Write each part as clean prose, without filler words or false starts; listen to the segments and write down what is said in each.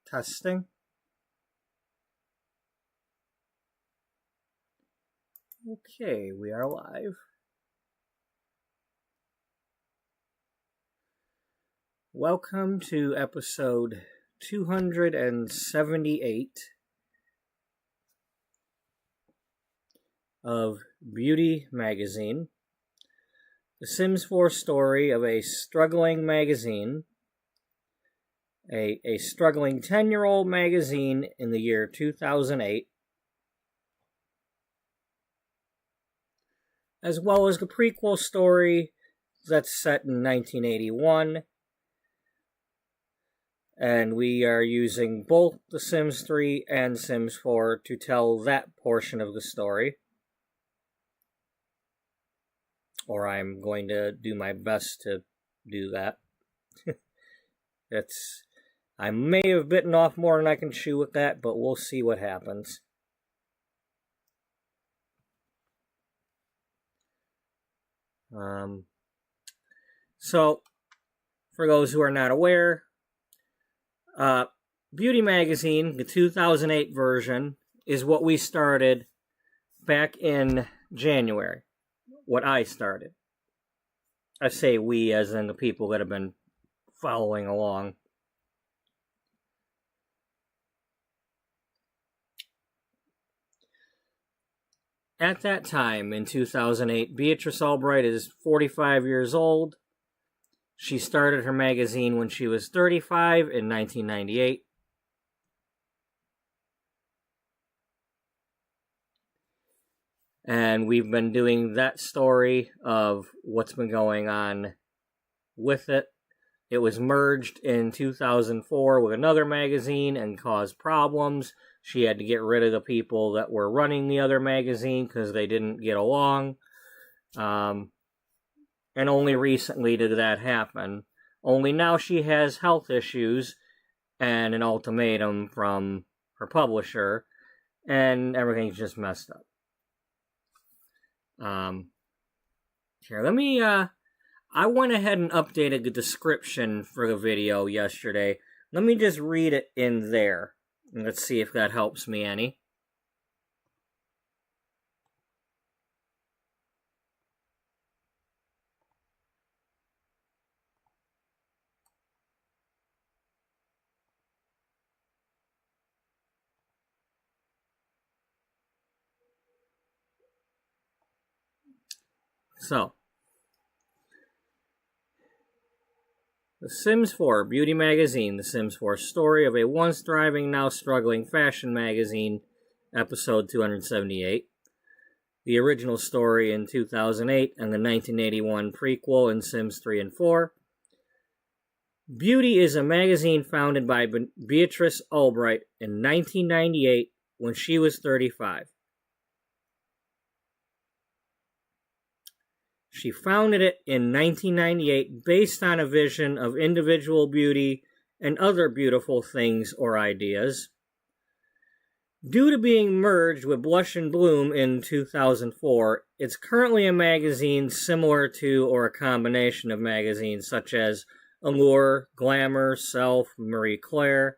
Testing. Okay, we are live. Welcome to episode 278 of Beauty Magazine, the Sims 4 story of a struggling magazine, a struggling 10-year-old magazine in the year 2008, as well as the prequel story that's set in 1981. And we are using both The Sims 3 and Sims 4 to tell that portion of the story. Or I'm going to do my best to do that. I may have bitten off more than I can chew with that, but we'll see what happens. So, for those who are not aware, Beauty Magazine, the 2008 version, is what we started back in January. What I started. I say we as in the people that have been following along. At that time, in 2008, Beatrice Ullbright is 45 years old. She started her magazine when she was 35 in 1998. And we've been doing that story of what's been going on with it. It was merged in 2004 with another magazine and caused problems. She had to get rid of the people that were running the other magazine because they didn't get along. And only recently did that happen. Only now she has health issues and an ultimatum from her publisher, and everything's just messed up. Here, let me, I went ahead and updated the description for the video yesterday. Let me just read it in there. And let's see if that helps me any. So, The Sims 4 Beauty Magazine, The Sims 4 story of a once thriving, now struggling fashion magazine, episode 278. The original story in 2008 and the 1981 prequel in Sims 3 and 4. Beauty is a magazine founded by Beatrice Ullbright in 1998 when she was 35. She founded it in 1998 based on a vision of individual beauty and other beautiful things or ideas. Due to being merged with Blush and Bloom in 2004, it's currently a magazine similar to or a combination of magazines such as Allure, Glamour, Self, Marie Claire.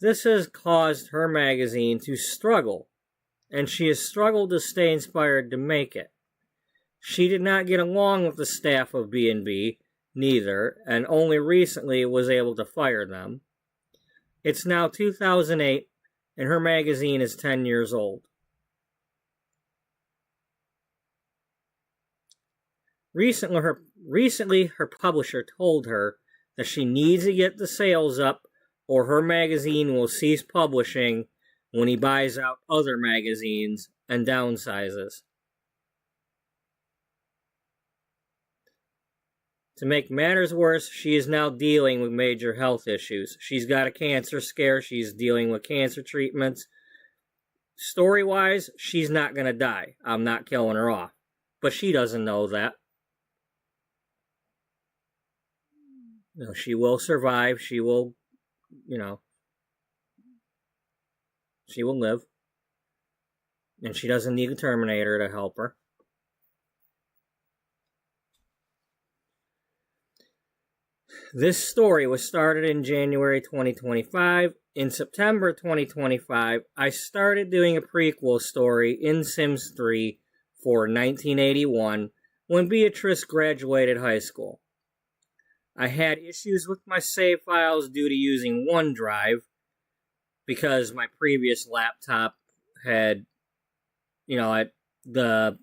This has caused her magazine to struggle, and she has struggled to stay inspired to make it. She did not get along with the staff of B&B, neither, and only recently was able to fire them. It's now 2008, and her magazine is 10 years old. Recently, her publisher told her that she needs to get the sales up, or her magazine will cease publishing when he buys out other magazines and downsizes. To make matters worse, she is now dealing with major health issues. She's got a cancer scare. She's dealing with cancer treatments. Story-wise, she's not going to die. I'm not killing her off. But she doesn't know that. No, she will survive. She will, she will live. And she doesn't need a Terminator to help her. This story was started in January 2025. In September 2025, I started doing a prequel story in Sims 3 for 1981 when Beatrice graduated high school. I had issues with my save files due to using OneDrive because my previous laptop had, the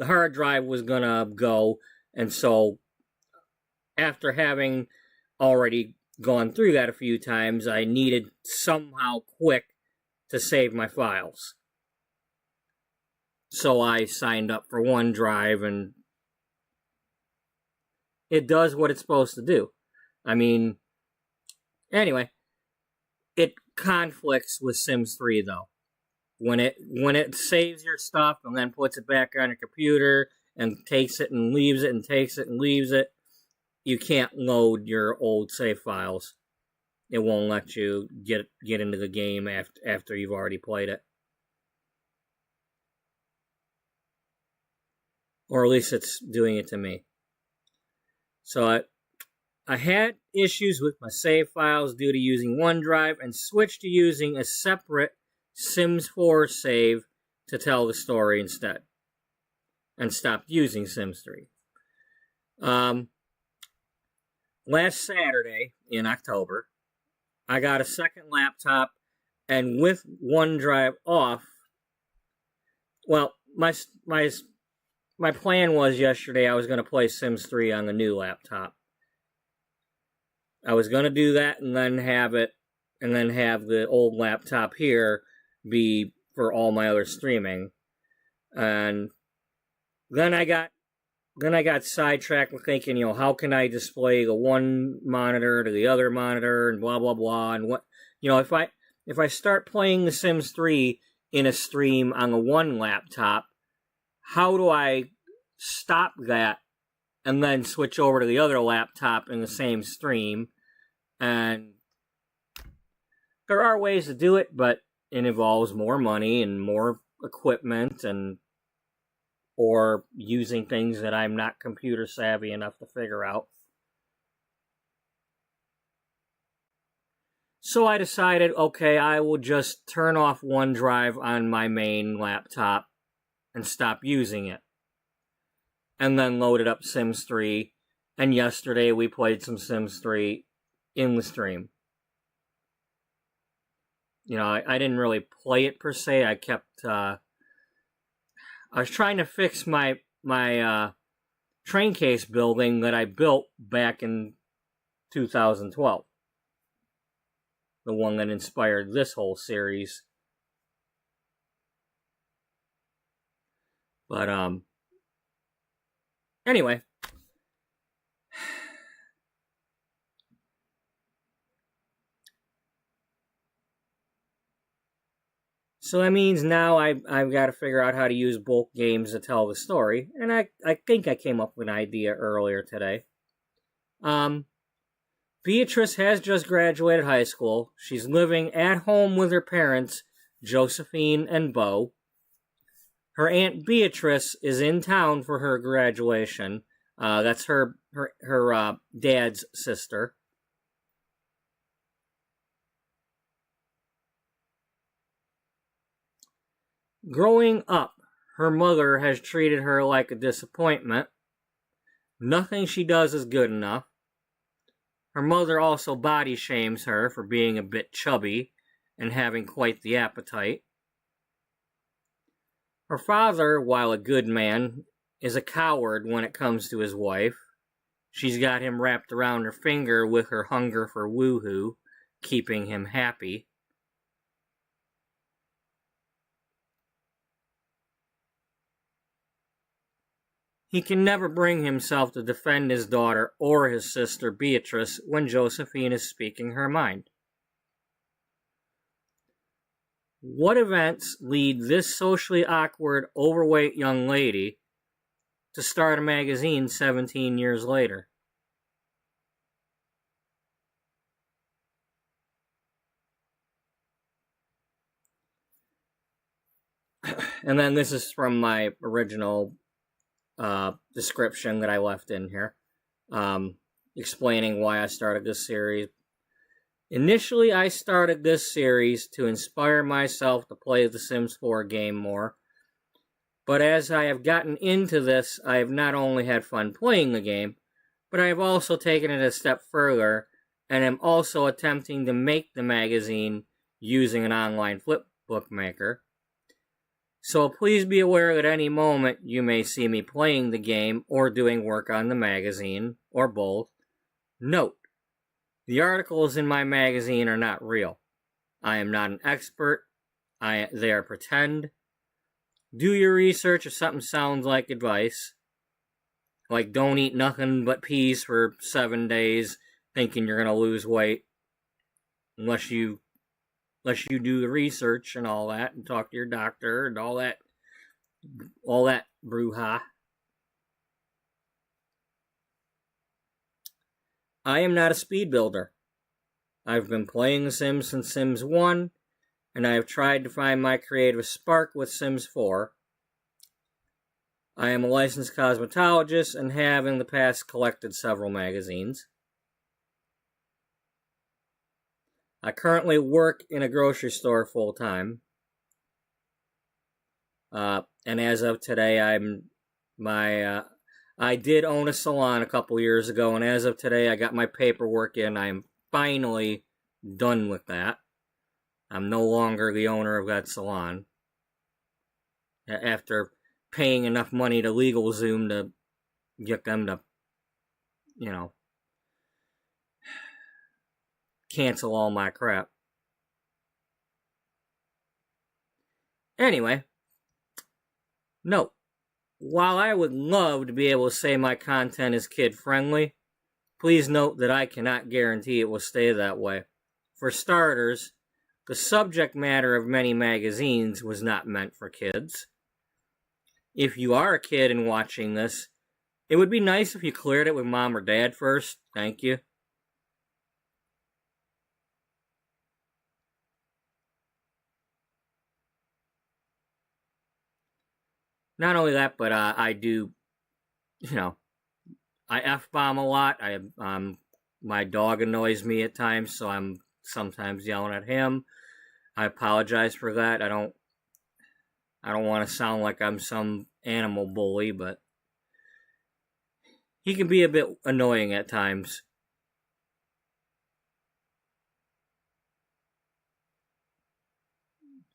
hard drive was gonna go, and so after having already gone through that a few times, I needed somehow quick to save my files. So I signed up for OneDrive, and it does what it's supposed to do. I mean, anyway, it conflicts with Sims 3 though. When it saves your stuff and then puts it back on your computer and takes it and leaves it and takes it and leaves it, you can't load your old save files. It won't let you get into the game after you've already played it. Or at least it's doing it to me. So I had issues with my save files due to using OneDrive and switched to using a separate Sims 4 save to tell the story instead. And stopped using Sims 3. Last Saturday in October, I got a second laptop, and with OneDrive off, well, my plan was yesterday I was going to play Sims 3 on the new laptop. I was going to do that and then have the old laptop here be for all my other streaming. And then I got sidetracked with thinking, how can I display the one monitor to the other monitor and blah blah blah, and what, if I start playing The Sims 3 in a stream on the one laptop, how do I stop that and then switch over to the other laptop in the same stream? And there are ways to do it, but it involves more money and more equipment or using things that I'm not computer savvy enough to figure out. So I decided, okay, I will just turn off OneDrive on my main laptop and stop using it. And then loaded up Sims 3, and yesterday we played some Sims 3 in the stream. I didn't really play it per se. I was trying to fix my train case building that I built back in 2012. The one that inspired this whole series. But, anyway. So that means now I've got to figure out how to use both games to tell the story. And I think I came up with an idea earlier today. Beatrice has just graduated high school. She's living at home with her parents, Josephine and Beau. Her Aunt Beatrice is in town for her graduation. That's her dad's sister. Growing up, her mother has treated her like a disappointment. Nothing she does is good enough. Her mother also body shames her for being a bit chubby and having quite the appetite. Her father, while a good man, is a coward when it comes to his wife. She's got him wrapped around her finger with her hunger for woohoo, keeping him happy. He can never bring himself to defend his daughter or his sister Beatrice when Josephine is speaking her mind. What events lead this socially awkward, overweight young lady to start a magazine 17 years later? And then this is from my original description that I left in here. explaining why I started this series. Initially, I started this series to inspire myself to play the Sims 4 game more. But as I have gotten into this, I have not only had fun playing the game, but I have also taken it a step further and am also attempting to make the magazine using an online flip book maker. So please be aware that at any moment you may see me playing the game or doing work on the magazine, or both. Note, the articles in my magazine are not real. I am not an expert. They are pretend. Do your research if something sounds like advice. Like, don't eat nothing but peas for 7 days thinking you're going to lose weight. Unless you do the research and all that and talk to your doctor and all that brouhaha. I am not a speed builder. I've been playing The Sims since Sims 1, and I have tried to find my creative spark with Sims 4. I am a licensed cosmetologist and have in the past collected several magazines. I currently work in a grocery store full-time. And as of today, I did own a salon a couple years ago, and as of today, I got my paperwork in. I am finally done with that. I'm no longer the owner of that salon. After paying enough money to LegalZoom to get them to, cancel all my crap. Anyway, note, while I would love to be able to say my content is kid-friendly, please note that I cannot guarantee it will stay that way. For starters, the subject matter of many magazines was not meant for kids. If you are a kid and watching this, it would be nice if you cleared it with mom or dad first. Thank you. Not only that, but I do, I F-bomb a lot. My dog annoys me at times, so I'm sometimes yelling at him. I apologize for that. I don't want to sound like I'm some animal bully, but he can be a bit annoying at times.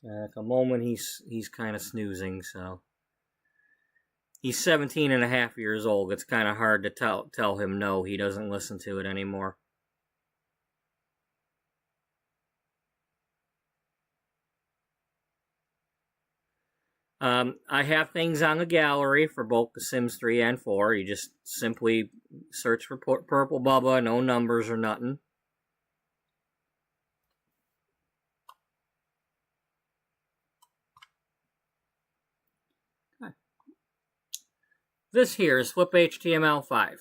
At the moment, he's kind of snoozing, so. He's 17 and a half years old. It's kind of hard to tell him no. He doesn't listen to it anymore. I have things on the gallery for both The Sims 3 and 4. You just simply search for Purple Bubba, no numbers or nothing. This here is FlipHTML5.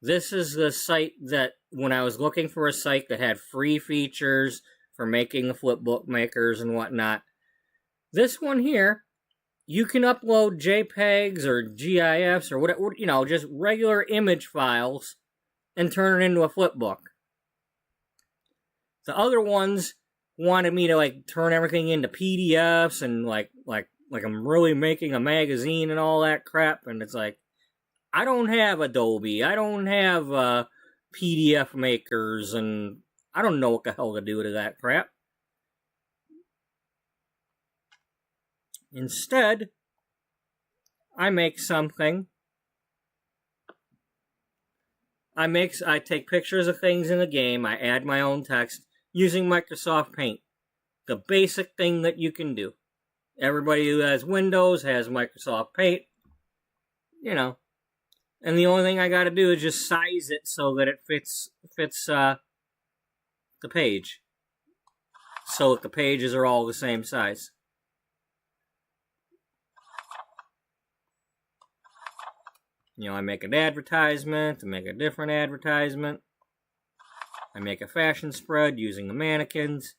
This is the site that, when I was looking for a site that had free features for making the flip book makers and whatnot, this one here, you can upload JPEGs or GIFs or whatever, just regular image files and turn it into a flip book. The other ones wanted me to turn everything into PDFs and like I'm really making a magazine and all that crap, and it's like, I don't have Adobe, I don't have PDF makers, and I don't know what the hell to do to that crap. Instead, I make something. I take pictures of things in the game, I add my own text using Microsoft Paint. The basic thing that you can do. Everybody who has Windows has Microsoft Paint, and the only thing I gotta do is just size it so that it fits the page. So that the pages are all the same size. I make an advertisement, I make a different advertisement, I make a fashion spread using the mannequins.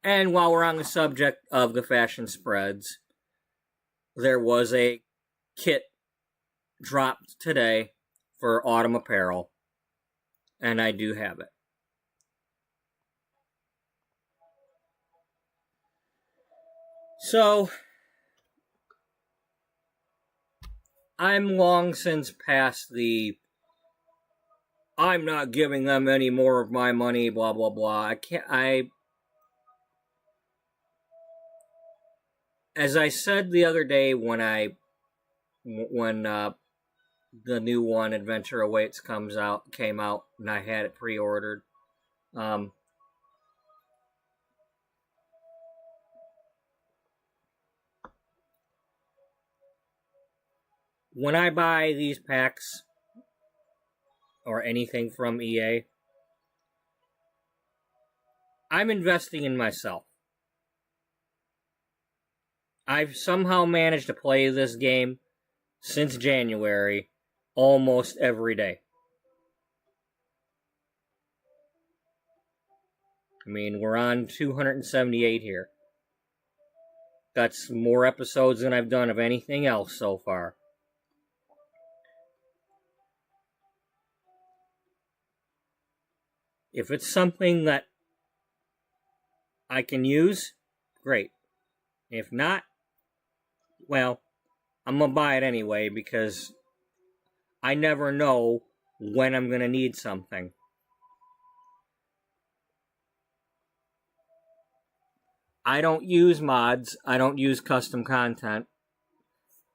And while we're on the subject of the fashion spreads, there was a kit dropped today for autumn apparel, and I do have it. So, I'm long since past the I'm not giving them any more of my money, blah, blah, blah. As I said the other day when the new one, Adventure Awaits, came out, and I had it pre-ordered, when I buy these packs, or anything from EA, I'm investing in myself. I've somehow managed to play this game since January almost every day. I mean, we're on 278 here. That's more episodes than I've done of anything else so far. If it's something that I can use, great. If not, well, I'm gonna buy it anyway because I never know when I'm gonna need something. I don't use mods, I don't use custom content,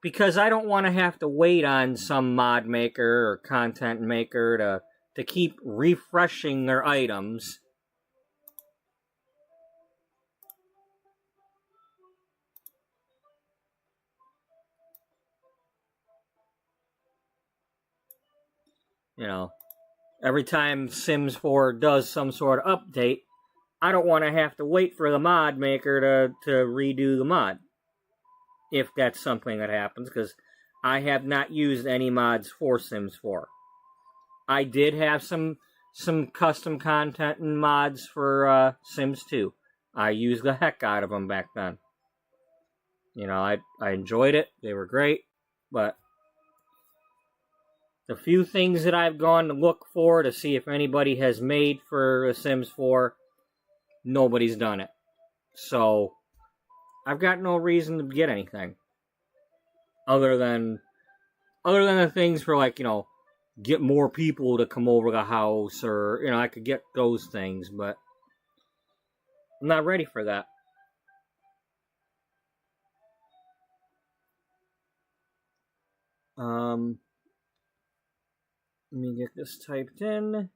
because I don't want to have to wait on some mod maker or content maker to keep refreshing their items. You know, every time Sims 4 does some sort of update, I don't want to have to wait for the mod maker to redo the mod. If that's something that happens, because I have not used any mods for Sims 4. I did have some custom content and mods for Sims 2. I used the heck out of them back then. You know, I enjoyed it. They were great. But the few things that I've gone to look for to see if anybody has made for Sims 4, nobody's done it. So, I've got no reason to get anything. Other than the things for, like, you know, get more people to come over the house, or, you know, I could get those things, but I'm not ready for that. Let me get this typed in.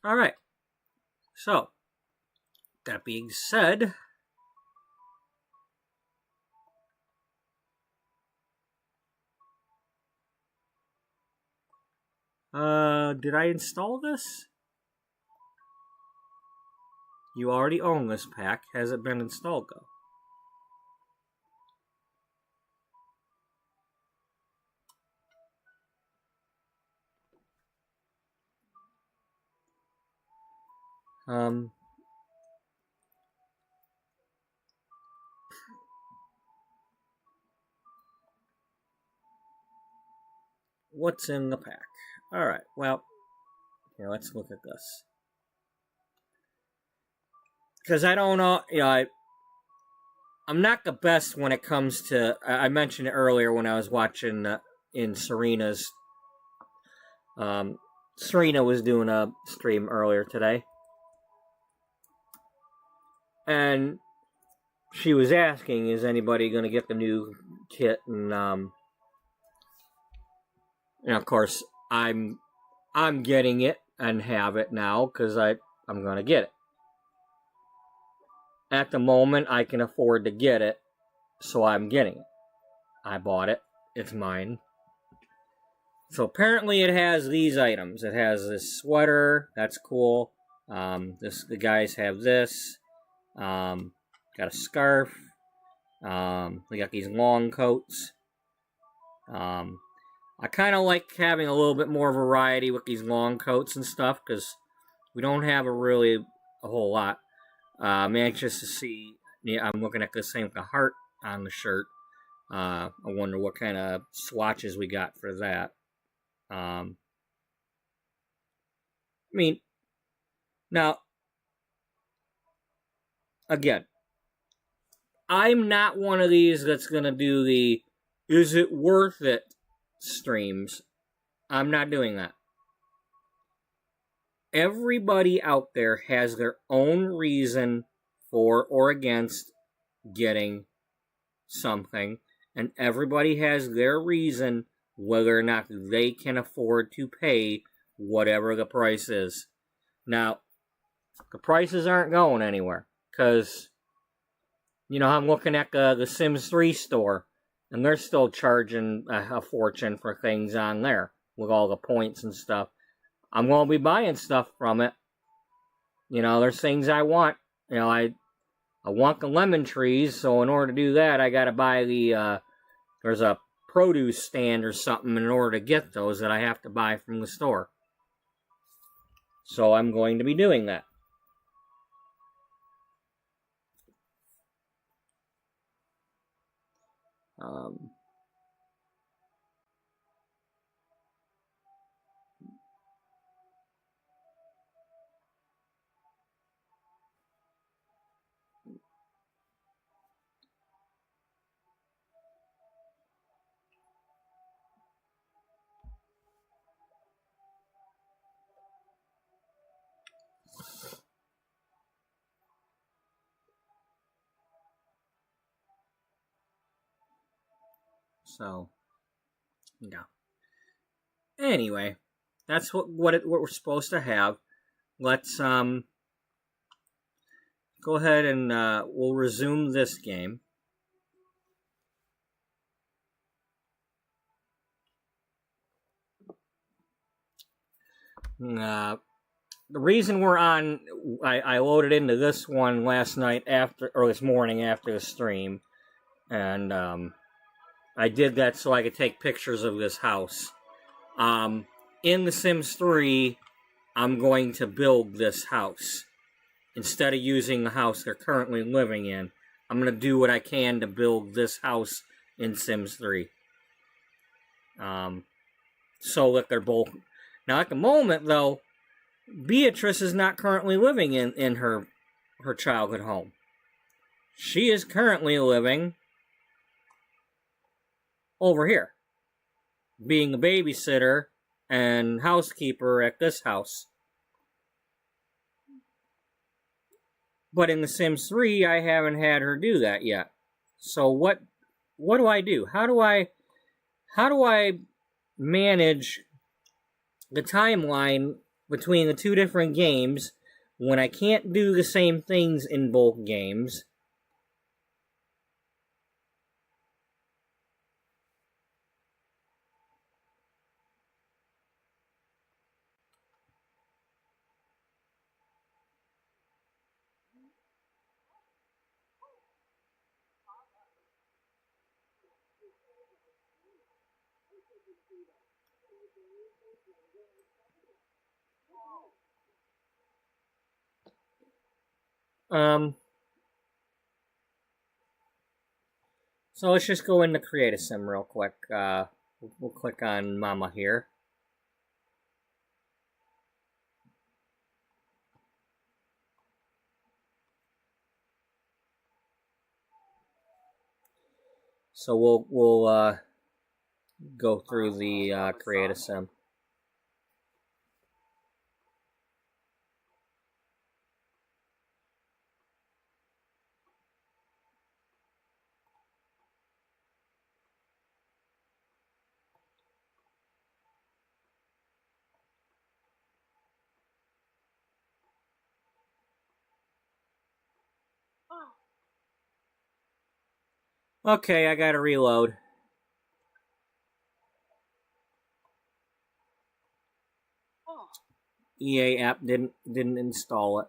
Alright. So, that being said, did I install this? You already own this pack. Has it been installed, though? What's in the pack? Alright, well, here, let's look at this. Because I don't know, you know, I'm not the best when it comes to, I mentioned it earlier when I was watching in Serena's, Serena was doing a stream earlier today. And she was asking, is anybody going to get the new kit? And And of course, I'm getting it and have it now because I'm gonna get it. At the moment, I can afford to get it, so I'm getting it. I bought it. It's mine. So apparently it has these items. It has this sweater. That's cool. The guys have this. Got a scarf. They got these long coats. I kind of like having a little bit more variety with these long coats and stuff because we don't have a whole lot. I'm anxious to see. Yeah, I'm looking at this thing with a heart on the shirt. I wonder what kind of swatches we got for that. I mean, now, again, I'm not one of these that's going to do the is it worth it streams. I'm not doing that. Everybody out there has their own reason for or against getting something, and everybody has their reason whether or not they can afford to pay whatever the price is. Now, the prices aren't going anywhere because, I'm looking at the Sims 3 store, and they're still charging a fortune for things on there with all the points and stuff. I'm going to be buying stuff from it. There's things I want. I want the lemon trees, so in order to do that, I got to buy there's a produce stand or something in order to get those that I have to buy from the store. So I'm going to be doing that. So, yeah. Anyway, that's what we're supposed to have. Let's go ahead and we'll resume this game. The reason we're on, I loaded into this one last night this morning after the stream, and I did that so I could take pictures of this house. In The Sims 3, I'm going to build this house. Instead of using the house they're currently living in, I'm going to do what I can to build this house in Sims 3. So that they're both... Now, at the moment, though, Beatrice is not currently living in her childhood home. She is currently living over here, being a babysitter and housekeeper at this house. But in The Sims 3, I haven't had her do that yet. So what do I do? How do I manage the timeline between the two different games when I can't do the same things in both games? So let's just go into Create a Sim real quick. We'll click on Mama here. So we'll go through the Create a Sim. Okay, I gotta reload. EA app didn't install it.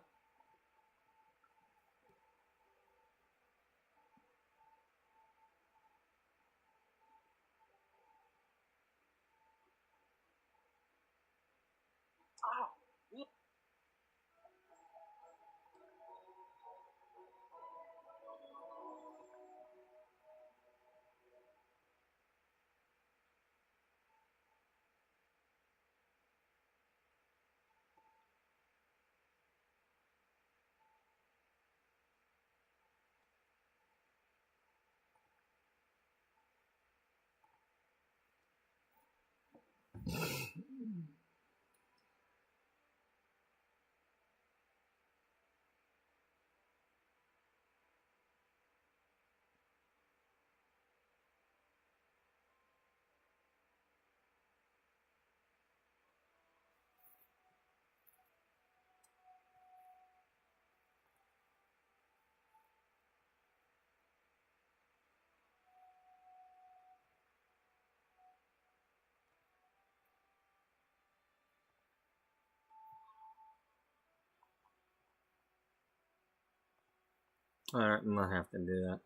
Alright, I'm gonna have to do that.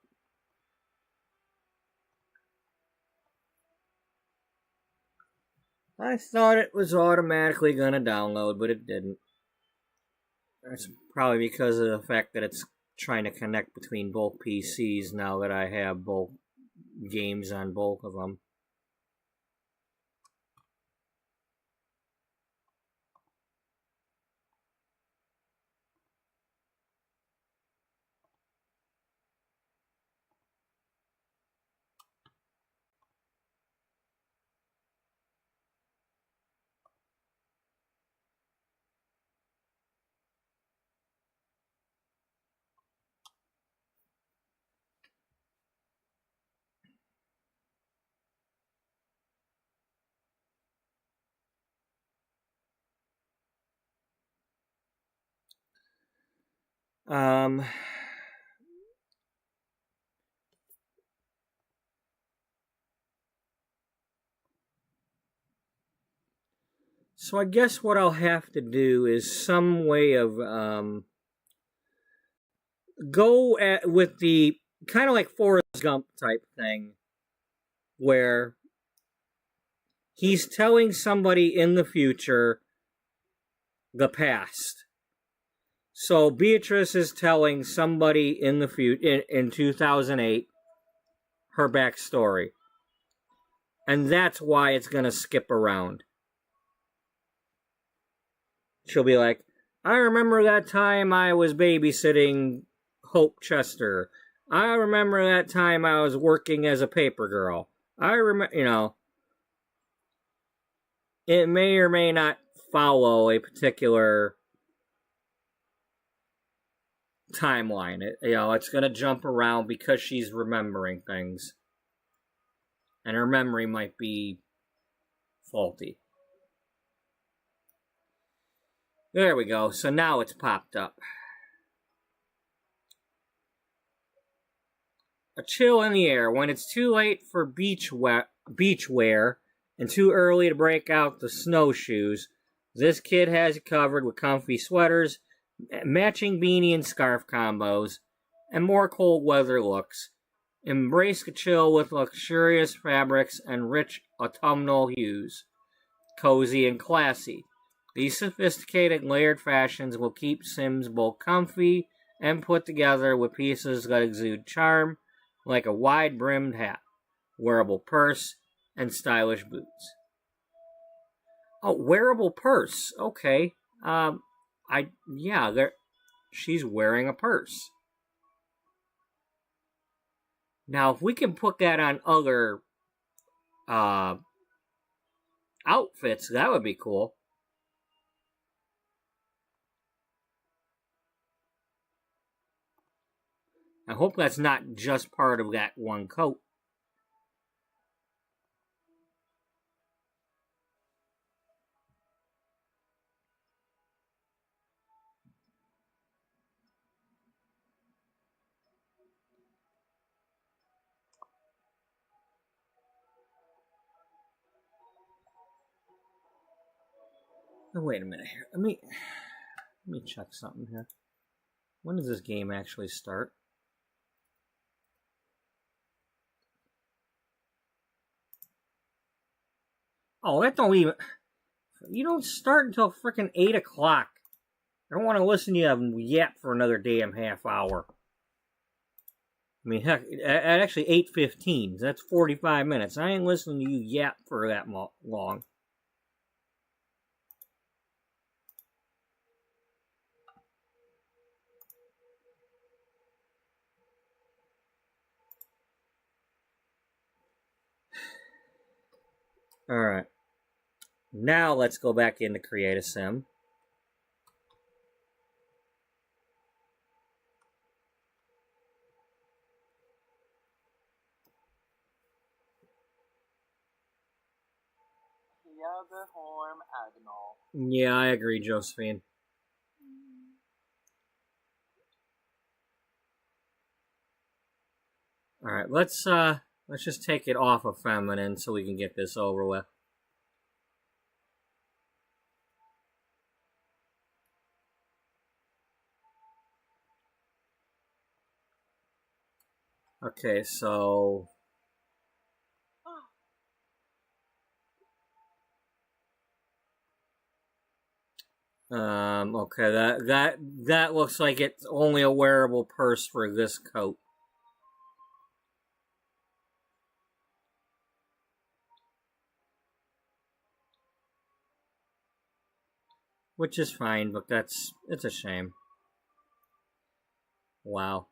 I thought it was automatically gonna download, but it didn't. That's probably because of the fact that it's trying to connect between both PCs now that I have both games on both of them. So I guess what I'll have to do is some way of go at with the kind of like Forrest Gump type thing, where he's telling somebody in the future the past. So Beatrice is telling somebody in the future in 2008 her backstory, and that's why it's gonna skip around. She'll be like, I remember that time I was babysitting Hope Chester. I remember that time I was working as a paper girl. I remember, it may or may not follow a particular timeline. It's going to jump around because she's remembering things. And her memory might be faulty. There we go. So now it's popped up. A chill in the air when it's too late for beach wear and too early to break out the snowshoes. This kid has it covered with comfy sweaters, matching beanie and scarf combos, and more cold weather looks. Embrace the chill with luxurious fabrics and rich autumnal hues. Cozy and classy. These sophisticated layered fashions will keep Sims both comfy and put together with pieces that exude charm, like a wide-brimmed hat, wearable purse, and stylish boots. Oh, wearable purse. Okay. She's wearing a purse. Now, if we can put that on other outfits, that would be cool. I hope that's not just part of that one coat. Oh, wait a minute here. Let me check something here. When does this game actually start? Oh, that don't even... You don't start until freaking 8 o'clock. I don't want to listen to you yap for another damn half hour. I mean, heck, at actually 8:15. That's 45 minutes. I ain't listening to you yap for that long. Alright. Now let's go back into Create a Sim. Yeah, I agree, Josephine. Alright, let's just take it off of feminine so we can get this over with. Okay, so okay, that looks like it's only a wearable purse for this coat. Which is fine, but it's a shame. Wow.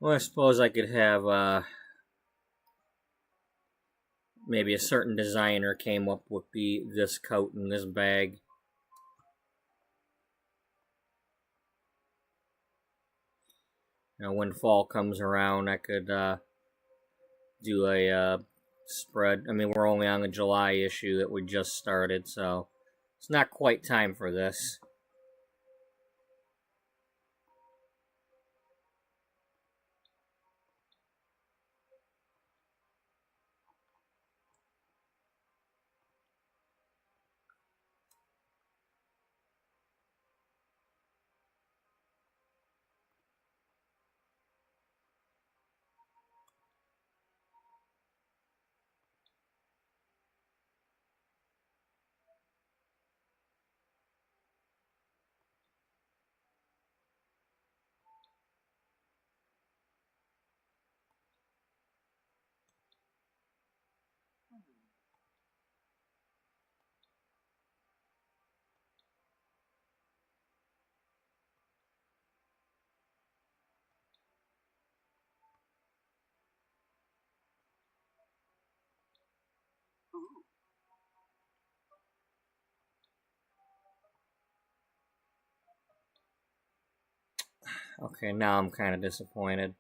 Well, I suppose I could have, maybe a certain designer came up with this coat and this bag. You know, when fall comes around, I could, do a, spread. I mean, we're only on the July issue that we just started, so it's not quite time for this. Okay, now I'm kind of disappointed.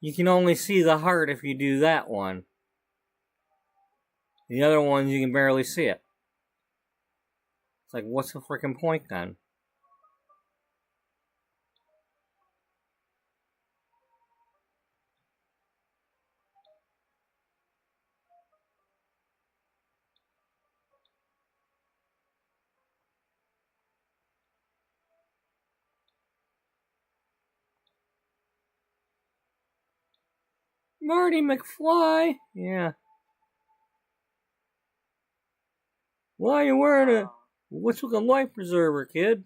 You can only see the heart if you do that one. The other ones, you can barely see it. It's like, what's the freaking point then? Marty McFly? Yeah. Why are you wearing a... What's with a life preserver, kid?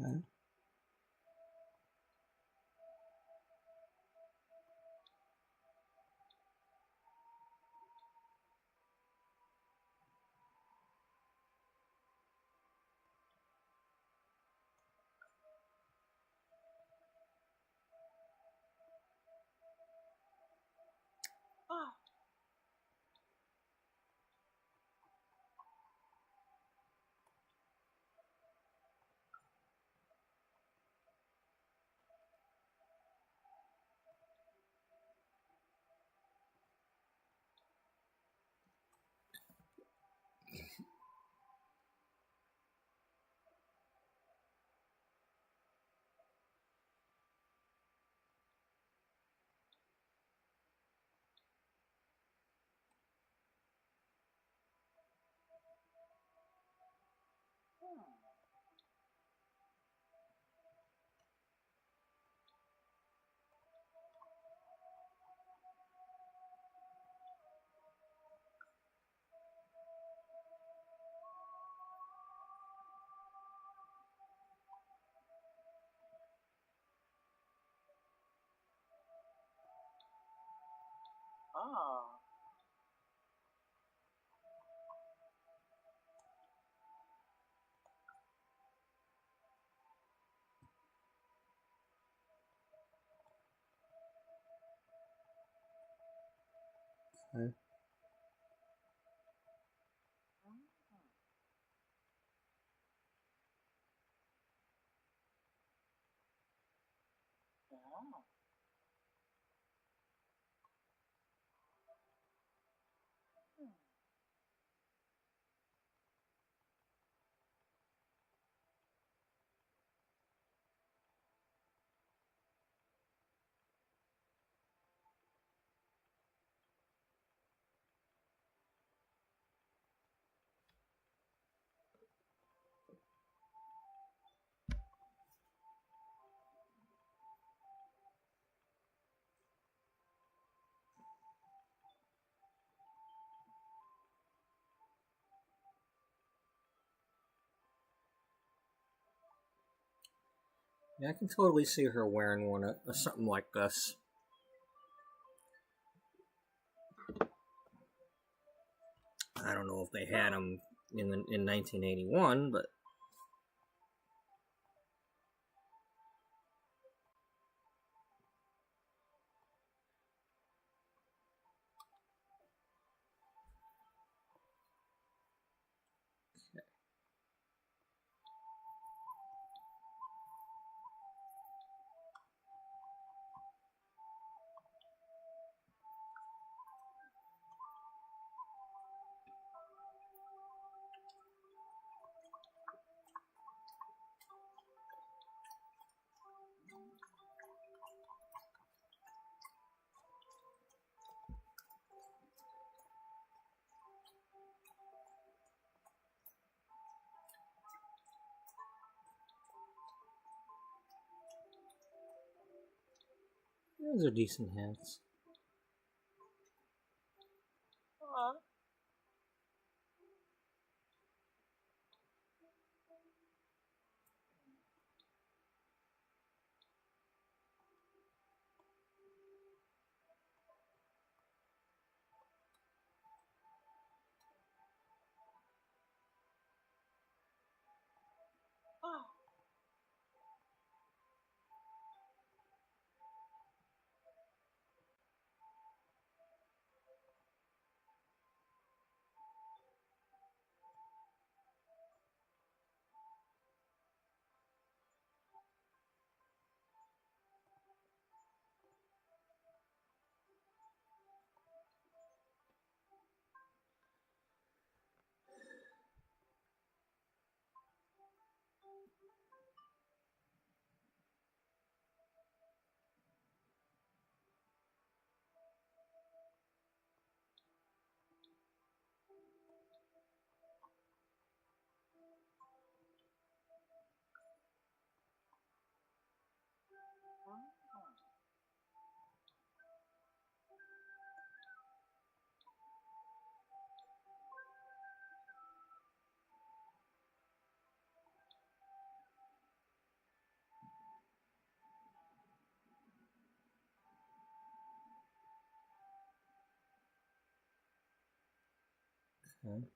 Okay. Okay. Yeah, I can totally see her wearing one of something like this. I don't know if they had them in 1981, but those are decent hats. Okay.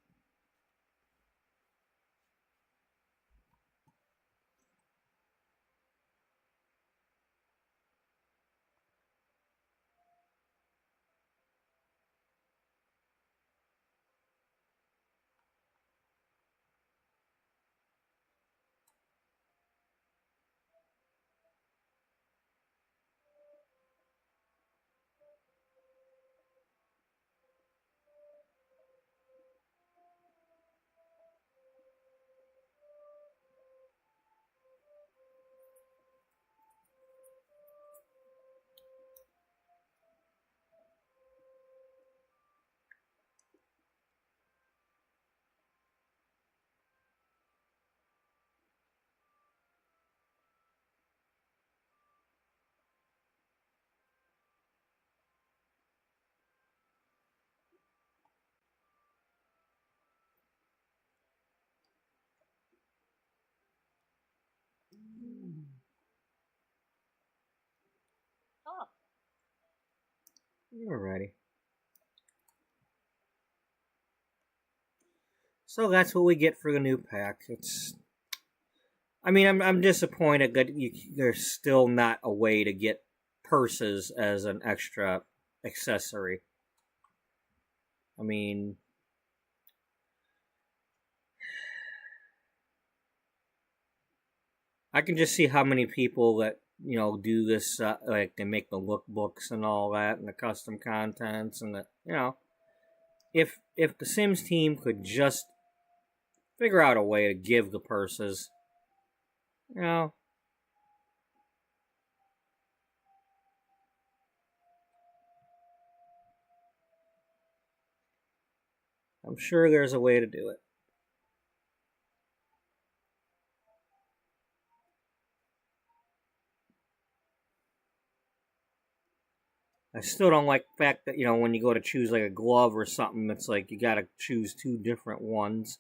Alrighty. So that's what we get for the new pack. I mean, I'm disappointed that there's still not a way to get purses as an extra accessory. I mean, I can just see how many people that do this, like they make the lookbooks and all that, and the custom contents, and if the Sims team could just figure out a way to give the purses, you know, I'm sure there's a way to do it. I still don't like the fact that, when you go to choose like a glove or something, it's like you gotta choose two different ones,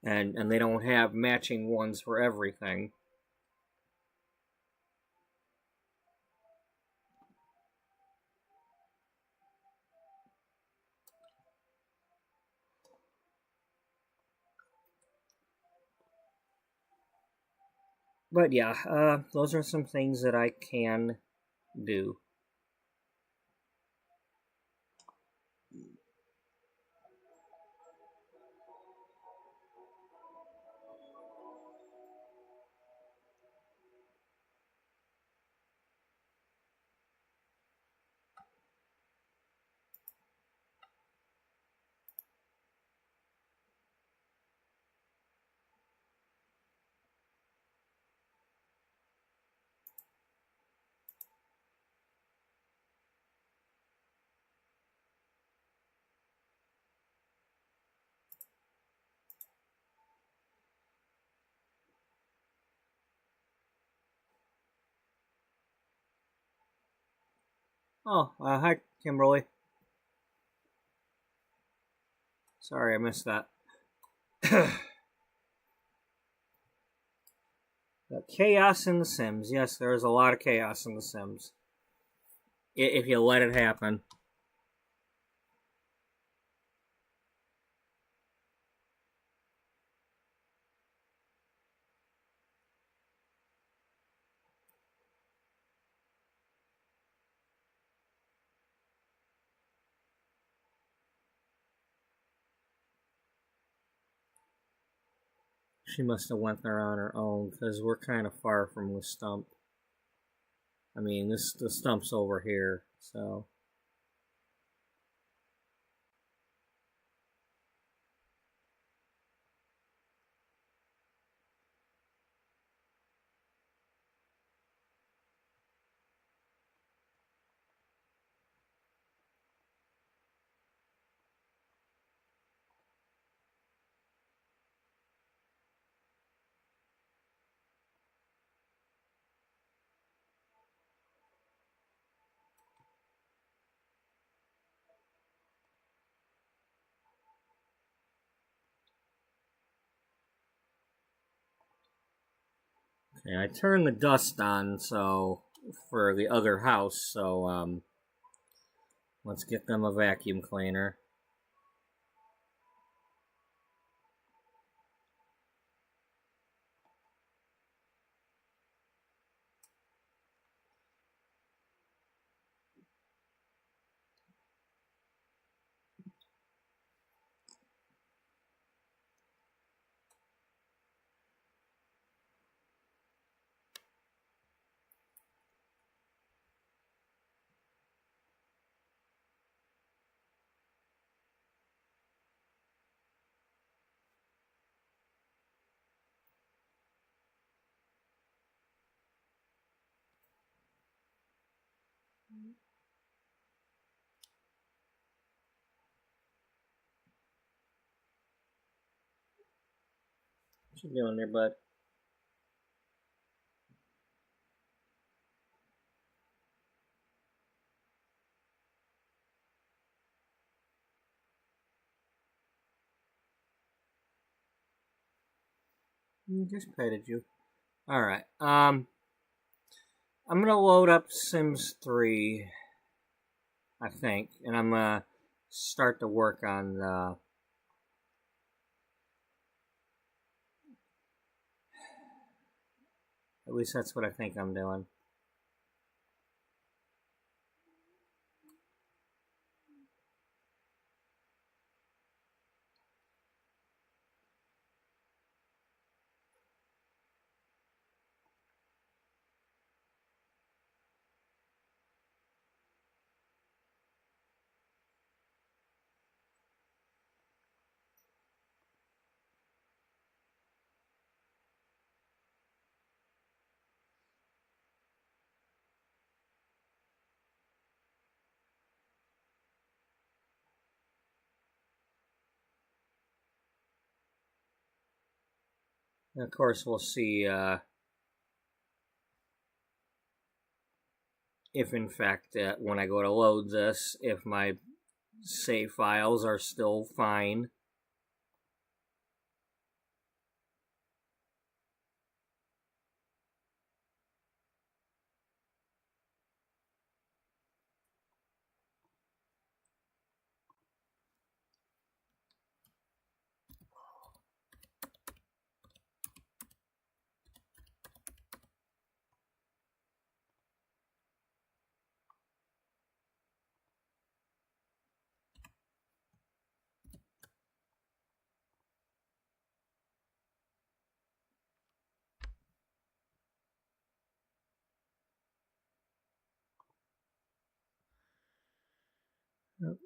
and they don't have matching ones for everything. But yeah, those are some things that I can do. Oh, hi, Kimberly. Sorry, I missed that. The chaos in The Sims. Yes, there is a lot of chaos in The Sims. If you let it happen. She must have went there on her own, because we're kind of far from the stump. I mean, the stump's over here, so... Okay, I turned the dust on, so... for the other house, so, let's get them a vacuum cleaner. What you doing there, bud? Just petted you. Alright, I'm gonna load up Sims 3, I think, and I'm gonna start to work on the... At least that's what I think I'm doing. And of course, we'll see if, in fact, when I go to load this, if my save files are still fine. Yep.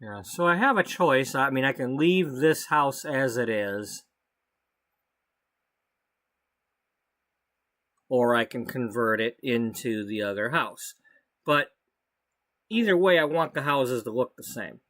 Yeah, so I have a choice. I mean, I can leave this house as it is, or I can convert it into the other house. But either way, I want the houses to look the same.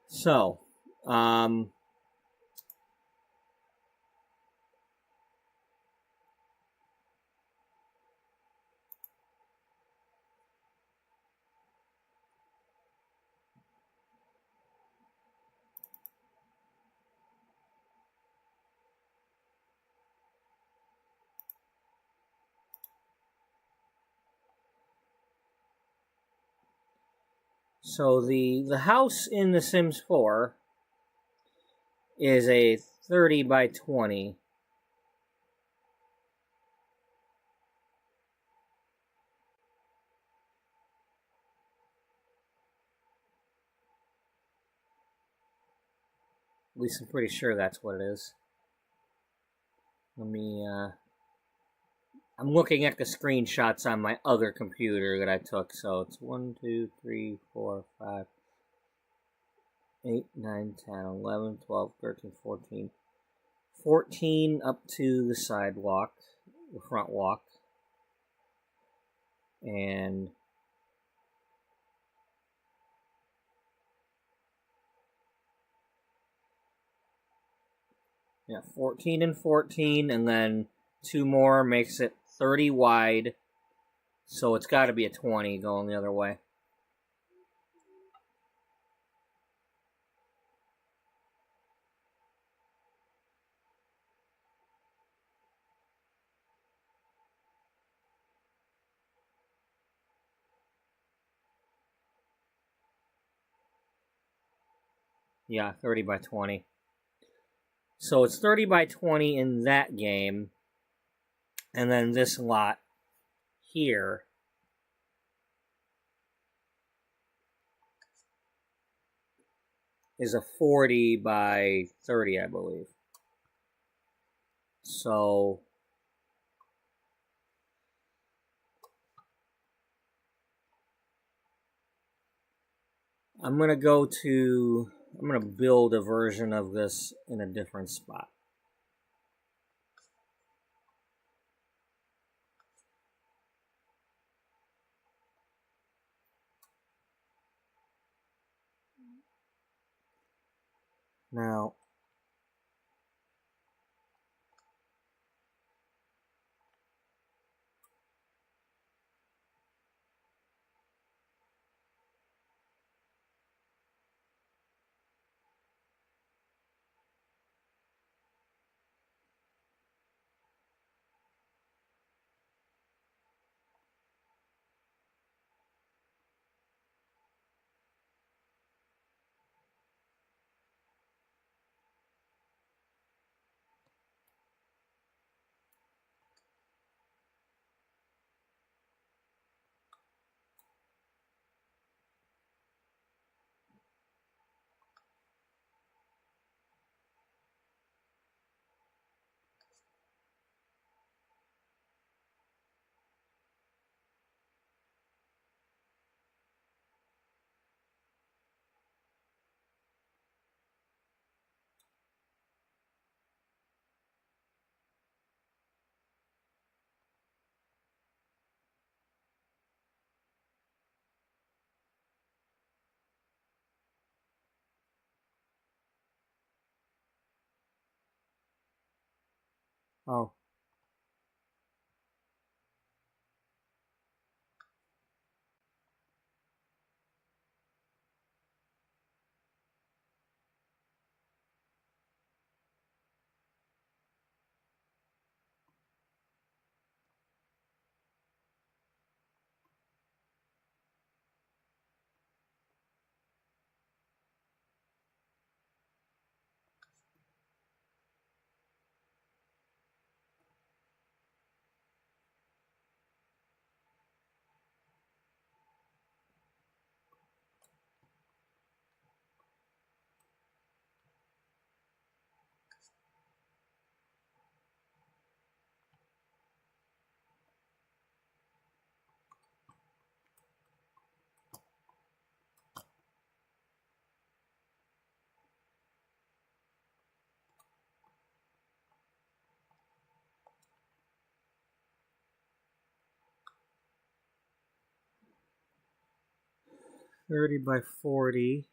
So, the house in The Sims 4 is a 30 by 20. At least I'm pretty sure that's what it is. Let me, I'm looking at the screenshots on my other computer that I took, so it's 1, 2, 3, 4, 5, 8, 9, 10, 11, 12, 13, 14. 14 up to the sidewalk, the front walk. And yeah, 14 and 14, and then 2 more makes it 30 wide. So it's got to be a 20 going the other way. Yeah, 30 by 20. So it's 30 by 20 in that game. And then this lot here is a 40 by 30, I believe. So I'm going to build a version of this in a different spot. Now, oh, $30 by $40.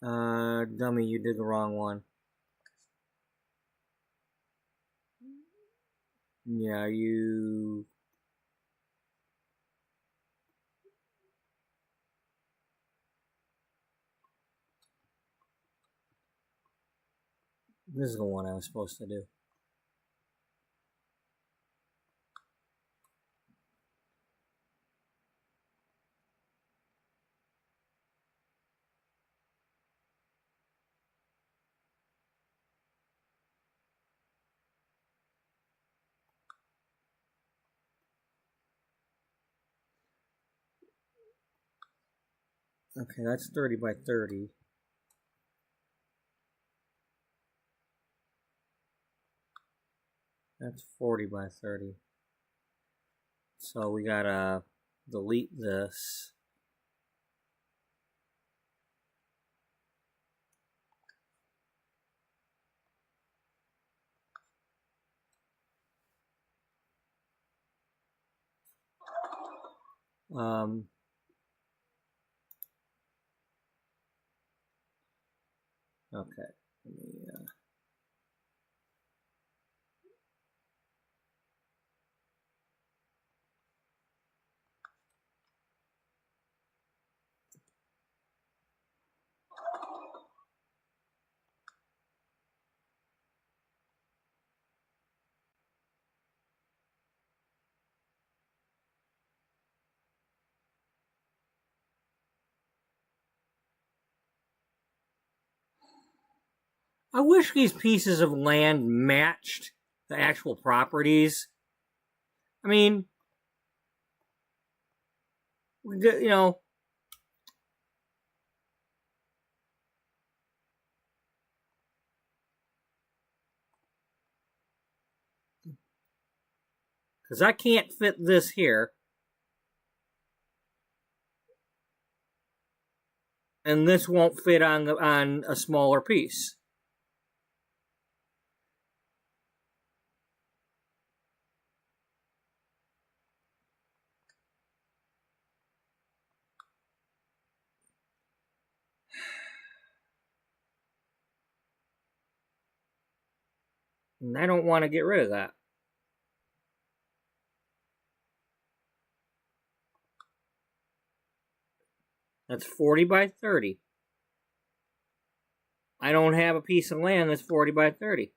Dummy, you did the wrong one. Yeah, you... This is the one I was supposed to do. Okay, that's 30 by 30. That's 40 by 30. So we gotta delete this. Okay. Let me, I wish these pieces of land matched the actual properties. I mean, you know, because I can't fit this here. And this won't fit on a smaller piece. And I don't want to get rid of that. That's 40 by 30. I don't have a piece of land that's 40 by 30.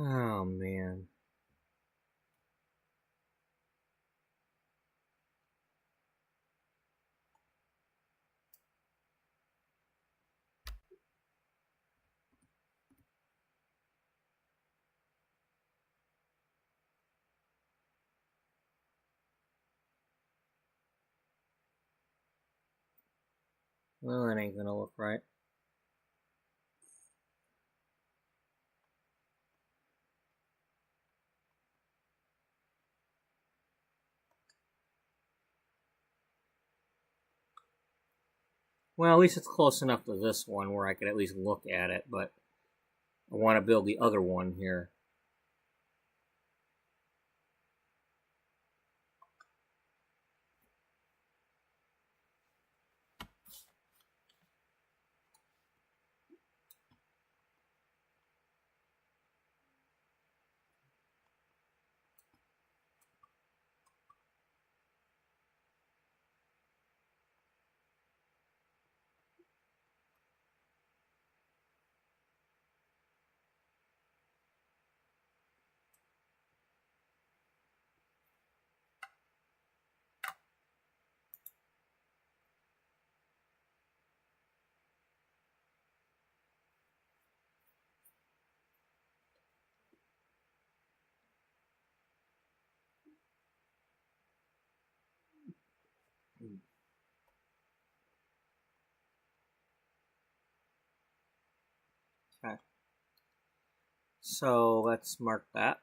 Oh, man. Well, that ain't gonna look right. Well, at least it's close enough to this one where I could at least look at it, but I want to build the other one here. Okay. So let's mark that.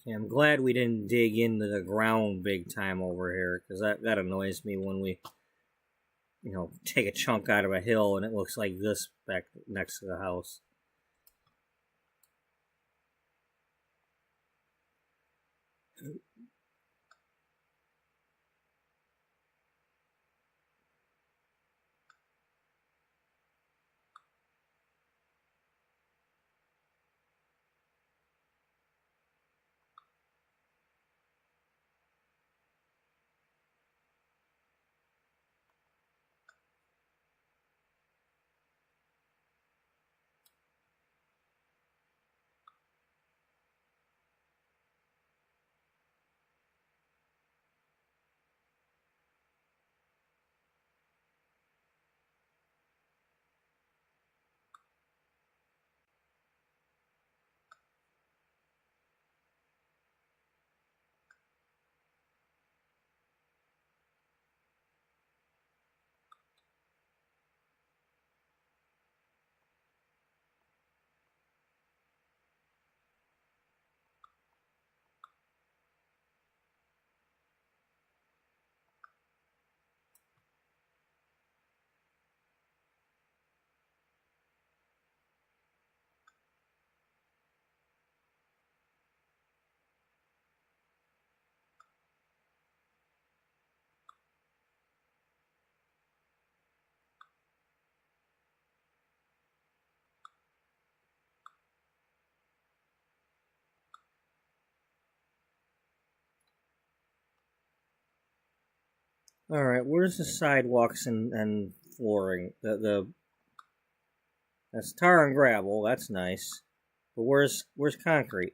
Okay, I'm glad we didn't dig into the ground big time over here, because that annoys me when we, take a chunk out of a hill and it looks like this back next to the house. All right, where's the sidewalks and flooring? That's tar and gravel. That's nice, but where's concrete?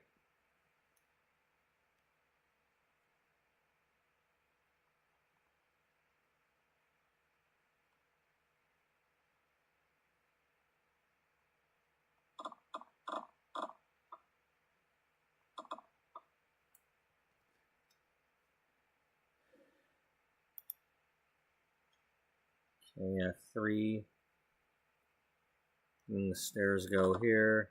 Okay, yeah, 3. And the stairs go here.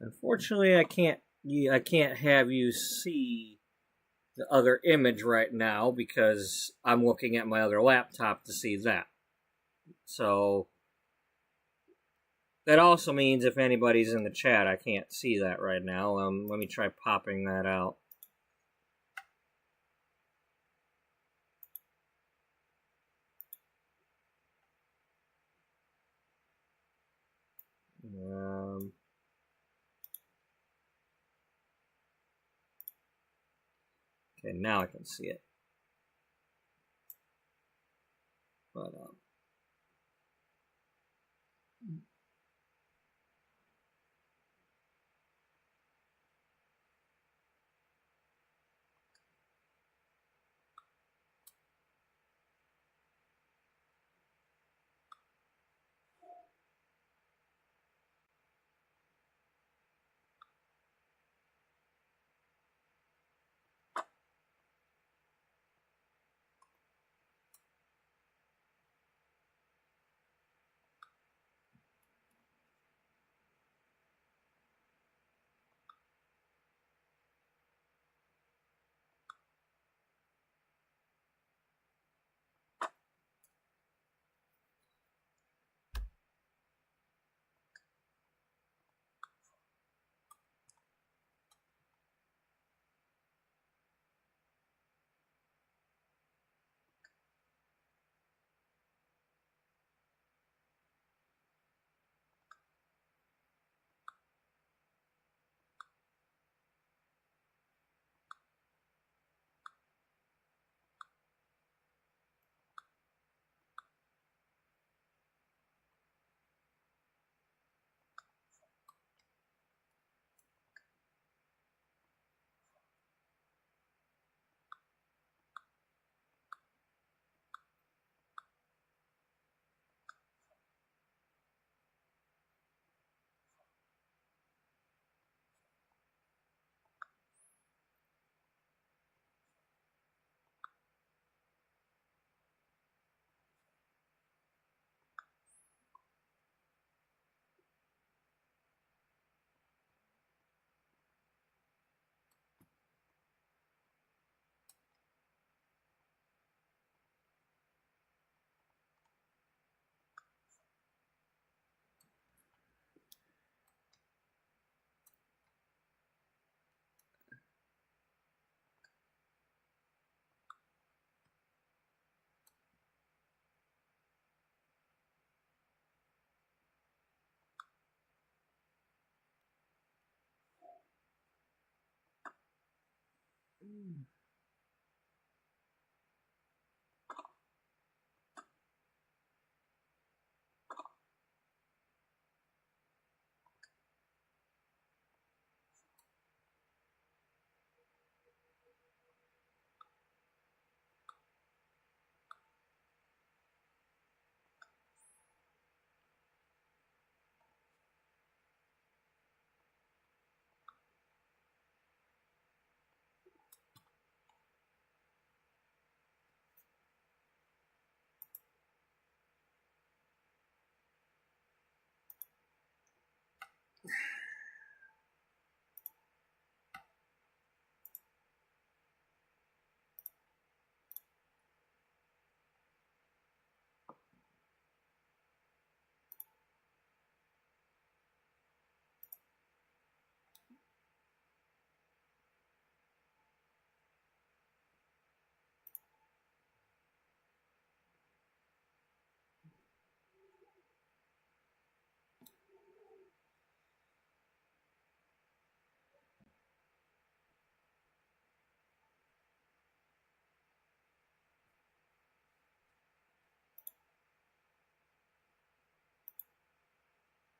Unfortunately, I can't have you see the other image right now because I'm looking at my other laptop to see that. So that also means if anybody's in the chat, I can't see that right now. Let me try popping that out. Okay, now I can see it. But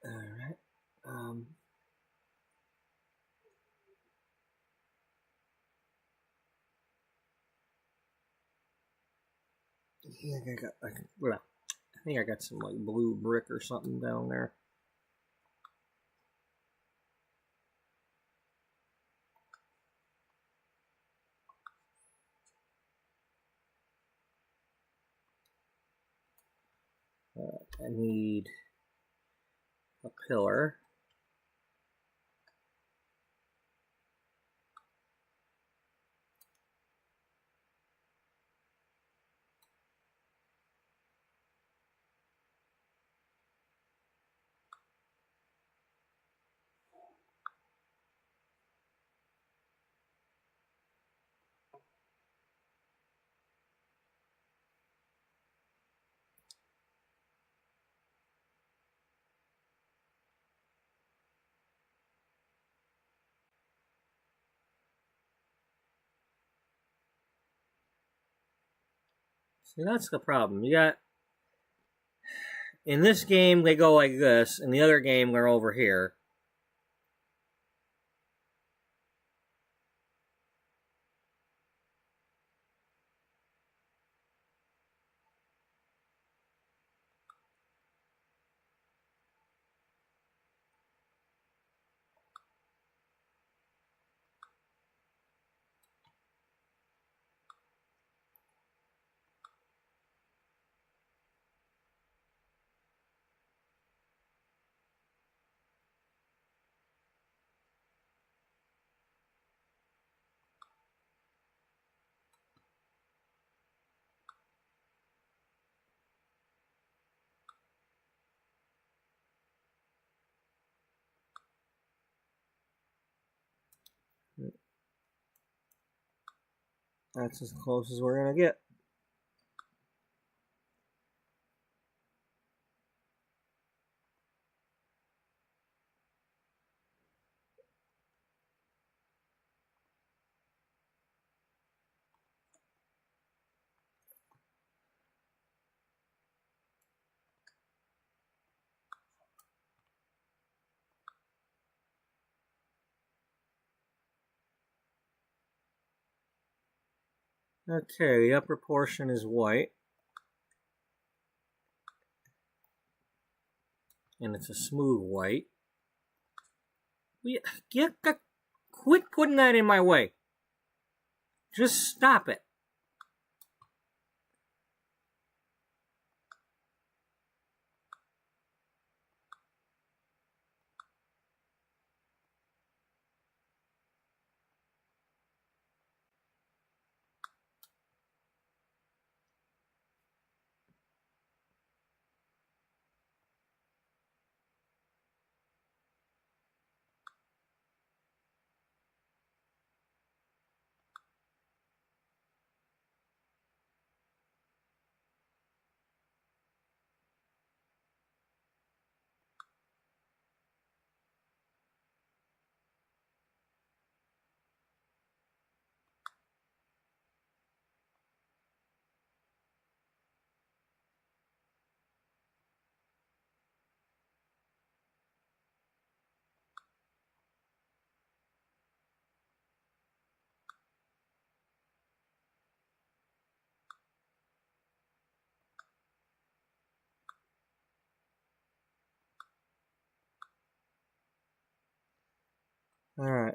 All right. Yeah, I think I got some like blue brick or something down there. I need a pillar. See, that's the problem. You got in this game they go like this, in the other game they're over here. That's as close as we're gonna get. Okay, the upper portion is white. And it's a smooth white. Quit putting that in my way. Just stop it. Alright.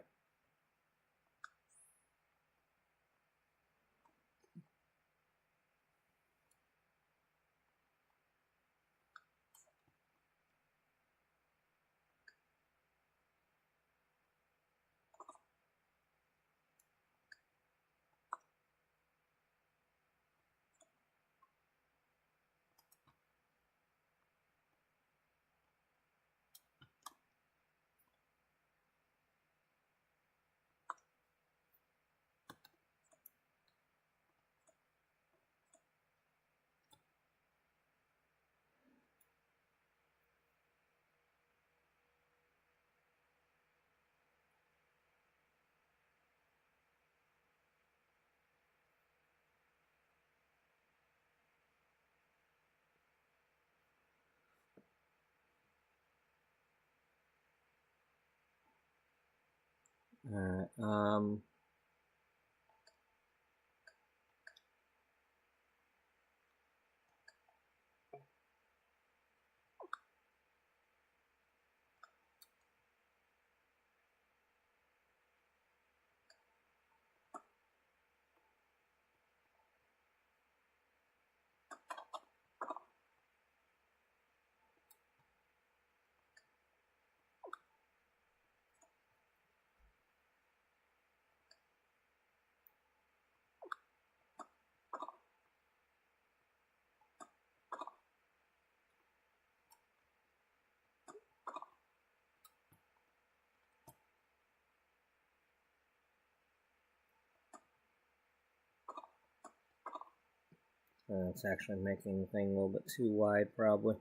Alright, it's actually making the thing a little bit too wide, probably.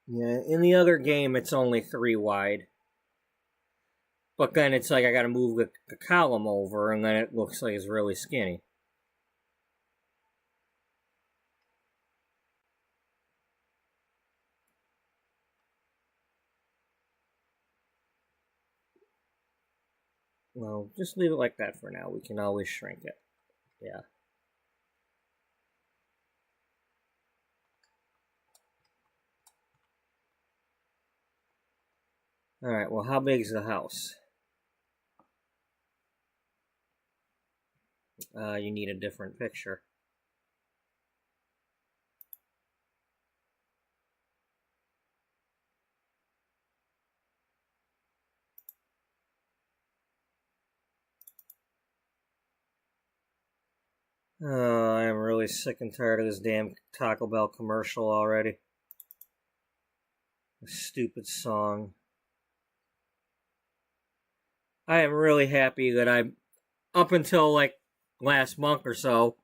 Yeah, in the other game, it's only 3 wide. But then it's like I gotta move the column over, and then it looks like it's really skinny. Well, just leave it like that for now. We can always shrink it. Yeah. Alright, well, how big is the house? You need a different picture. Oh, I am really sick and tired of this damn Taco Bell commercial already. A stupid song. I am really happy that up until like last month or so,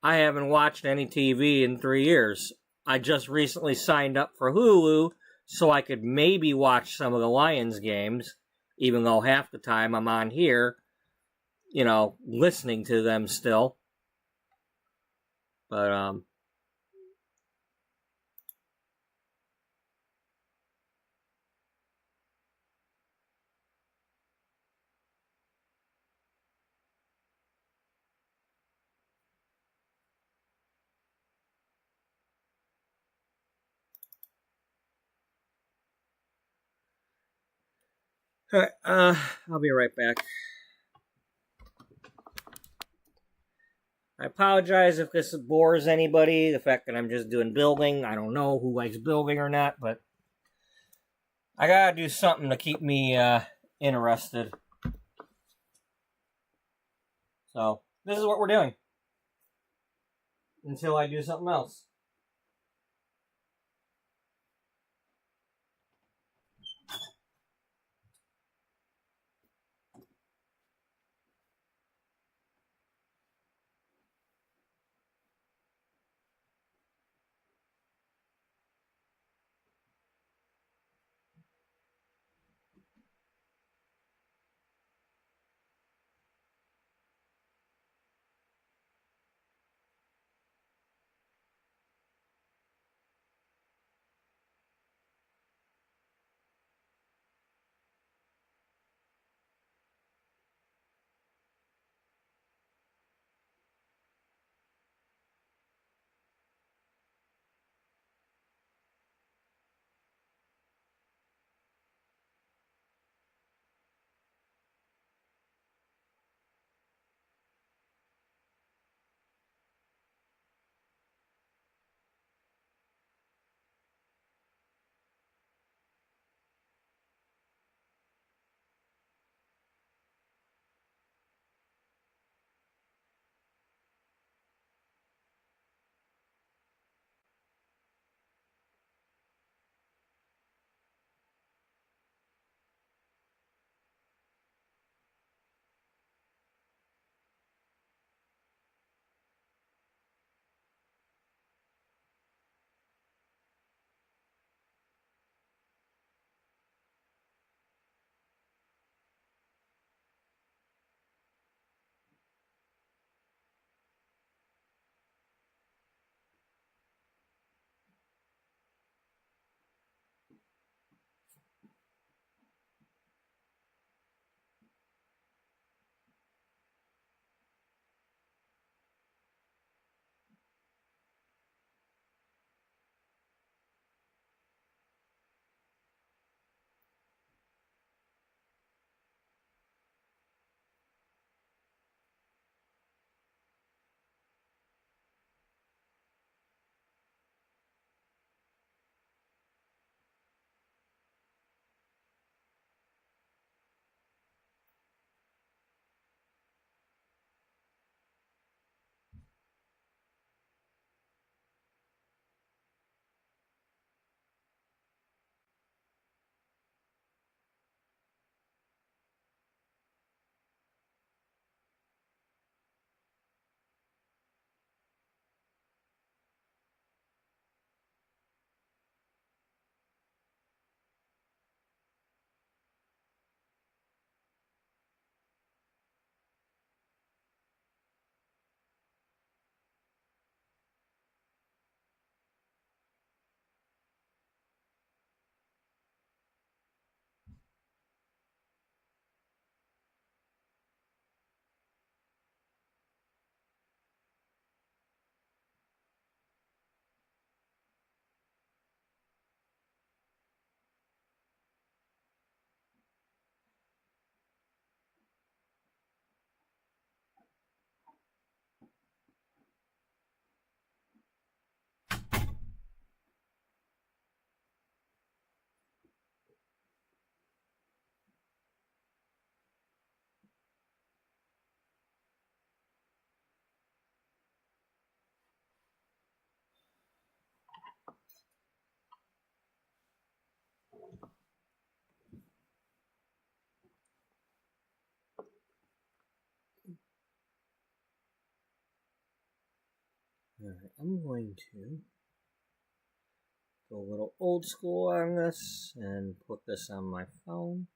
I haven't watched any TV in 3 years. I just recently signed up for Hulu so I could maybe watch some of the Lions games, even though half the time I'm on here, listening to them still. But, alright, I'll be right back. I apologize if this bores anybody, the fact that I'm just doing building. I don't know who likes building or not, but I gotta do something to keep me interested. So, this is what we're doing. Until I do something else. Alright, I'm going to go a little old school on this and put this on my phone.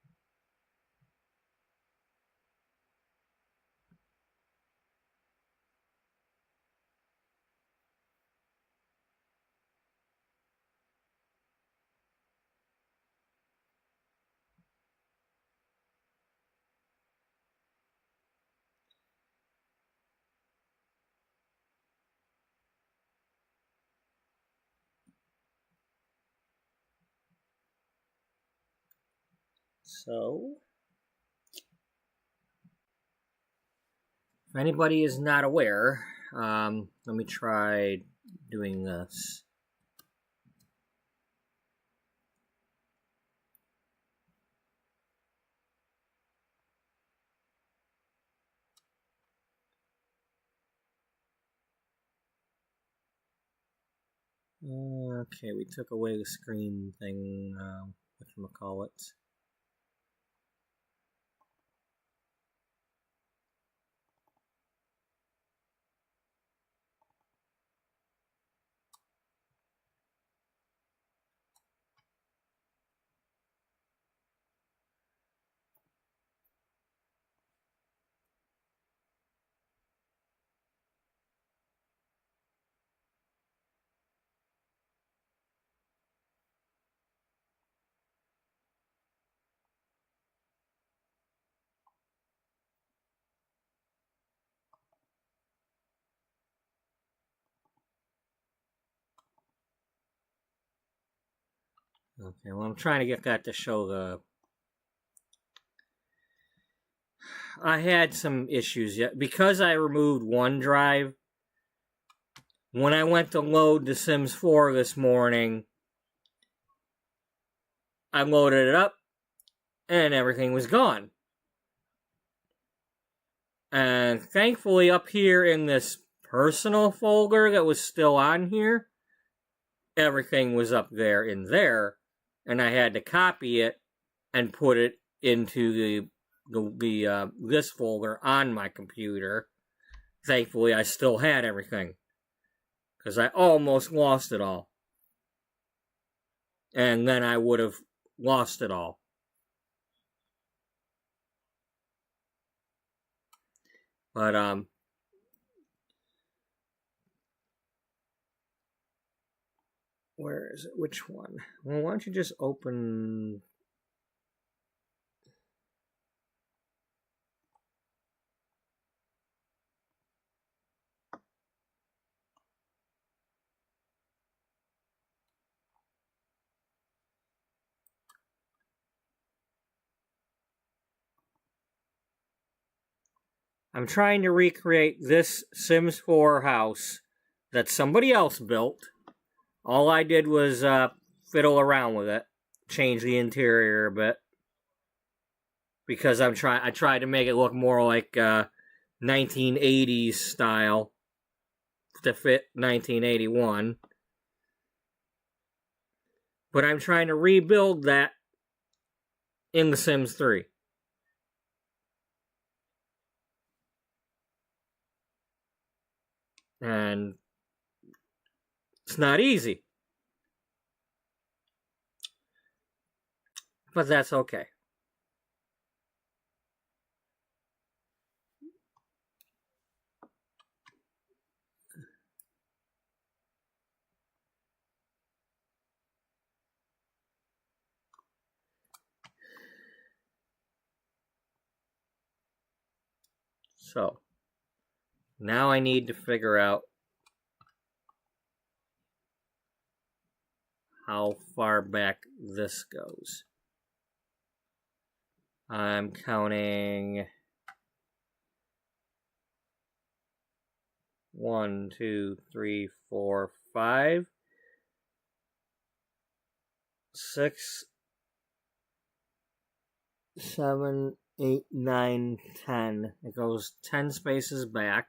So, if anybody is not aware, let me try doing this. Okay, we took away the screen thing, whatchamacallit. Okay, well, I'm trying to get that to show the... I had some issues yet. Because I removed OneDrive, when I went to load The Sims 4 this morning, I loaded it up, and everything was gone. And thankfully, up here in this personal folder that was still on here, everything was up there in there, and I had to copy it and put it into this folder on my computer. Thankfully, I still had everything, because I almost lost it all, and then I would have lost it all. But where is it? Which one? Well, why don't you just open... I'm trying to recreate this Sims 4 house that somebody else built. All I did was fiddle around with it, change the interior a bit, because I tried to make it look more like 1980s style to fit 1981. But I'm trying to rebuild that in The Sims 3. And it's not easy. But that's okay. So, now I need to figure out how far back this goes. I'm counting 1, 2, 3, 4, 5, 6, 7, 8, 9, 10. It goes 10 spaces back.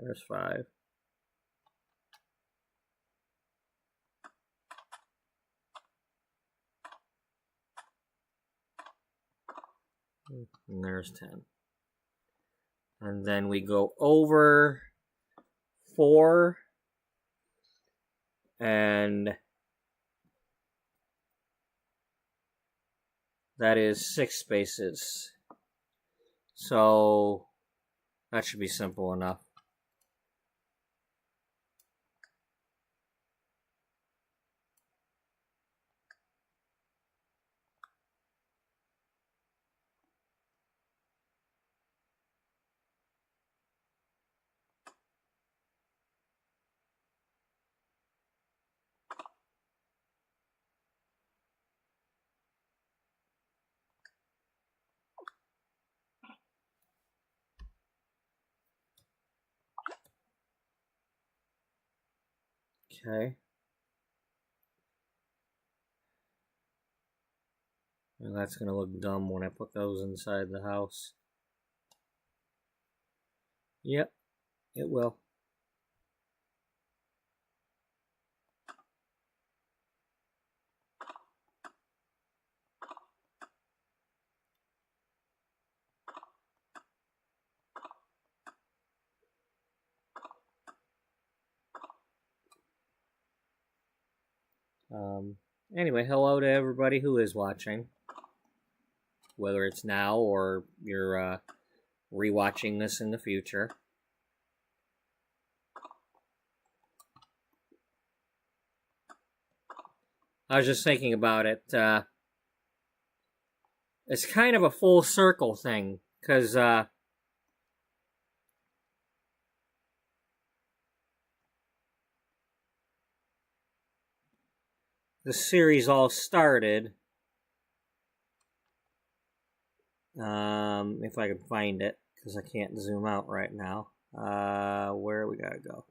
There's 5. and there's 10. And then we go over 4, and that is 6 spaces. So that should be simple enough. Okay. And that's going to look dumb when I put those inside the house. Yep, it will. Anyway, hello to everybody who is watching. Whether it's now or you're rewatching this in the future. I was just thinking about it. It's kind of a full circle thing, because the series all started. If I can find it, because I can't zoom out right now. Where we gotta go?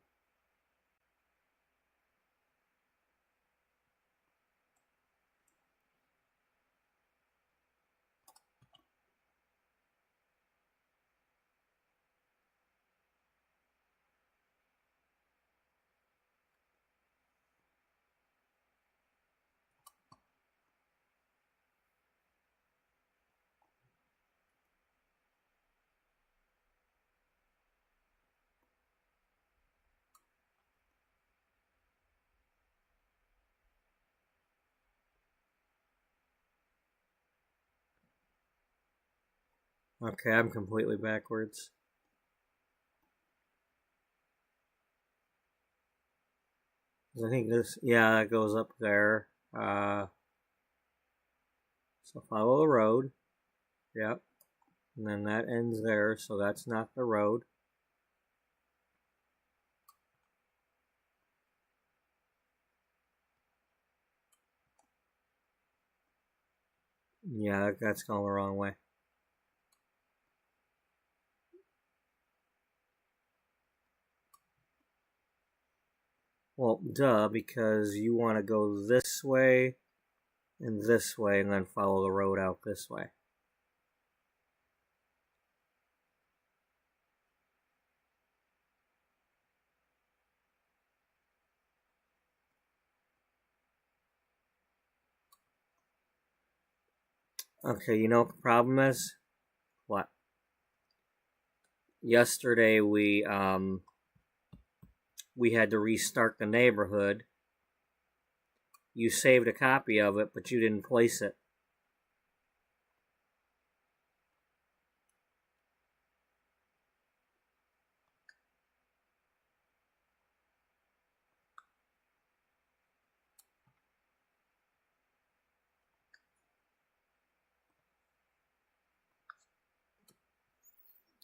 Okay, I'm completely backwards. I think this, yeah, that goes up there. So follow the road. Yep. And then that ends there, so that's not the road. Yeah, that's going the wrong way. Well, duh, because you want to go this way and then follow the road out this way. Okay, you know what the problem is? What? Yesterday we had to restart the neighborhood. You saved a copy of it, but you didn't place it.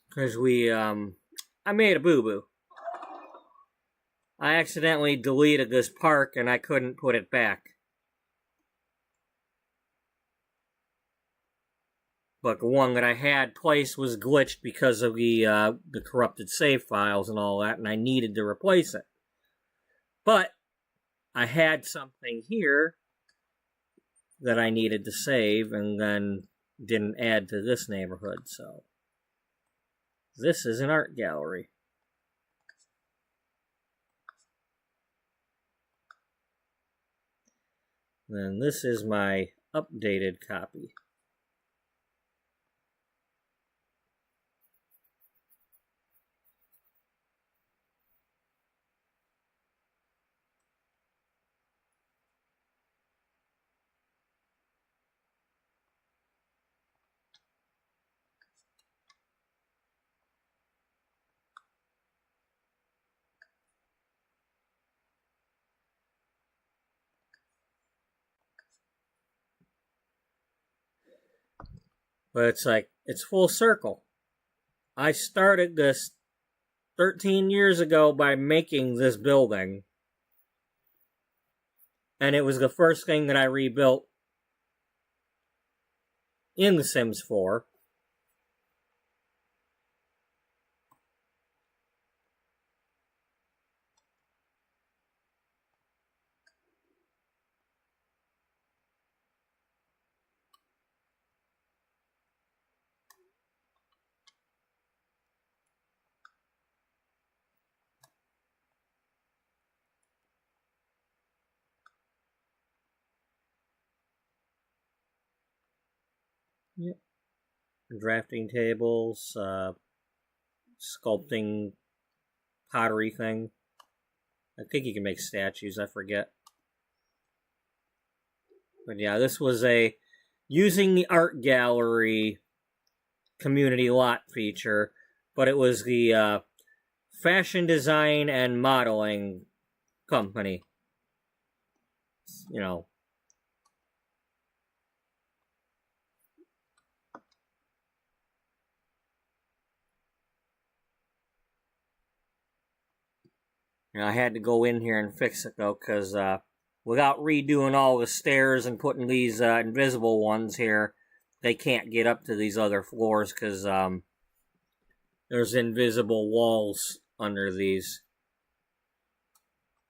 Because I made a boo-boo. I accidentally deleted this park and I couldn't put it back. But the one that I had placed was glitched because of the corrupted save files and all that, and I needed to replace it. But I had something here that I needed to save and then didn't add to this neighborhood, so this is an art gallery. Then this is my updated copy. But it's like, it's full circle. I started this 13 years ago by making this building. And it was the first thing that I rebuilt in The Sims 4. Yep. Drafting tables, sculpting pottery thing. I think you can make statues, I forget. But yeah, this was a using the art gallery community lot feature, but it was the fashion design and modeling company. You know. I had to go in here and fix it though, because without redoing all the stairs and putting these invisible ones here, they can't get up to these other floors because there's invisible walls under these.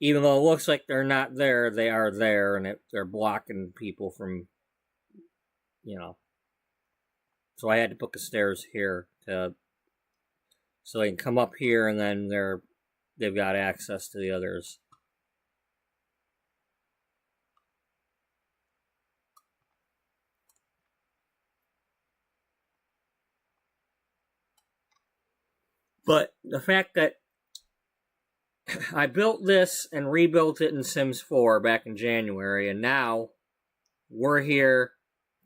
Even though it looks like they're not there, they are there, and they're blocking people from, you know. So I had to put the stairs here so they can come up here, and then they've got access to the others. But the fact that I built this and rebuilt it in Sims 4 back in January, and now we're here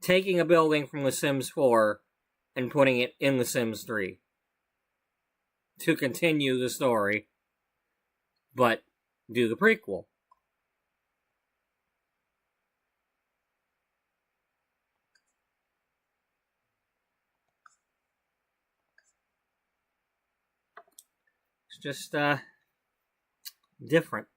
taking a building from The Sims 4 and putting it in The Sims 3 to continue the story, but do the prequel. It's just different.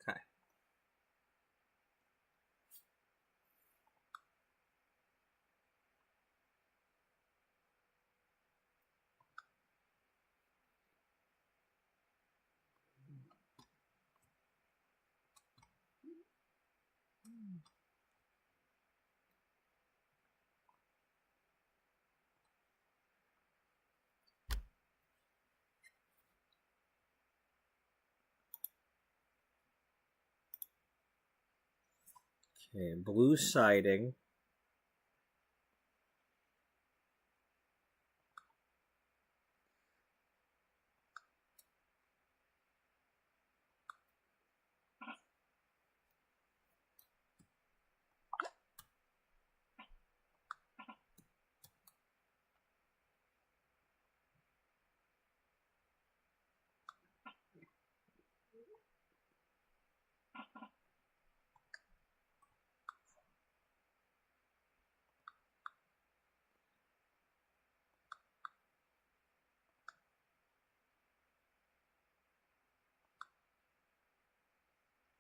Okay. Okay, blue siding.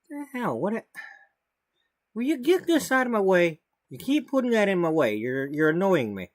The hell? Will you get this out of my way? You keep putting that in my way. You're annoying me.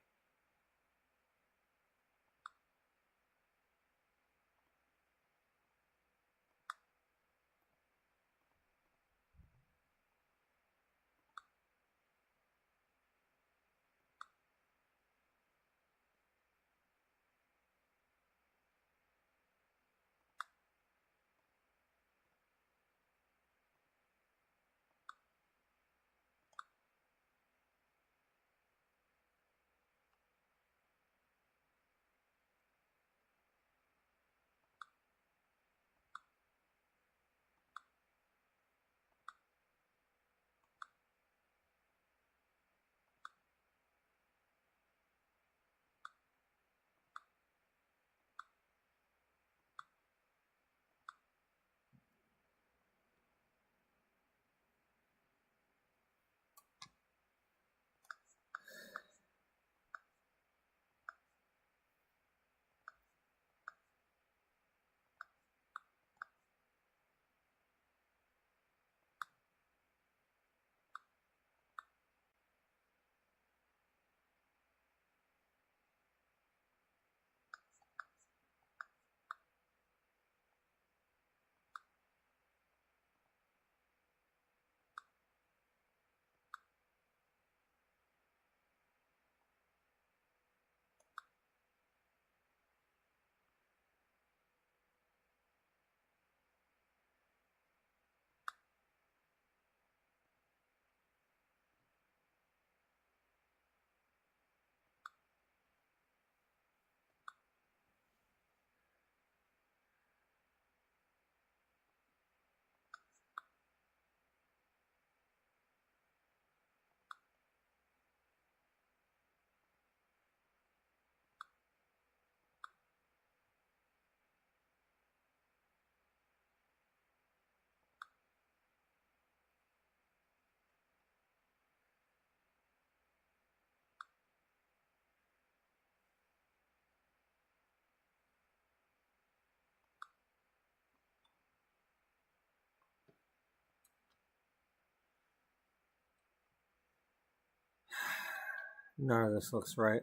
None of this looks right.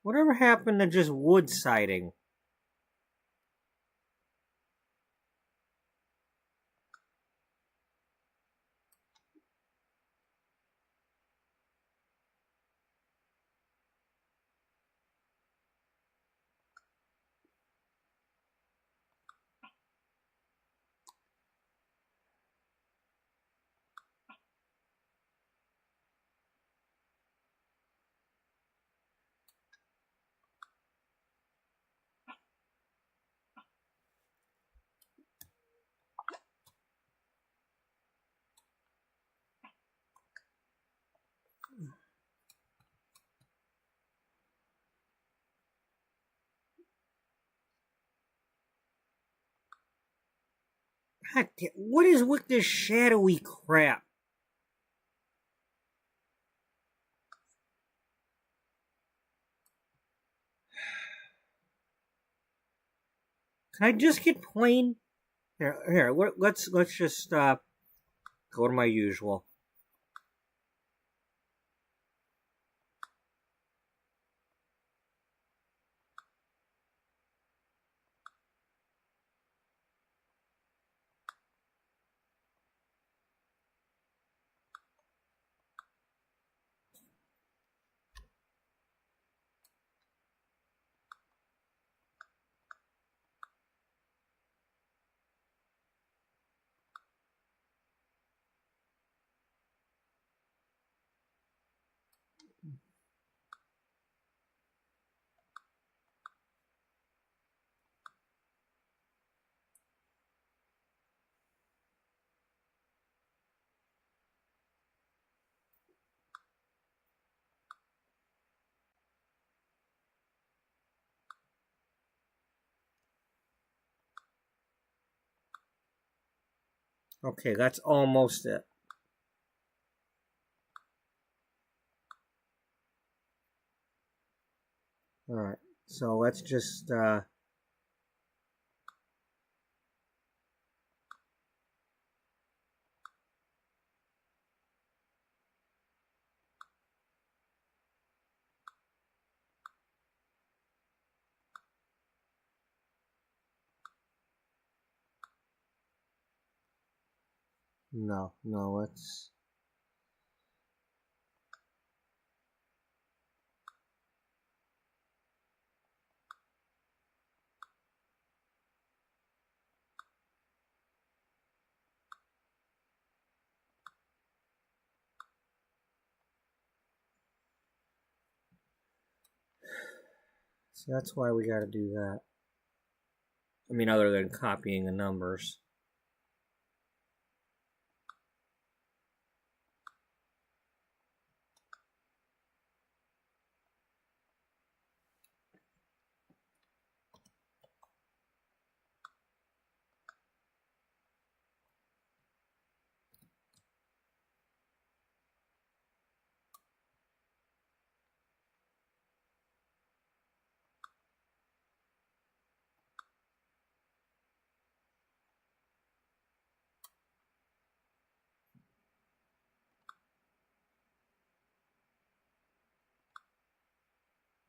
Whatever happened to just wood siding? God damn, what is with this shadowy crap? Can I just get plain? Here. Let's just go to my usual. Okay, that's almost it. Alright, so let's just no, let's so that's why we gotta do that. I mean, other than copying the numbers.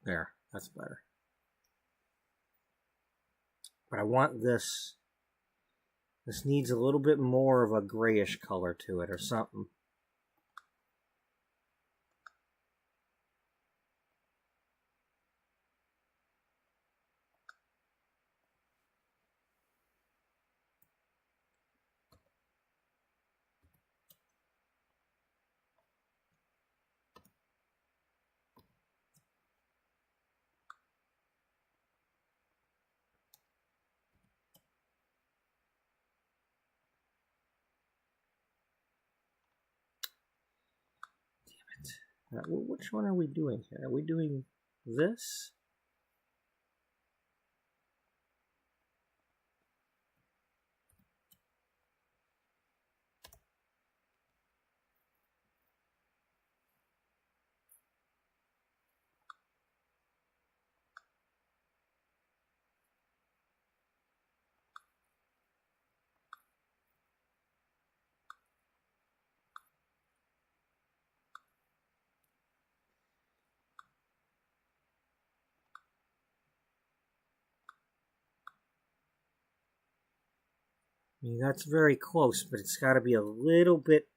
There, that's better. But I want this. This needs a little bit more of a grayish color to it or something. Which one are we doing here? Are we doing this? I mean, that's very close, but it's got to be a little bit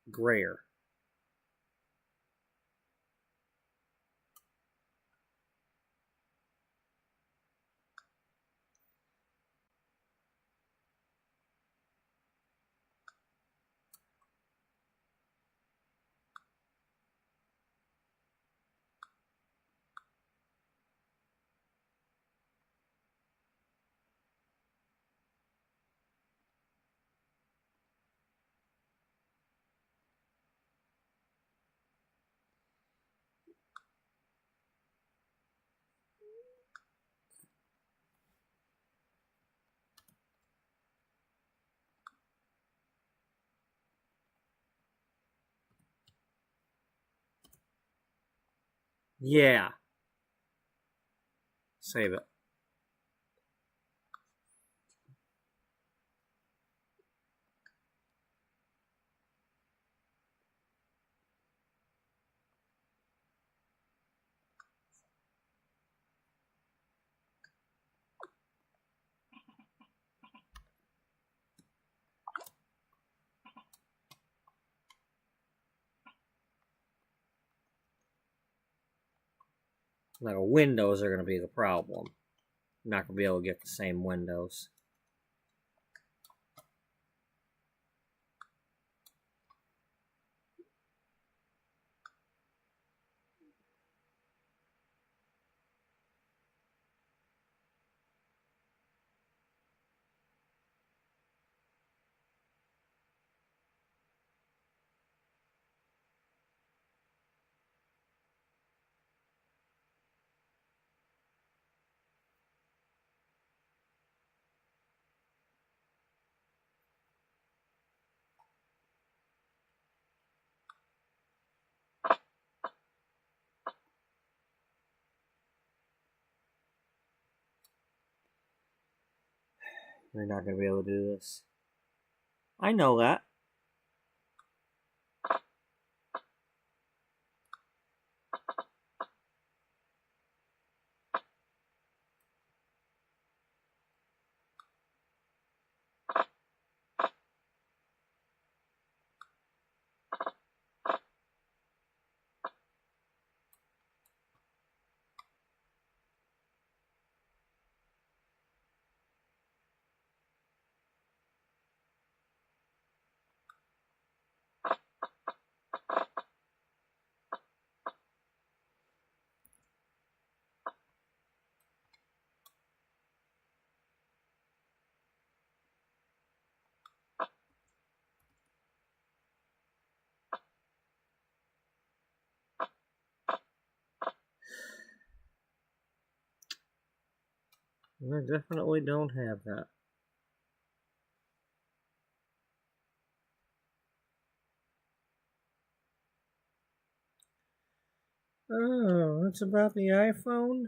grayer. Yeah. Save it. Now, windows are going to be the problem. I'm not going to be able to get the same windows. We're not going to be able to do this. I know that. I definitely don't have that. Oh, it's about the iPhone?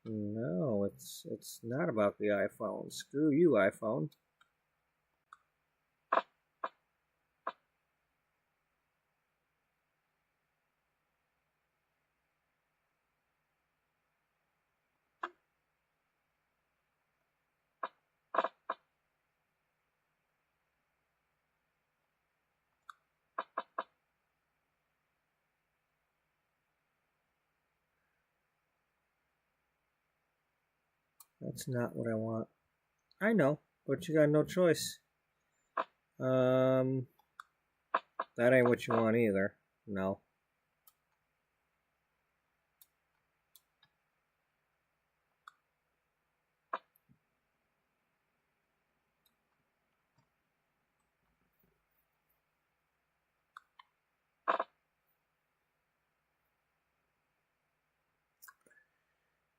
No, it's not about the iPhone. Screw you, iPhone. That's not what I want. I know, but you got no choice. That ain't what you want either. No.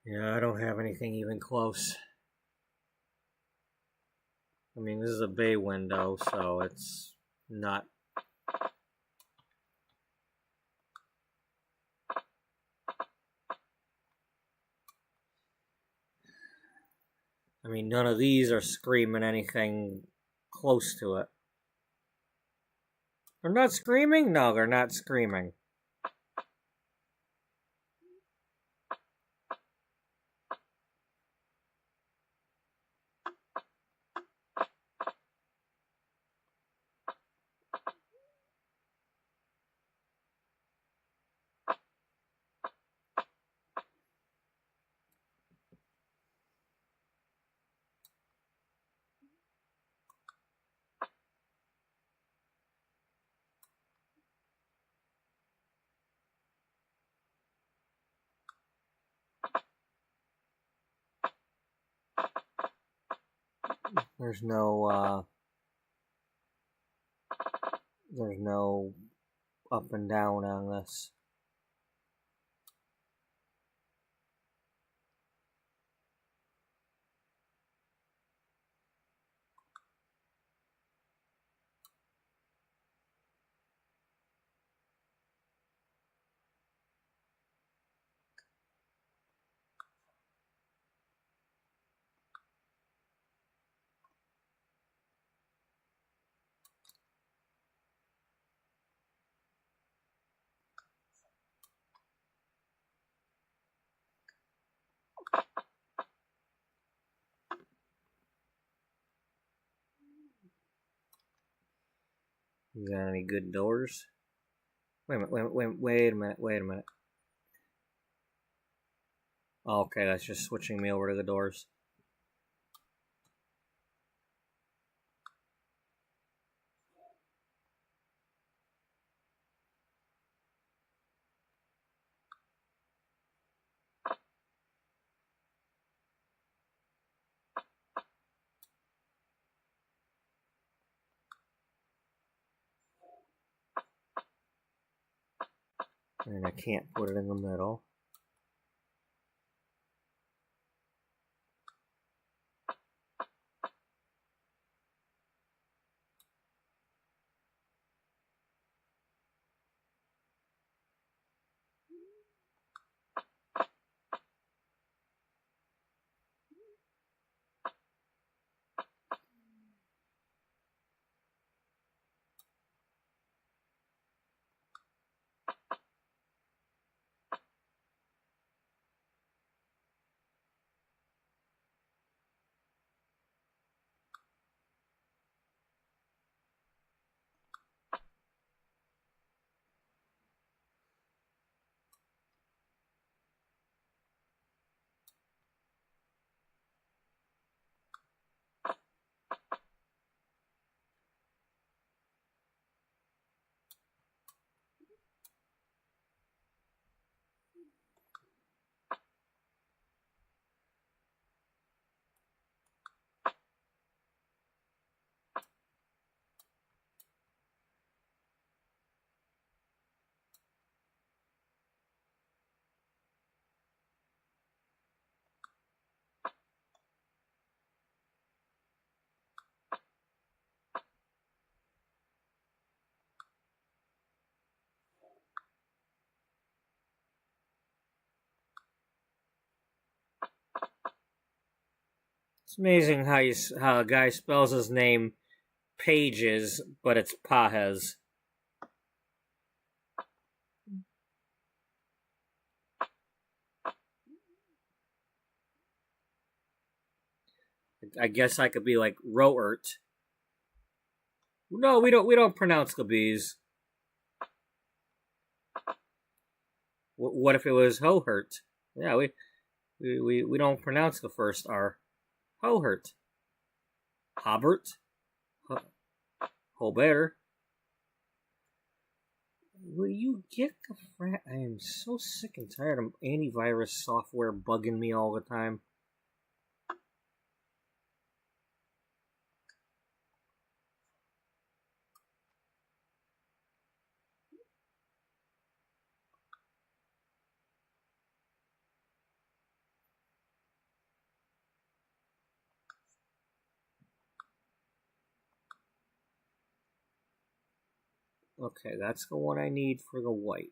Yeah, I don't have anything even close. I mean, this is a bay window, so it's not. I mean, none of these are screaming anything close to it. They're not screaming? No, they're not screaming. There's no up and down on this. You got any good doors? Wait a minute. Oh, okay, that's just switching me over to the doors. And I can't put it in the middle. It's amazing how a guy spells his name Pages, but it's Pajes. I guess I could be like Roert. No, we don't pronounce the B's. What if it was Hohert? Yeah, we don't pronounce the first R. Hohert. Hobert. Holbert. Will you get the frat? I am so sick and tired of antivirus software bugging me all the time. Okay, that's the one I need for the white.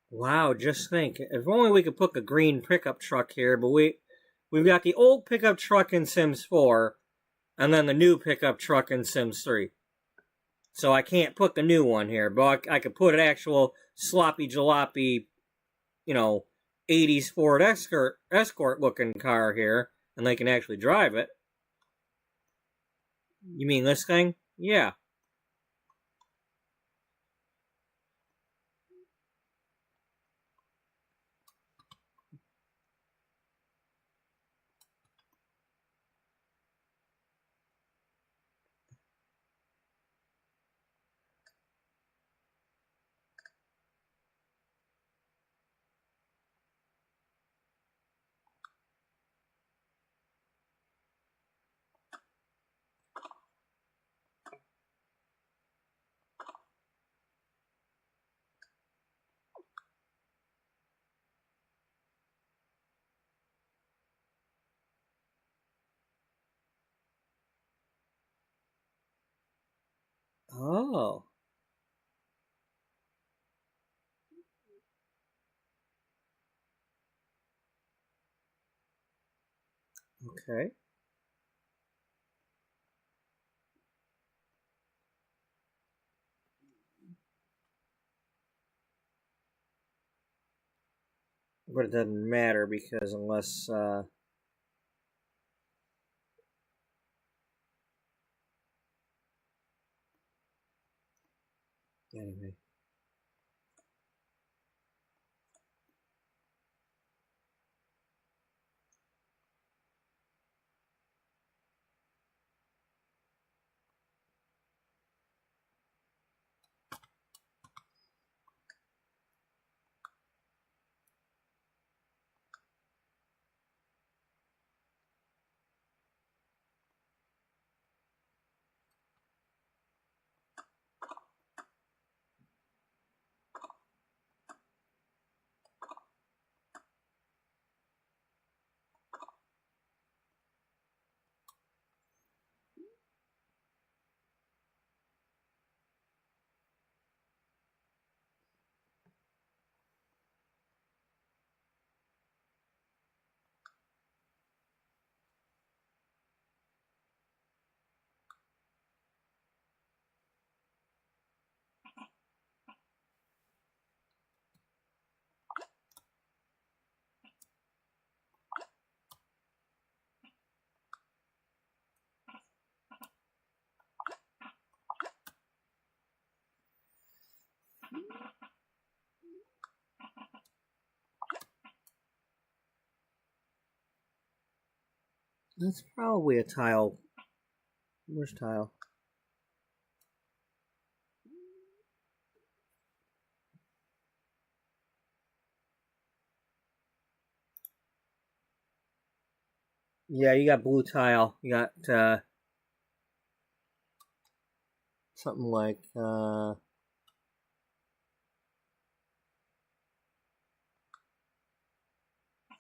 Wow, just think. If only we could put the green pickup truck here, but we've got the old pickup truck in Sims 4, and then the new pickup truck in Sims 3. So I can't put the new one here, but I could put an actual sloppy jalopy, 80s Ford Escort looking car here, and they can actually drive it. You mean this thing? Yeah. Oh. Okay. But it doesn't matter because unless anyway. That's probably a tile. Where's tile? Yeah, you got blue tile. You got something like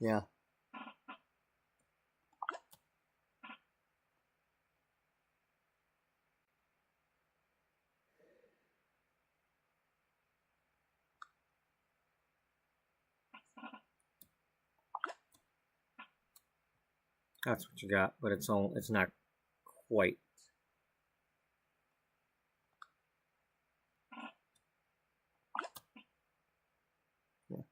yeah. That's what you got, but it's not quite. Yeah.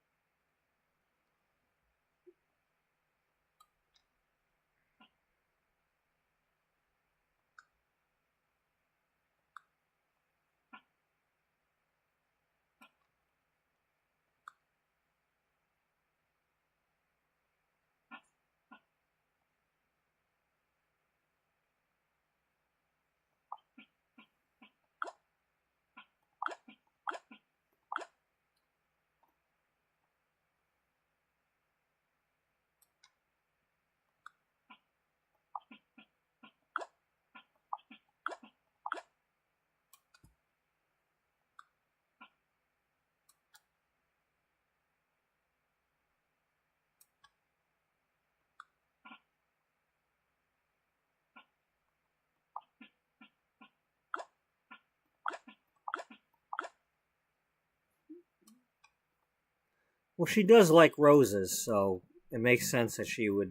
Well, she does like roses, so it makes sense that she would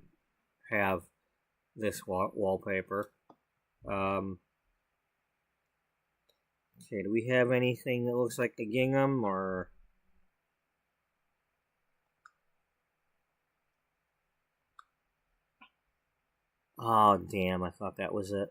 have this wallpaper. Um, okay, do we have anything that looks like the gingham or? Oh, damn! I thought that was it.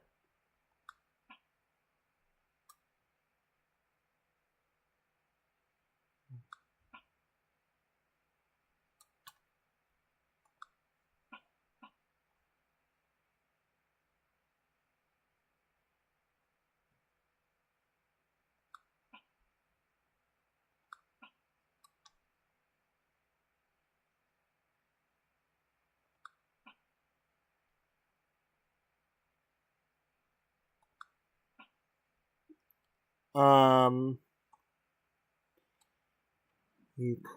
You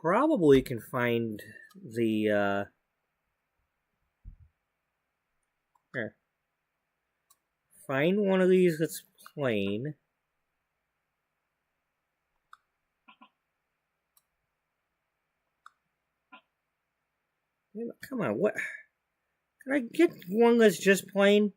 probably can find the here. Find one of these that's plain. Come on, what? Can I get one that's just plain?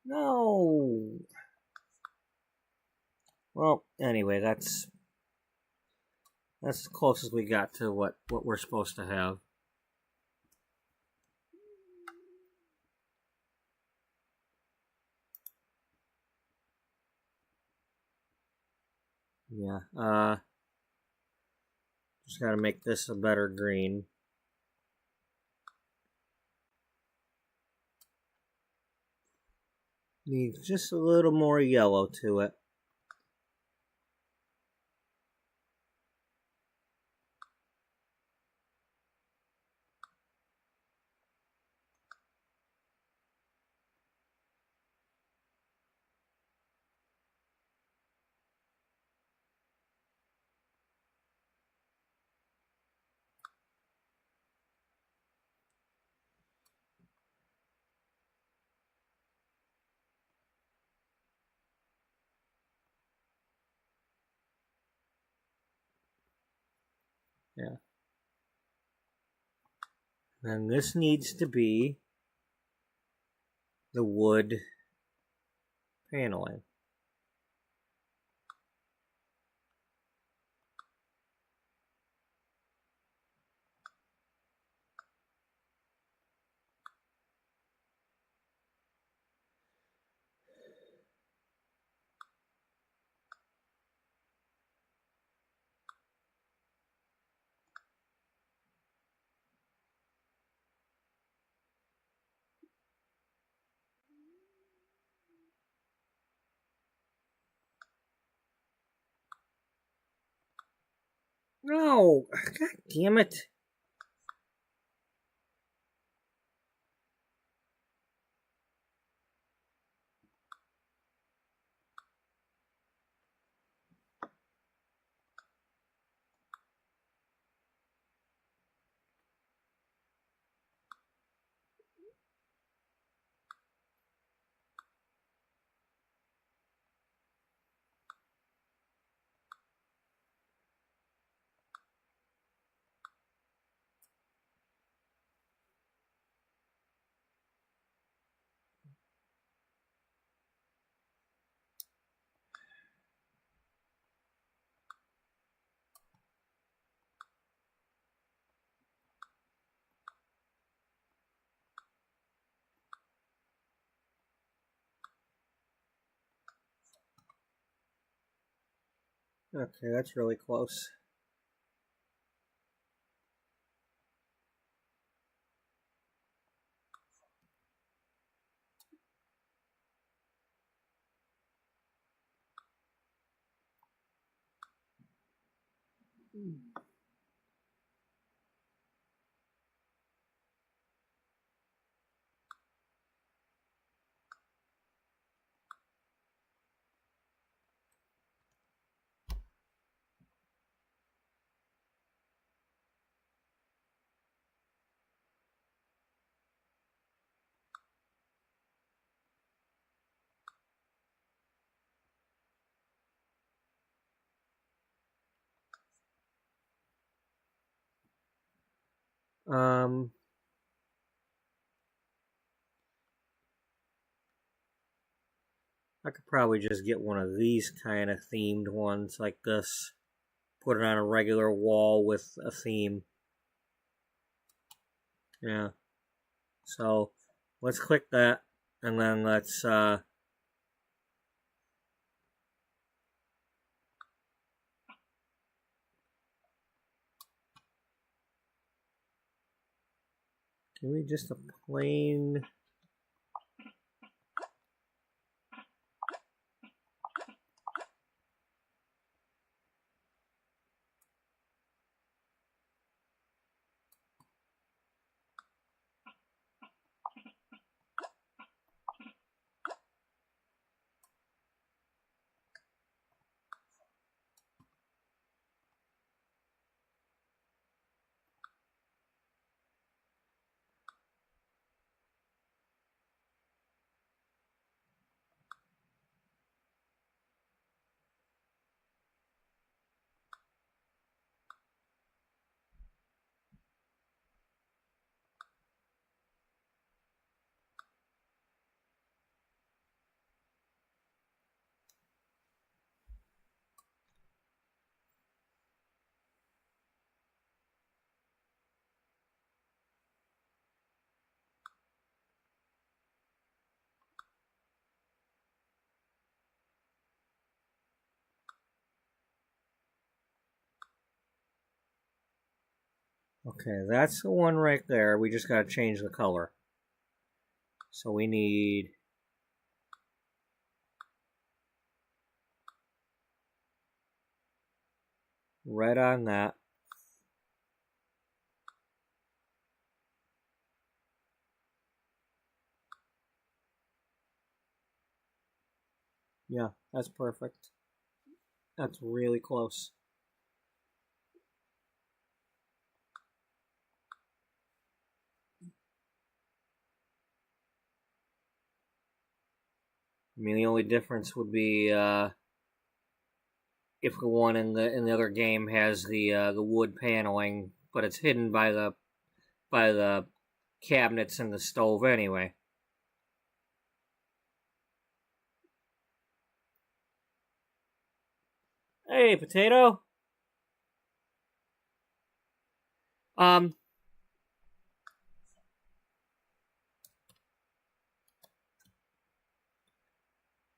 No. Well, anyway, that's as close as we got to what we're supposed to have. Yeah. Just gotta make this a better green. Needs just a little more yellow to it. Yeah. And this needs to be the wood paneling. No! God damn it! Okay, that's really close. Um, I could probably just get one of these kind of themed ones like this. Put it on a regular wall with a theme. Yeah. So let's click that, and then let's can we just a plain. Okay, that's the one right there. We just got to change the color. So we need red on that. Yeah, that's perfect. That's really close. I mean, the only difference would be if the one in the other game has the wood paneling, but it's hidden by the cabinets in the stove anyway. Hey, potato.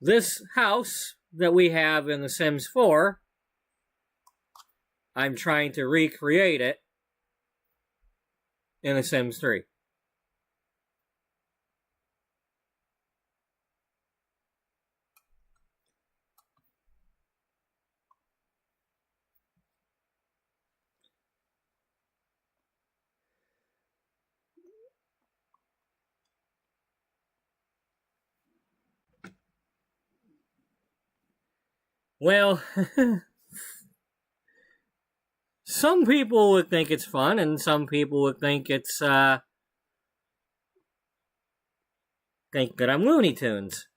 This house that we have in The Sims 4, I'm trying to recreate it in The Sims 3. Well, some people would think it's fun, and some people would think it's, think that I'm Looney Tunes.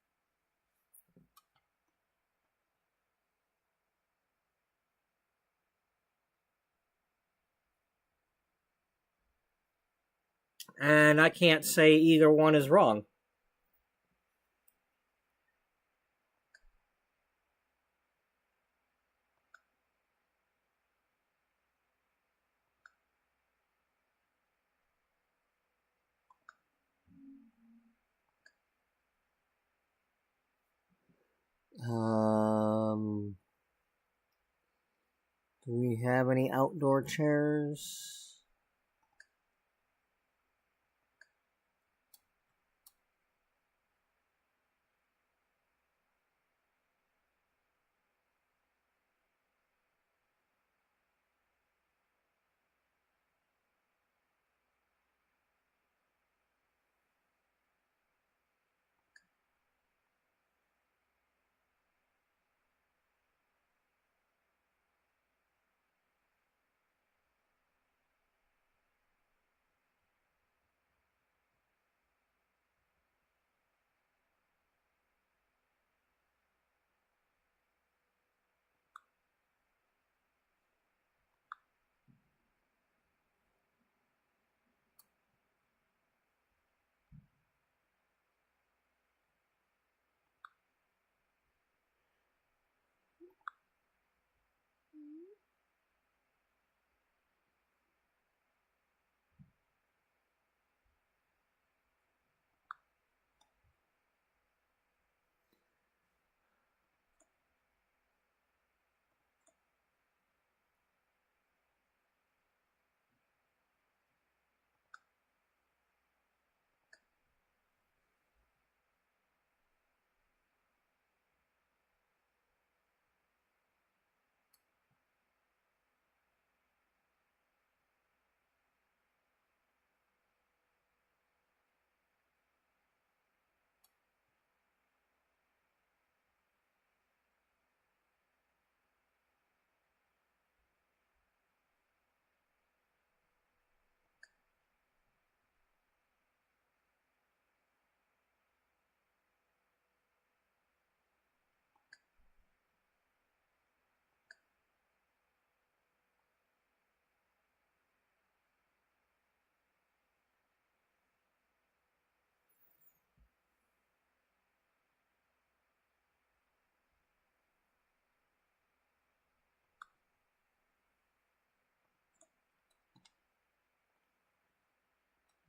And I can't say either one is wrong. Do we have any outdoor chairs?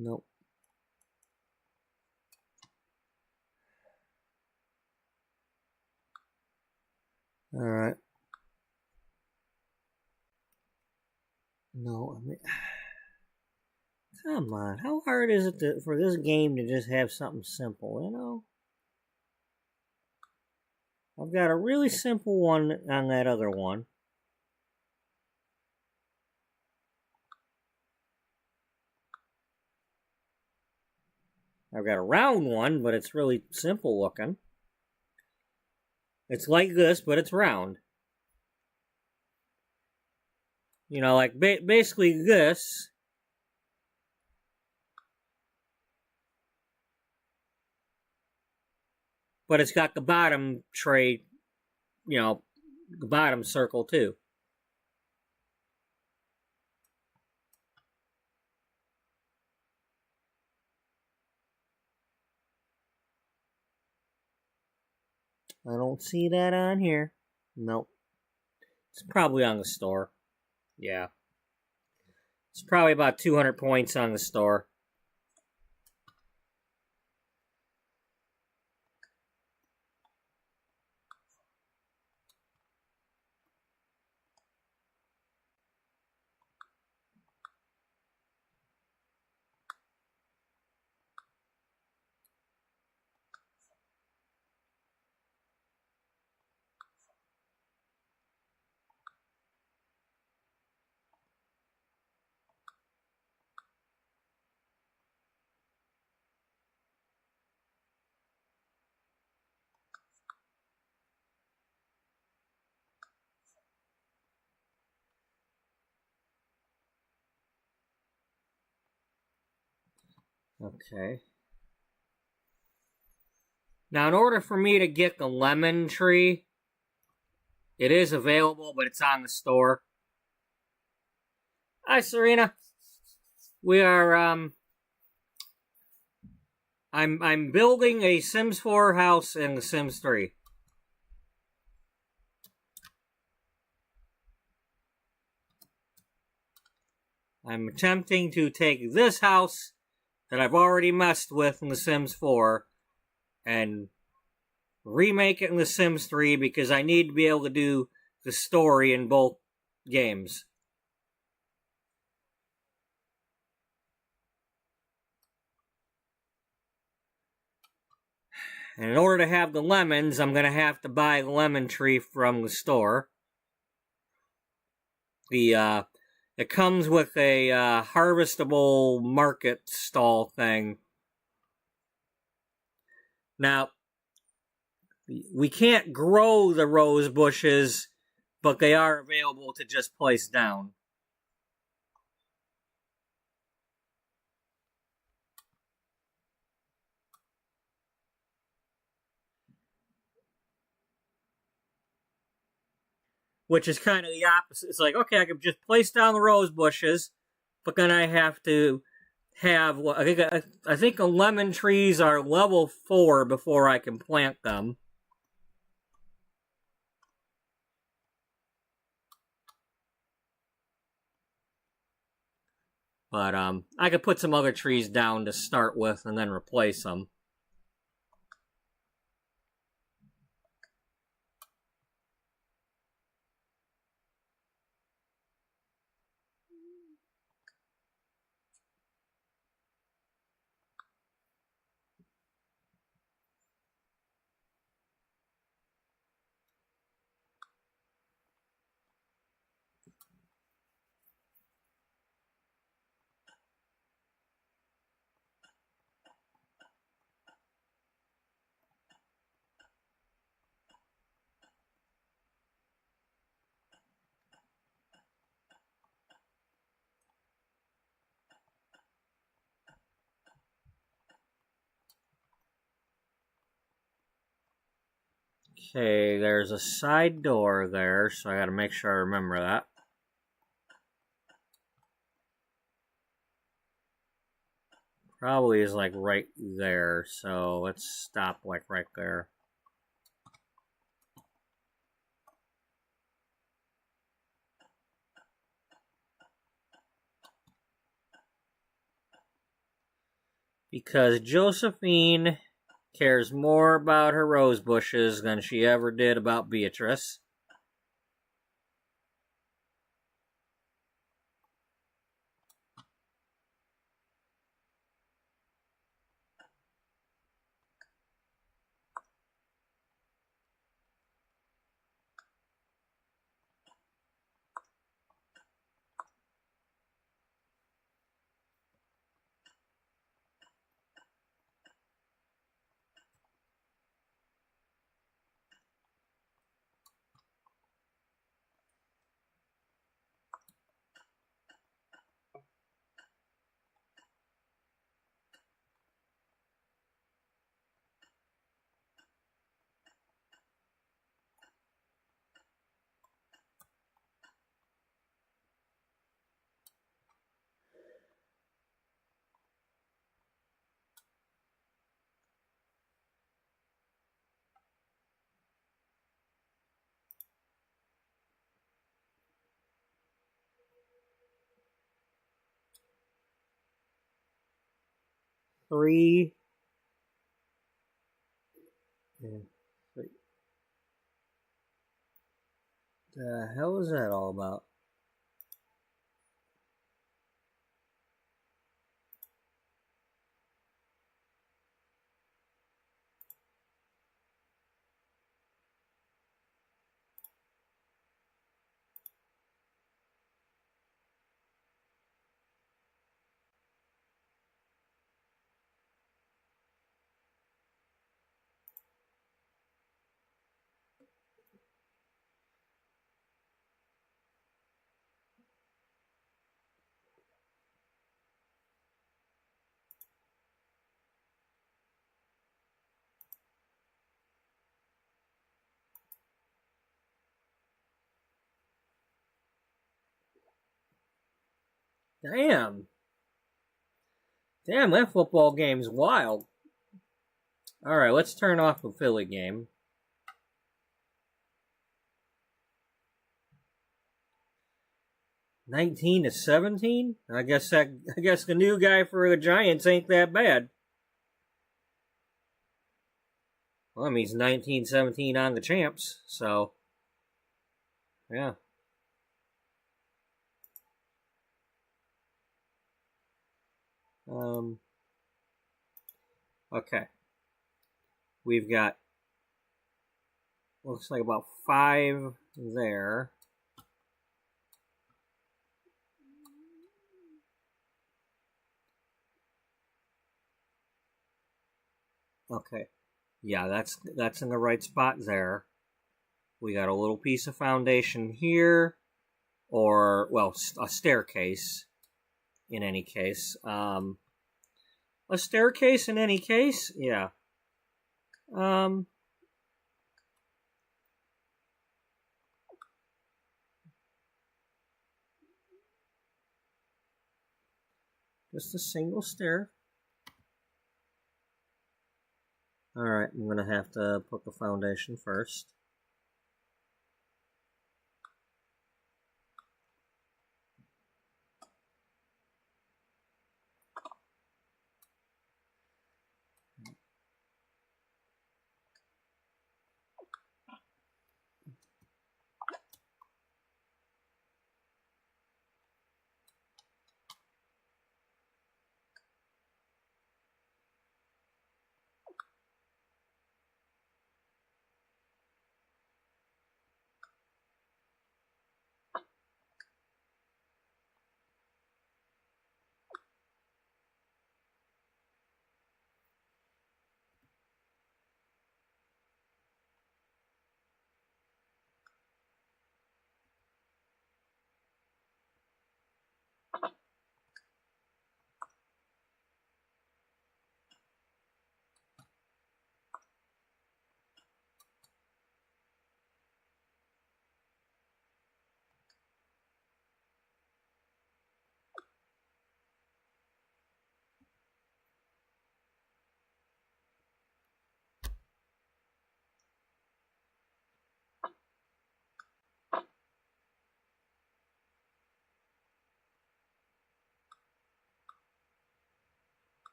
Nope. Alright. No, I mean... Come on, how hard is it for this game to just have something simple, you know? I've got a really simple one on that other one. I've got a round one, but it's really simple looking. It's like this, but it's round. You know, like basically this. But it's got the bottom tray, you know, the bottom circle too. I don't see that on here. Nope. It's probably on the store. Yeah. It's probably about 200 points on the store. Okay. Now, in order for me to get the lemon tree, it is available, but it's on the store. Hi, Serena. We are, I'm building a Sims 4 house in the Sims 3. I'm attempting to take this house that I've already messed with in The Sims 4 and remake it in The Sims 3 because I need to be able to do the story in both games. And in order to have the lemons, I'm going to have to buy the lemon tree from the store. It comes with a harvestable market stall thing. Now, we can't grow the rose bushes, but they are available to just place down. Which is kind of the opposite. It's like, okay, I can just place down the rose bushes, but then I have to have, I think the lemon trees are level 4 before I can plant them. But I could put some other trees down to start with and then replace them. Okay, there's a side door there, so I gotta make sure I remember that. Probably is like right there, so let's stop like right there. Because Josephine cares more about her rose bushes than she ever did about Beatrice. 3. The hell is that all about? Damn. Damn, that football game's wild. Alright, let's turn off the Philly game. (19-17). I guess the new guy for the Giants ain't that bad. Well, I mean, he's 19-17 on the champs, so yeah. Okay. We've got, looks like about 5 there. Okay. Yeah, that's in the right spot there. We got a little piece of foundation here, or, well, a staircase in any case. A staircase in any case? Yeah. Just a single stair. Alright, I'm going to have to put the foundation first.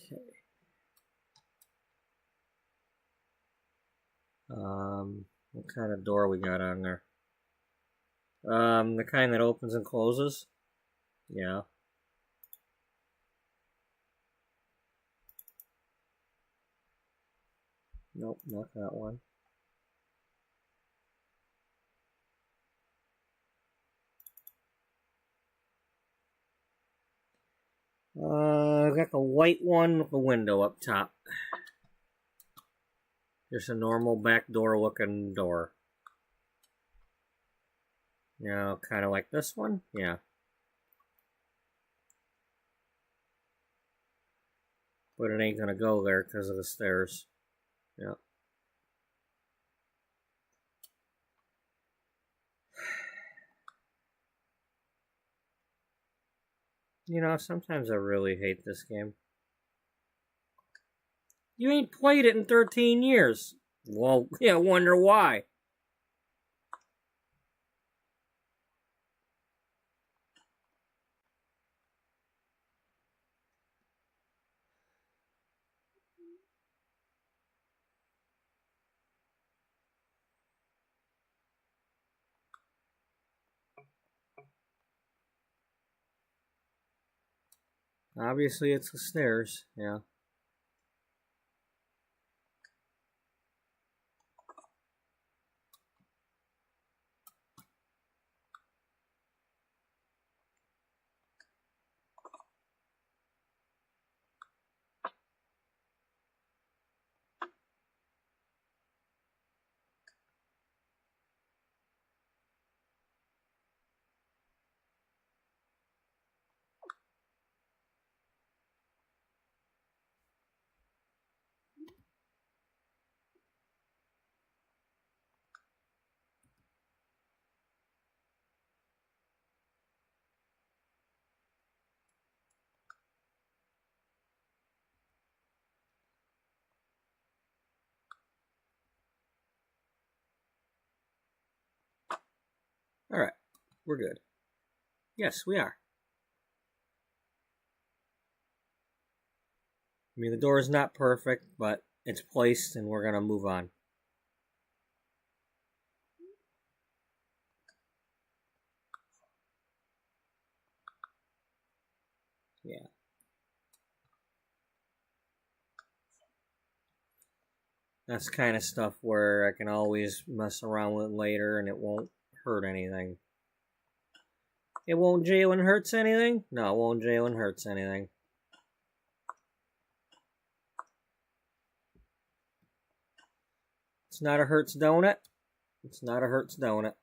Okay. What kind of door we got on there? The kind that opens and closes? Yeah. Nope, not that one. I've got the white one with the window up top. Just a normal back door looking door. You know, kind of like this one? Yeah. But it ain't gonna go there because of the stairs. Yeah. You know, sometimes I really hate this game. You ain't played it in 13 years. Well, yeah, wonder why. Obviously, it's the stairs. Yeah. All right. We're good. Yes, we are. I mean, the door is not perfect, but it's placed, and we're going to move on. Yeah. That's kind of stuff where I can always mess around with later, and it won't hurt anything. It won't jail and hurts anything? No, it won't jail and hurts anything. It's not a Hertz donut. It's not a Hertz donut.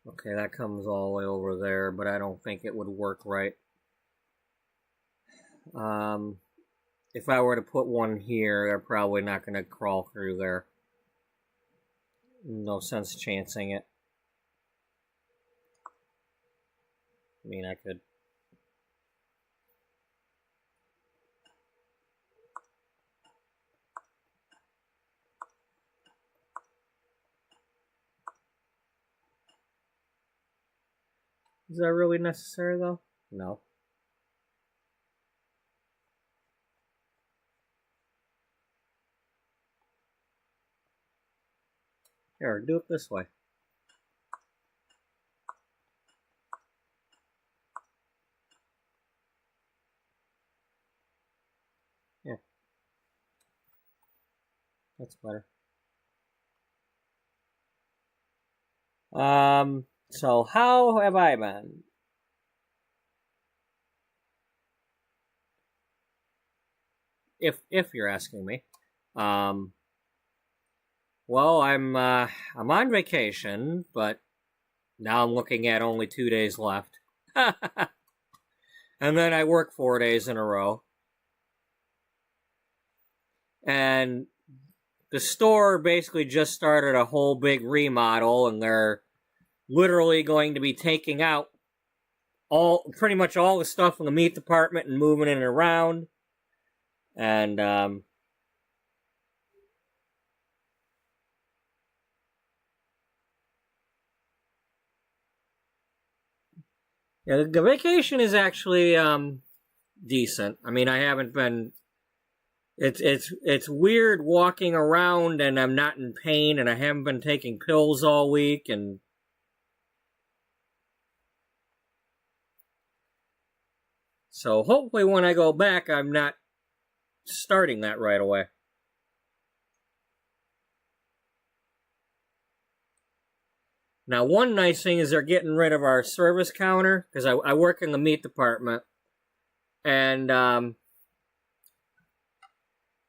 Okay, that comes all the way over there, but I don't think it would work right. If I were to put one here, they're probably not going to crawl through there. No sense chancing it. I mean, I could. Is that really necessary, though? No. Here, do it this way. Yeah. That's better. So how have I been? If you're asking me. Well, I'm on vacation, but now I'm looking at only 2 days left. And then I work 4 days in a row. And the store basically just started a whole big remodel, and they're literally going to be taking out pretty much all the stuff from the meat department and moving it around. And yeah, the vacation is actually decent. I mean, I haven't been. It's weird walking around, and I'm not in pain, and I haven't been taking pills all week, and so hopefully when I go back, I'm not starting that right away. Now, one nice thing is they're getting rid of our service counter, because I work in the meat department, and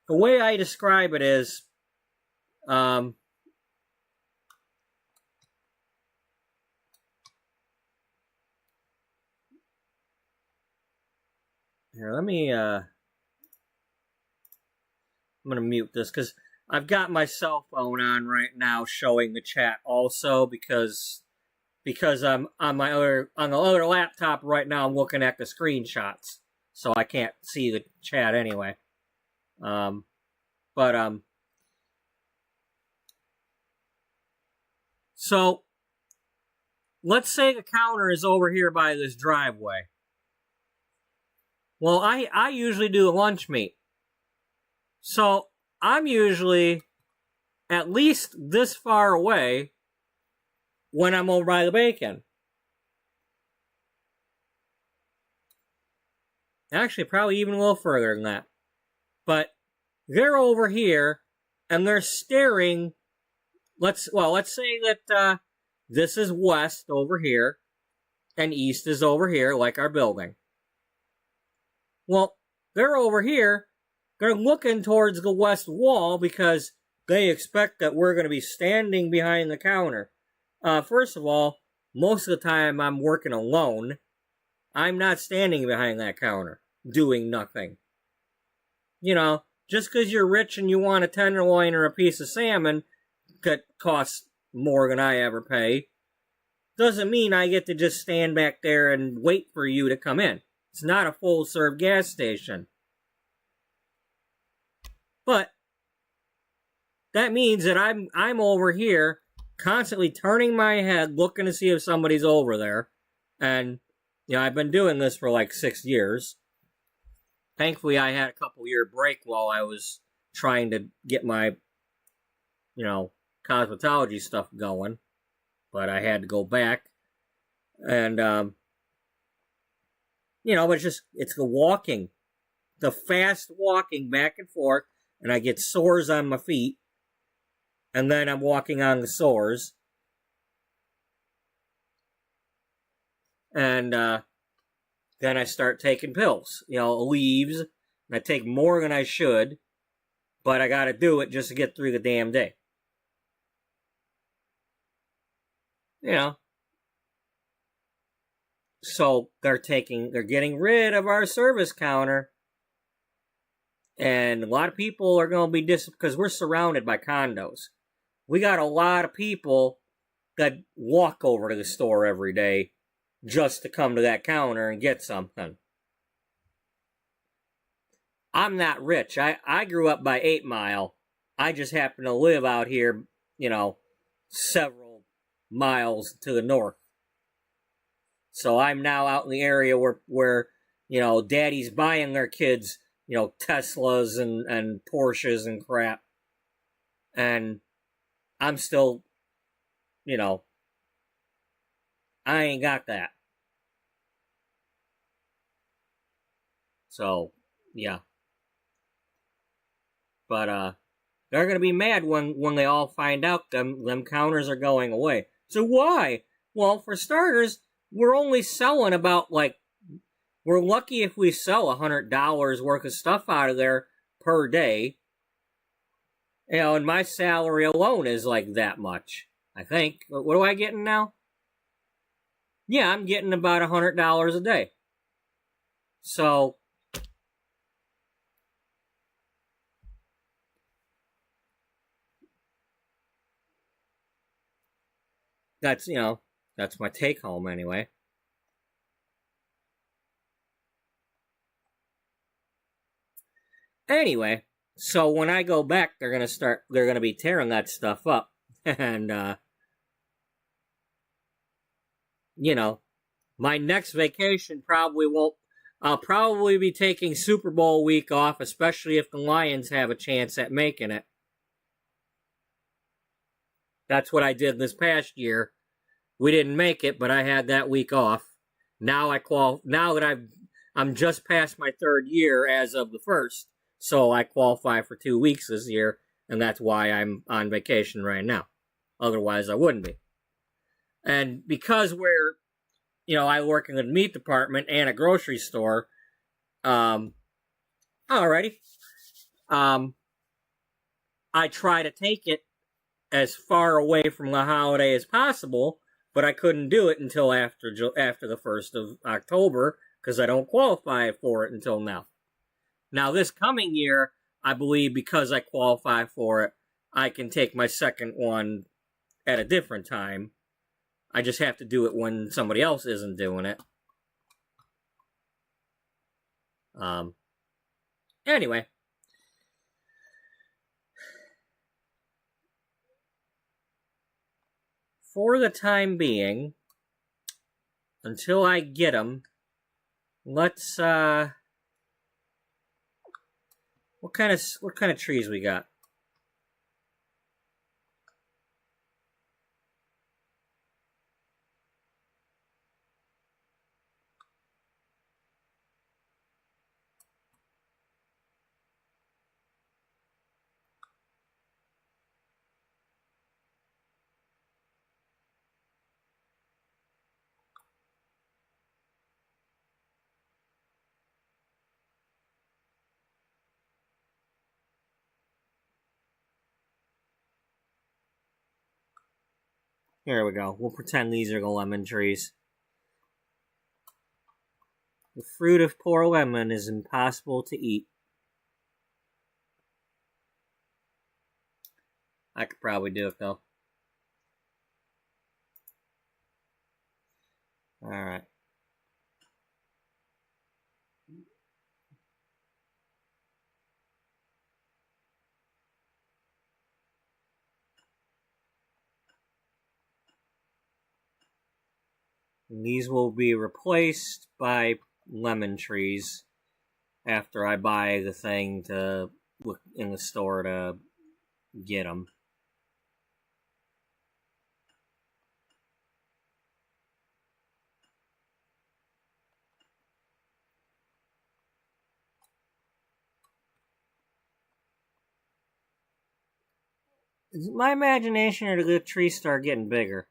the way I describe it is, here, let me, I'm going to mute this, because I've got my cell phone on right now showing the chat also, because I'm on the other laptop right now, I'm looking at the screenshots. so I can't see the chat anyway. But so let's say the counter is over here by this driveway. Well, I usually do a lunch meat. So I'm usually at least this far away when I'm over by the bacon. Actually, probably even a little further than that. But they're over here, and they're staring. Let's say that this is west over here, and east is over here, like our building. Well, they're over here. They're looking towards the west wall because they expect that we're going to be standing behind the counter. First of all, most of the time I'm working alone. I'm not standing behind that counter, doing nothing. You know, just because you're rich and you want a tenderloin or a piece of salmon that costs more than I ever pay, doesn't mean I get to just stand back there and wait for you to come in. It's not a full-serve gas station. But that means that I'm over here constantly turning my head, looking to see if somebody's over there. And, you know, I've been doing this for like 6 years. Thankfully, I had a couple-year break while I was trying to get my, you know, cosmetology stuff going. But I had to go back. And, you know, but it's the walking. The fast walking back and forth. And I get sores on my feet. And then I'm walking on the sores. And then I start taking pills. You know, leaves. And I take more than I should. But I gotta do it just to get through the damn day. You know. So they're getting rid of our service counter. And a lot of people are going to be because we're surrounded by condos. We got a lot of people that walk over to the store every day just to come to that counter and get something. I'm not rich. I grew up by 8 Mile. I just happen to live out here, you know, several miles to the north. So I'm now out in the area where you know, daddy's buying their kids, you know, Teslas and Porsches and crap. And I'm still, you know, I ain't got that. So, yeah. But, they're gonna be mad when they all find out them counters are going away. So why? Well, for starters, we're only selling about, like, we're lucky if we sell $100 worth of stuff out of there per day. You know, and my salary alone is like that much, I think. What am I getting now? Yeah, I'm getting about $100 a day. So, that's, you know, that's my take home anyway. Anyway, so when I go back, they're gonna be tearing that stuff up. And, you know, my next vacation I'll probably be taking Super Bowl week off, especially if the Lions have a chance at making it. That's what I did this past year. We didn't make it, but I had that week off. Now that I'm just past my 3rd year as of the 1st. So I qualify for 2 weeks this year, and that's why I'm on vacation right now. Otherwise, I wouldn't be. And because you know, I work in the meat department and a grocery store, alrighty. I try to take it as far away from the holiday as possible, but I couldn't do it until after the 1st of October, because I don't qualify for it until now. Now, this coming year, I believe because I qualify for it, I can take my second one at a different time. I just have to do it when somebody else isn't doing it. Anyway. For the time being, until I get them, let's, what kind of trees we got? Here we go. We'll pretend these are the lemon trees. The fruit of poor lemon is impossible to eat. I could probably do it, though. Alright. And these will be replaced by lemon trees after I buy the thing to look in the store to get them. Is it my imagination, or did the trees start getting bigger?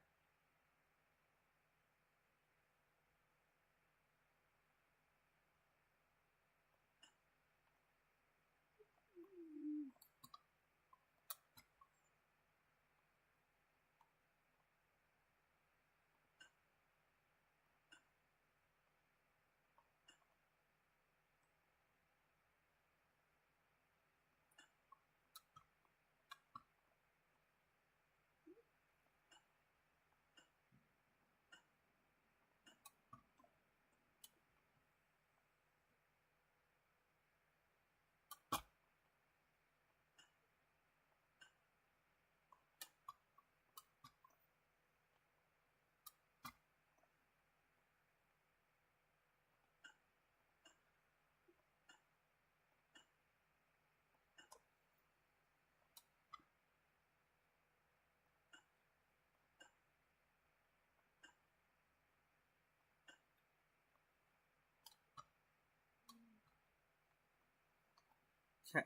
Okay.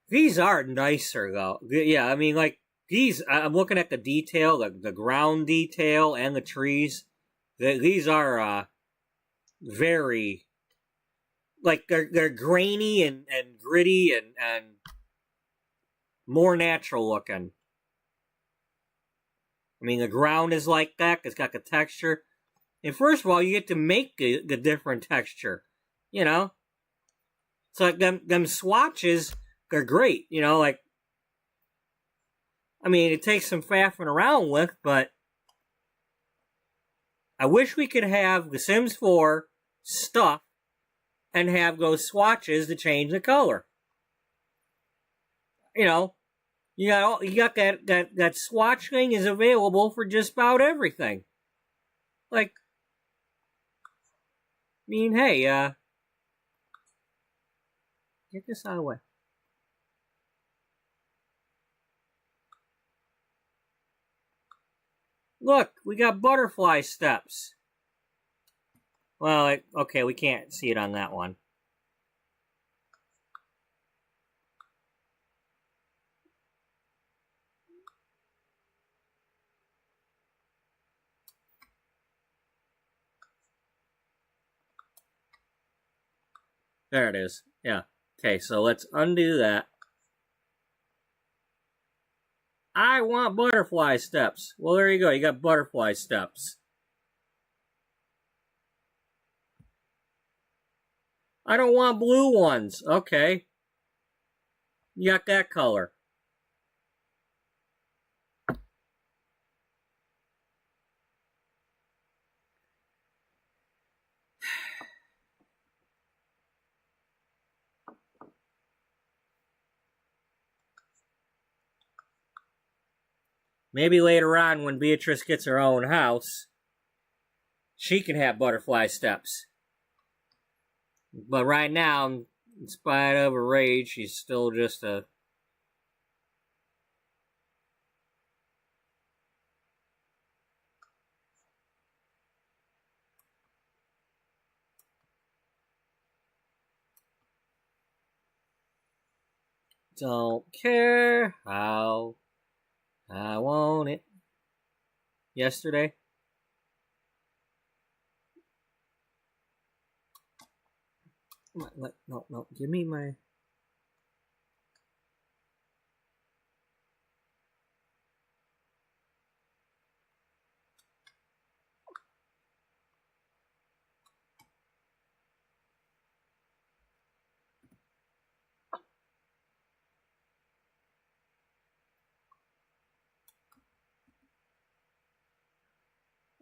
These are nicer, though. Yeah, I mean, like, these, I'm looking at the detail, the ground detail, and the trees. These are, very, like, they're grainy and gritty and more natural looking. I mean, the ground is like that. It's got the texture. And first of all, you get to make the different texture. You know? It's like them swatches are great. You know, like, I mean, it takes some faffing around with, but I wish we could have the Sims 4 stuff and have those swatches to change the color. You know, you got that swatch thing is available for just about everything. Like, I mean, hey, get this out of the way. Look, we got butterfly steps. Well, okay, we can't see it on that one. There it is. Yeah. Okay, so let's undo that. I want butterfly steps. Well, there you go. You got butterfly steps. I don't want blue ones. Okay. You got that color. Maybe later on when Beatrice gets her own house, she can have butterfly steps. But right now, in spite of her rage, she's still just a... Don't care how I want it. Yesterday. No, give me my...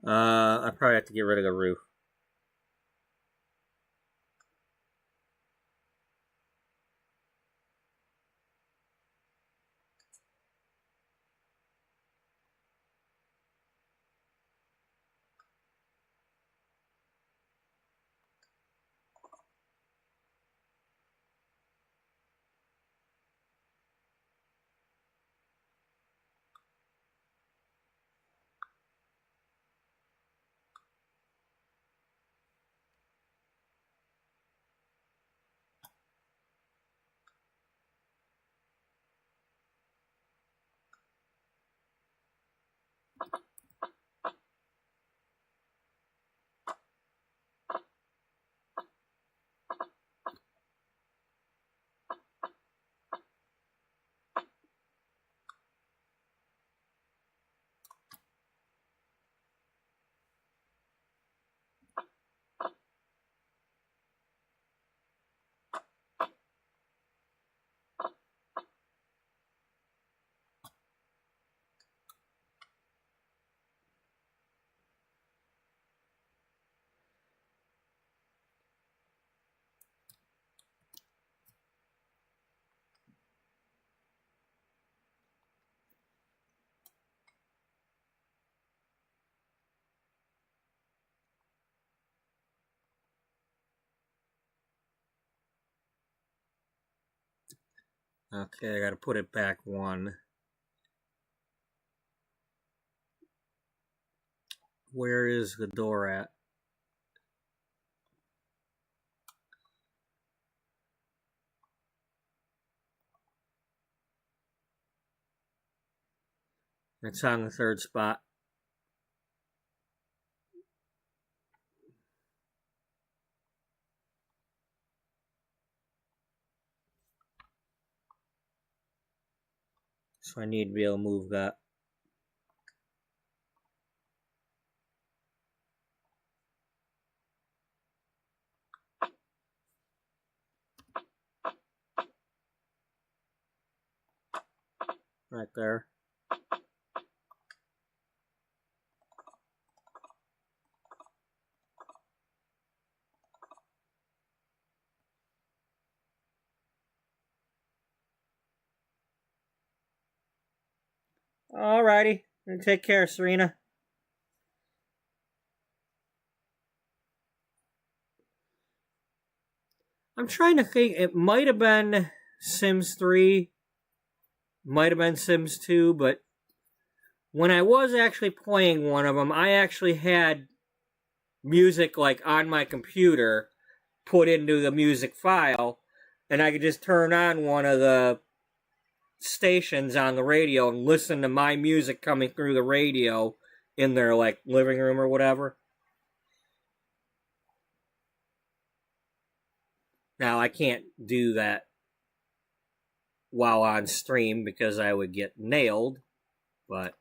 I probably have to get rid of the roof. Okay, I gotta put it back one. Where is the door at? It's on the third spot. So I need to be able to move that. Right there. Alrighty. Take care, Serena. I'm trying to think. It might have been Sims 3. Might have been Sims 2, but when I was actually playing one of them, I actually had music like on my computer put into the music file, and I could just turn on one of the stations on the radio and listen to my music coming through the radio in their like living room or whatever. Now I can't do that while on stream because I would get nailed, but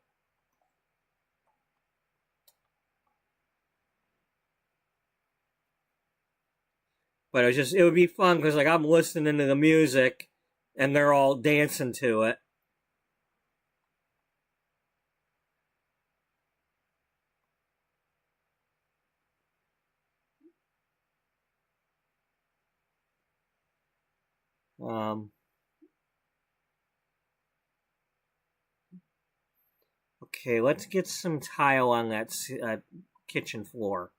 it would be fun because like I'm listening to the music and they're all dancing to it. Okay, let's get some tile on that kitchen floor.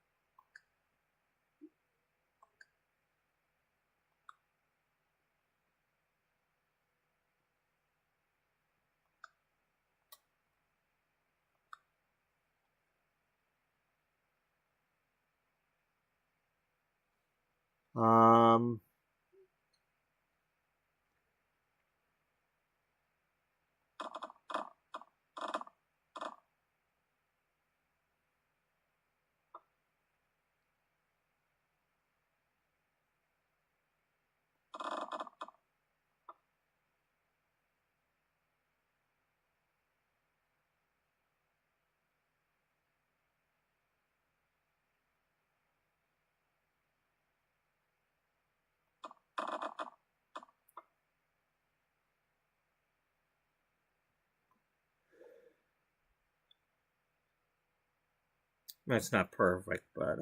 That's not perfect, but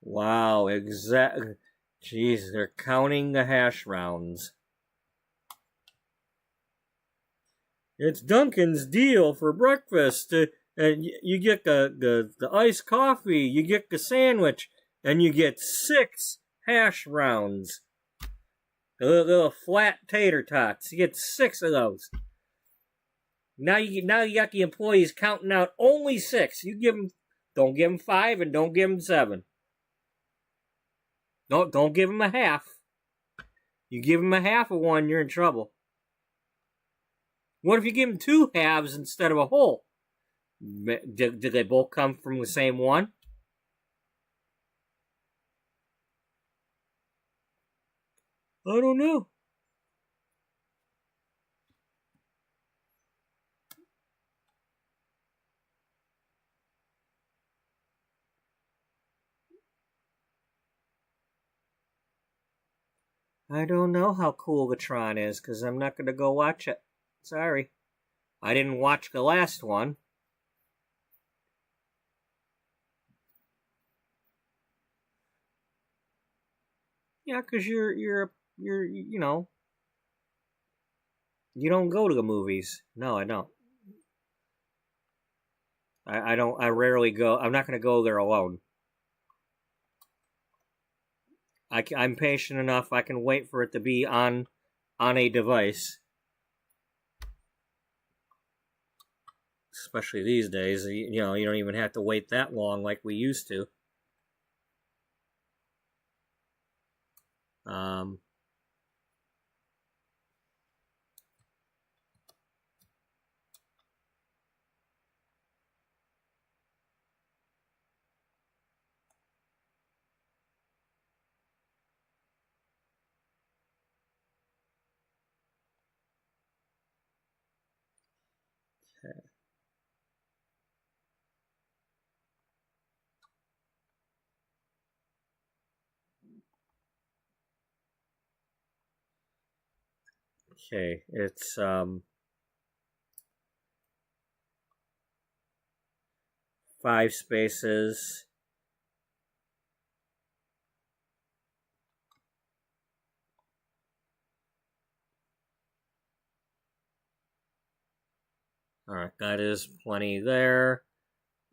wow, exactly. Jeez, they're counting the hash rounds. It's Dunkin's deal for breakfast. And you get the iced coffee, you get the sandwich, and you get 6 hash rounds. The little flat tater tots. You get 6 of those. Now you got the employees counting out only 6. Don't give them 5 and don't give them 7. Don't give them a half. You give them a half of one, you're in trouble. What if you give them 2 halves instead of a whole? Did they both come from the same one? I don't know. I don't know how cool the Tron is, because I'm not going to go watch it. Sorry. I didn't watch the last one. Yeah, because you're you know, you don't go to the movies. No, I don't. I don't. I rarely go. I'm not going to go there alone. I'm patient enough. I can wait for it to be on a device. Especially these days, you know, you don't even have to wait that long like we used to. Um, okay, it's 5 spaces. All right, that is plenty there.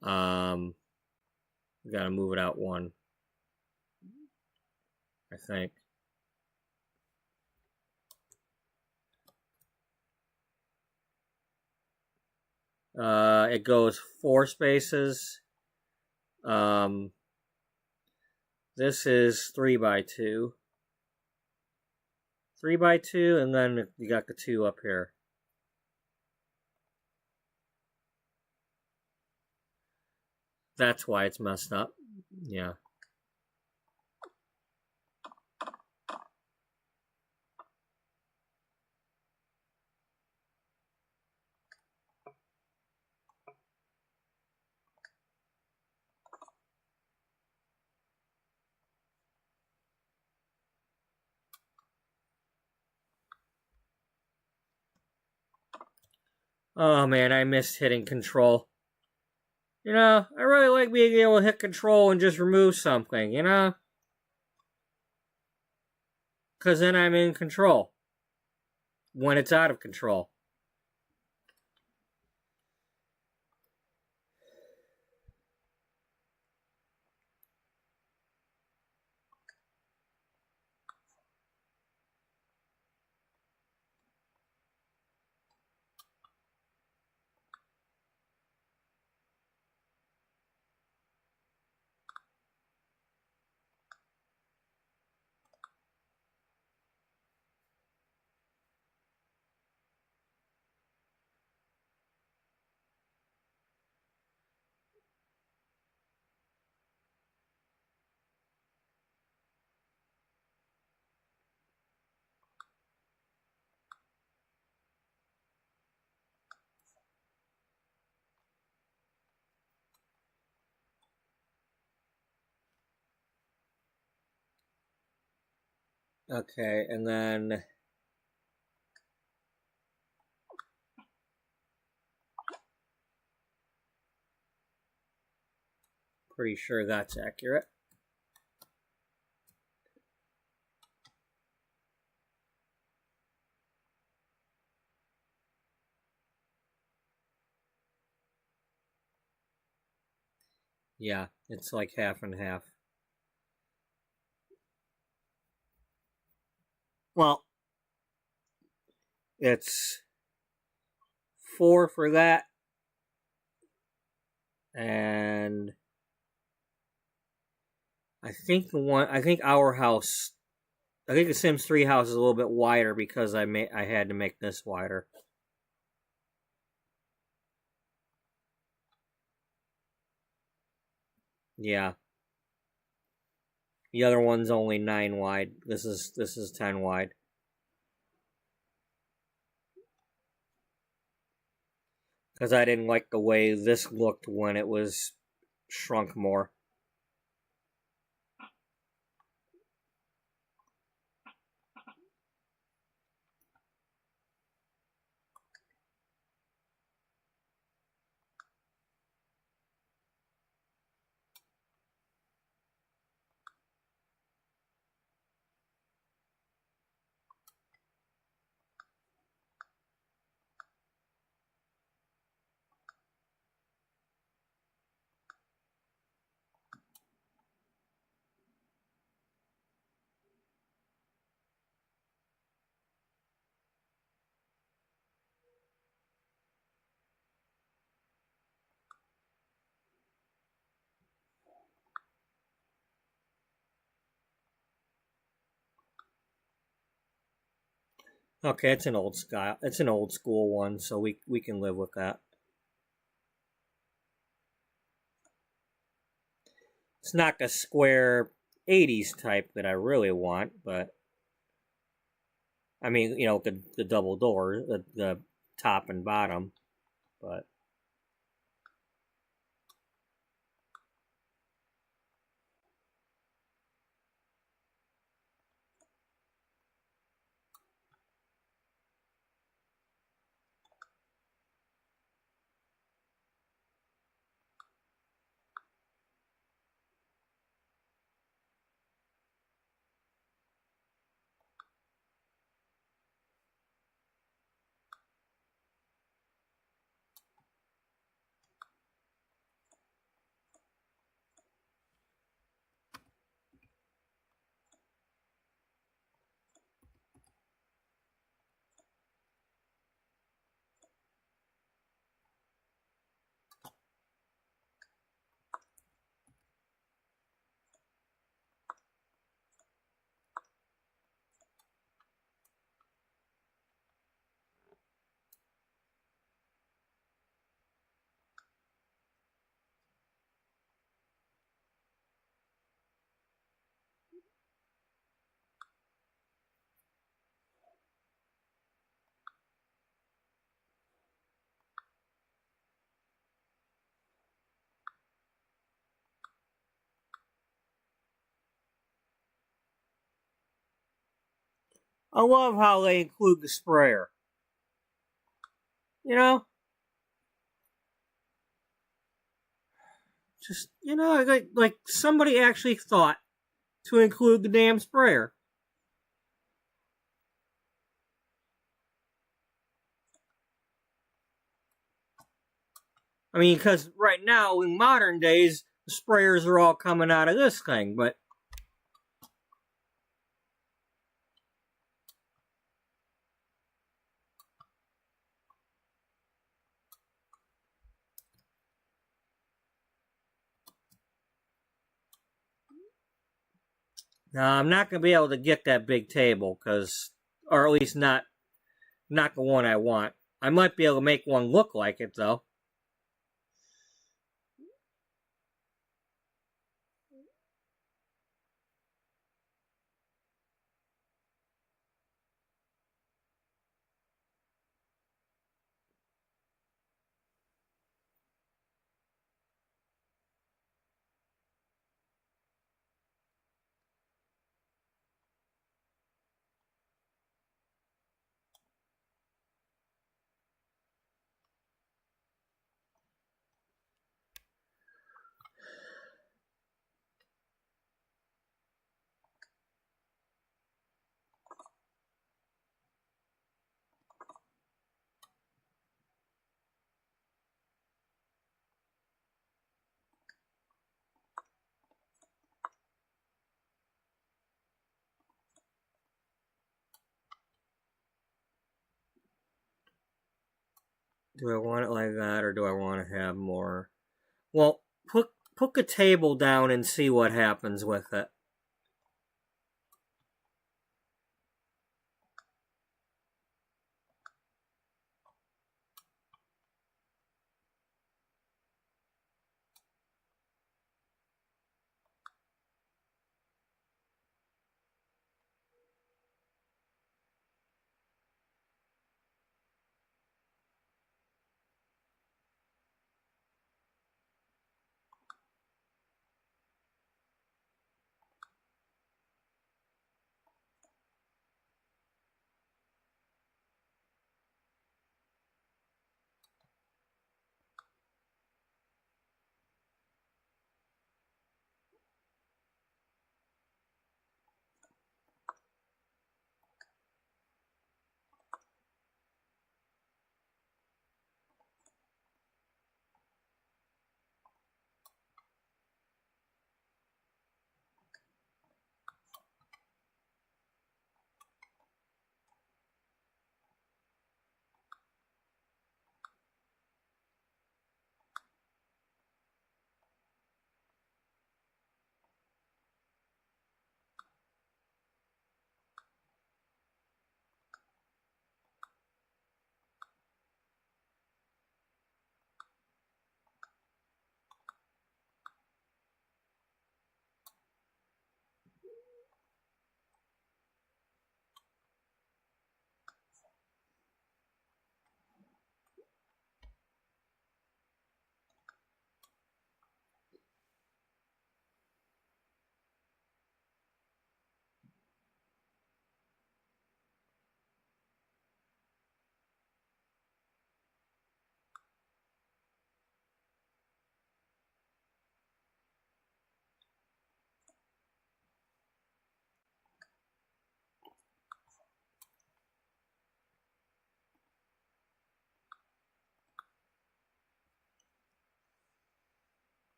We gotta move it out 1, I think. It goes 4 spaces. This is 3x2. 3x2, and then you got the 2 up here. That's why it's messed up. Yeah. Oh man, I missed hitting control. You know, I really like being able to hit control and just remove something, you know? Because then I'm in control when it's out of control. Okay, and then pretty sure that's accurate. Yeah, it's like half and half. Well, it's 4 for that, and I think our house, I think the Sims 3 house is a little bit wider because I had to make this wider. Yeah. The other one's only 9 wide. This is 10 wide. Because I didn't like the way this looked when it was shrunk more. Okay, it's an old style. It's an old school one, so we can live with that. It's not the square 80s type that I really want, but I mean, you know, the double door, the top and bottom, but I love how they include the sprayer. You know? Just, like somebody actually thought to include the damn sprayer. I mean, because right now, in modern days, the sprayers are all coming out of this thing, but I'm not going to be able to get that big table, or at least not the one I want. I might be able to make one look like it, though. Do I want it like that, or do I want to have more? Well, put the table down and see what happens with it.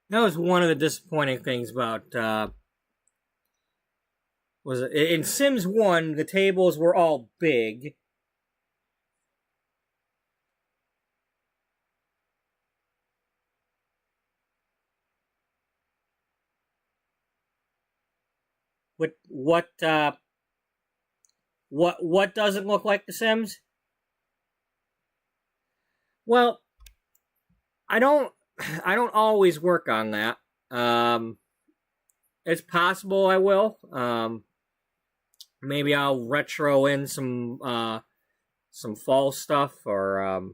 That was one of the disappointing things about was it, in Sims 1, the tables were all big. What doesn't look like The Sims? Well, I don't I don't always work on that. It's possible I will. Maybe I'll retro in some fall stuff, or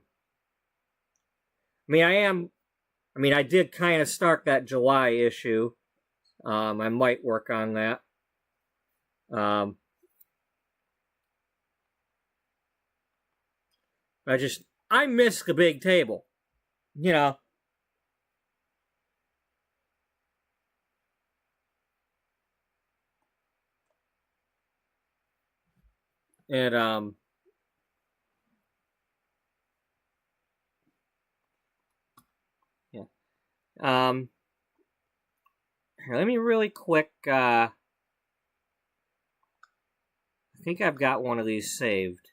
I did kind of start that July issue. I might work on that. Um, I miss the big table. You know, it yeah. Here, let me really quick. I think I've got one of these saved.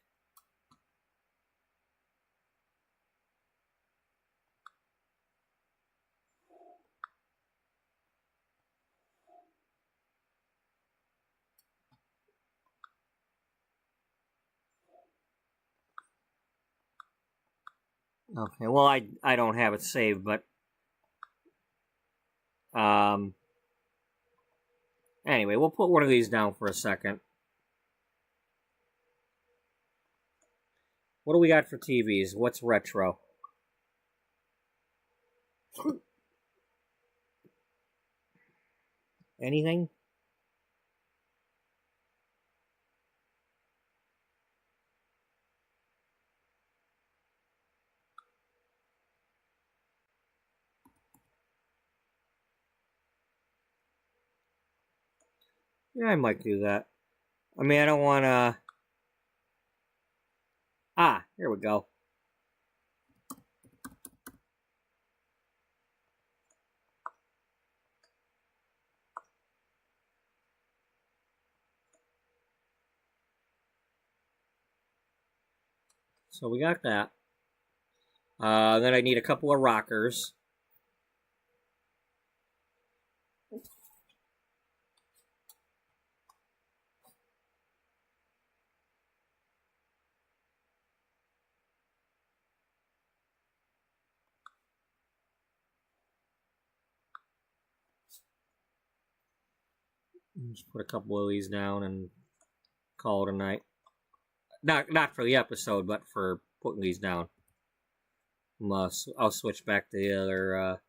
Okay, well, I don't have it saved, but anyway, we'll put one of these down for a second. What do we got for TVs? What's retro? Anything? Yeah, I might do that. I mean, I don't want to... Ah, here we go. So we got that. Then I need a couple of rockers. Just put a couple of these down and call it a night. Not for the episode, but for putting these down. I'll switch back to the other.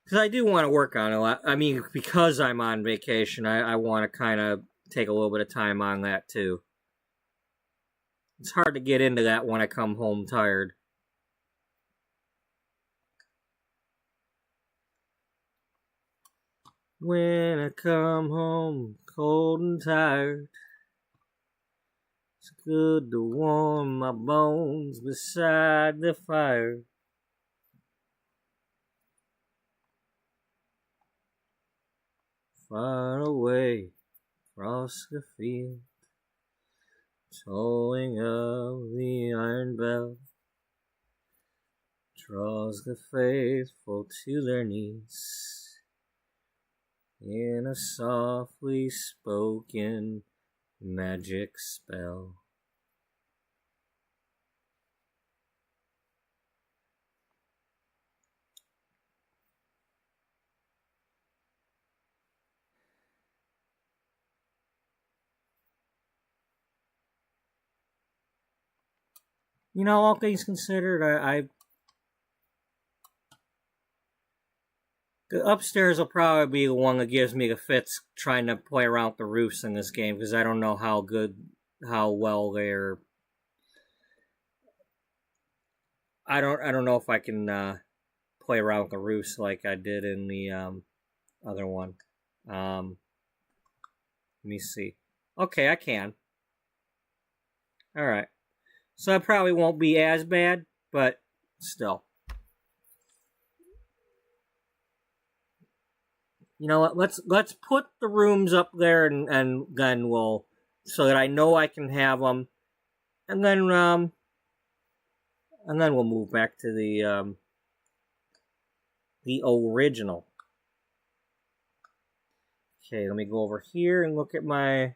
Because I do want to work on a lot. I mean, because I'm on vacation, I want to kind of take a little bit of time on that too. It's hard to get into that when I come home tired. When I come home cold and tired, it's good to warm my bones beside the fire. Far away across the field, tolling of the iron bell draws the faithful to their knees in a softly spoken magic spell. You know, all things considered, the upstairs will probably be the one that gives me the fits trying to play around with the roofs in this game, because I don't know how well they're. I don't know if I can play around with the roofs like I did in the other one. Let me see. Okay, I can. All right. So it probably won't be as bad, but still. You know what? Let's put the rooms up there, and then we'll, so that I know I can have them, and then we'll move back to the original. Okay, let me go over here and look at my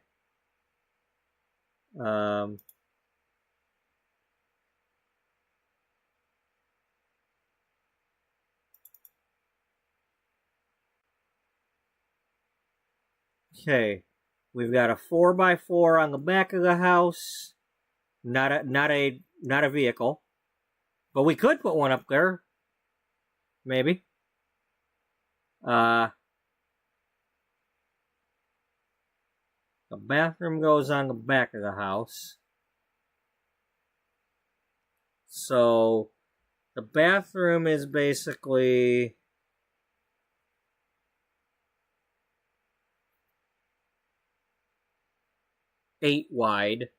okay, we've got a 4x4 on the back of the house. Not a vehicle, but we could put one up there, maybe. The bathroom goes on the back of the house, so the bathroom is basically 8 wide.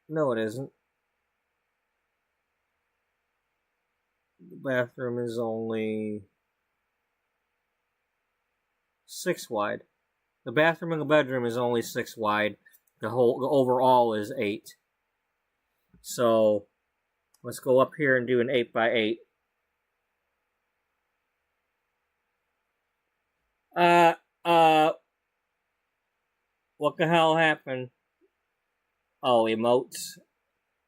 No, it isn't. The bathroom is only 6 wide. The bathroom and the bedroom is only 6 wide. The overall is 8. So let's go up here and do an 8x8. What the hell happened? Oh, emotes.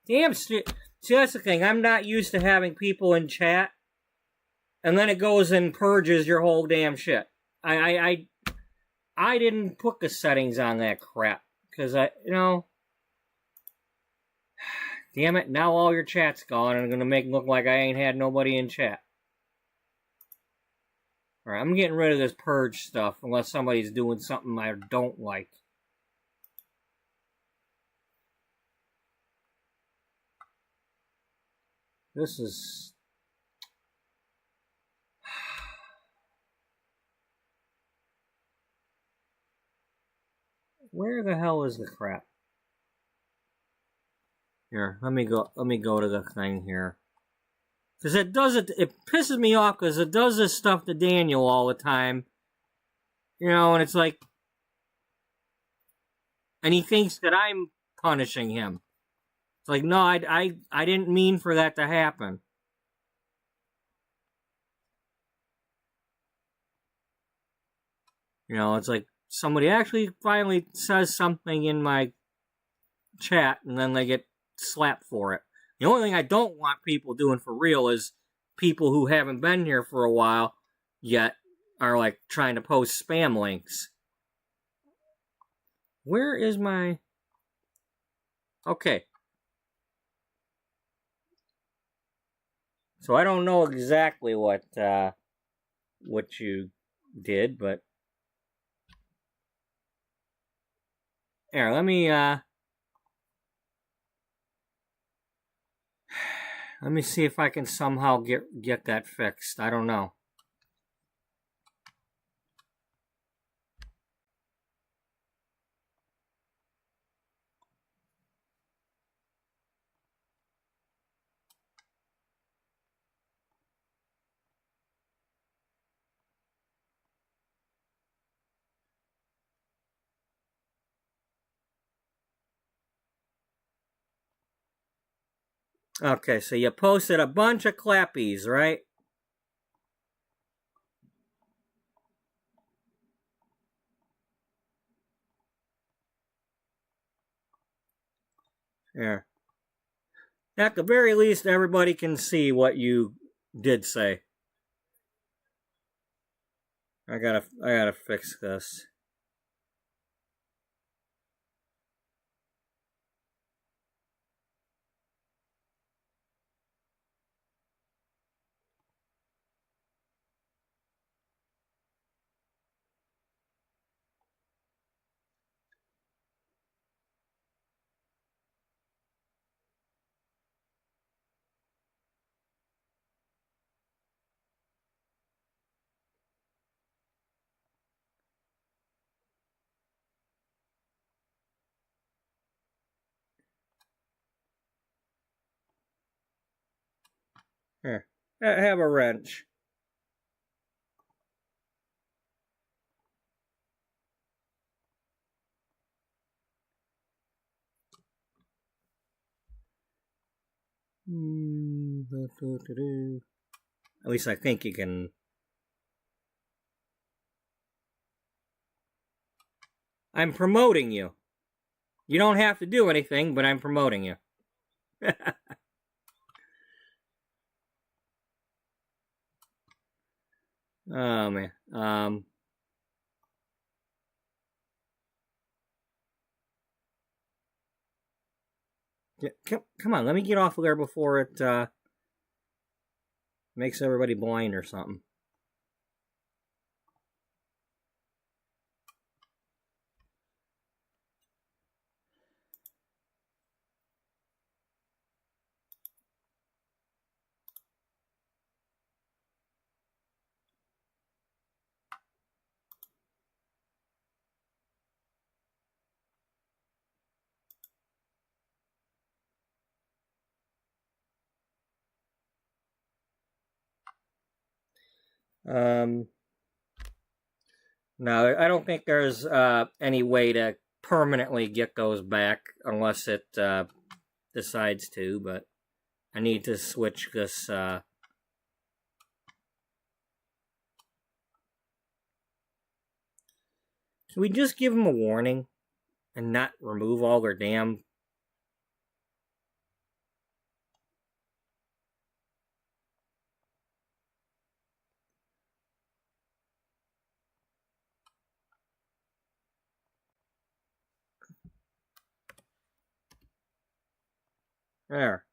Damn, see, that's the thing. I'm not used to having people in chat, and then it goes and purges your whole damn shit. I didn't put the settings on that crap, because damn it, now all your chat's gone, and I'm gonna make it look like I ain't had nobody in chat. Alright, I'm getting rid of this purge stuff, unless somebody's doing something I don't like. This is... Where the hell is the crap? Here, let me go to the thing here. Because it pisses me off because it does this stuff to Daniel all the time. You know, and it's like... And he thinks that I'm punishing him. It's like, no, I didn't mean for that to happen. You know, it's like somebody actually finally says something in my chat and then they get slapped for it. The only thing I don't want people doing for real is people who haven't been here for a while yet are like trying to post spam links. Where is my... Okay. So I don't know exactly what you did, but here, let me see if I can somehow get that fixed. I don't know. Okay, so you posted a bunch of clappies, right? Here. At the very least, everybody can see what you did say. I gotta fix this. Here, have a wrench. At least I think you can. I'm promoting you. You don't have to do anything, but I'm promoting you. Oh man. Come on, let me get off of there before it makes everybody blind or something. No, I don't think there's any way to permanently get those back unless it decides to, but I need to switch this. Can we just give them a warning and not remove all their damn... There.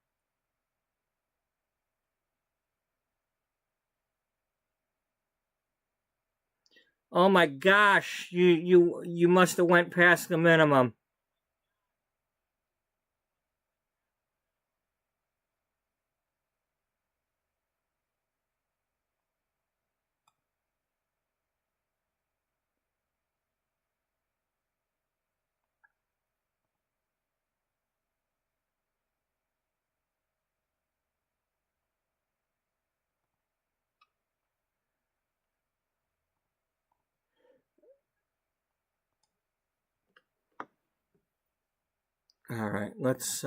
Oh my gosh, you must have went past the minimum. All right, let's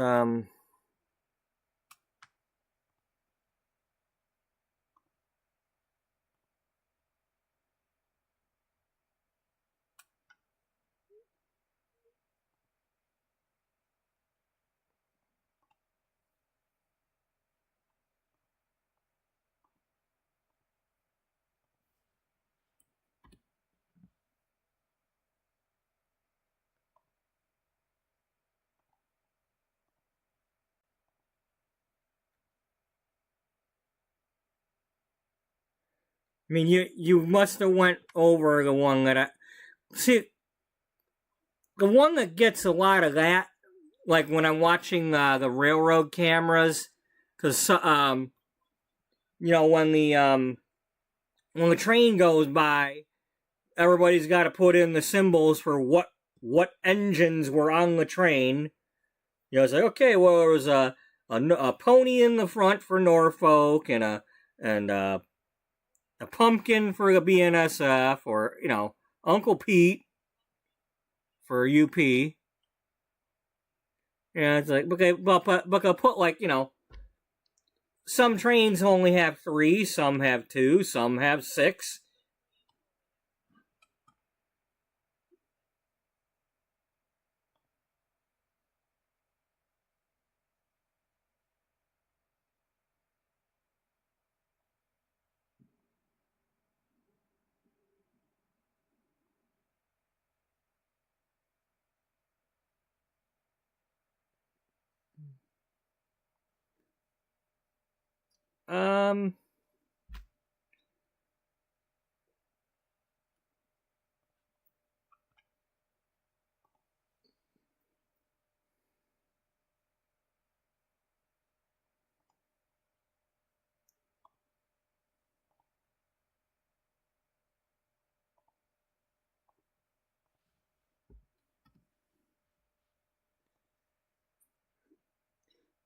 I mean, you must have went over the one that I see. The one that gets a lot of that, like when I'm watching the railroad cameras, because when the train goes by, everybody's got to put in the symbols for what engines were on the train. It's like, okay, well, there was a pony in the front for Norfolk and a pumpkin for the BNSF, or Uncle Pete for UP. Yeah, it's like, okay, but I'll put some trains only have 3, some have 2, some have 6. Um,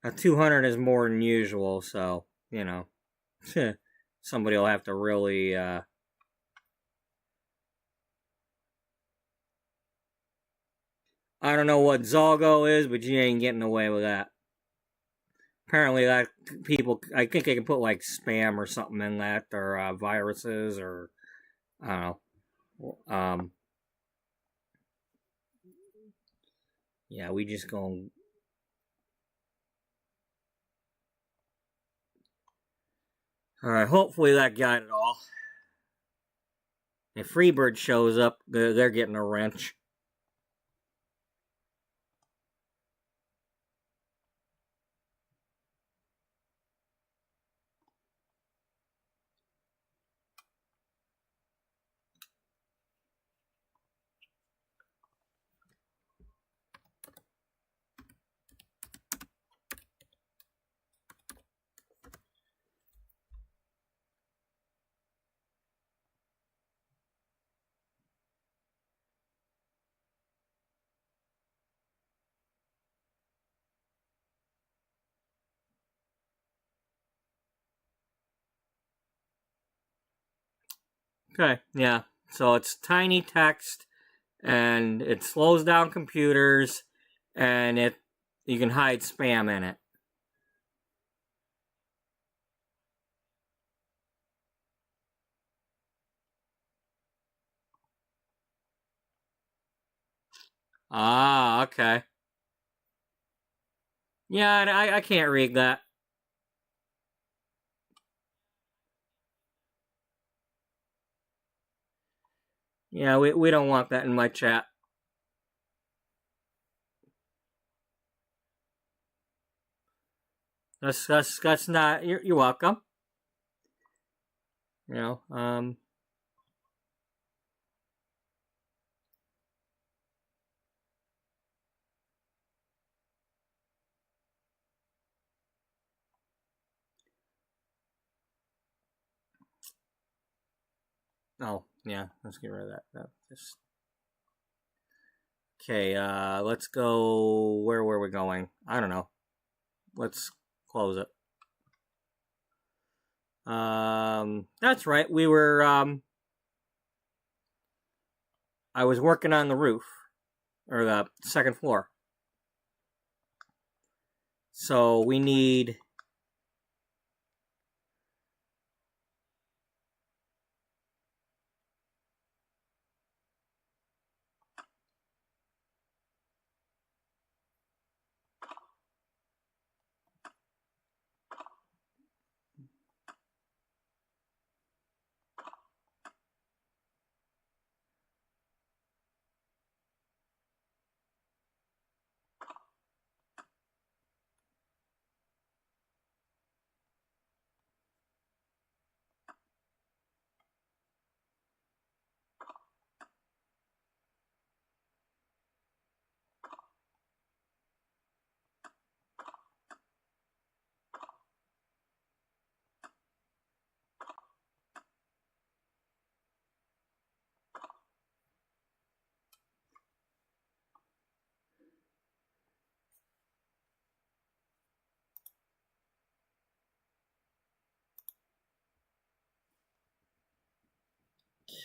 a 200 is more than usual, so. Somebody will have to really. I don't know what Zalgo is, but you ain't getting away with that. Apparently, that people, I think they can put like spam or something in that, or viruses, or I don't know. Yeah, we just going. All right, hopefully that got it all. If Freebird shows up, they're getting a wrench. Okay, yeah. So it's tiny text, and it slows down computers, and you can hide spam in it. Ah, okay. Yeah, I can't read that. Yeah, we don't want that in my chat. That's not. You're welcome. You know. Oh, yeah. Let's get rid of that. Just okay. Let's go. Where were we going? I don't know. Let's close it. That's right. We were. I was working on the roof or the second floor. So we need.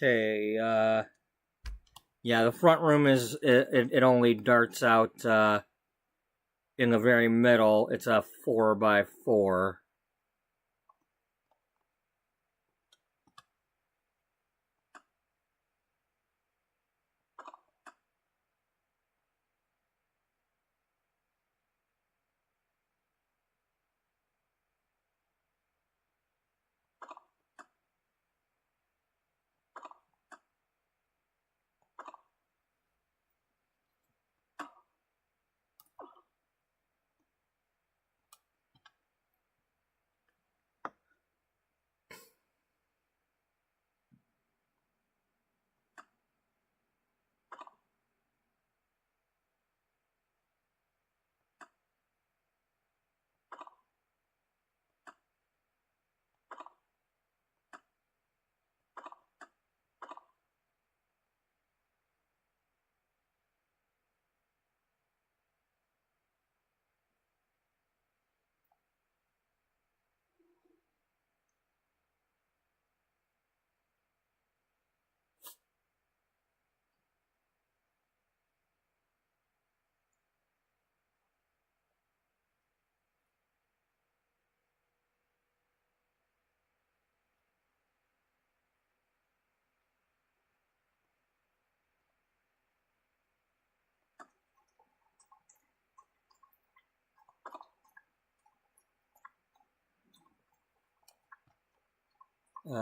Okay. Yeah, the front room is it only darts out in the very middle. It's a 4x4. Okay,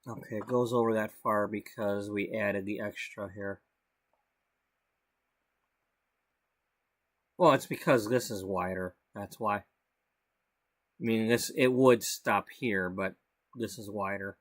okay, it goes over that far because we added the extra here. Well, it's because this is wider, that's why. I mean, it would stop here, but this is wider.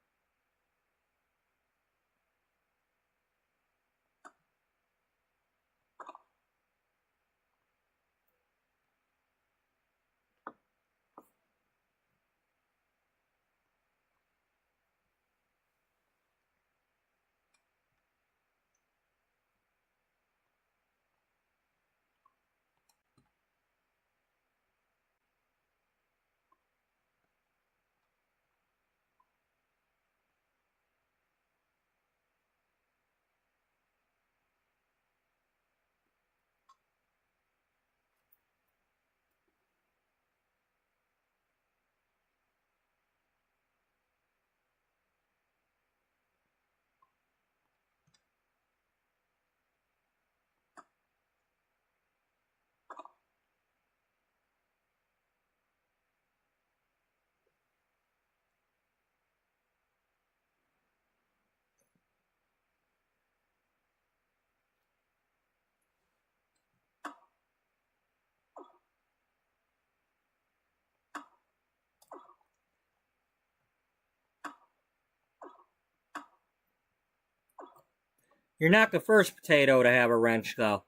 You're not the first potato to have a wrench, though.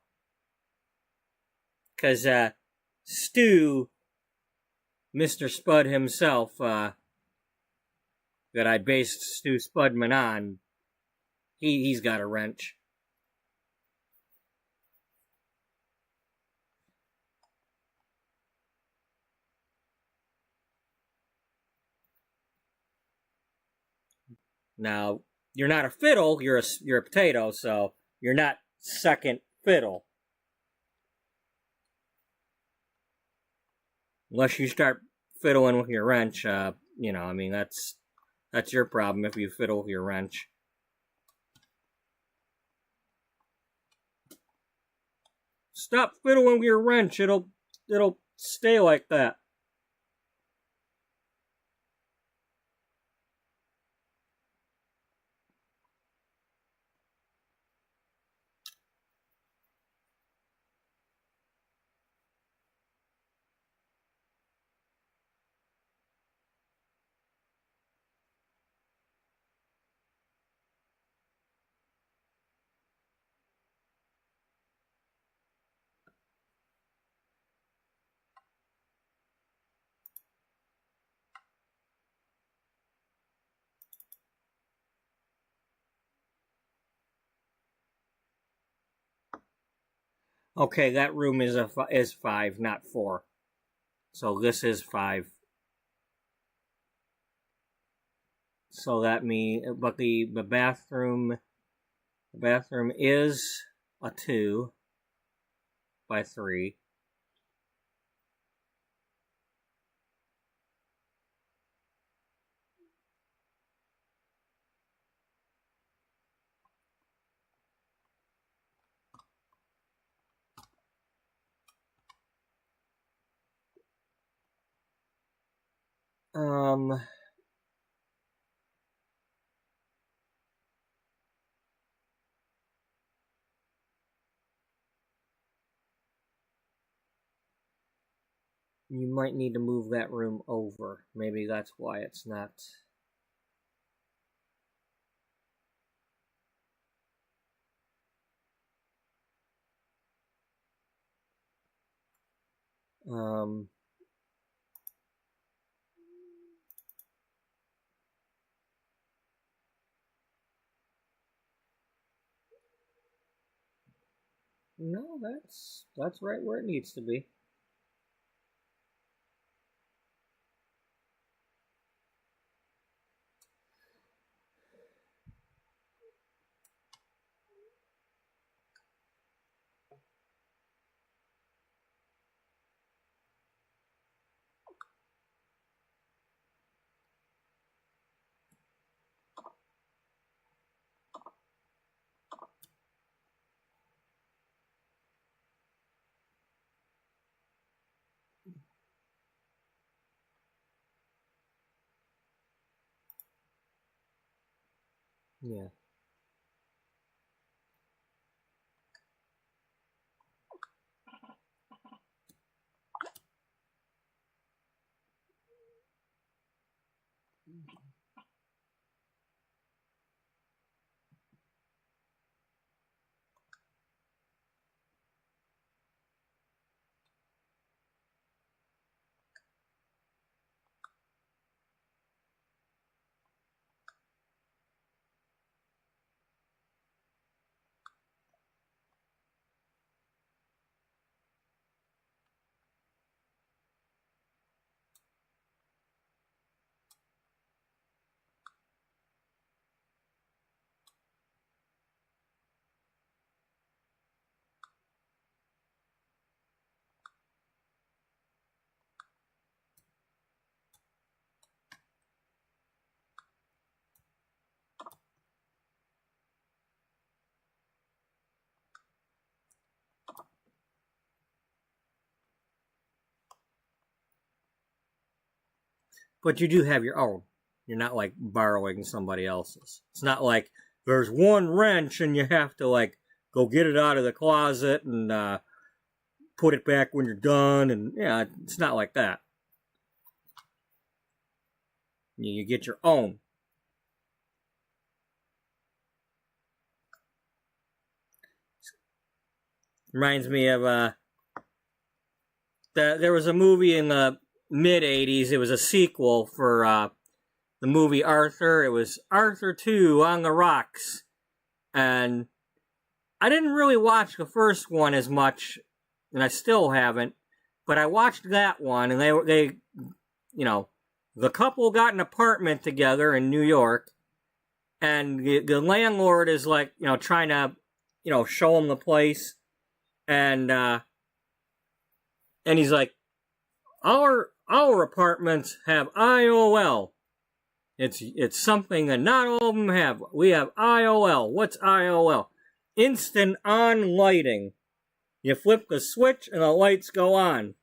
Because, Stu, Mr. Spud himself, that I based Stu Spudman on, he's got a wrench. Now, you're not a fiddle, you're a potato, so you're not second fiddle. Unless you start fiddling with your wrench, you know, I mean, that's your problem if you fiddle with your wrench. Stop fiddling with your wrench, it'll stay like that. Okay, that room is 5, not 4. So this is 5. So that means, but the bathroom is a 2 by 3. You might need to move that room over. Maybe that's why it's not. No, that's right where it needs to be. Yeah. But you do have your own. You're not like borrowing somebody else's. It's not like there's one wrench and you have to like go get it out of the closet and put it back when you're done. And yeah, it's not like that. You get your own. Reminds me of there was a movie in the mid '80s. It was a sequel for the movie Arthur. It was Arthur 2 on the Rocks, and I didn't really watch the first one as much, and I still haven't. But I watched that one, and they the couple got an apartment together in New York, and the landlord is like trying to show them the place, and he's like, our apartments have IOL. It's something that not all of them have. We have IOL. What's IOL? Instant on lighting. You flip the switch and the lights go on.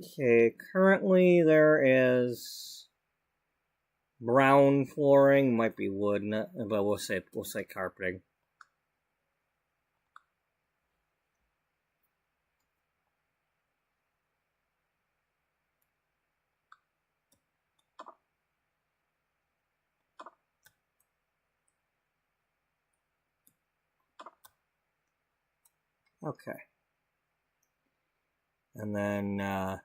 Okay, currently there is brown flooring, might be wood, but we'll say carpeting. Okay. And then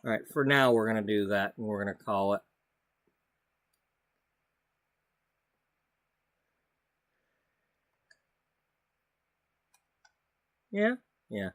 Alright, for now we're going to do that, and we're going to call it. Yeah? Yeah.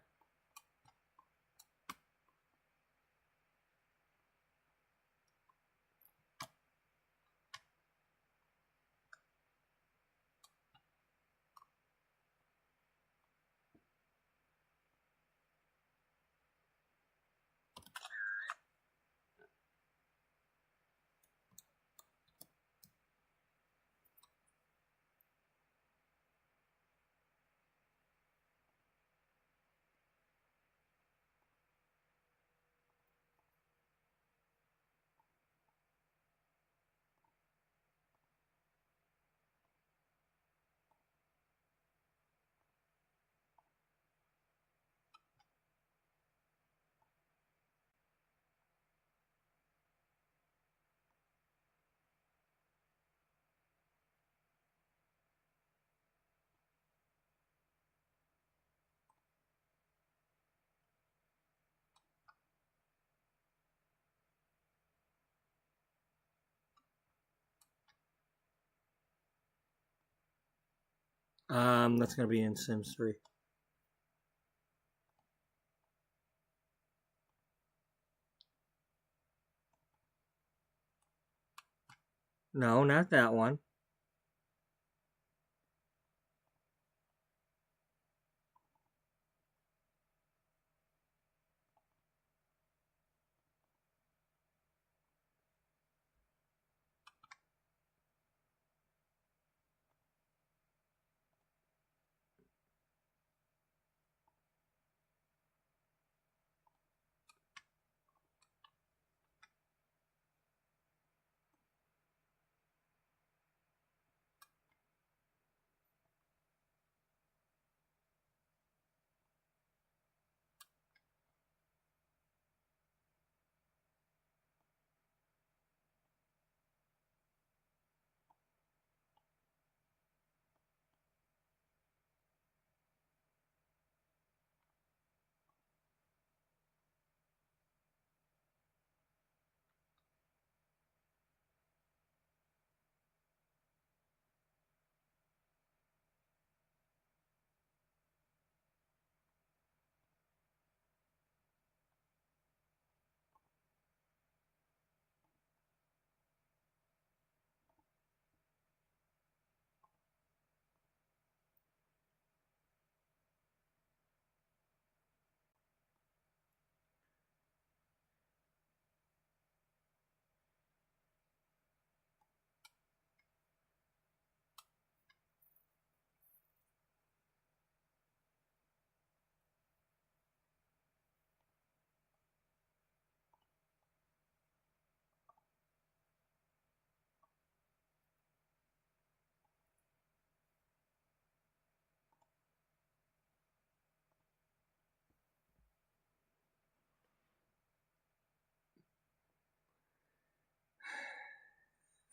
That's going to be in Sims 3. No, not that one.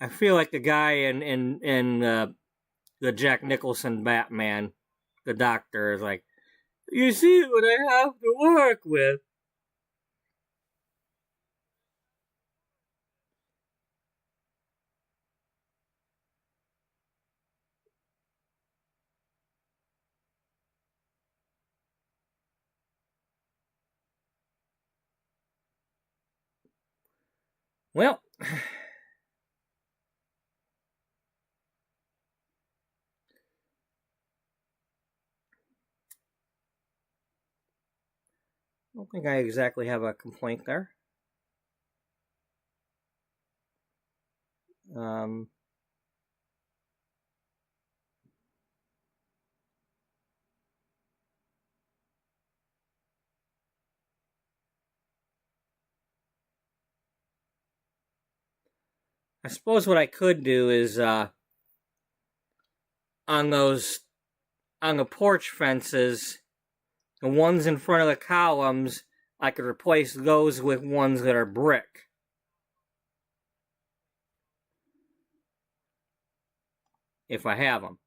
I feel like the guy in the Jack Nicholson Batman, the doctor, is like, you see what I have to work with. Well, I don't think I exactly have a complaint there. Um, I suppose what I could do is on the porch fences, the ones in front of the columns, I could replace those with ones that are brick. If I have them.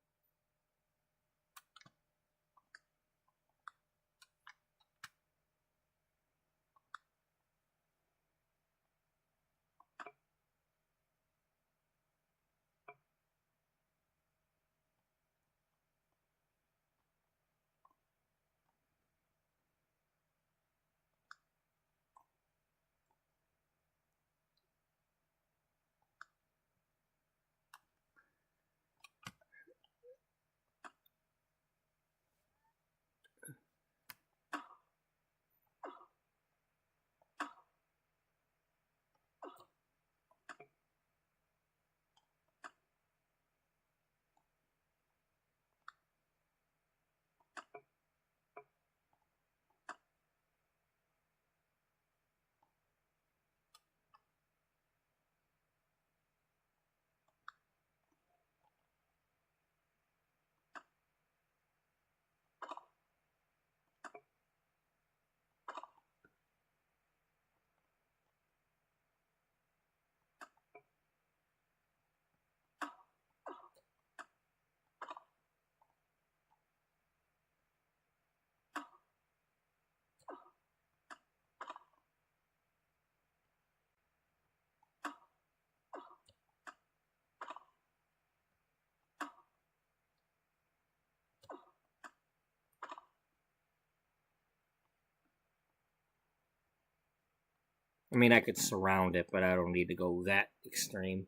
I mean, I could surround it, but I don't need to go that extreme.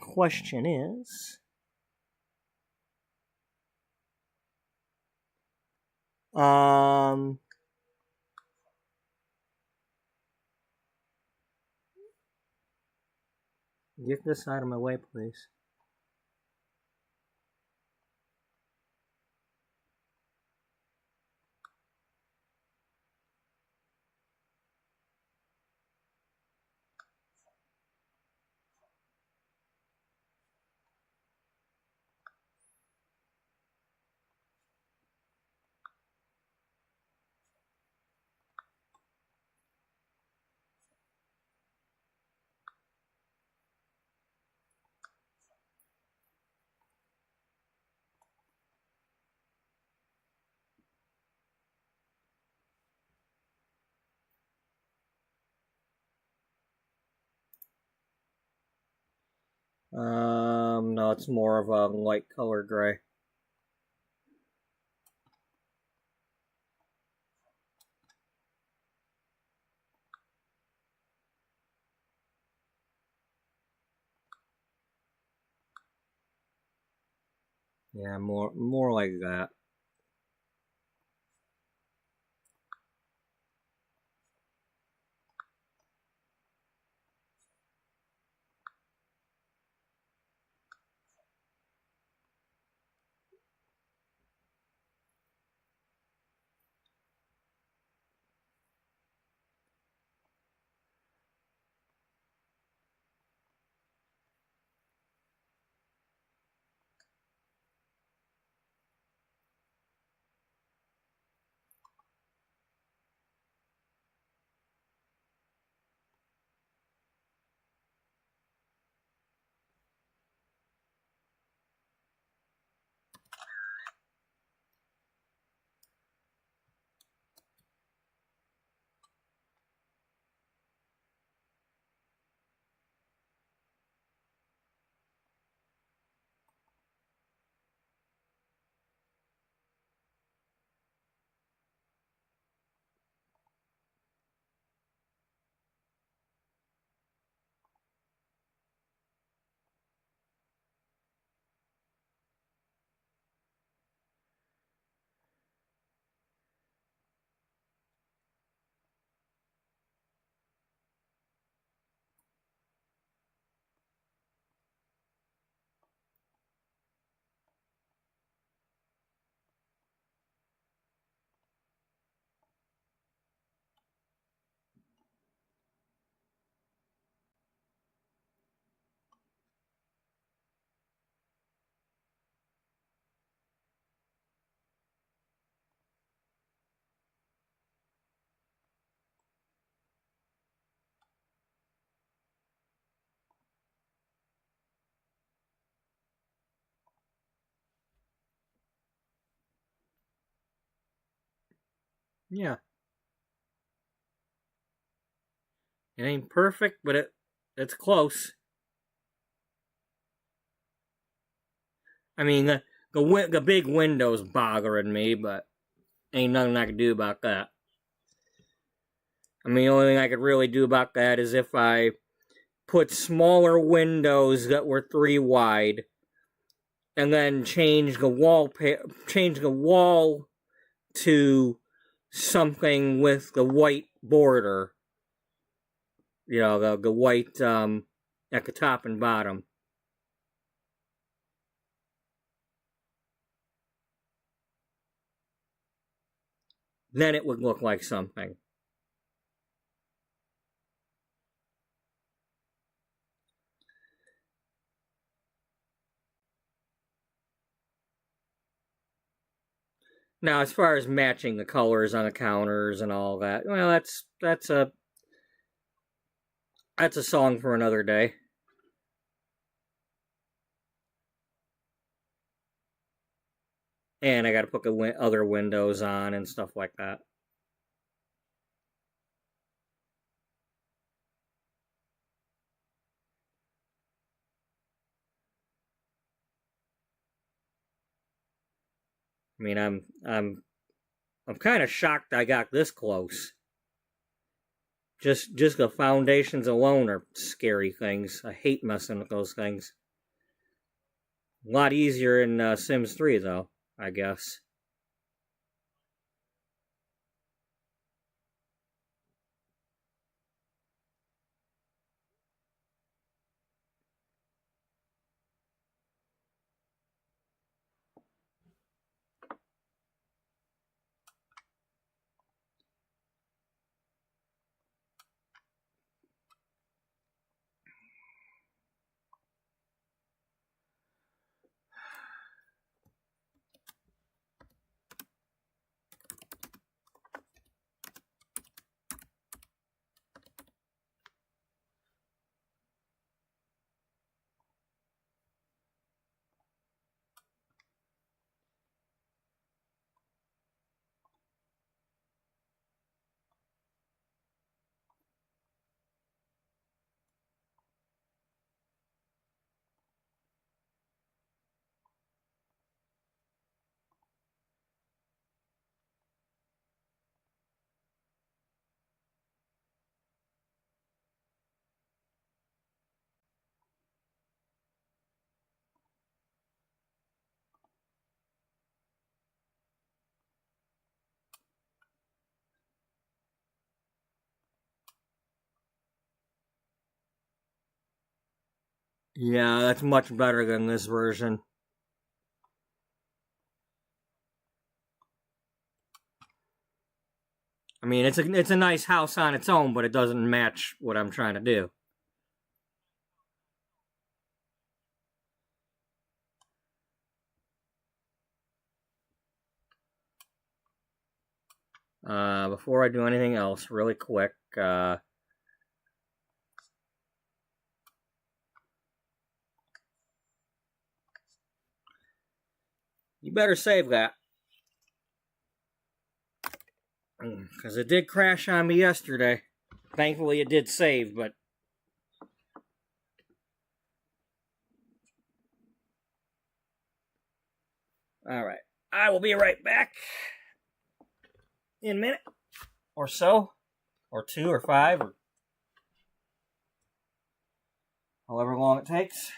Question is... Get this out of my way, please. No, it's more of a light color gray. Yeah, more like that. Yeah, it ain't perfect, but it's close. I mean, the big window's bothering me, but ain't nothing I can do about that. I mean, the only thing I could really do about that is if I put smaller windows that were 3 wide, and then change the wall to something with the white border. You know, the white at the top and bottom. Then it would look like something. Now, as far as matching the colors on the counters and all that, well, that's a song for another day. And I got to put the other windows on and stuff like that. I mean, I'm I'm kind of shocked I got this close. Just the foundations alone are scary things. I hate messing with those things. A lot easier in Sims 3, though, I guess. Yeah, that's much better than this version. I mean, it's a nice house on its own, but it doesn't match what I'm trying to do. Before I do anything else, really quick, you better save that. Because it did crash on me yesterday. Thankfully, it did save, but. Alright. I will be right back in a minute or so, or 2 or 5, or however long it takes.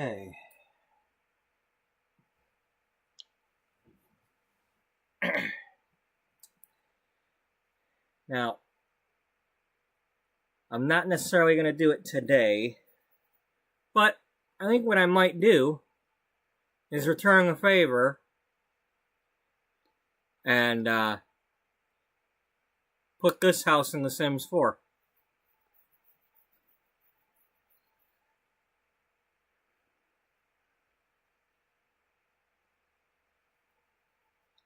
Okay. Now, I'm not necessarily going to do it today, but I think what I might do is return a favor and put this house in The Sims 4.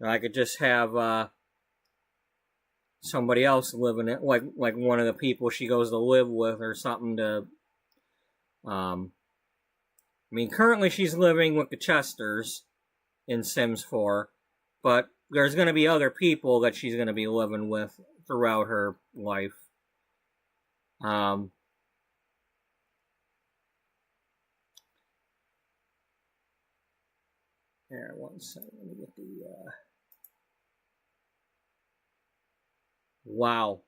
I could just have somebody else live in it, like one of the people she goes to live with or something to. I mean, currently she's living with the Chesters in Sims 4, but there's going to be other people that she's going to be living with throughout her life. There, one second. Let me get the. Wow.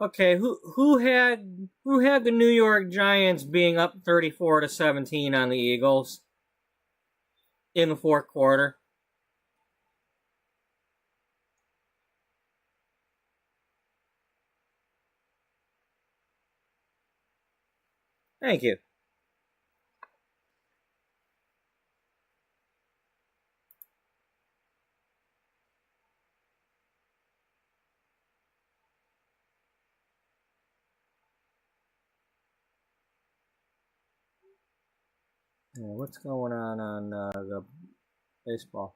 Okay, who had the New York Giants being up 34-17 on the Eagles in the fourth quarter? Thank you. Yeah, what's going on the baseball?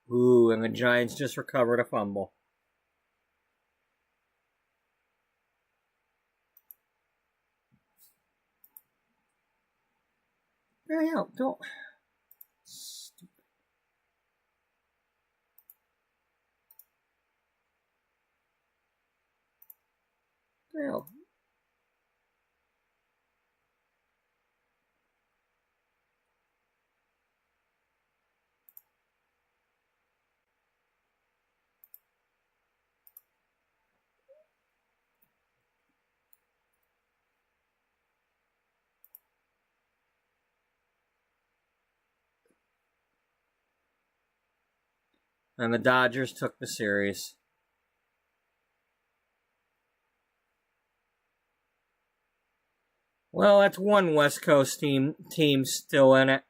Ooh, and the Giants just recovered a fumble. Yeah, don't. Stupid. Hell. And the Dodgers took the series. Well, that's one West Coast team still in it.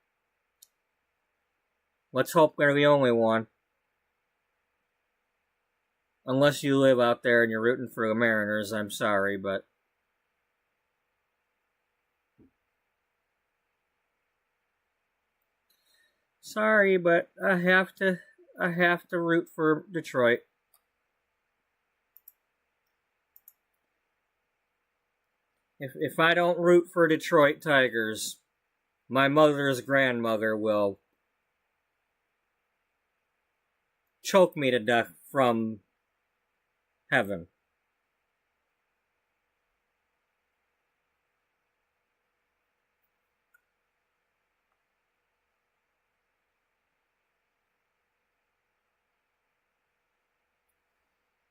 Let's hope they're the only one. Unless you live out there and you're rooting for the Mariners, I'm sorry, but sorry, but I have to root for Detroit. If I don't root for Detroit Tigers, my mother's grandmother will choke me to death from heaven.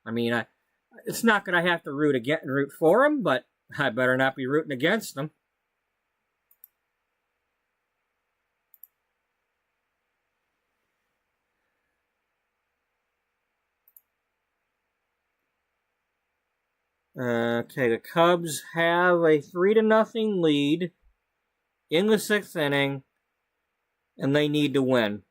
I mean, it's not that I have to root for them, but I better not be rooting against them. Okay, the Cubs have a 3-0 lead in the 6th inning, and they need to win.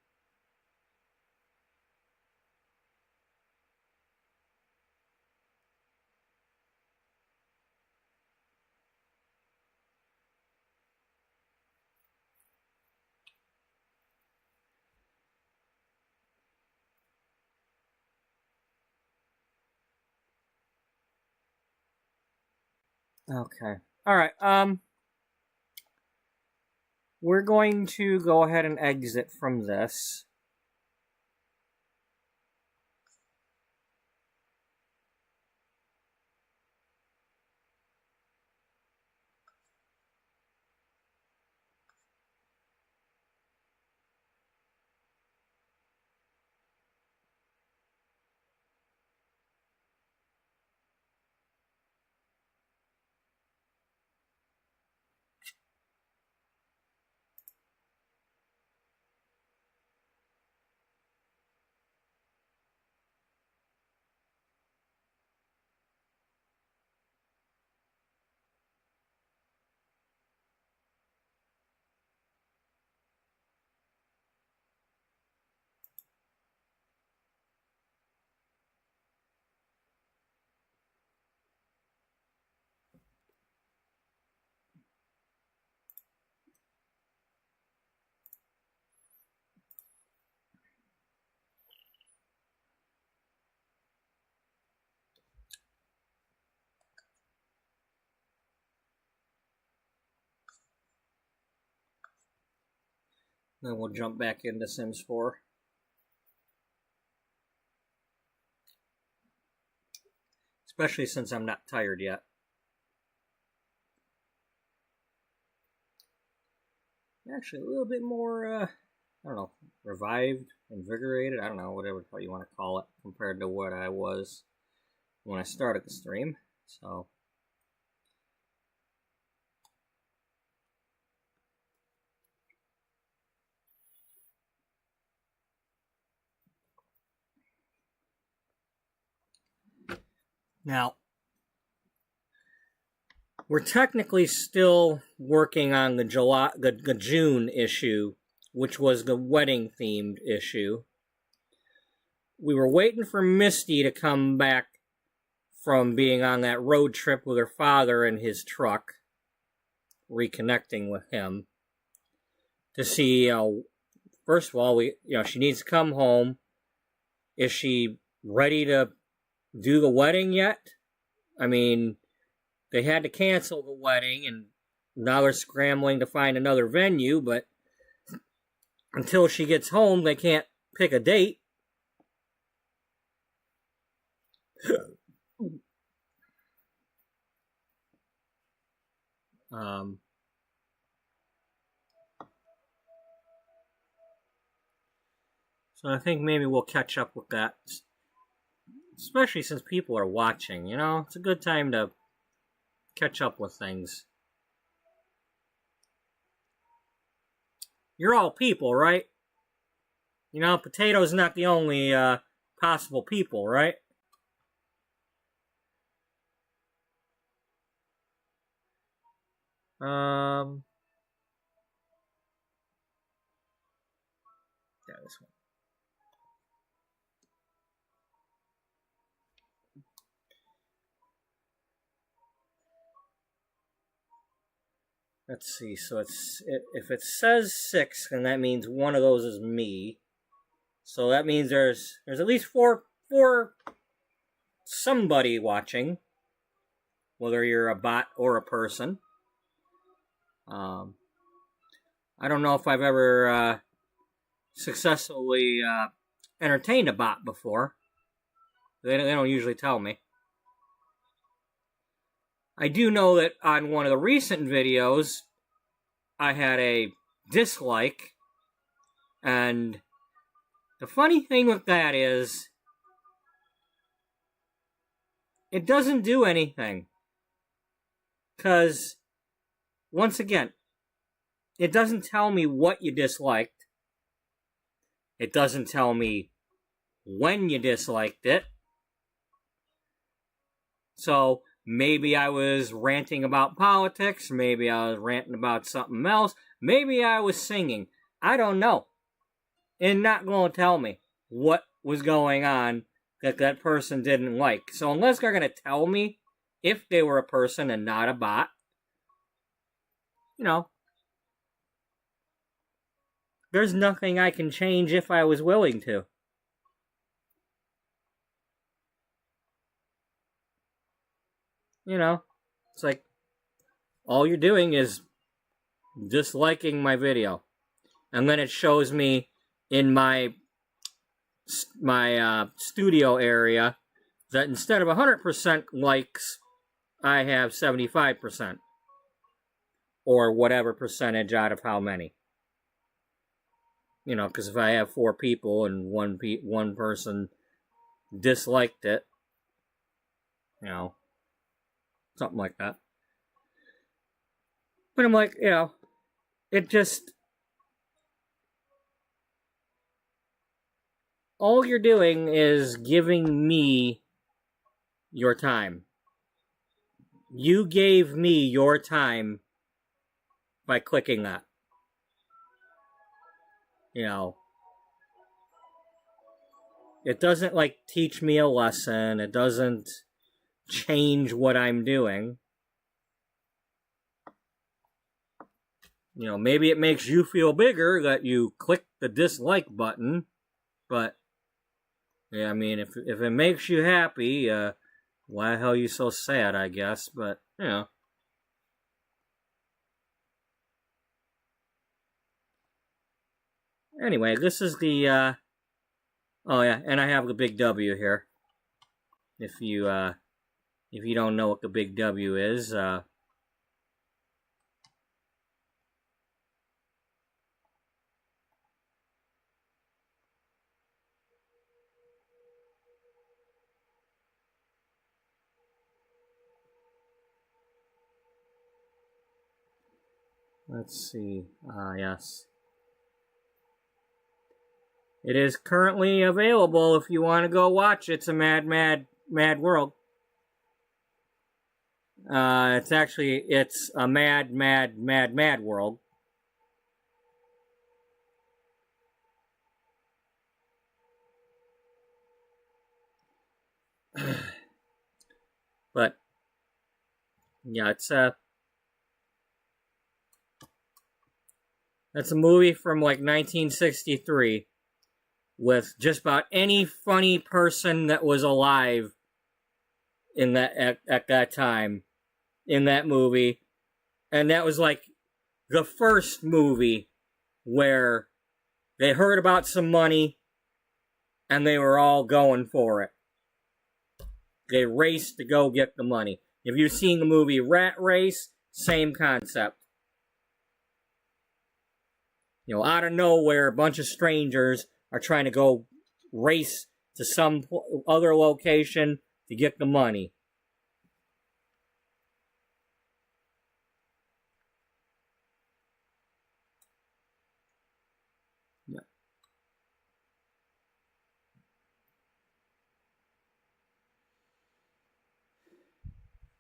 Okay. All right. We're going to go ahead and exit from this. Then we'll jump back into Sims 4. Especially since I'm not tired yet. Actually, a little bit more, I don't know, revived, invigorated, I don't know, whatever you want to call it, compared to what I was when I started the stream. So, now, we're technically still working on the June issue, which was the wedding themed issue. We were waiting for Misty to come back from being on that road trip with her father in his truck, reconnecting with him, to see, first of all, she needs to come home. Is she ready to do the wedding yet? I mean, they had to cancel the wedding, and now they're scrambling to find another venue, but until she gets home, they can't pick a date. So I think maybe we'll catch up with that, especially since people are watching, It's a good time to catch up with things. You're all people, right? Potato's not the only possible people, right? Yeah, this one. Let's see. So if it says 6, then that means one of those is me. So that means there's at least four somebody watching, whether you're a bot or a person. I don't know if I've ever successfully entertained a bot before. They don't usually tell me. I do know that on one of the recent videos, I had a dislike, and the funny thing with that is, it doesn't do anything. Because, once again, it doesn't tell me what you disliked. It doesn't tell me when you disliked it. So, maybe I was ranting about politics. Maybe I was ranting about something else. Maybe I was singing. I don't know. It's not going to tell me what was going on that person didn't like. So unless they're going to tell me if they were a person and not a bot, there's nothing I can change if I was willing to. It's like, all you're doing is disliking my video. And then it shows me in my studio area that instead of 100% likes, I have 75%. Or whatever percentage out of how many. You know, because if I have 4 people and one person disliked it, you know, something like that. But I'm like, you know, it just... all you're doing is giving me your time. You gave me your time by clicking that. You know, it doesn't, like, teach me a lesson. It doesn't change what I'm doing. You know, maybe it makes you feel bigger that you click the dislike button, but, yeah, I mean, if it makes you happy, why the hell are you so sad, I guess, but, you know. Anyway, this is the, oh yeah, and I have the big W here. If you don't know what the big W is, let's see, yes. It is currently available if you want to go watch it. It's a mad world. It's a mad world. But, yeah, it's that's a movie from like 1963. With just about any funny person that was alive in that at that time in that movie. And that was like the first movie where they heard about some money and they were all going for it. They raced to go get the money. If you've seen the movie Rat Race, same concept. You know, out of nowhere, a bunch of strangers are trying to go race to some other location to get the money. Yeah.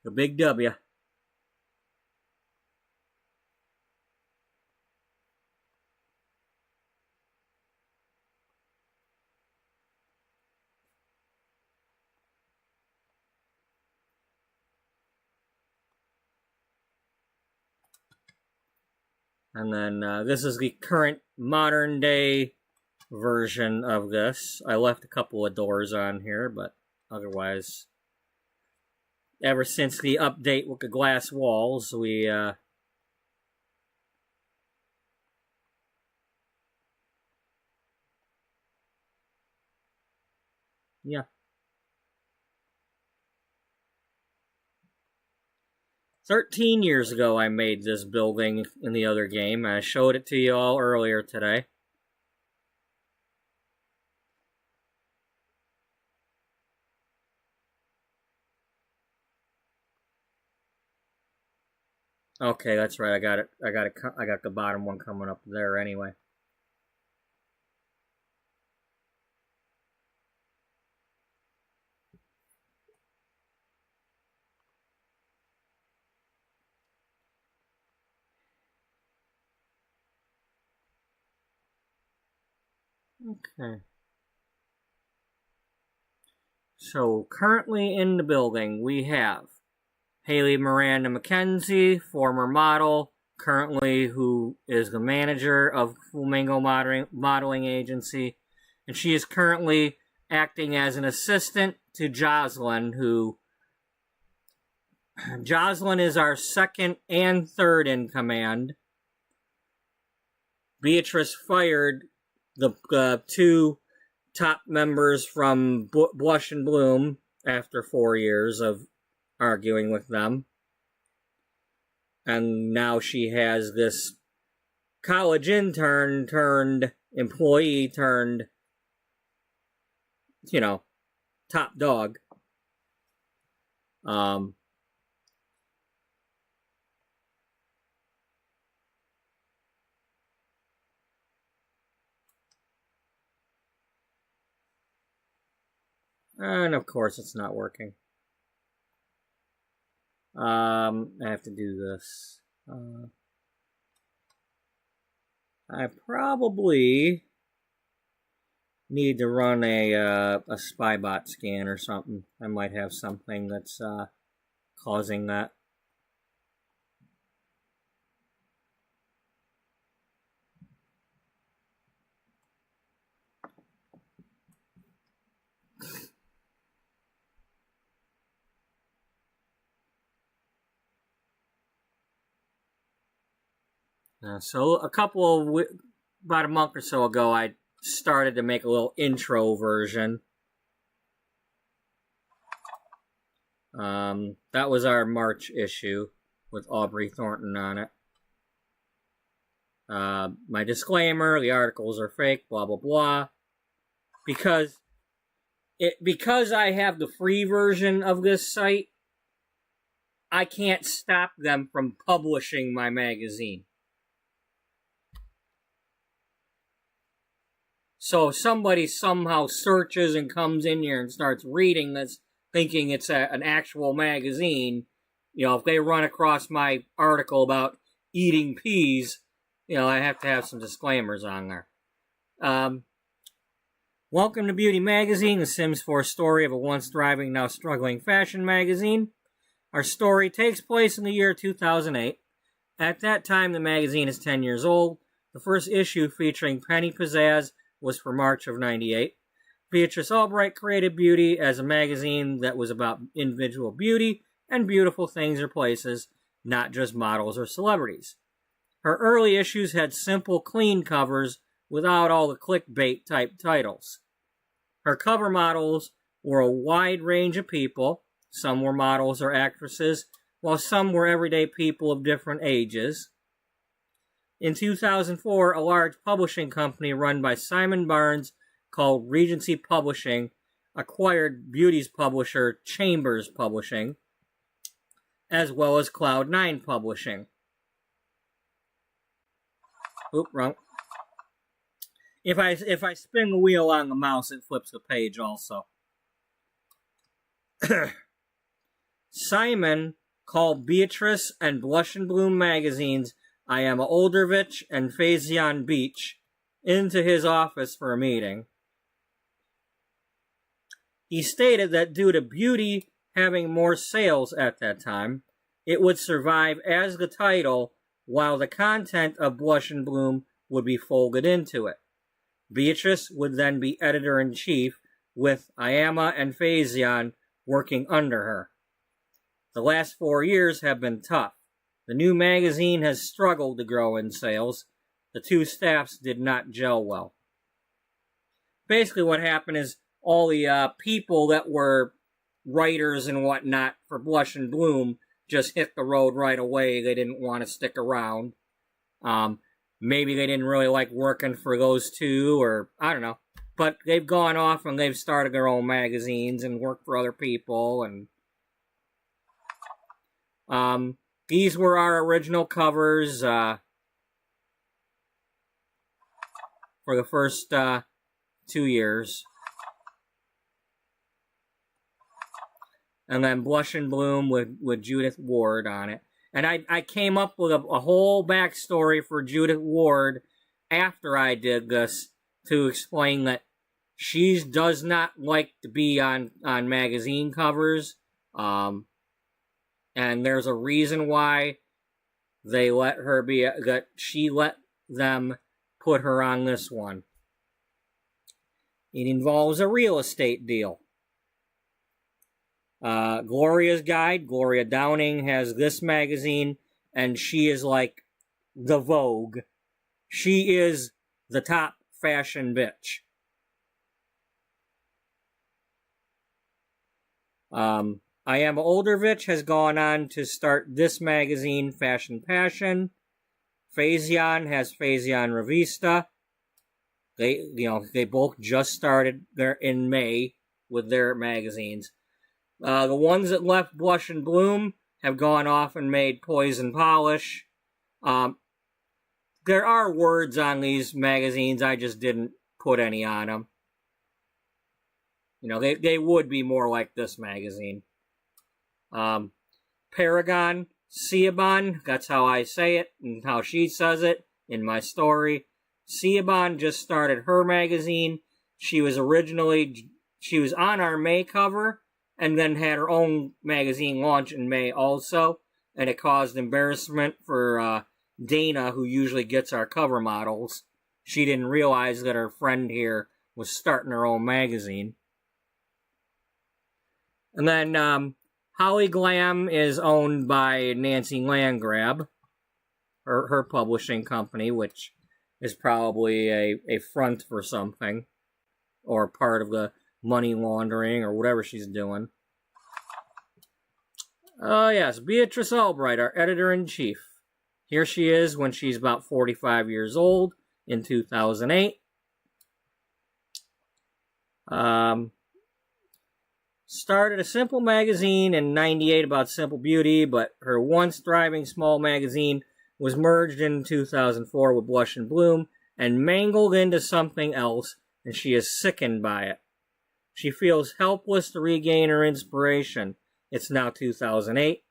The big W. And then this is the current modern day version of this. I left a couple of doors on here, but otherwise, ever since the update with the glass walls, we yeah. 13 years ago I made this building in the other game. I showed it to you all earlier today. Okay, that's right. I got it. I got the bottom one coming up there anyway. Okay. So, currently in the building, we have Haley Miranda McKenzie, former model, currently who is the manager of Flamingo Modeling Agency, and she is currently acting as an assistant to Jocelyn, who Jocelyn is our second and third in command. Beatrice fired the two top members from Blush and Bloom after 4 years of arguing with them. And now she has this college intern turned employee turned, top dog. And of course it's not working. I have to do this. I probably need to run a spybot scan or something. I might have something that's causing that. So about a month or so ago, I started to make a little intro version. That was our March issue with Aubrey Thornton on it. My disclaimer, the articles are fake, blah, blah, blah. Because I have the free version of this site, I can't stop them from publishing my magazine. So if somebody somehow searches and comes in here and starts reading this, thinking it's an actual magazine, if they run across my article about eating peas, I have to have some disclaimers on there. Welcome to Beauty Magazine, the Sims 4 story of a once thriving, now struggling fashion magazine. Our story takes place in the year 2008. At that time, the magazine is 10 years old. The first issue featuring Penny Pizzazz was for March of 98. Beatrice Ullbright created Beauty as a magazine that was about individual beauty and beautiful things or places, not just models or celebrities. Her early issues had simple, clean covers without all the clickbait type titles. Her cover models were a wide range of people. Some were models or actresses, while some were everyday people of different ages. In 2004, a large publishing company run by Simon Barnes called Regency Publishing acquired Beauty's publisher Chambers Publishing, as well as Cloud9 Publishing. Oop, wrong. If I spin the wheel on the mouse, it flips the page also. Simon called Beatrice and Blush and Bloom magazines Ayama Oldrovich and Faison Beach into his office for a meeting. He stated that due to Beauty having more sales at that time, it would survive as the title while the content of Blush and Bloom would be folded into it. Beatrice would then be editor-in-chief with Ayama and Faison working under her. The last 4 years have been tough. The new magazine has struggled to grow in sales. The two staffs did not gel well. Basically what happened is all the people that were writers and whatnot for Blush and Bloom just hit the road right away. They didn't want to stick around. Maybe they didn't really like working for those two, or I don't know. But they've gone off and they've started their own magazines and worked for other people. And these were our original covers for the first 2 years. And then Blush and Bloom with Judith Ward on it. And I came up with a whole backstory for Judith Ward after I did this to explain that she does not like to be on magazine covers. And there's a reason why they let her be, that she let them put her on this one. It involves a real estate deal. Gloria's Guide, Gloria Downing, has this magazine, and she is like the Vogue. She is the top fashion bitch. I Am Oldervich has gone on to start this magazine, Fashion Passion. Faison has Faison Revista. They both just started there in May with their magazines. The ones that left Blush and Bloom have gone off and made Poison Polish. There are words on these magazines, I just didn't put any on them. They would be more like this magazine. Paragon, Ciabon, that's how I say it and how she says it in my story. Ciabon just started her magazine. She was on our May cover and then had her own magazine launch in May also, and it caused embarrassment for Dana, who usually gets our cover models. She didn't realize that her friend here was starting her own magazine. And then Holly Glam is owned by Nancy Landgrab, her publishing company, which is probably a front for something, or part of the money laundering or whatever she's doing. Oh yes, Beatrice Ullbright, our editor-in-chief. Here she is when she's about 45 years old in 2008. Started a simple magazine in 98 about simple beauty, but her once thriving small magazine was merged in 2004 with Blush and Bloom and mangled into something else, and she is sickened by it. She feels helpless to regain her inspiration. It's now 2008.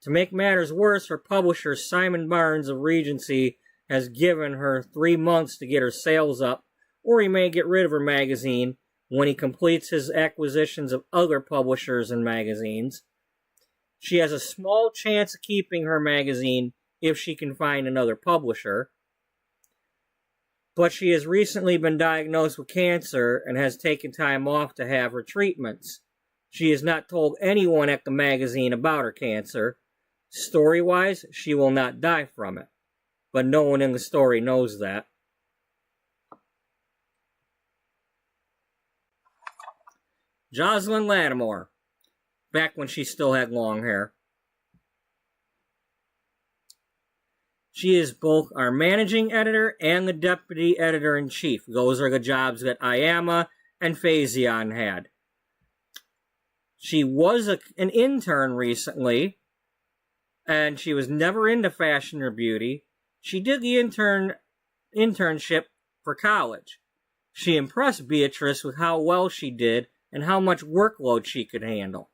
To make matters worse, her publisher, Simon Barnes of Regency, has given her 3 months to get her sales up, or he may get rid of her magazine when he completes his acquisitions of other publishers and magazines. She has a small chance of keeping her magazine if she can find another publisher. But she has recently been diagnosed with cancer and has taken time off to have her treatments. She has not told anyone at the magazine about her cancer. Story-wise, she will not die from it. But no one in the story knows that. Jocelyn Lattimore, back when she still had long hair. She is both our managing editor and the deputy editor-in-chief. Those are the jobs that Iama and Faison had. She was an intern recently, and she was never into fashion or beauty. She did the internship for college. She impressed Beatrice with how well she did and how much workload she could handle.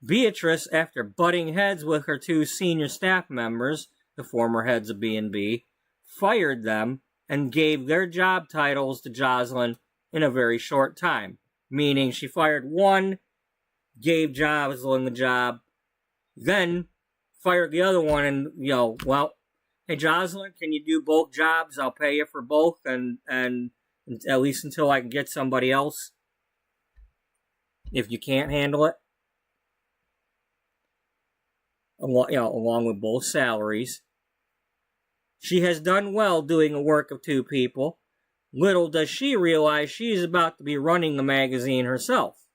Beatrice, after butting heads with her two senior staff members, the former heads of B&B, fired them and gave their job titles to Jocelyn in a very short time. Meaning she fired one, gave Jocelyn the job, then fired the other one and, hey Jocelyn, can you do both jobs? I'll pay you for both and at least until I can get somebody else. If you can't handle it. Along with both salaries. She has done well doing the work of two people. Little does she realize she is about to be running the magazine herself,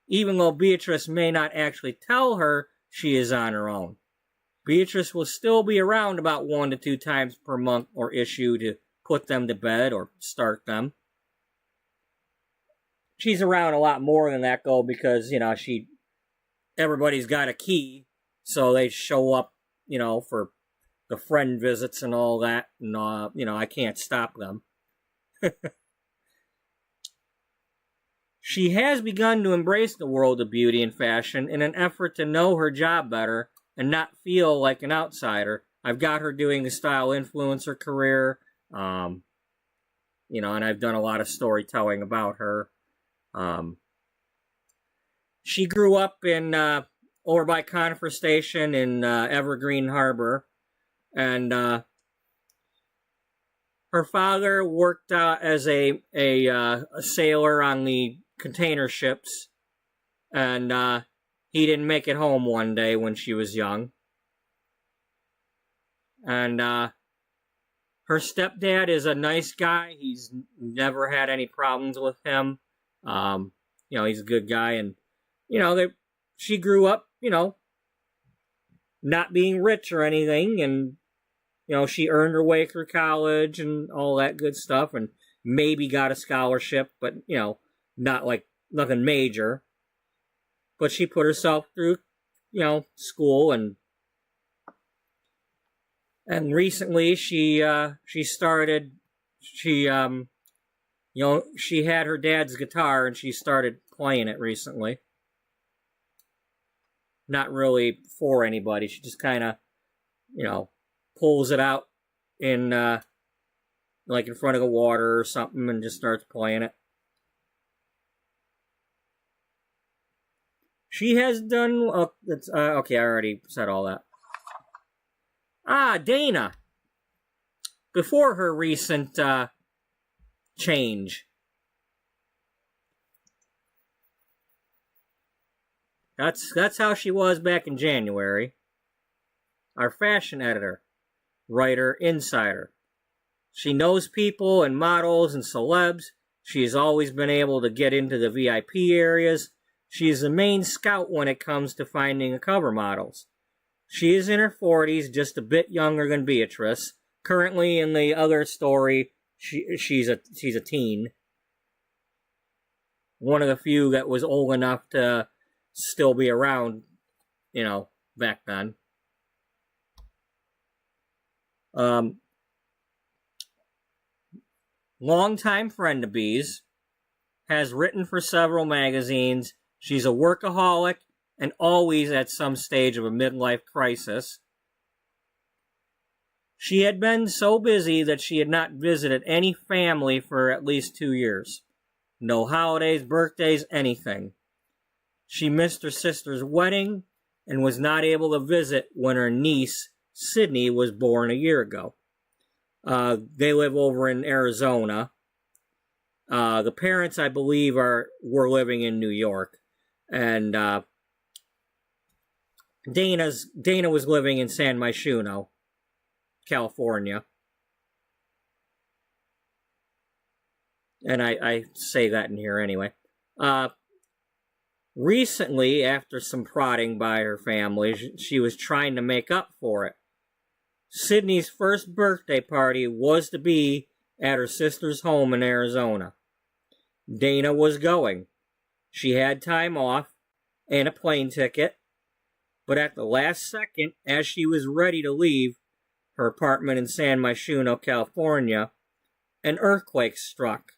even though Beatrice may not actually tell her she is on her own. Beatrice will still be around about 1 to 2 times per month or issue to put them to bed or start them. She's around a lot more than that, though, because, everybody's got a key, so they show up, for the friend visits and all that, and, I can't stop them. She has begun to embrace the world of beauty and fashion in an effort to know her job better and not feel like an outsider. I've got her doing the style influencer career, and I've done a lot of storytelling about her. She grew up in over by Conifer Station in Evergreen Harbor, and her father worked as a sailor on the container ships, and he didn't make it home one day when she was young. And her stepdad is a nice guy. He's never had any problems with him. He's a good guy. And, she grew up, not being rich or anything. And, she earned her way through college and all that good stuff. And maybe got a scholarship, but, not like nothing major. But she put herself through, school, and recently she had her dad's guitar and she started playing it recently. Not really for anybody. She just kind of, pulls it out in like in front of the water or something and just starts playing it. She has done... okay, I already said all that. Dana. Before her recent change. That's how she was back in January. Our fashion editor, writer, insider. She knows people and models and celebs. She's always been able to get into the VIP areas. She's the main scout when it comes to finding cover models. She is in her 40s, just a bit younger than Beatrice. Currently, in the other story, she's a teen. One of the few that was old enough to still be around, back then. Longtime friend of Bee's, has written for several magazines. She's a workaholic and always at some stage of a midlife crisis. She had been so busy that she had not visited any family for at least 2 years. No holidays, birthdays, anything. She missed her sister's wedding and was not able to visit when her niece, Sydney, was born a year ago. They live over in Arizona. The parents, I believe, were living in New York. And Dana was living in San Myshuno, California. And I say that in here anyway. Recently, after some prodding by her family, she was trying to make up for it. Sydney's first birthday party was to be at her sister's home in Arizona. Dana was going. She had time off and a plane ticket, but at the last second, as she was ready to leave her apartment in San Myshuno, California, an earthquake struck,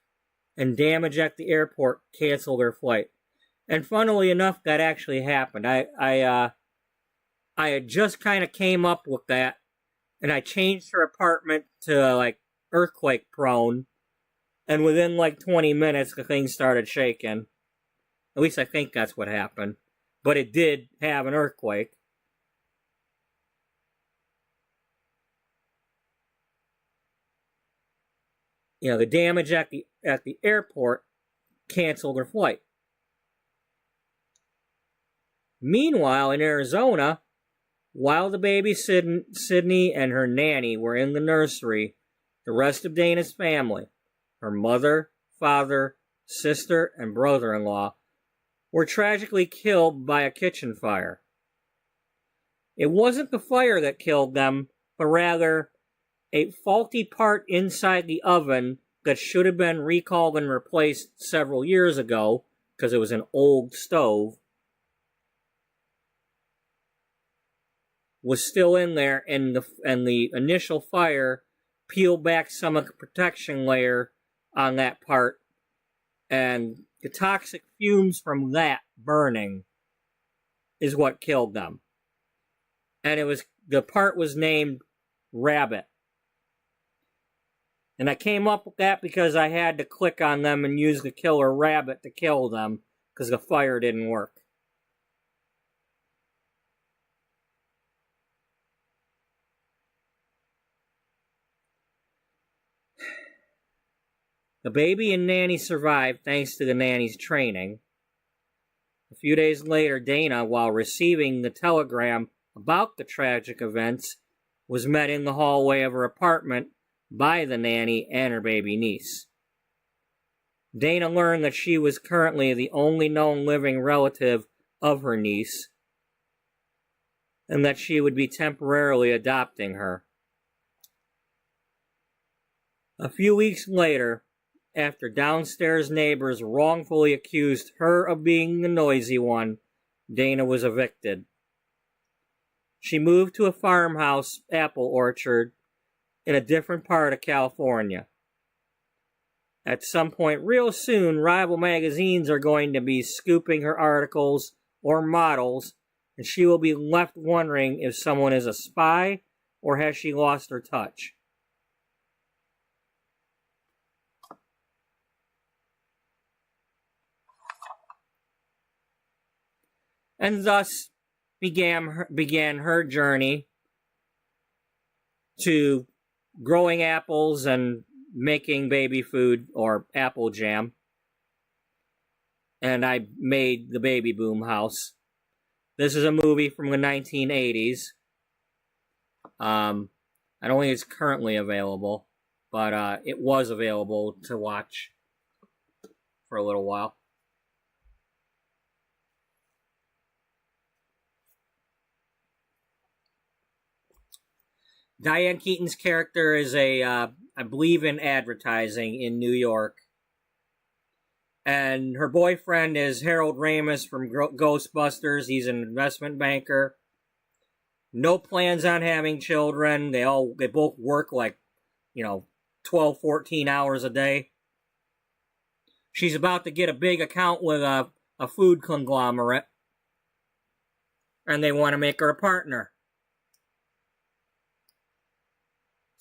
and damage at the airport canceled her flight. And funnily enough, that actually happened. I had just kind of came up with that, and I changed her apartment to, earthquake prone, and within, 20 minutes, the thing started shaking. At least I think that's what happened. But it did have an earthquake. The damage at the airport canceled her flight. Meanwhile, in Arizona, while the baby Sydney and her nanny were in the nursery, the rest of Dana's family, her mother, father, sister, and brother-in-law, were tragically killed by a kitchen fire. It wasn't the fire that killed them, but rather a faulty part inside the oven that should have been recalled and replaced several years ago, because it was an old stove, was still in there, and the initial fire peeled back some of the protection layer on that part, and the toxic fumes from that burning is what killed them. And the part was named Rabbit. And I came up with that because I had to click on them and use the killer rabbit to kill them, because the fire didn't work. The baby and nanny survived thanks to the nanny's training. A few days later, Dana, while receiving the telegram about the tragic events, was met in the hallway of her apartment by the nanny and her baby niece. Dana learned that she was currently the only known living relative of her niece, and that she would be temporarily adopting her. A few weeks later, after downstairs neighbors wrongfully accused her of being the noisy one, Dana was evicted. She moved to a farmhouse apple orchard in a different part of California. At some point real soon, rival magazines are going to be scooping her articles or models, and she will be left wondering if someone is a spy or has she lost her touch. And thus began her journey to growing apples and making baby food or apple jam. And I made the Baby Boom House. This is a movie from the 1980s. I don't think it's currently available, but it was available to watch for a little while. Diane Keaton's character is I believe in advertising in New York. And her boyfriend is Harold Ramis from Ghostbusters. He's an investment banker. No plans on having children. They both work 12, 14 hours a day. She's about to get a big account with a food conglomerate. And they want to make her a partner.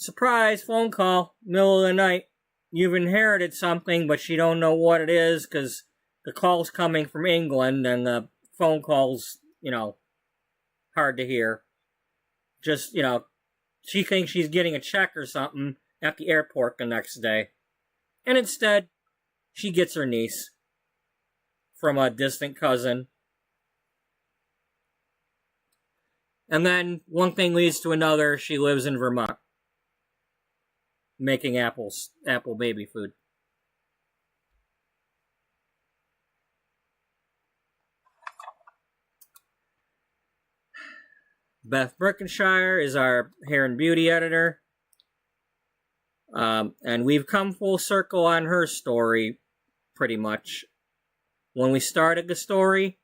Surprise, phone call, middle of the night. You've inherited something, but you don't know what it is because the call's coming from England and the phone call's, hard to hear. Just, she thinks she's getting a check or something at the airport the next day. And instead, she gets her niece from a distant cousin. And then one thing leads to another. She lives in Vermont, making apple baby food. Beth Birkenshire is our hair and beauty editor. And we've come full circle on her story, pretty much. When we started the story,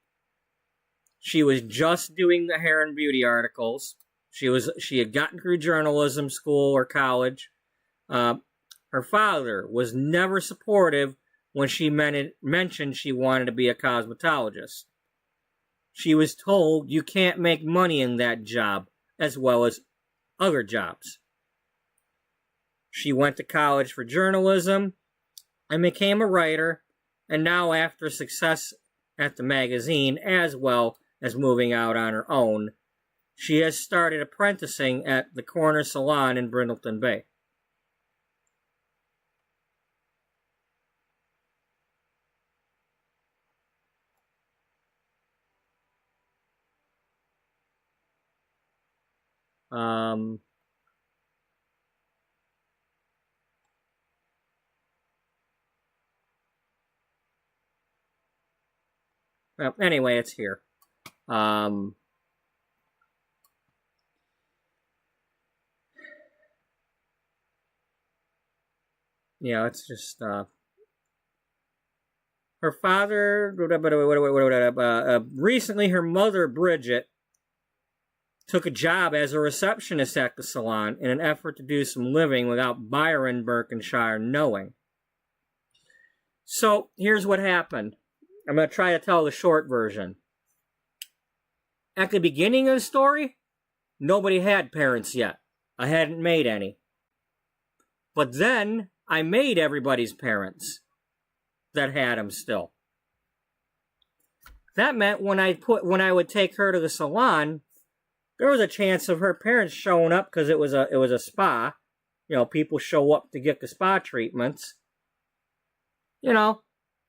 she was just doing the hair and beauty articles. She had gotten through journalism school or college. Her father was never supportive when she mentioned she wanted to be a cosmetologist. She was told you can't make money in that job, as well as other jobs. She went to college for journalism and became a writer, and now after success at the magazine, as well as moving out on her own, she has started apprenticing at the Corner Salon in Brindleton Bay. Well, anyway, it's here. It's just, her father, recently her mother, Bridget, took a job as a receptionist at the salon in an effort to do some living without Byron Birkenshire knowing. So, here's what happened. I'm going to try to tell the short version. At the beginning of the story, nobody had parents yet. I hadn't made any. But then, I made everybody's parents that had them still. That meant when I would take her to the salon, there was a chance of her parents showing up because it was a spa. People show up to get the spa treatments.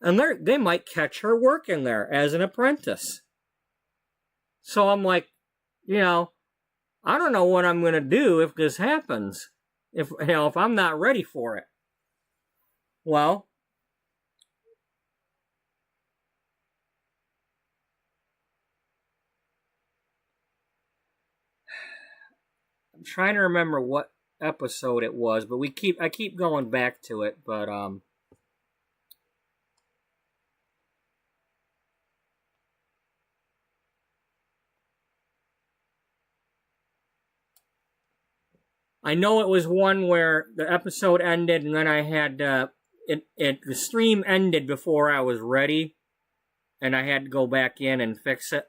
And they might catch her working there as an apprentice. So I'm like, I don't know what I'm going to do if this happens. If I'm not ready for it. Well, I'm trying to remember what episode it was, but I keep going back to it, but I know it was one where the episode ended, and then I had the stream ended before I was ready, and I had to go back in and fix it.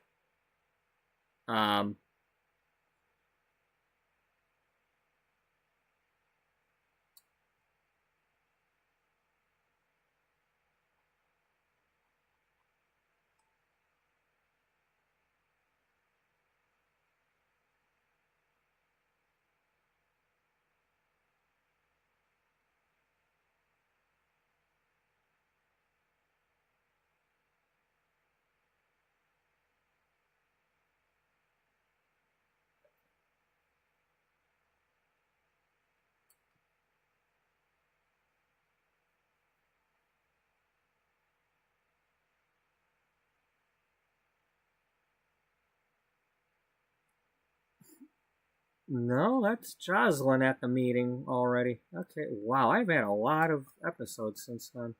No, that's Jocelyn at the meeting already. Okay, wow, I've had a lot of episodes since then.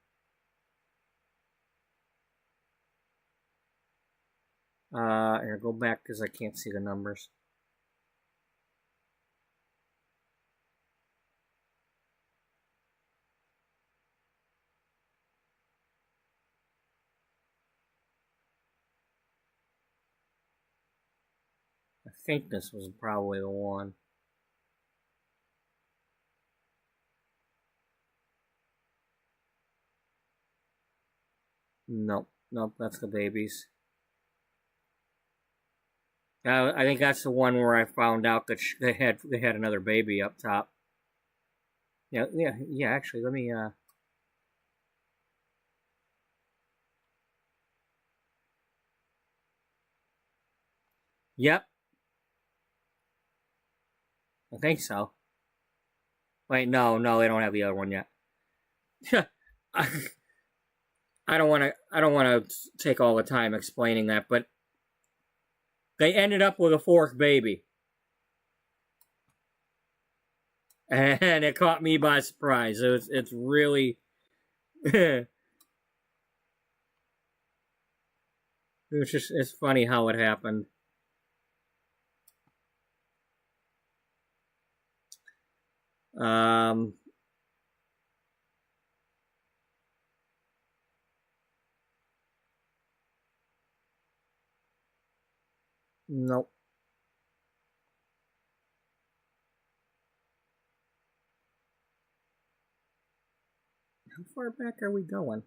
Here, go back because I can't see the numbers. I think this was probably the one. Nope, that's the babies. I think that's the one where I found out that they had another baby up top. Yeah. Actually, let me. Yep, I think so. Wait, no, they don't have the other one yet. I don't want to take all the time explaining that, but they ended up with a fourth baby, and it caught me by surprise. It's really. It's funny how it happened. Nope. How far back are we going?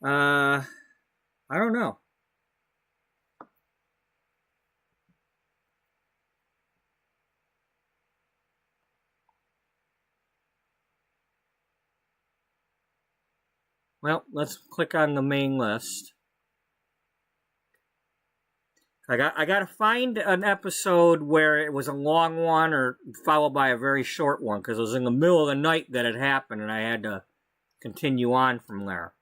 I don't know. Well, let's click on the main list. I got to find an episode where it was a long one or followed by a very short one because it was in the middle of the night that it happened and I had to continue on from there.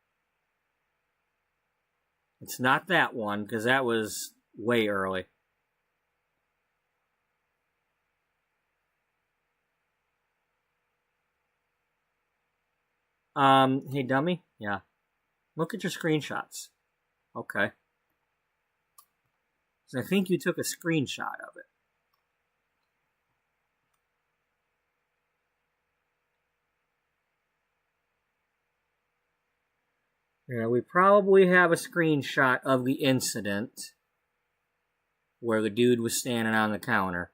It's not that one because that was way early. Hey dummy? Yeah. Look at your screenshots. Okay. So I think you took a screenshot of it. Yeah, we probably have a screenshot of the incident where the dude was standing on the counter.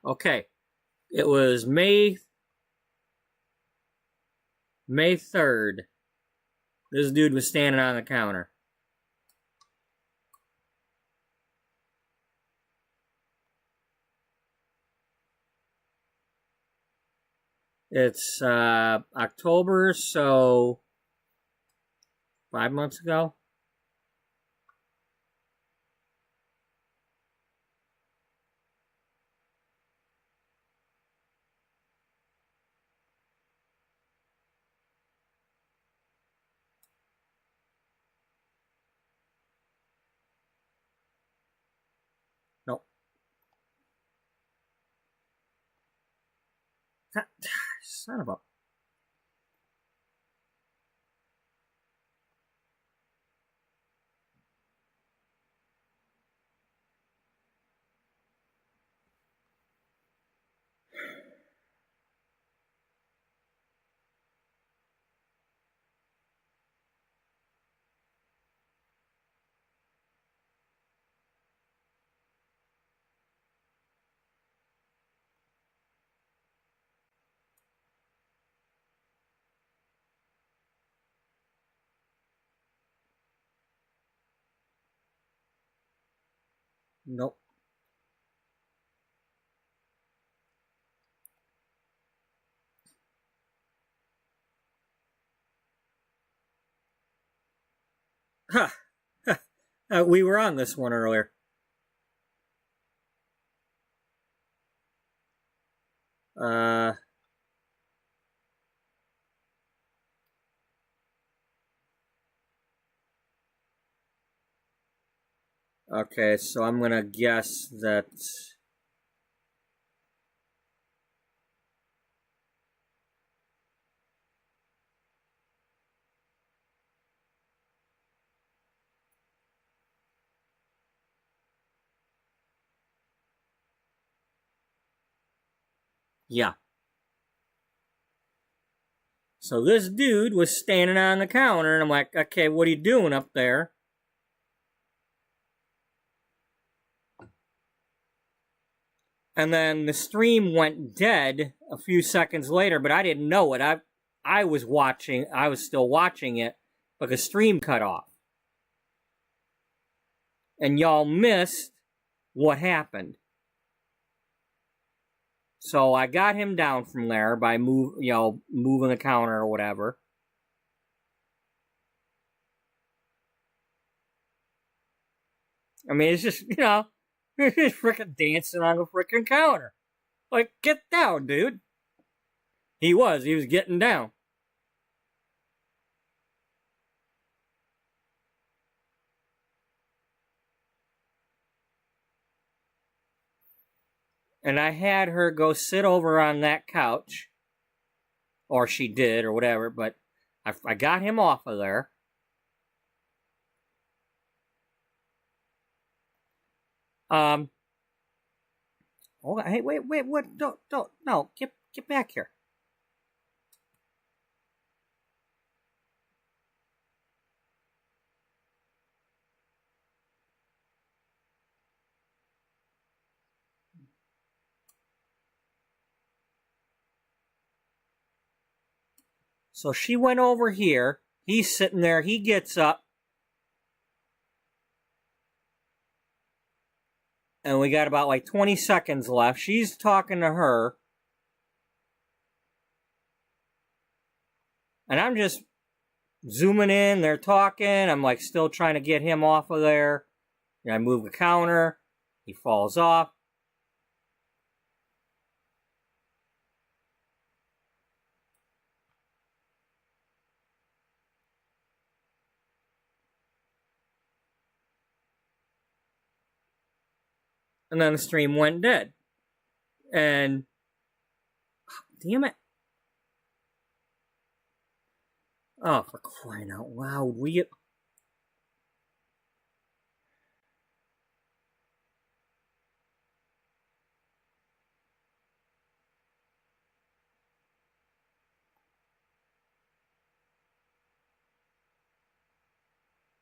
Okay. It was May May 3rd. This dude was standing on the counter. It's October, so 5 months ago. No. Son of a... Nope. Huh. We were on this one earlier. Okay, so I'm gonna guess that... Yeah. So this dude was standing on the counter, and I'm like, okay, what are you doing up there? And then the stream went dead a few seconds later, but I didn't know it. I was still watching it, but the stream cut off. And y'all missed what happened. So I got him down from there by moving the counter or whatever. I mean, it's just, he's freaking dancing on the freaking counter. Like, get down, dude. He was getting down. And I had her go sit over on that couch. Or she did, or whatever, but I got him off of there. Oh, hey, wait, what? Don't, no, get back here. So she went over here. He's sitting there. He gets up. And we got about like 20 seconds left. She's talking to her. And I'm just zooming in. They're talking. I'm like still trying to get him off of there. And I move the counter. He falls off. And then the stream went dead. And damn it. Oh, for crying out loud. We get...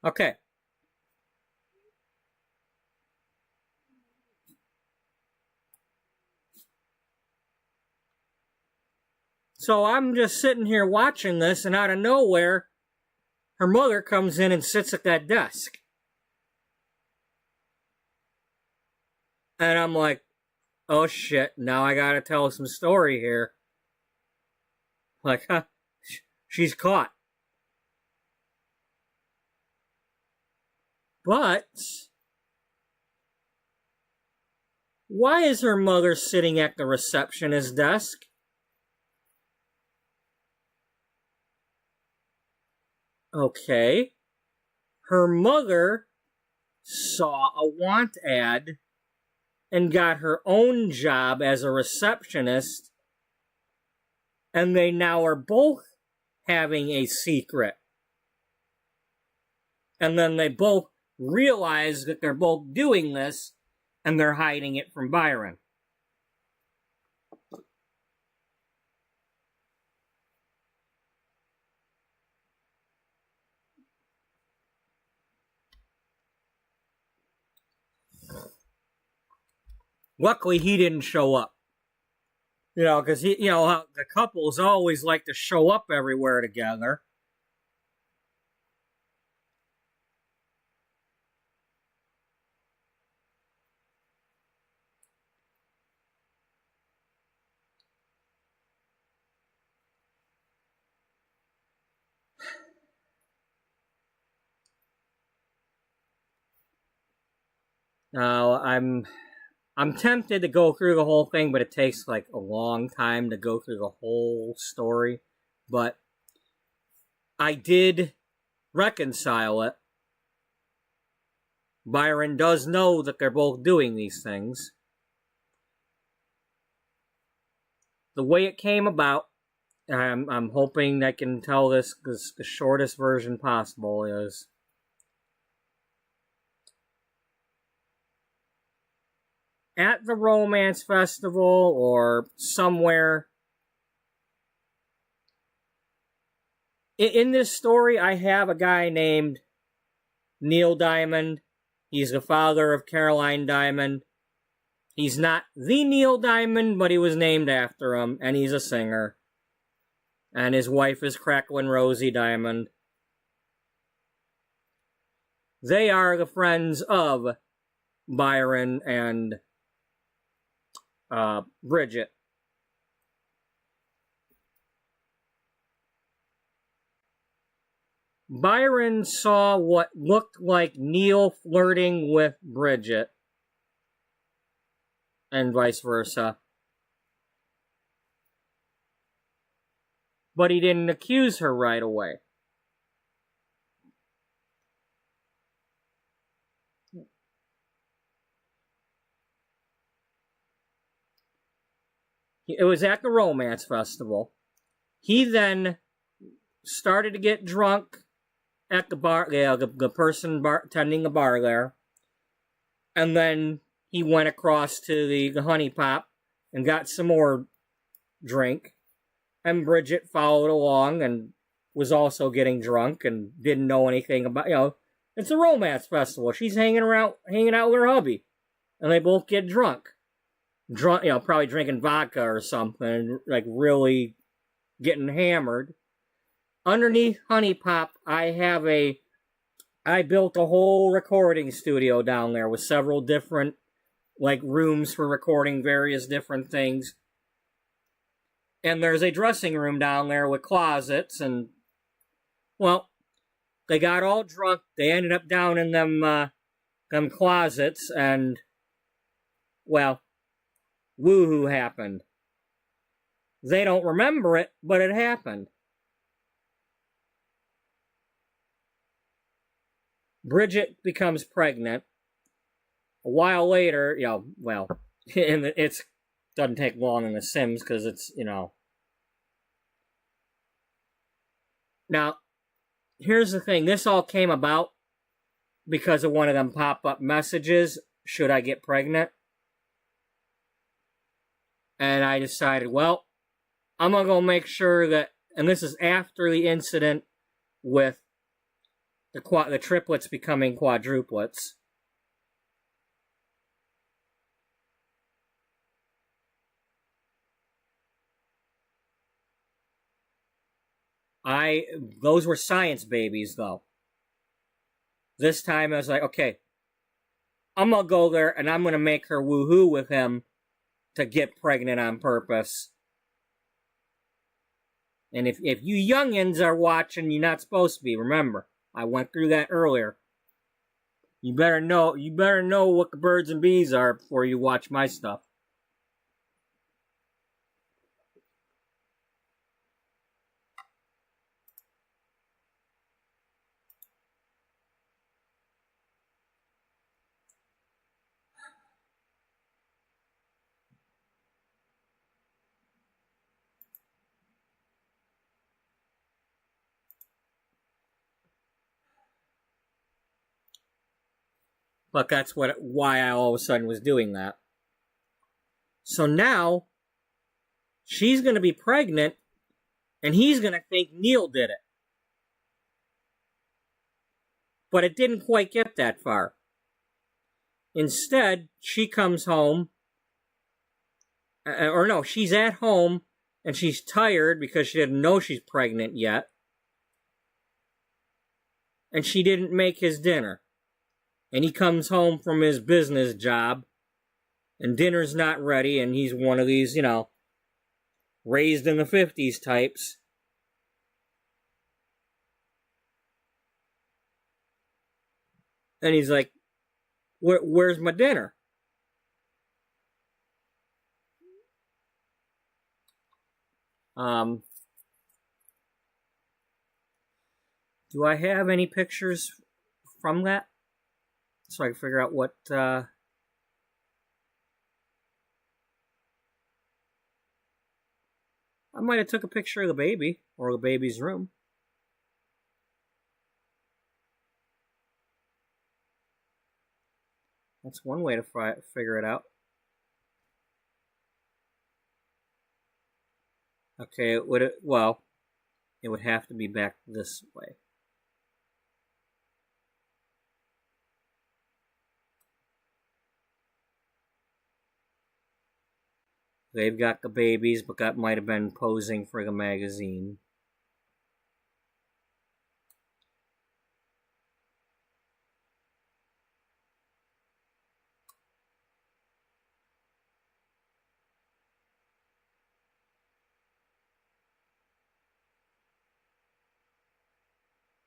Okay. So I'm just sitting here watching this, and out of nowhere, her mother comes in and sits at that desk. And I'm like, oh shit, now I gotta tell some story here. Like, huh, she's caught. But why is her mother sitting at the receptionist's desk? Okay. Her mother saw a want ad and got her own job as a receptionist, and they now are both having a secret. And then they both realize that they're both doing this, and they're hiding it from Byron. Luckily, he didn't show up. You know, because the couples always like to show up everywhere together. Now, I'm tempted to go through the whole thing, but it takes like a long time to go through the whole story. But I did reconcile it. Byron does know that they're both doing these things. The way it came about, I'm hoping I can tell this because the shortest version possible is at the romance festival or somewhere. In this story, I have a guy named Neil Diamond. He's the father of Caroline Diamond. He's not the Neil Diamond, but he was named after him, and he's a singer. And his wife is Cracklin' Rosie Diamond. They are the friends of Byron and Bridget. Byron saw what looked like Neil flirting with Bridget, and vice versa. But he didn't accuse her right away. It was at the romance festival. He then started to get drunk at the bar, the person tending the bar there. And then he went across to the Honey Pop and got some more drink. And Bridget followed along and was also getting drunk and didn't know anything about, it's a romance festival. She's hanging out with her hubby. And they both get drunk. Probably drinking vodka or something, like really getting hammered. Underneath Honey Pop, I built a whole recording studio down there with several different, rooms for recording various different things. And there's a dressing room down there with closets, and, they got all drunk. They ended up down in them closets, and, woohoo happened. They don't remember it, but it happened. Bridget becomes pregnant. A while later, it doesn't take long in The Sims because it's, Now, here's the thing. This all came about because of one of them pop-up messages, should I get pregnant? And I decided, I'm going to go make sure that, and this is after the incident with the triplets becoming quadruplets. Those were science babies, though. This time I was like, okay, I'm gonna go there and I'm gonna make her woohoo with him to get pregnant on purpose. And if you youngins are watching, you're not supposed to be. Remember, I went through that earlier. You better know what the birds and bees are before you watch my stuff. But that's why I all of a sudden was doing that. So now she's going to be pregnant, and he's going to think Neil did it. But it didn't quite get that far. Instead, she comes home, or no, she's at home, and she's tired because she didn't know she's pregnant yet. And she didn't make his dinner. And he comes home from his business job, and dinner's not ready, and he's one of these, raised in the 50s types. And he's like, where's my dinner? Do I have any pictures from that? So I can figure out what, I might have took a picture of the baby, or the baby's room. That's one way to figure it out. Okay, it would have to be back this way. They've got the babies, but that might have been posing for the magazine.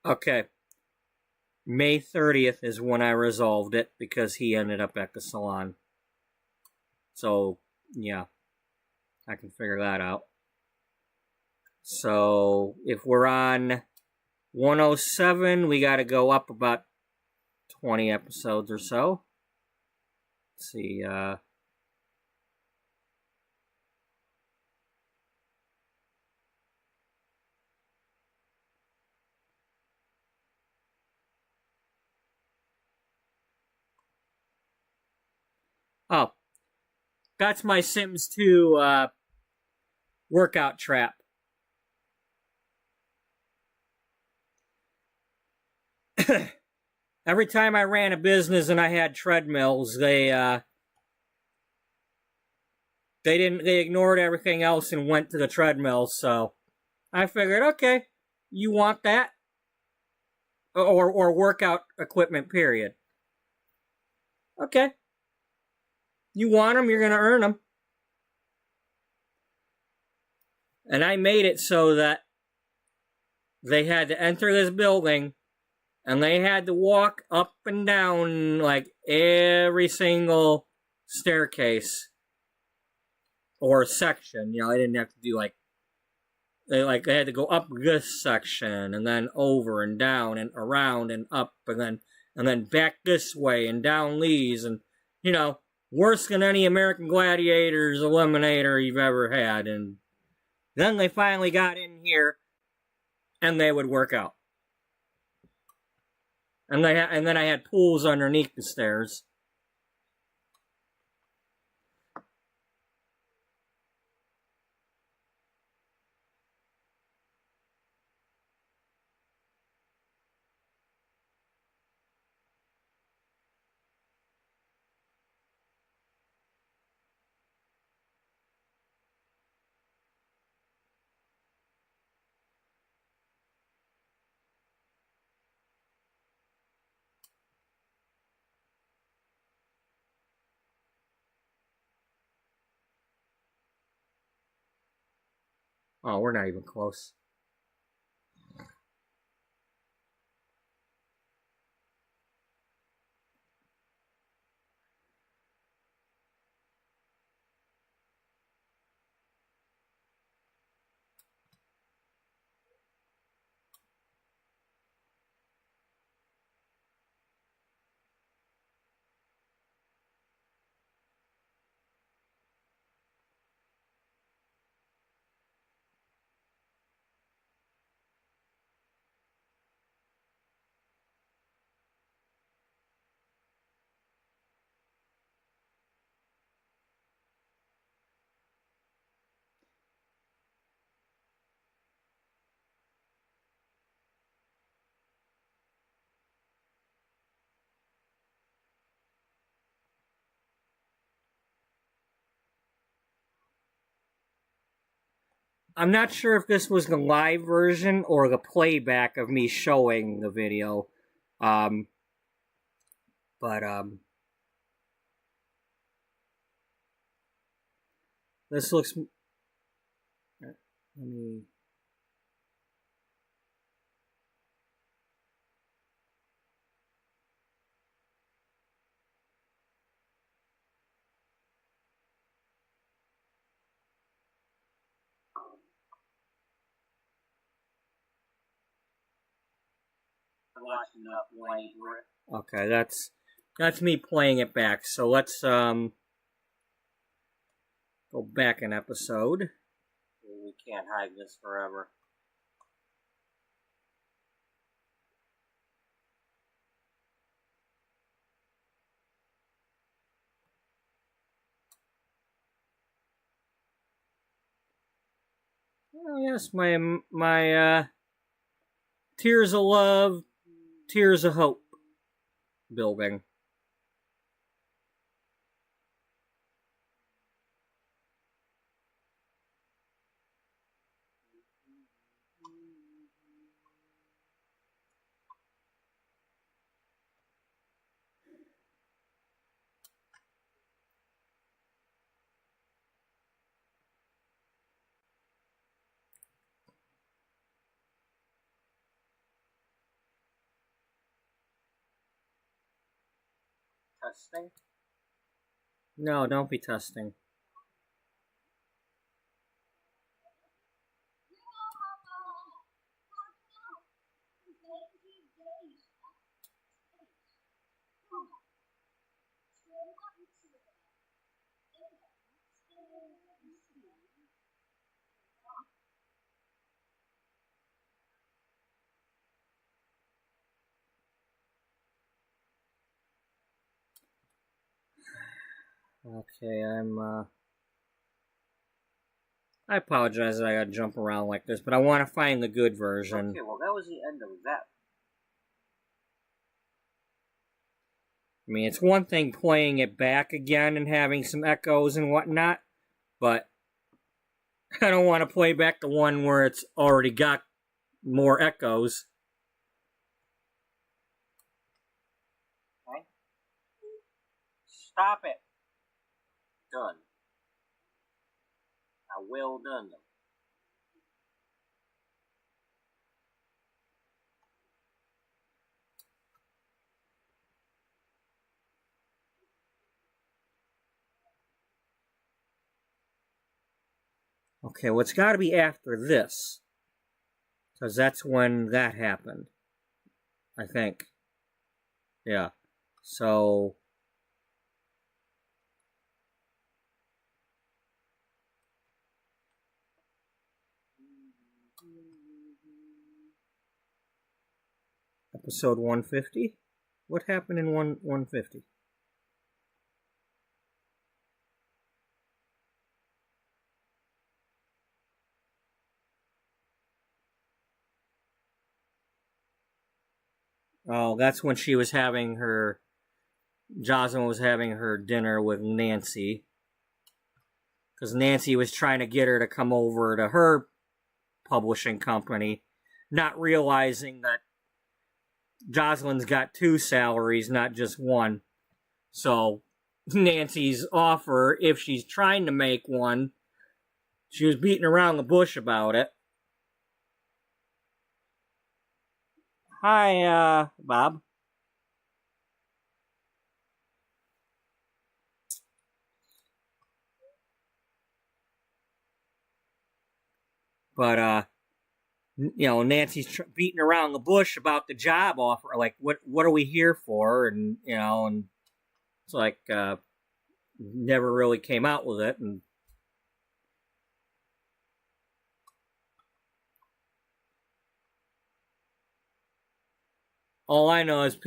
Okay. May 30th is when I resolved it because he ended up at the salon. So, yeah. I can figure that out. So, if we're on 107, we got to go up about 20 episodes or so. Let's see, oh, that's my Sims 2 workout trap. Every time I ran a business and I had treadmills, they ignored everything else and went to the treadmills. So I figured, okay, you want that, or workout equipment, period. Okay, you want them, you're gonna earn them. And I made it so that they had to enter this building and they had to walk up and down like every single staircase or section. I didn't have to do they had to go up this section and then over and down and around and up and then back this way and down these, and worse than any American Gladiators eliminator you've ever had. And then they finally got in here, and they would work out. And then I had pools underneath the stairs. Oh, we're not even close. I'm not sure if this was the live version or the playback of me showing the video. But this looks... Let me... Okay, that's me playing it back. So let's go back an episode. We can't hide this forever. Oh yes, my Tears of Love, Tears of Hope building. Testing? No, don't be testing. Okay, I apologize that I gotta jump around like this, but I want to find the good version. Okay, well, that was the end of that. I mean, it's one thing playing it back again and having some echoes and whatnot, but I don't want to play back the one where it's already got more echoes. Okay. Stop it. Done. Well done them. Okay, well, it's got to be after this, because that's when that happened, I think. Yeah, so... Episode 150? What happened in 150? Oh, that's when she was having her... Jocelyn was having her dinner with Nancy. Because Nancy was trying to get her to come over to her publishing company, not realizing that Jocelyn's got 2 salaries, not just one. So Nancy's offer, if she's trying to make one, She was beating around the bush about it. Hi, Bob. But, Nancy's beating around the bush about the job offer. Like, what are we here for? And, and it's like, never really came out with it. And all I know is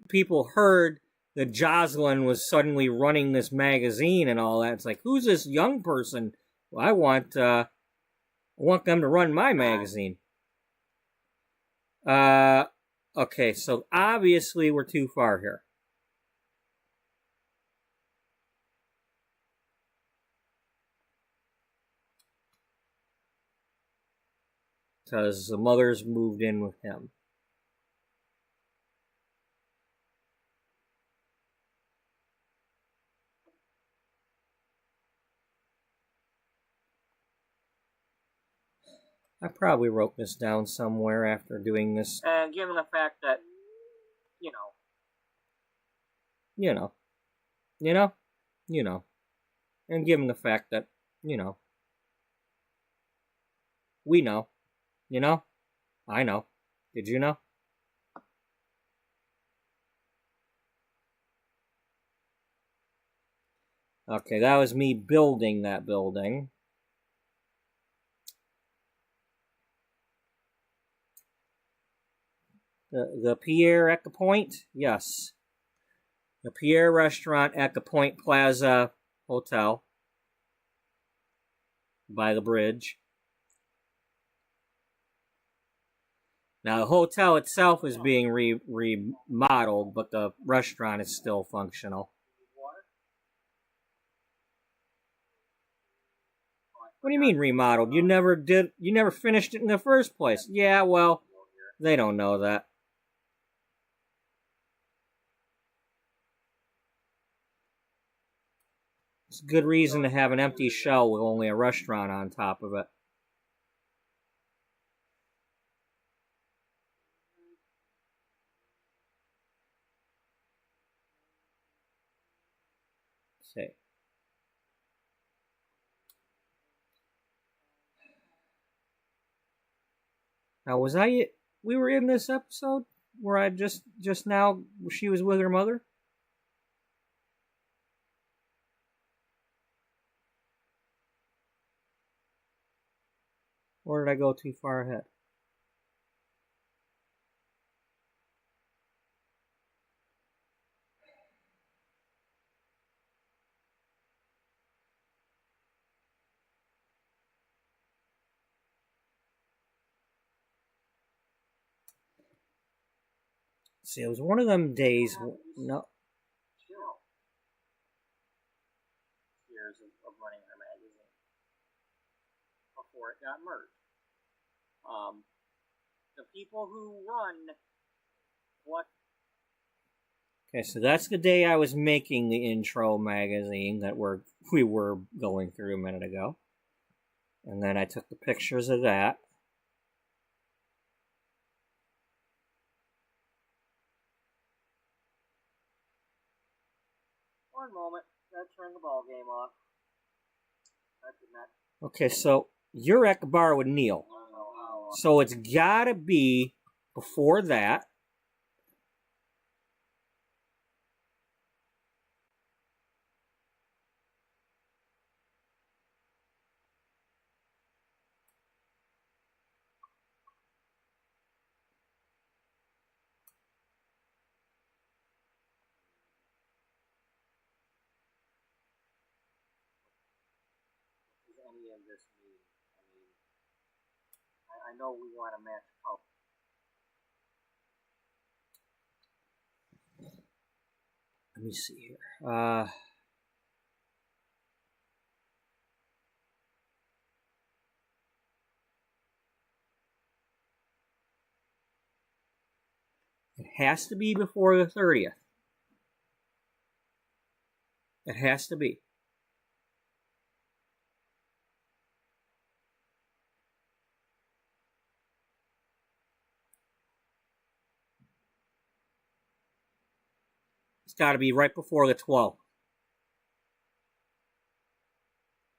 people heard that Jocelyn was suddenly running this magazine and all that. It's like, who's this young person? Well, I want them to run my magazine. Okay, so obviously we're too far here. Because the mother's moved in with him. I probably wrote this down somewhere after doing this. And given the fact that, and given the fact that, we know, I know. Did you know? Okay, that was me building that building. The Pierre at the Point? Yes. The Pierre Restaurant at the Point Plaza Hotel by the bridge. Now, the hotel itself is being remodeled, but the restaurant is still functional. What do you mean remodeled? You never finished it in the first place. Yeah, well, they don't know that. It's a good reason to have an empty shell with only a restaurant on top of it. See. Now, we were in this episode where I just now, she was with her mother? Or did I go too far ahead? See, it was one of them days. No. Years of running her magazine before it got merged. The people who run what? Okay, so that's the day I was making the intro magazine that we were going through a minute ago, and then I took the pictures of that. One moment. Gotta turn the ball game off. Okay, so you're at the bar with Neil. So it's gotta be before that. Any of this mean? I know we want to match color. Let me see here. It has to be before the 30th. It has to be. got to be right before the 12th.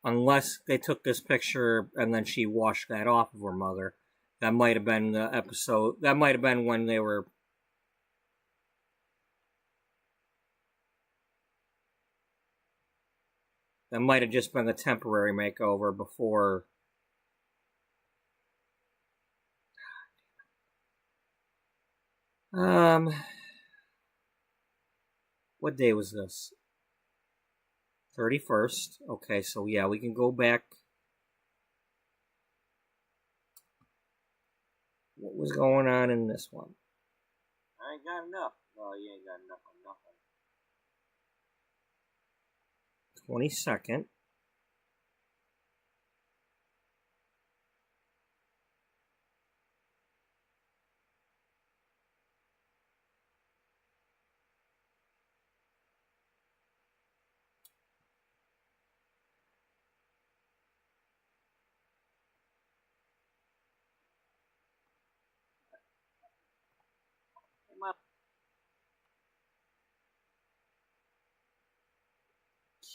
Unless they took this picture and then she washed that off of her mother. That might have been the episode. That might have been when they were... That might have just been a temporary makeover before... What day was this? 31st. Okay, so yeah, we can go back. What was going on in this one? I ain't got enough. Oh, you ain't got enough on nothing. 22nd.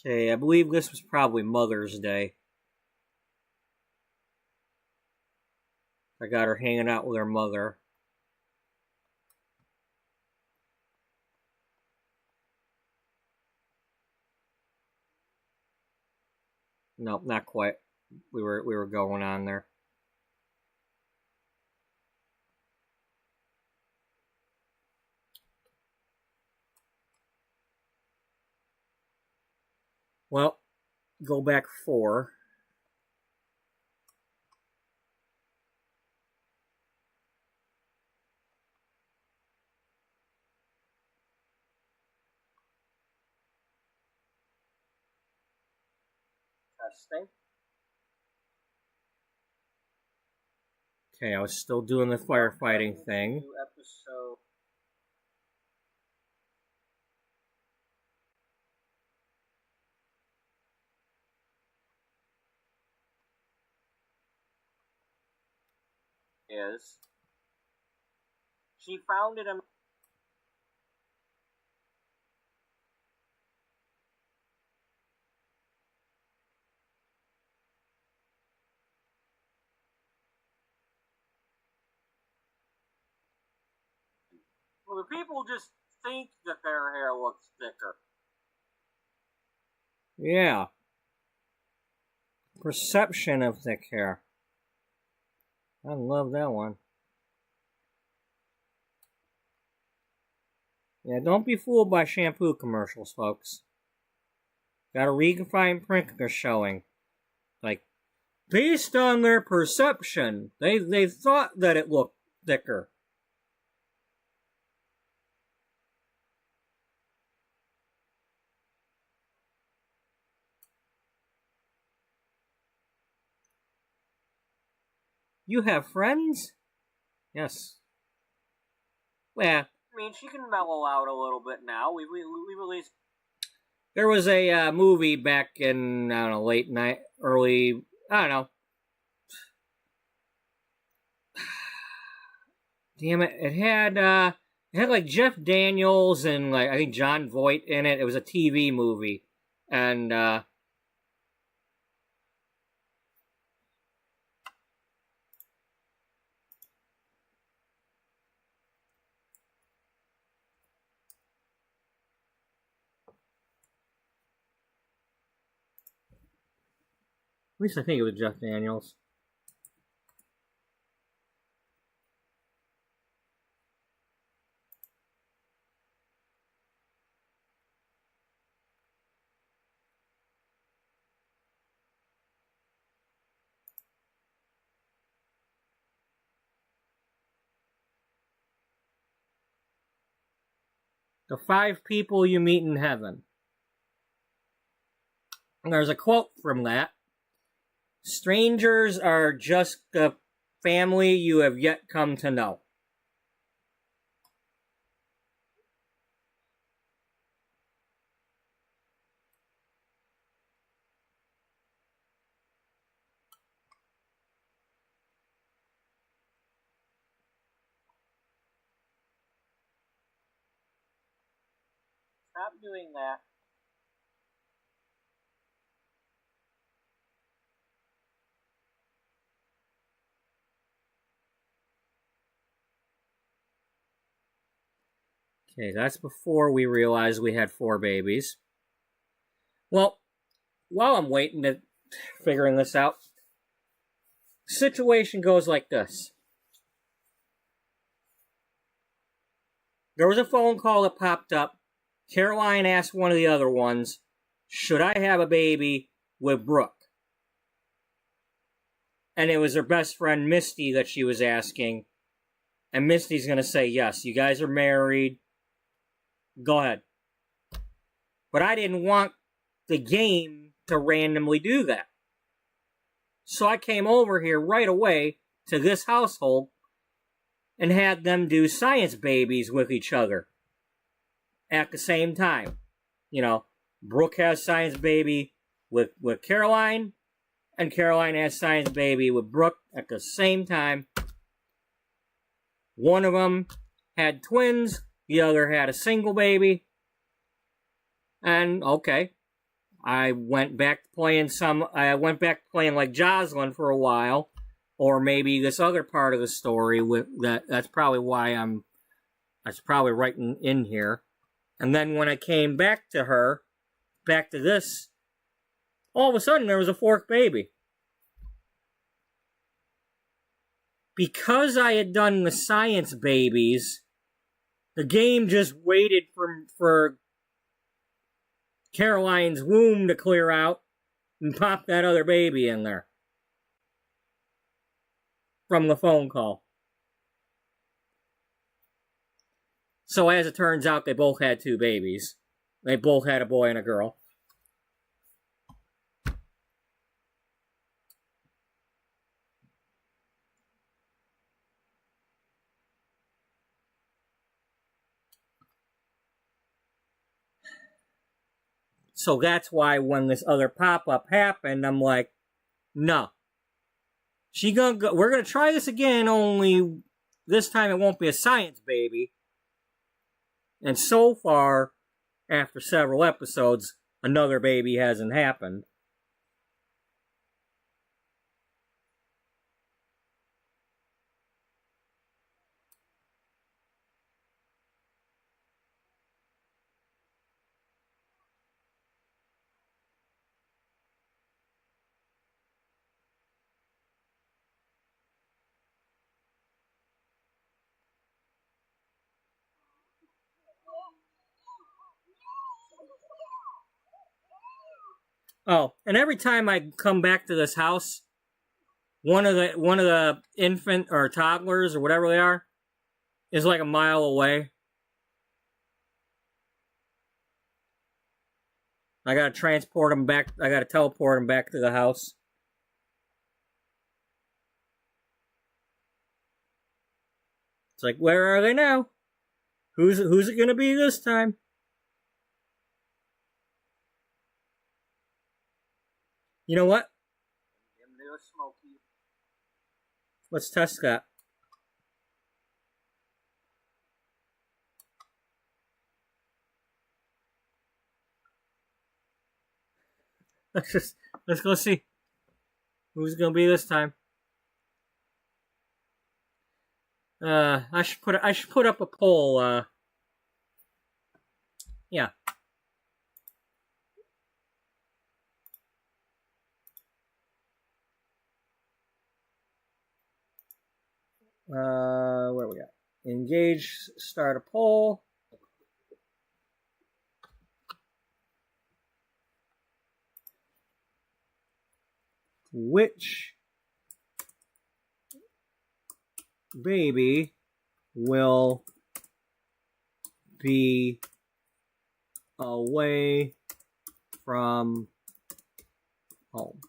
Okay, I believe this was probably Mother's Day. I got her hanging out with her mother. Nope, not quite. We were going on there. Well, go back 4. Testing. Okay, I was still doing the firefighting thing. Episode. Is she founded a... Well, the people just think that their hair looks thicker. Yeah. Perception of thick hair. I love that one. Yeah, don't be fooled by shampoo commercials, folks. Gotta read and find print they're showing. Like, based on their perception, they thought that it looked thicker. You have friends? Yes. Well, I mean, she can mellow out a little bit now. We released... There was a movie back in, I don't know, late night, early, I don't know. Damn it, it had like Jeff Daniels and like, I think John Voight in it. It was a TV movie. And, at least I think it was Jeff Daniels. The 5 people you meet in heaven. And there's a quote from that. Strangers are just the family you have yet come to know. Stop doing that. Okay, that's before we realized we had 4 babies. Well, while I'm waiting to figuring this out, situation goes like this. There was a phone call that popped up. Caroline asked one of the other ones, should I have a baby with Brooke? And it was her best friend Misty that she was asking. And Misty's going to say, yes, you guys are married. Go ahead. But I didn't want the game to randomly do that. So I came over here right away to this household and had them do science babies with each other at the same time. You know, Brooke has science baby with Caroline, and Caroline has science baby with Brooke at the same time. One of them had twins, the other had a single baby. And okay, I went back to playing like Jocelyn for a while, or maybe this other part of the story with that's probably why that's probably right in here. And then when I came back to this, all of a sudden there was a 4th baby. Because I had done the science babies, the game just waited for Caroline's womb to clear out and pop that other baby in there from the phone call. So as it turns out, they both had 2 babies. They both had a boy and a girl. So that's why when this other pop-up happened, I'm like, no. We're gonna try this again, only this time it won't be a science baby. And so far, after several episodes, another baby hasn't happened. Oh, and every time I come back to this house, one of the infant or toddlers or whatever they are is like a mile away. I gotta transport them back. I gotta teleport them back to the house. It's like, where are they now? Who's it gonna be this time? You know what? Let's test that. Let's go see who's gonna be this time. I should put up a poll. Yeah. Where we at? Engage, start a poll. Which baby will be away from home?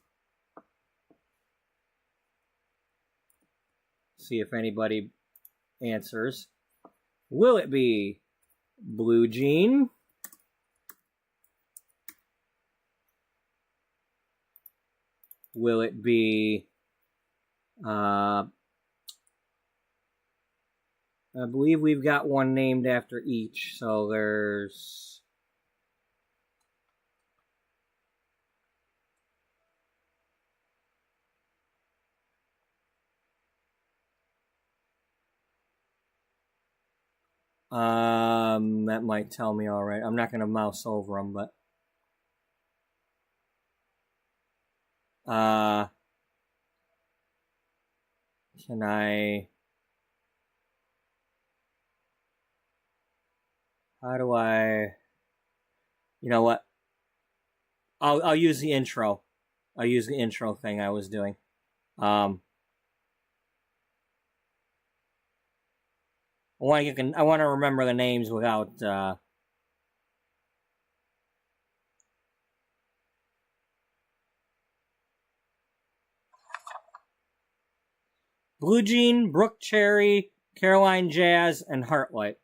See if anybody answers. Will it be Blue Jean? Will it be I believe we've got one named after each, so there's That might tell me all right. I'm not gonna mouse over them, but can I? How do I? You know what? I'll use the intro. I'll use the intro thing I was doing. I want to remember the names without. Blue Jean, Brooke Cherry, Caroline Jazz, and Heartlight.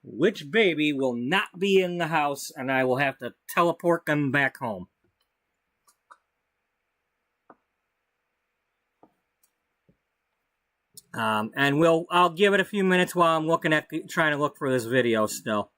Which baby will not be in the house, and I will have to teleport them back home. And I'll give it a few minutes while I'm trying to look for this video still.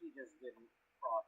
She just didn't cross.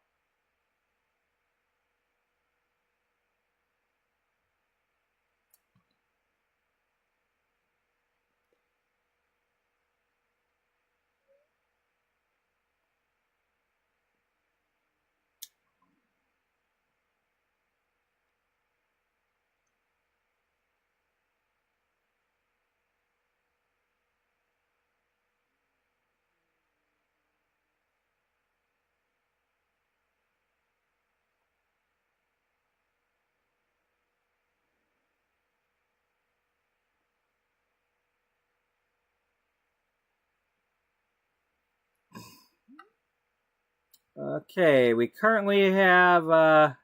Okay, we currently have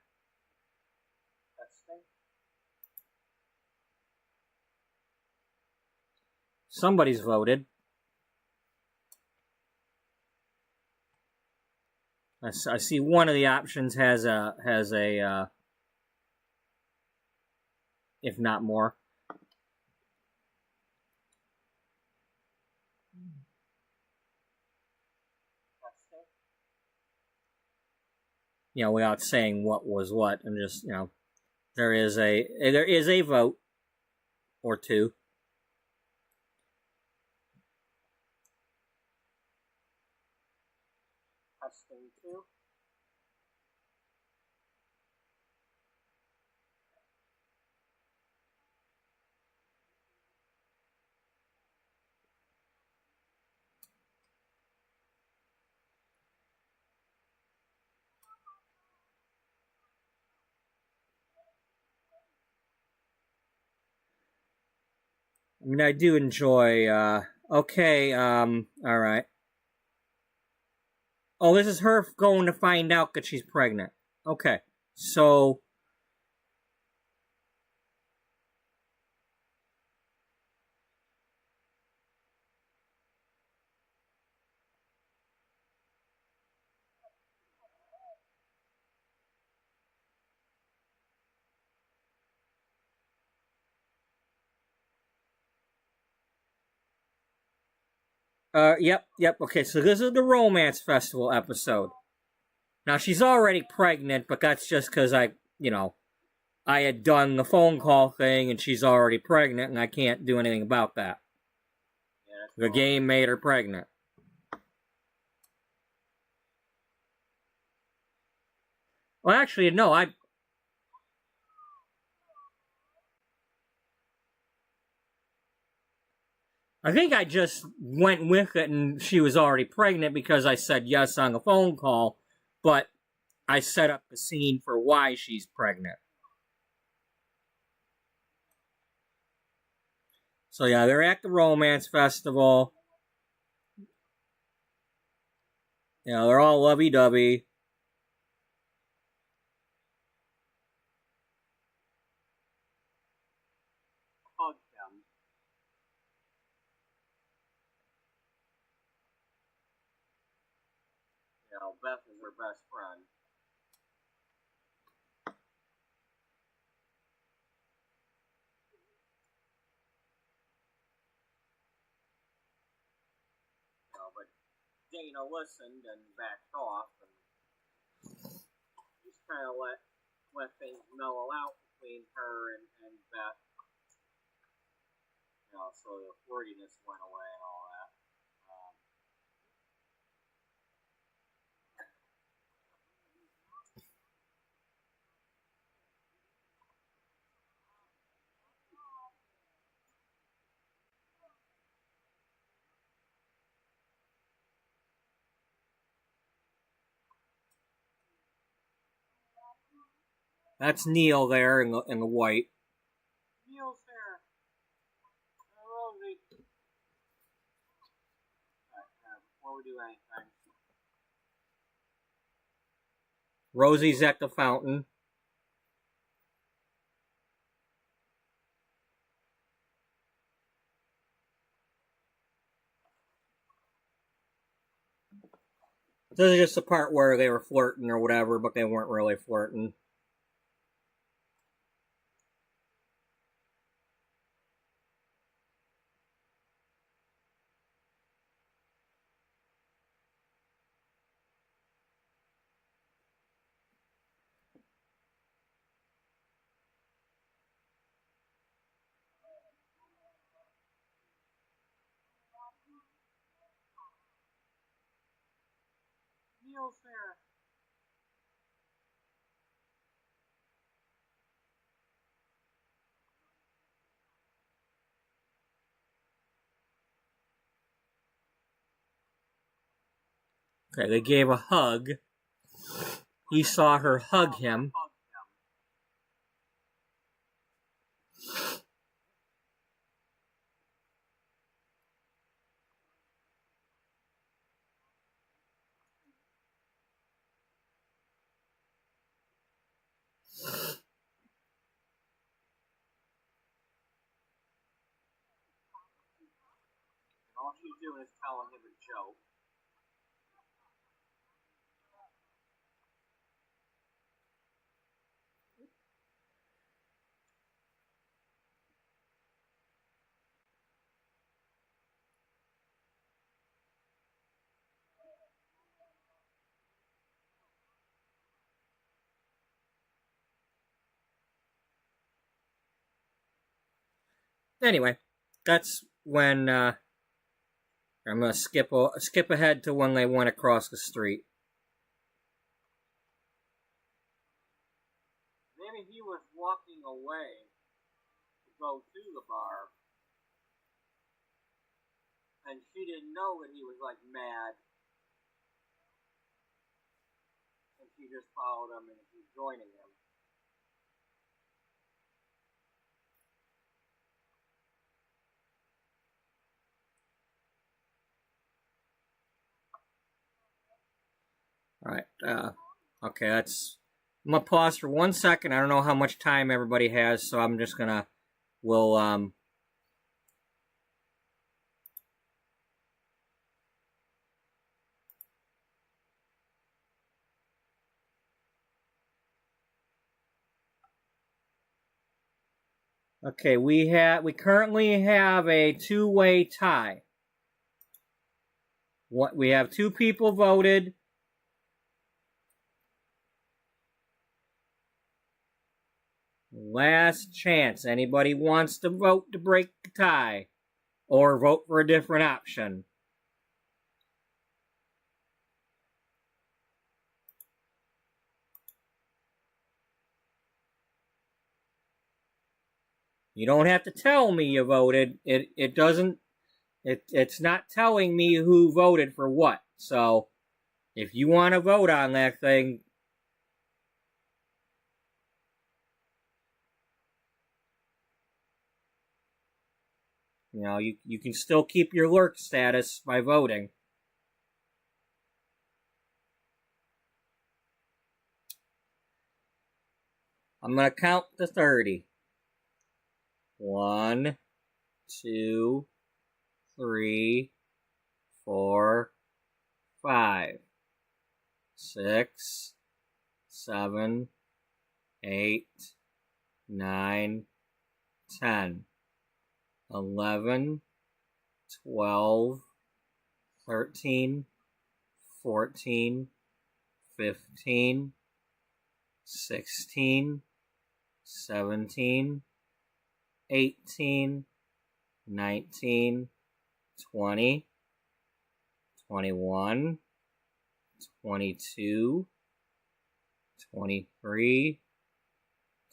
somebody's voted. I see one of the options has a if not more. You know, without saying what was what, and just, you know, there is a vote or two. Testing 2. I mean, I do enjoy, okay, alright. Oh, this is her going to find out that she's pregnant. Okay, so... Yep, okay, so this is the Romance Festival episode. Now, she's already pregnant, but that's just because you know, I had done the phone call thing and she's already pregnant and I can't do anything about that. Yeah, The game made her pregnant. Well, actually, no, I think I just went with it and she was already pregnant because I said yes on the phone call, but I set up the scene for why she's pregnant. So yeah, they're at the romance festival. You know, they're all lovey-dovey. hug them. You know, Beth is her best friend. You know, but Dana listened and backed off and just kind of let things mellow out between her and Beth. You know, so the flirtiness went away and all that. That's Neil there in the white. Neil's there. Rosie. Before we do anything. Rosie's at the fountain. This is just the part where they were flirting or whatever, but they weren't really flirting. Neil's there. Okay, they gave a hug. He saw her hug him. All she's doing is telling him a joke. Anyway, that's when I'm gonna skip ahead to when they went across the street. Maybe he was walking away to go to the bar, and she didn't know that he was like mad, and she just followed him and she's joining him. All right. Okay, that's. I'm gonna pause for 1 second. I don't know how much time everybody has, so I'm just gonna. We'll Okay, we currently have a two-way tie. We have two people voted. Last chance. Anybody wants to vote to break the tie or vote for a different option? You don't have to tell me you voted. It's not telling me who voted for what. So if you want to vote on that thing, you know, you can still keep your lurk status by voting. I'm going to count to 30. 1, 2, 3, 4, 5, 6, 7, 8, 9, 10, 11, 12, 13, 14, 15, 16, 17, 18, 19, 20, 21, 22, 23,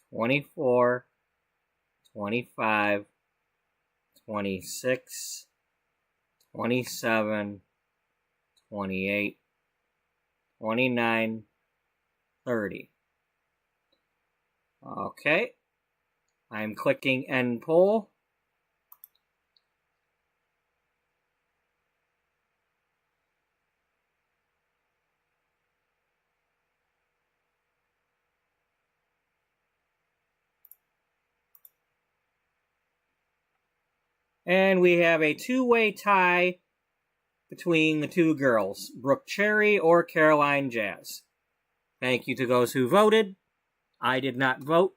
24, 25, 26, 27, 28, 29, 30. Okay. I'm clicking End Poll. And we have a two-way tie between the two girls, Brooke Cherry or Caroline Jazz. Thank you to those who voted. I did not vote.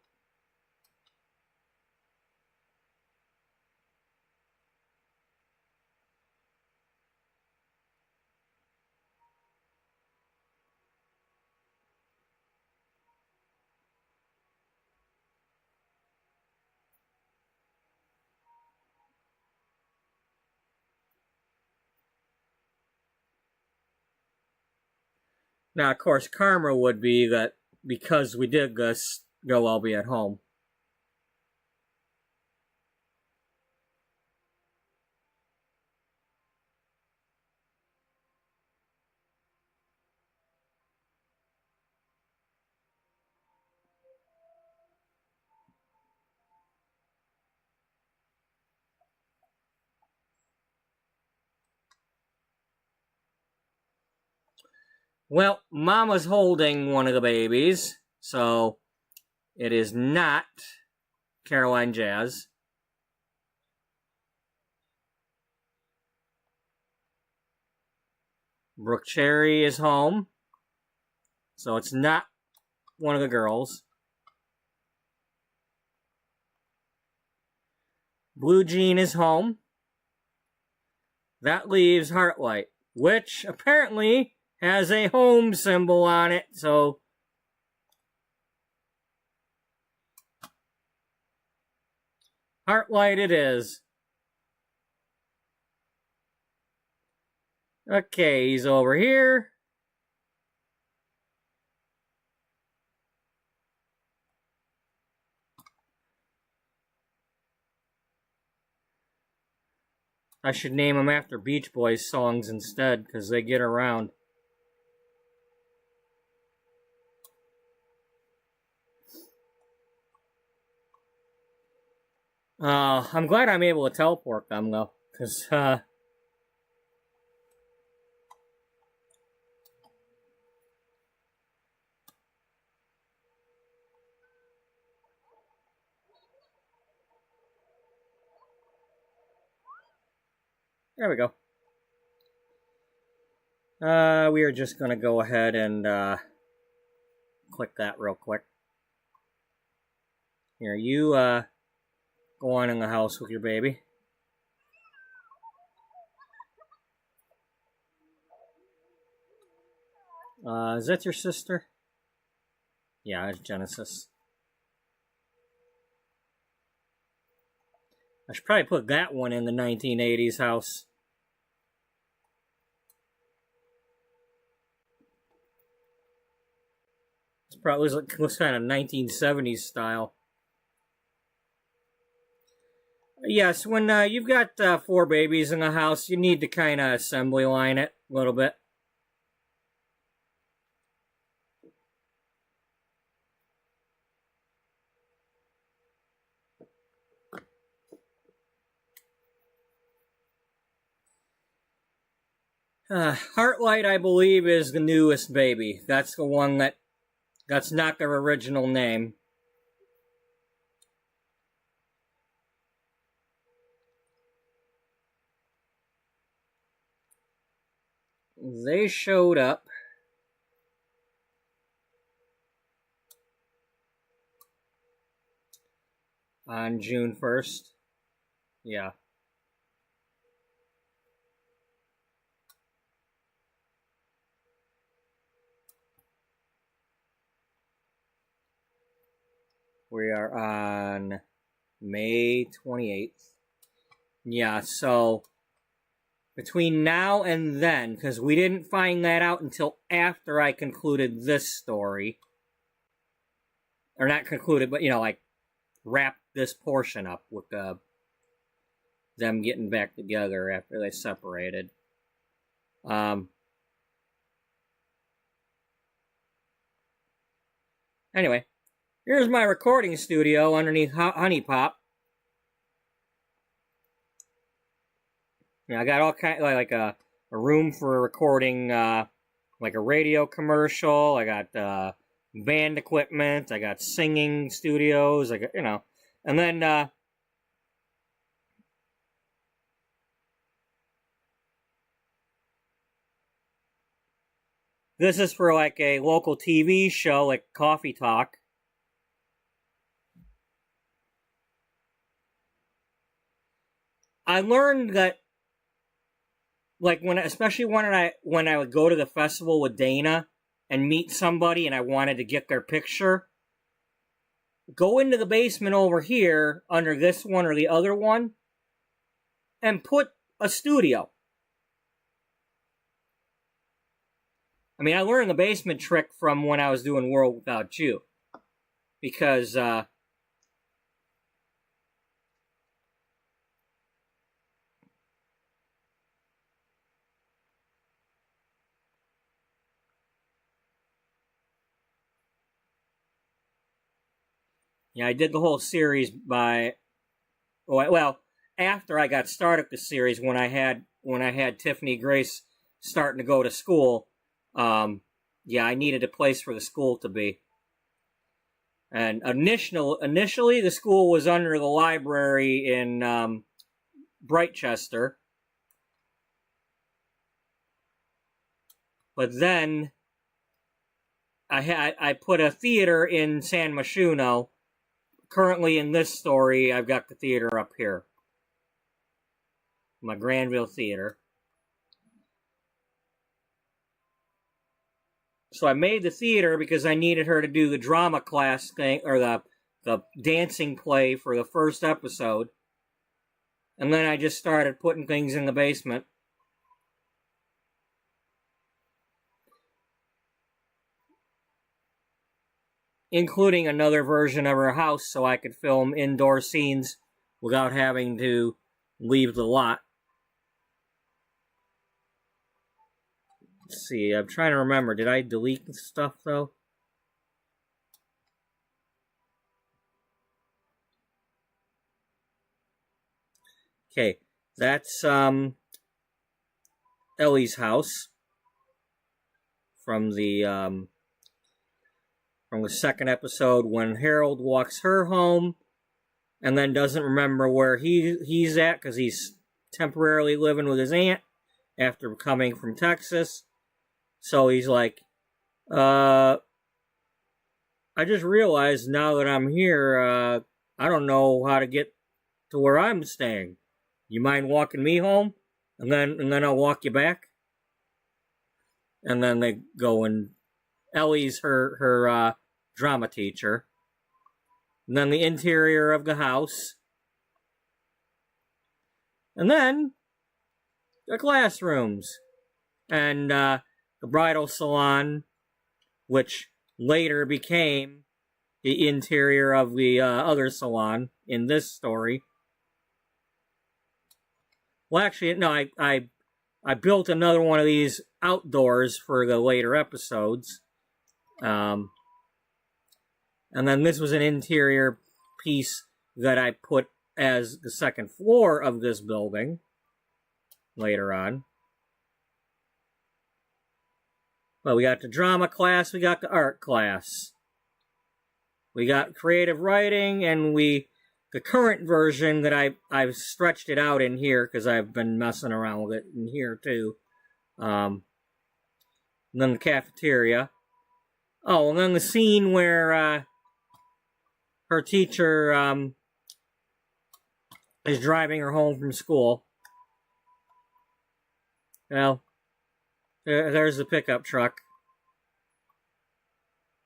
Now, of course, karma would be that because we did this, you'll all be at home. Well, Mama's holding one of the babies, so it is not Caroline Jazz. Brooke Cherry is home, so it's not one of the girls. Blue Jean is home. That leaves Heartlight, which apparently has a home symbol on it, so Heartlight it is. Okay, he's over here. I should name them after Beach Boys songs instead, because they get around. I'm glad I'm able to teleport them, though, because, there we go. We are just going to go ahead and, click that real quick. Here, you, go on in the house with your baby. Is that your sister? Yeah, it's Genesis. I should probably put that one in the 1980s house. It's probably looks kind of 1970s style. Yes, when you've got 4 babies in the house, you need to kind of assembly line it a little bit. Heartlight, I believe, is the newest baby. That's the one that's not their original name. They showed up on June 1st. Yeah. We are on May 28th. Yeah, so between now and then, because we didn't find that out until after I concluded this story. Or not concluded, but, like, wrapped this portion up with them getting back together after they separated. Anyway, here's my recording studio underneath Honey Pop. I got all kind like a room for recording, like a radio commercial. I got band equipment. I got singing studios. I got, and then this is for like a local TV show, like Coffee Talk. I learned that, like, especially when I would go to the festival with Dana and meet somebody and I wanted to get their picture, go into the basement over here under this one or the other one and put a studio. I mean, I learned the basement trick from when I was doing World Without You. Because, I did the whole series after I got started the series, when I had Tiffany Grace starting to go to school, I needed a place for the school to be. And initially the school was under the library in Brightchester. But then I put a theater in San Myshuno. Currently in this story, I've got the theater up here. My Granville Theater. So I made the theater because I needed her to do the drama class thing, or the dancing play for the first episode. And then I just started putting things in the basement. Including another version of her house so I could film indoor scenes without having to leave the lot. Let's see, I'm trying to remember. Did I delete the stuff, though? Okay, that's Ellie's house from the second episode, when Harold walks her home and then doesn't remember where he's at because he's temporarily living with his aunt after coming from Texas. So he's like, I just realized now that I'm here, I don't know how to get to where I'm staying. You mind walking me home? And then I'll walk you back? And then they go, and Ellie's her drama teacher. And then the interior of the house. And then the classrooms and the bridal salon, which later became the interior of the other salon in this story. Well, actually, no, I built another one of these outdoors for the later episodes. And then this was an interior piece that I put as the second floor of this building later on. Well, we got the drama class, we got the art class. We got creative writing, and the current version that I've stretched it out in here because I've been messing around with it in here too. And then the cafeteria. Oh, and then the scene where her teacher is driving her home from school. Well, there's the pickup truck.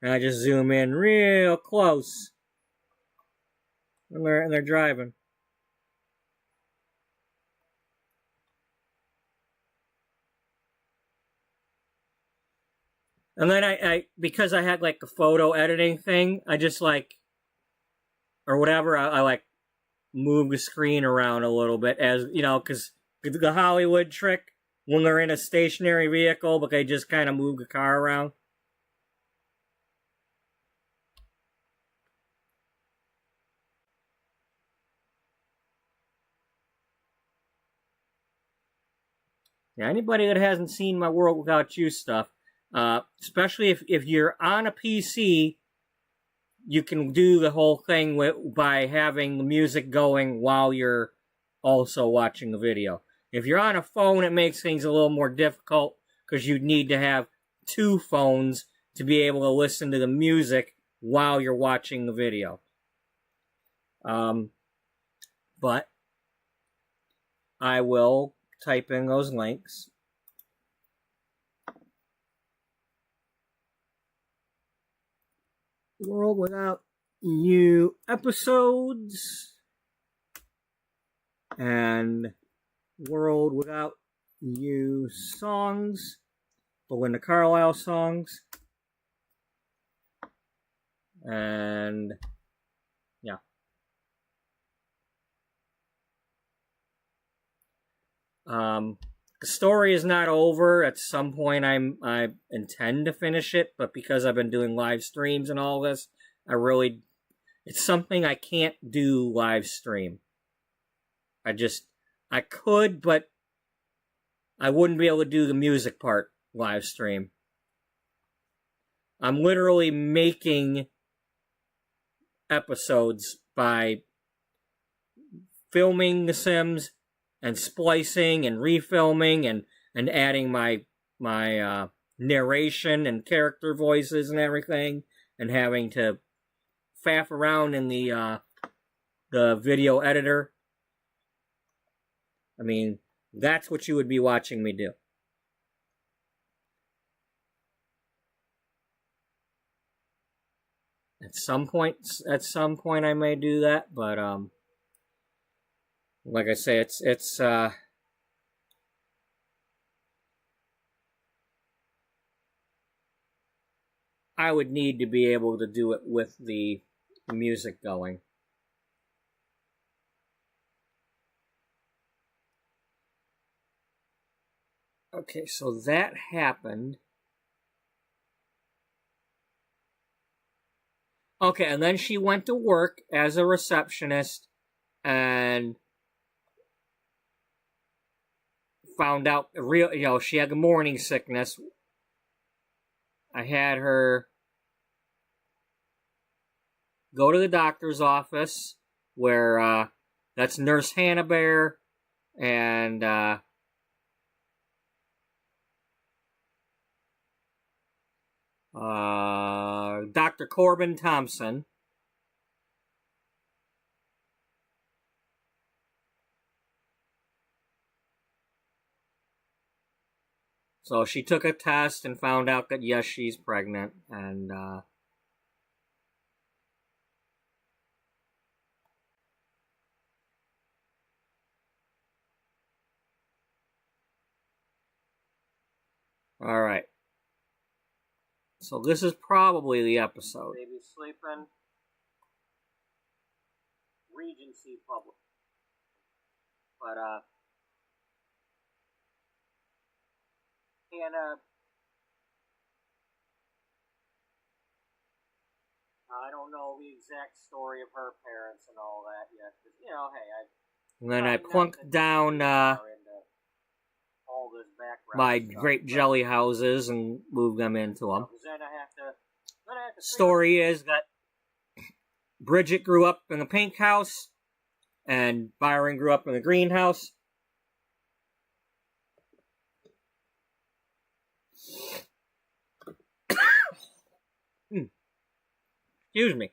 And I just zoom in real close. And they're driving. And then I because I had like the photo editing thing, I just like, or whatever, I like move the screen around a little bit, as you know, because the Hollywood trick when they're in a stationary vehicle, but they just kind of move the car around. Yeah, anybody that hasn't seen my World Without You stuff, especially if you're on a PC, you can do the whole thing by having the music going while you're also watching the video. If you're on a phone, it makes things a little more difficult because you'd need to have two phones to be able to listen to the music while you're watching the video. But I will type in those links. World Without You episodes and World Without You songs, Belinda Carlisle songs, and yeah. The story is not over. At some point, I intend to finish it, but because I've been doing live streams and all this, it's something I can't do live stream. I could, but I wouldn't be able to do the music part live stream. I'm literally making episodes by filming The Sims and splicing and refilming and adding my narration and character voices and everything, and having to faff around in the video editor. I mean, that's what you would be watching me do. At some point I may do that, but like I say, it's I would need to be able to do it with the music going. Okay, so that happened. Okay, and then she went to work as a receptionist and found out she had the morning sickness. I had her go to the doctor's office where that's Nurse Hannah Bear and Dr. Corbin Thompson. So she took a test and found out that yes, she's pregnant, and Alright. So this is probably the episode. Baby sleeping. Regency Public. But, Hannah, I don't know the exact story of her parents and all that yet. Cause, you know, hey, and then I plunked down all this background my stuff, grape jelly houses and moved them into them. Then I have to Story is that Bridget grew up in the pink house and Byron grew up in the greenhouse. Excuse me.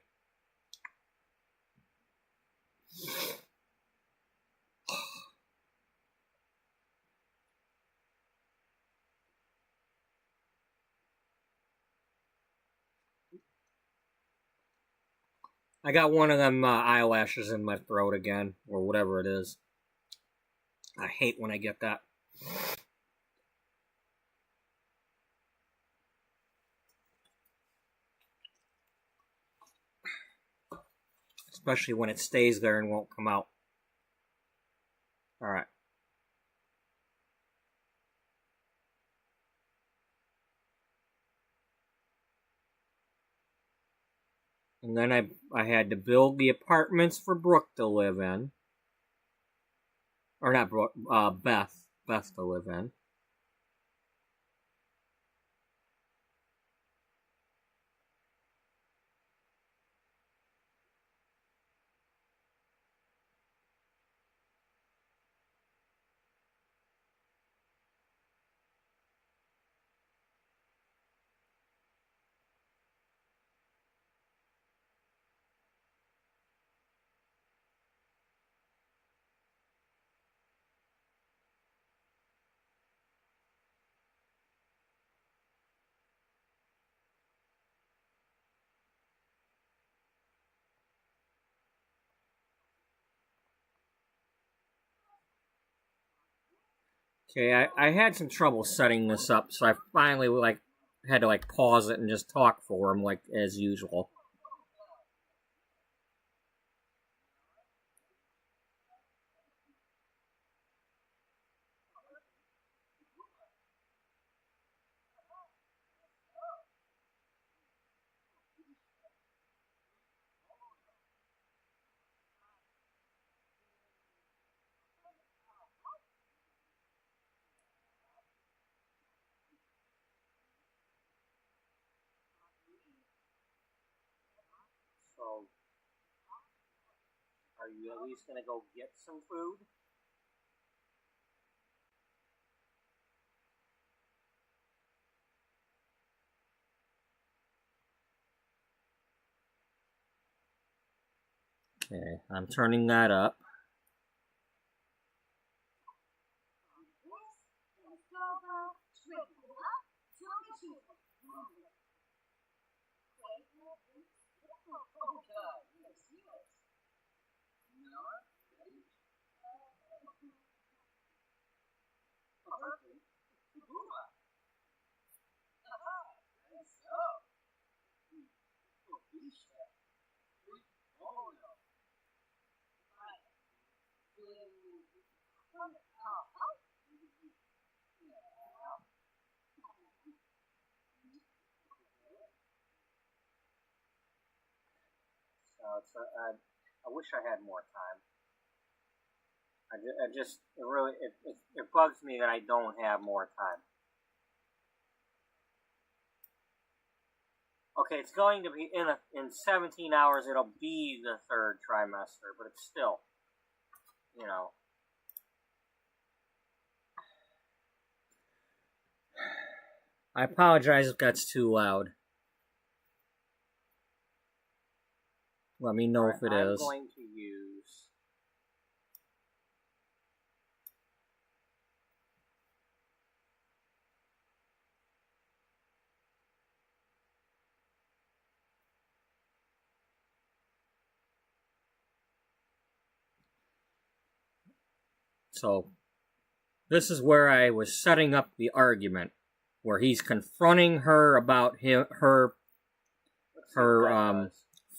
I got one of them eyelashes in my throat again, or whatever it is. I hate when I get that. Especially when it stays there and won't come out. Alright. And then I had to build the apartments for Brooke to live in. Or not Brooke, Beth to live in. Okay, I had some trouble setting this up, so I finally had to pause it and just talk for him as usual. So, are you at least gonna go get some food? Okay, I'm turning that up. So I wish I had more time. It bugs me that I don't have more time. Okay, it's going to be in 17 hours. It'll be the third trimester, but it's still, you know. I apologize if that's too loud. Let me know if it is. I'm going to use So, this is where I was setting up the argument where he's confronting her about her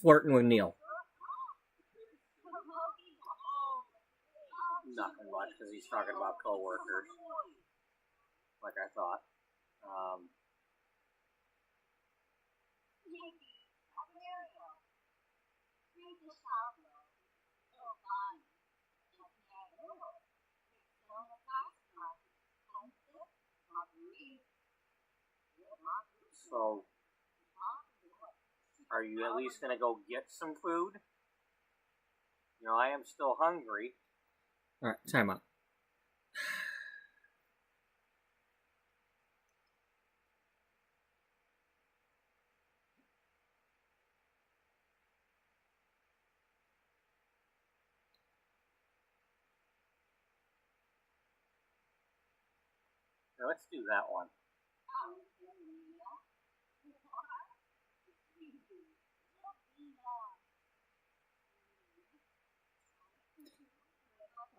flirting with Neil. Nothing much, because he's talking about co-workers, like I thought. So, are you at least going to go get some food? You know, I am still hungry. All right, time out. Now, let's do that one.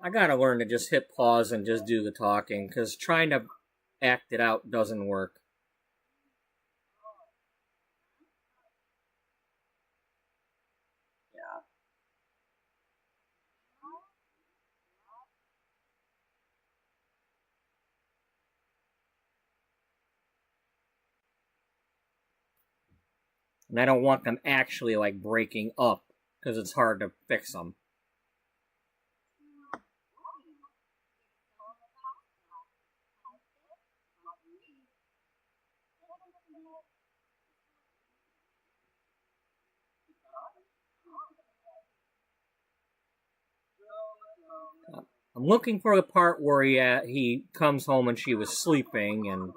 I gotta learn to just hit pause and just do the talking, because trying to act it out doesn't work. Yeah. And I don't want them actually, like, breaking up, because it's hard to fix them. I'm looking for the part where he comes home and she was sleeping, and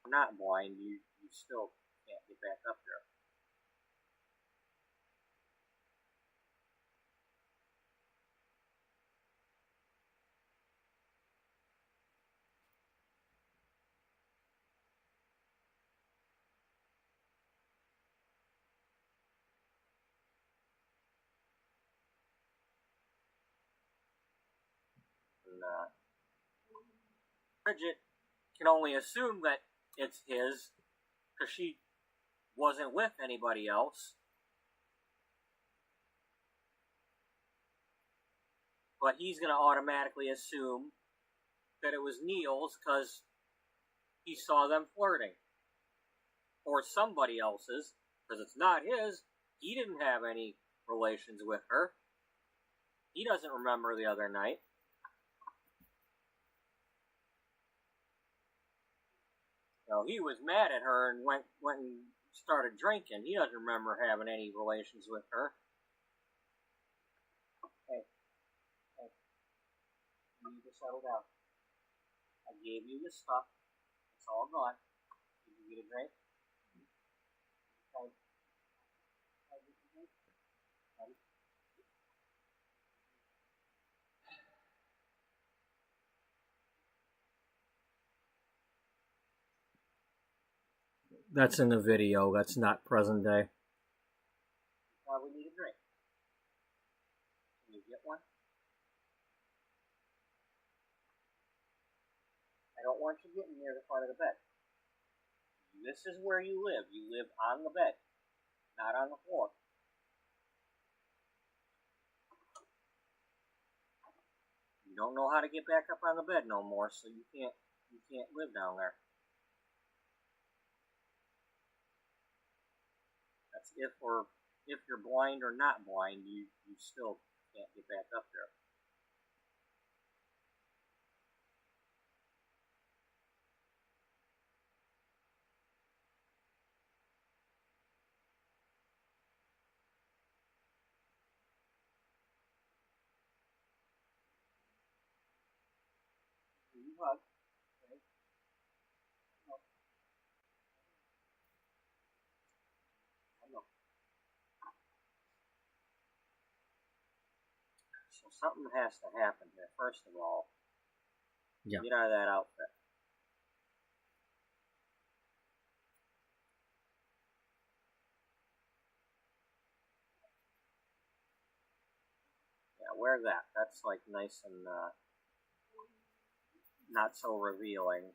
You're not blind, you still can't get back up there. And, Bridget can only assume that it's his, because she wasn't with anybody else. But he's going to automatically assume that it was Neil's because he saw them flirting. Or somebody else's, because it's not his. He didn't have any relations with her. He doesn't remember the other night. So he was mad at her and went and started drinking. He doesn't remember having any relations with her. Hey, you need to settle down. I gave you the stuff. It's all gone. Did you get a drink? Okay. that's in the video. That's not present day. Probably need a drink. Can you get one? I don't want you getting near the front of the bed. This is where you live. You live on the bed, not on the floor. You don't know how to get back up on the bed no more, so you can't live down there. That's if you're blind or not blind, you still can't get back up there. You hug. Okay. I know. So something has to happen here. First of all, Yeah. get out of that outfit. wear that. That's like nice and not so revealing.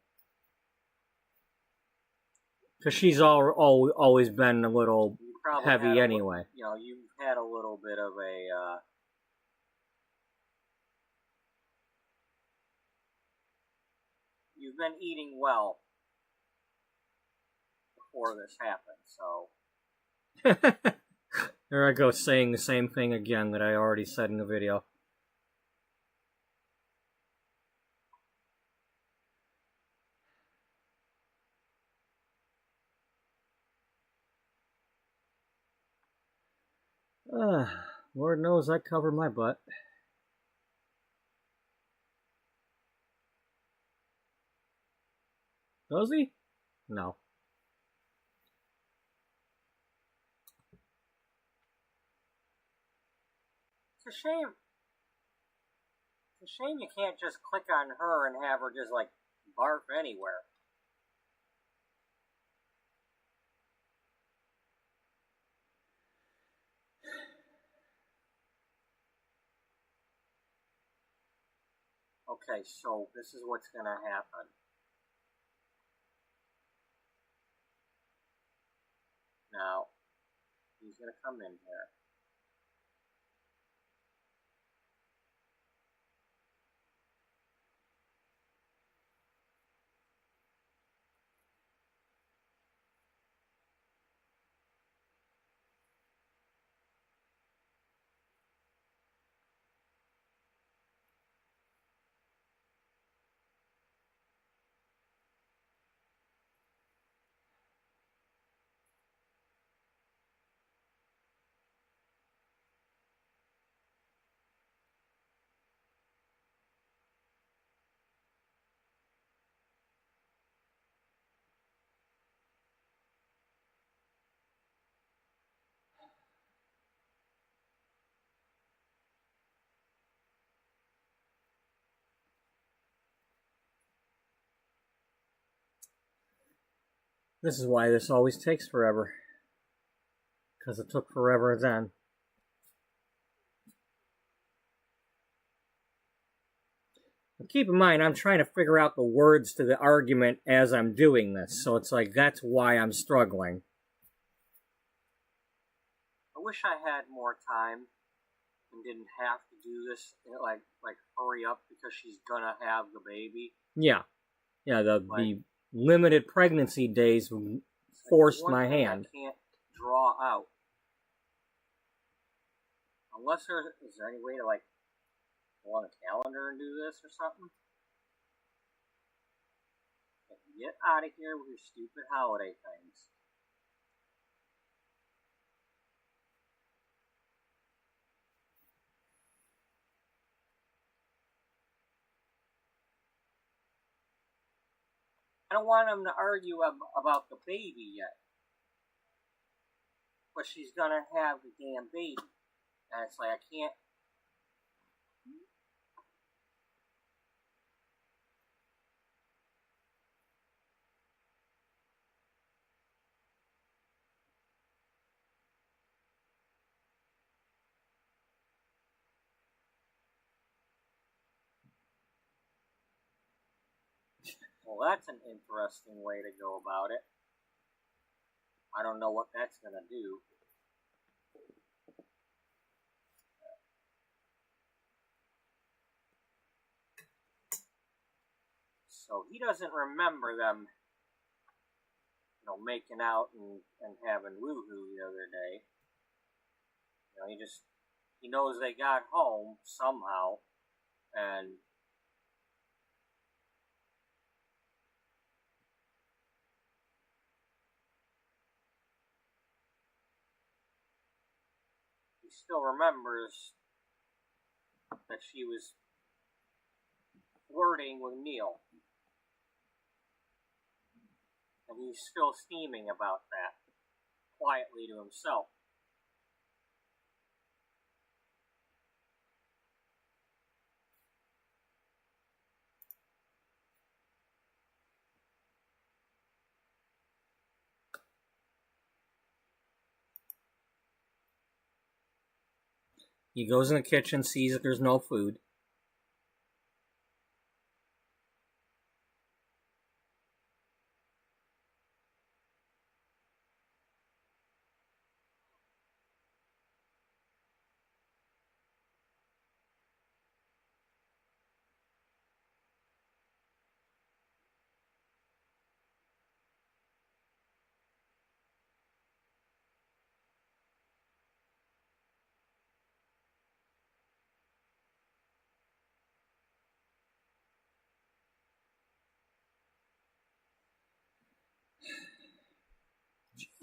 Because she's always been a little heavy had anyway. You know, you've had a little bit of a... you've been eating well before this happened, so... There I go saying the same thing again that I already said in the video. Lord knows I cover my butt. Does he? No. It's a shame. It's a shame you can't just click on her and have her just, like, barf anywhere. Okay, so this is what's going to happen. Now, he's going to come in here. This is why this always takes forever. Because it took forever then. But keep in mind, I'm trying to figure out the words to the argument as I'm doing this. So it's like, that's why I'm struggling. I wish I had more time and didn't have to do this, like hurry up because she's gonna have the baby. Yeah. Yeah, the limited pregnancy days forced my hand. I can't draw out. Unless is there any way to, like, go on a calendar and do this or something? Get out of here with your stupid holiday things. I don't want them to argue about the baby yet. But she's gonna have the damn baby. And it's like, I can't... Well, that's an interesting way to go about it. I don't know what that's going to do. So he doesn't remember them, you know, making out and having woohoo the other day. You know, he knows they got home somehow, and he still remembers that she was flirting with Neil. And he's still steaming about that, quietly to himself. He goes in the kitchen, sees that there's no food.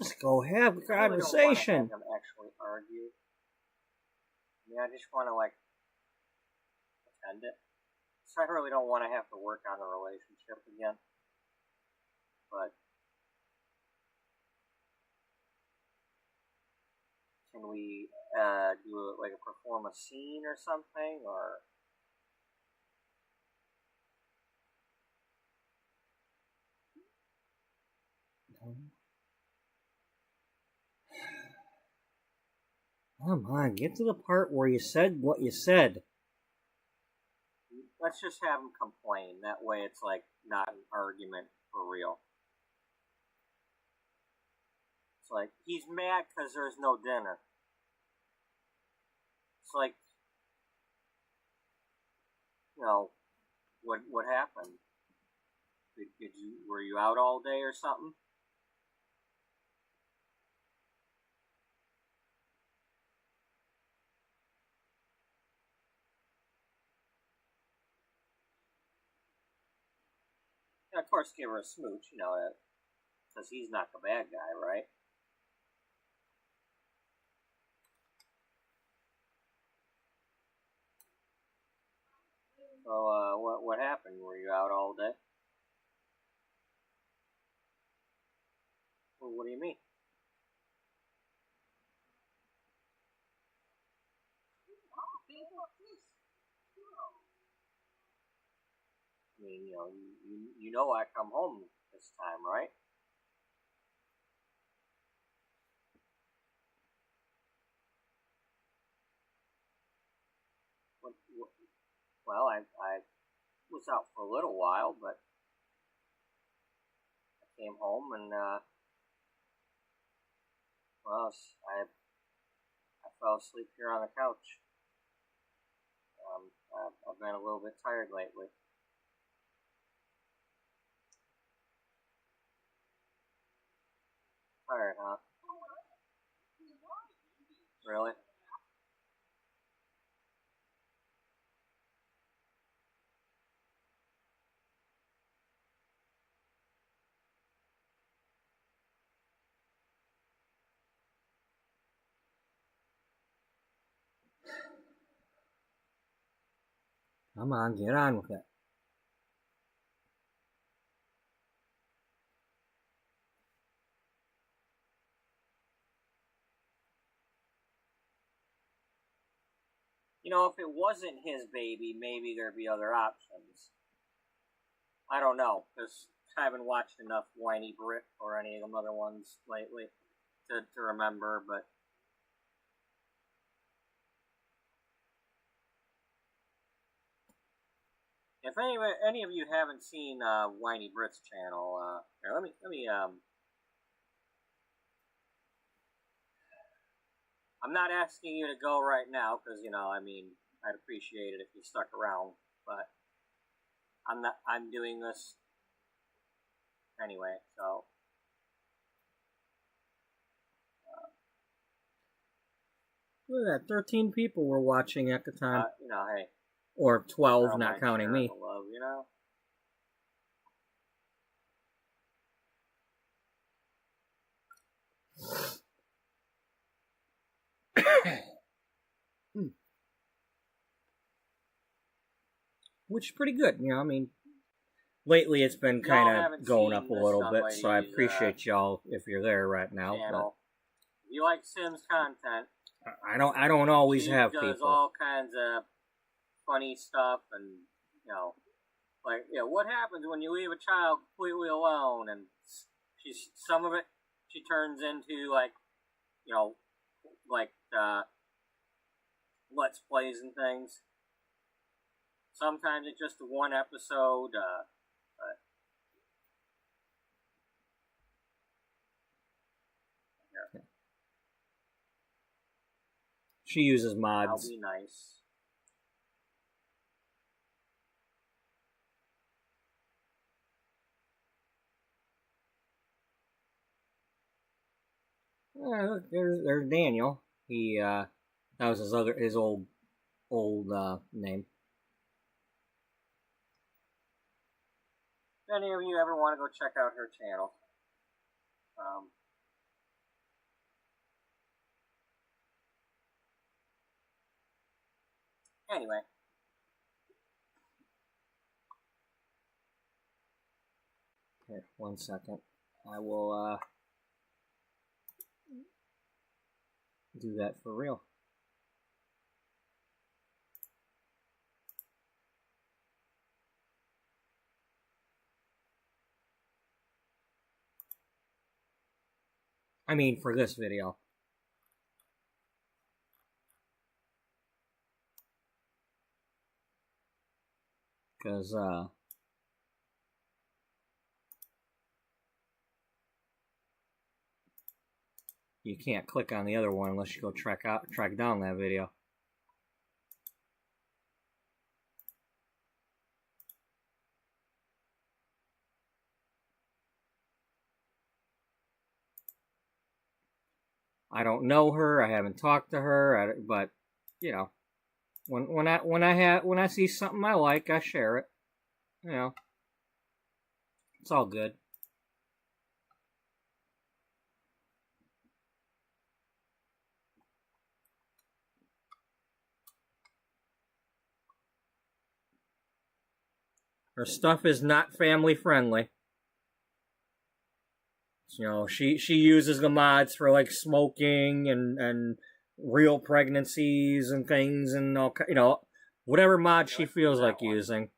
Just go have a conversation. I don't want to have them actually argue. I mean, I just want to, like, pretend it. So I really don't want to have to work on a relationship again. But can we do like a perform a scene or something, or? Come on, get to the part where you said what you said. Let's just have him complain. That way it's like not an argument for real. It's like, he's mad because there's no dinner. It's like, you know, what happened? Were you out all day or something? And of course, give her a smooch, you know, because he's not the bad guy, right? So, what happened? Were you out all day? Well, what do you mean? I mean, you know I come home this time, right? Well, I was out for a little while, but I came home and well, I fell asleep here on the couch. I've been a little bit tired lately. Tired, huh? Really? Come on, get on with it. You know, if it wasn't his baby, maybe there'd be other options. I don't know, because I haven't watched enough Whiny Brit or any of them other ones lately to remember, but if any of you haven't seen Whiny Brit's channel, here, let me I'm not asking you to go right now because, you know, I mean, I'd appreciate it if you stuck around, but I'm doing this anyway, so. Look at that, 13 people were watching at the time. You know, hey. Or 12, not counting me. Love, you know? Which is pretty good, you know, I mean, lately it's been kind of going up a little bit, so I appreciate y'all if you're there right now. But if you like Sims content, I don't always have people. She does all kinds of funny stuff, and, you know, like, you know, what happens when you leave a child completely alone, and some of it she turns into, like, you know, like, Let's Plays and things. Sometimes it's just one episode. She uses mods. That'll be nice. Look, there's Daniel. He that was his old name. If any of you ever want to go check out her channel, anyway. Here, 1 second. I will do that for real. I mean, for this video. Because, you can't click on the other one unless you go track down that video. I don't know her. I haven't talked to her. But you know, when I see something I like, I share it. You know, it's all good. Her stuff is not family friendly. You know, she uses the mods for like smoking and real pregnancies and things and all, you know, whatever mod she feels like using.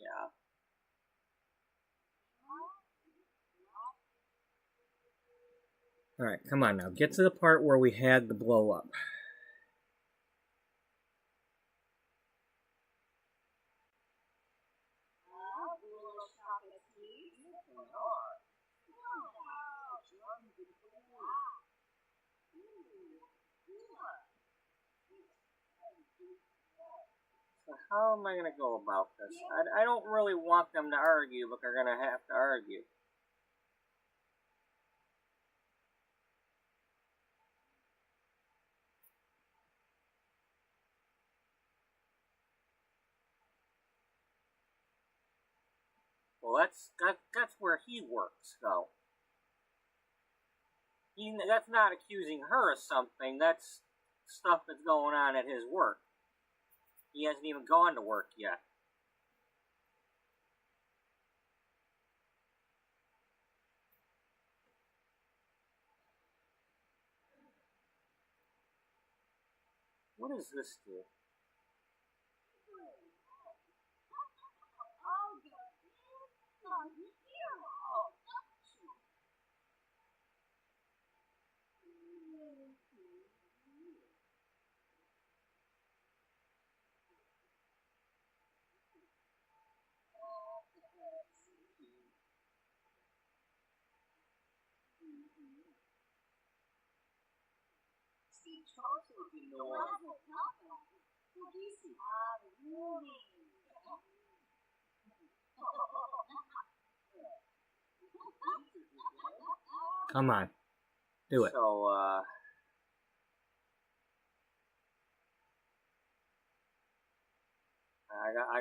Yeah. Alright, come on now. Get to the part where we had the blow up. So how am I going to go about this? I don't really want them to argue, but they're going to have to argue. Well, that's where he works, though. That's not accusing her of something. That's stuff that's going on at his work. He hasn't even gone to work yet. What does this do? Come on. Do it. So, I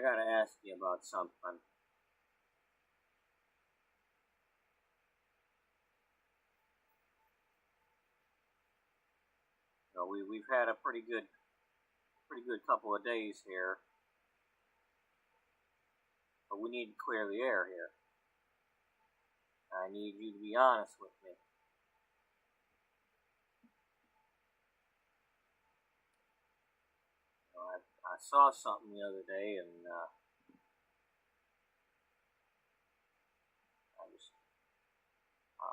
gotta ask you about something. So we've had a pretty good couple of days here, but we need to clear the air here. I need you to be honest with me. saw something the other day, and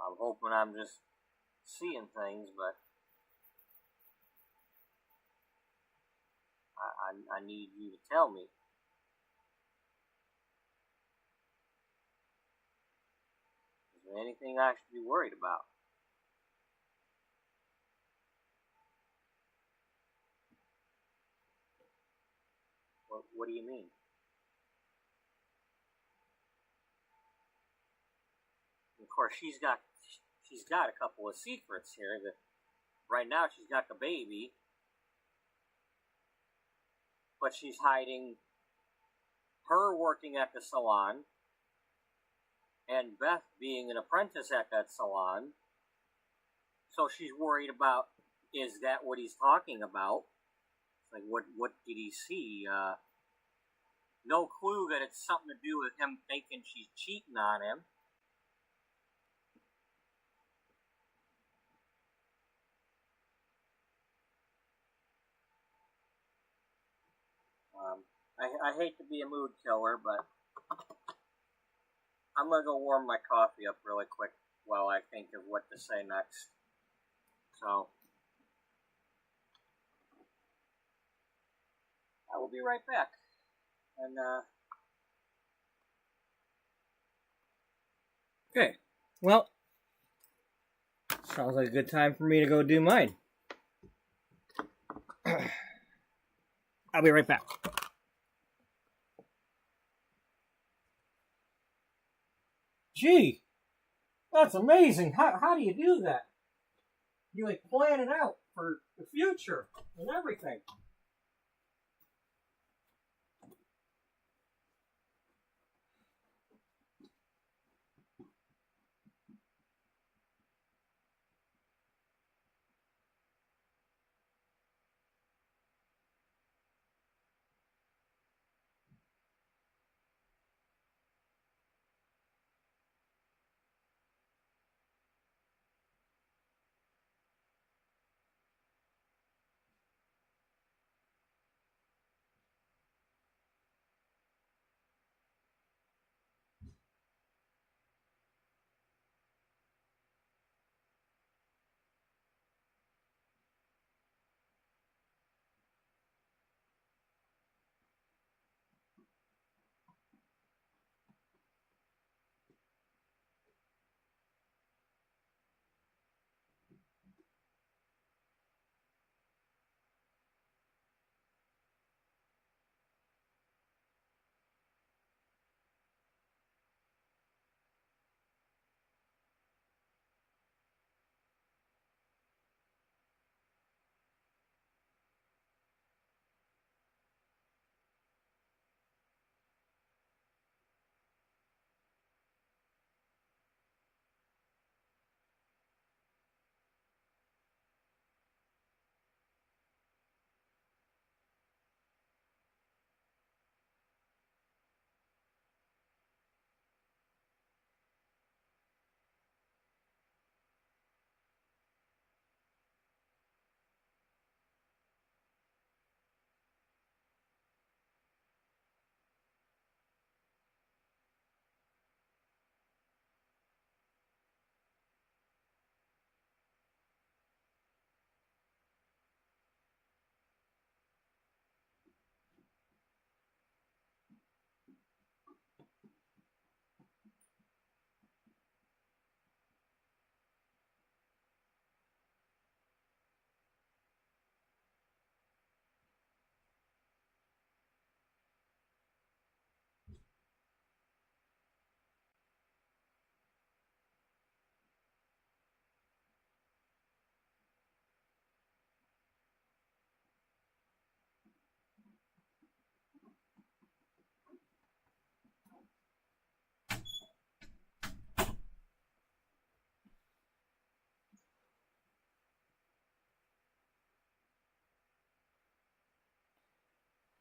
I'm hoping I'm just seeing things, but I need you to tell me. Is there anything I should be worried about? What do you mean? Of course, she's got a couple of secrets here. That right now she's got the baby, but she's hiding her working at the salon and Beth being an apprentice at that salon. So she's worried about, is that what he's talking about? Like, what did he see? No clue that it's something to do with him thinking she's cheating on him. I hate to be a mood killer, but I'm going to go warm my coffee up really quick while I think of what to say next. So, I will be right back. And, Okay, well, sounds like a good time for me to go do mine. I'll be right back. Gee, that's amazing. How do you do that? You like plan it out for the future and everything.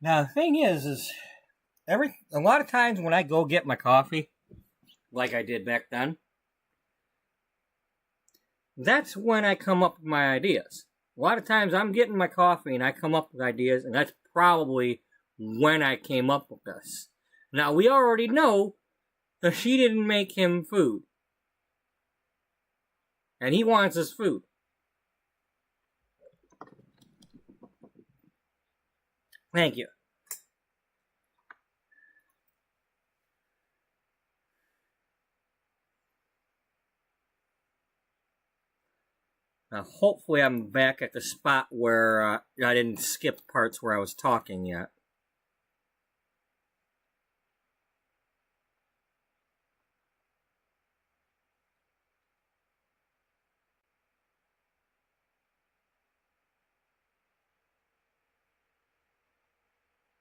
Now the thing is a lot of times when I go get my coffee, like I did back then, that's when I come up with my ideas. A lot of times I'm getting my coffee and I come up with ideas, and that's probably when I came up with this. Now, we already know that she didn't make him food. And he wants his food. Thank you. Now, hopefully I'm back at the spot where I didn't skip parts where I was talking yet.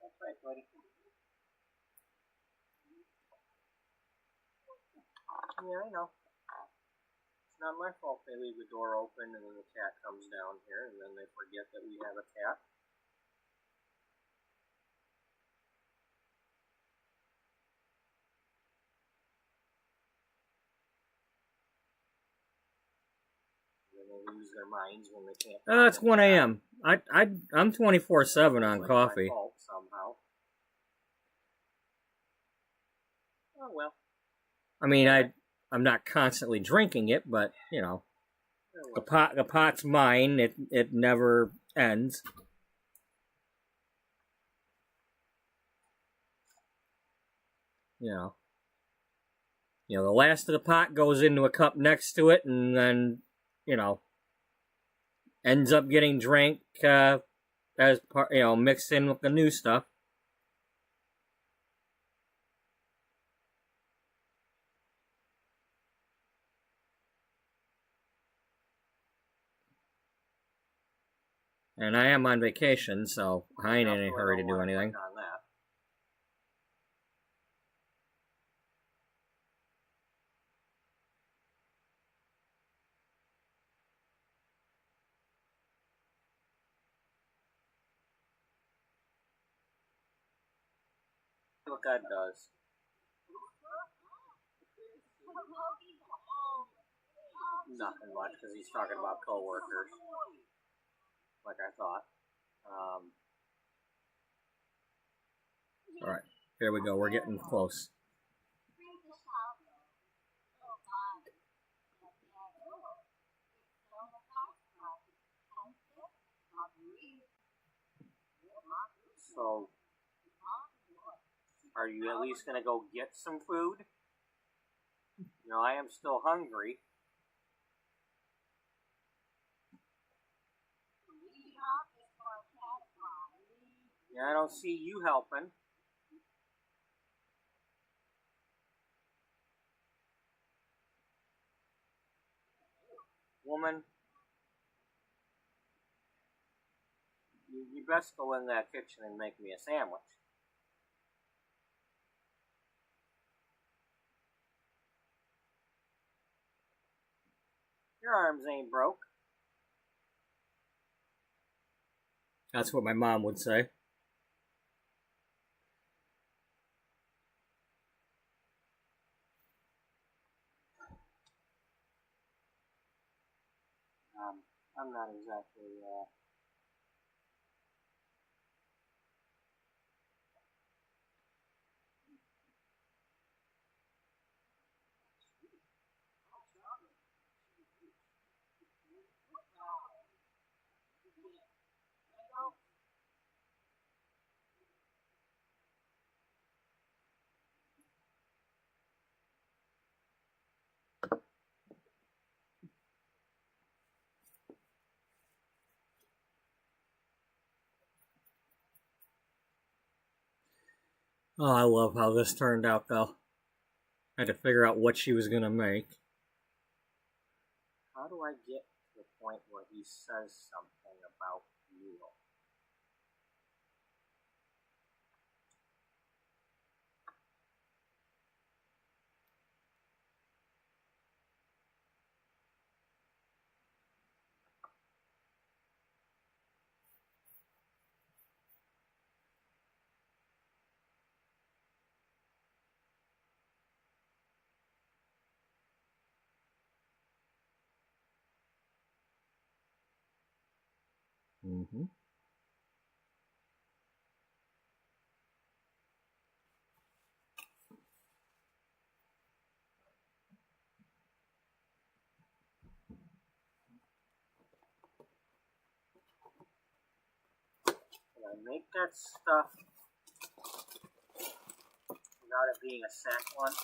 That's right, buddy. Yeah, I know. It's not my fault they leave the door open and then the cat comes down here and then they forget that we have a cat. And then they lose their minds when they can't. It's 1 a.m. I'm 24/7 on coffee. My fault somehow. Oh well. I mean, I'm not constantly drinking it, but you know, the pot's mine. It never ends. You know, the last of the pot goes into a cup next to it, and then you know, ends up getting drank as part, you know, mixed in with the new stuff. And I am on vacation, so I ain't in any hurry to do anything. What God does. Nothing much, because he's talking about co-workers. Like I thought. Alright, here we go. We're getting close. So, are you at least going to go get some food? You know, I am still hungry. Yeah, I don't see you helping. Woman, you best go in that kitchen and make me a sandwich. Your arms ain't broke. That's what my mom would say. I'm not exactly, Oh, I love how this turned out, though. I had to figure out what she was going to make. How do I get to the point where he says something about Neil? Mm-hmm. I make that stuff without it being a sack lunch?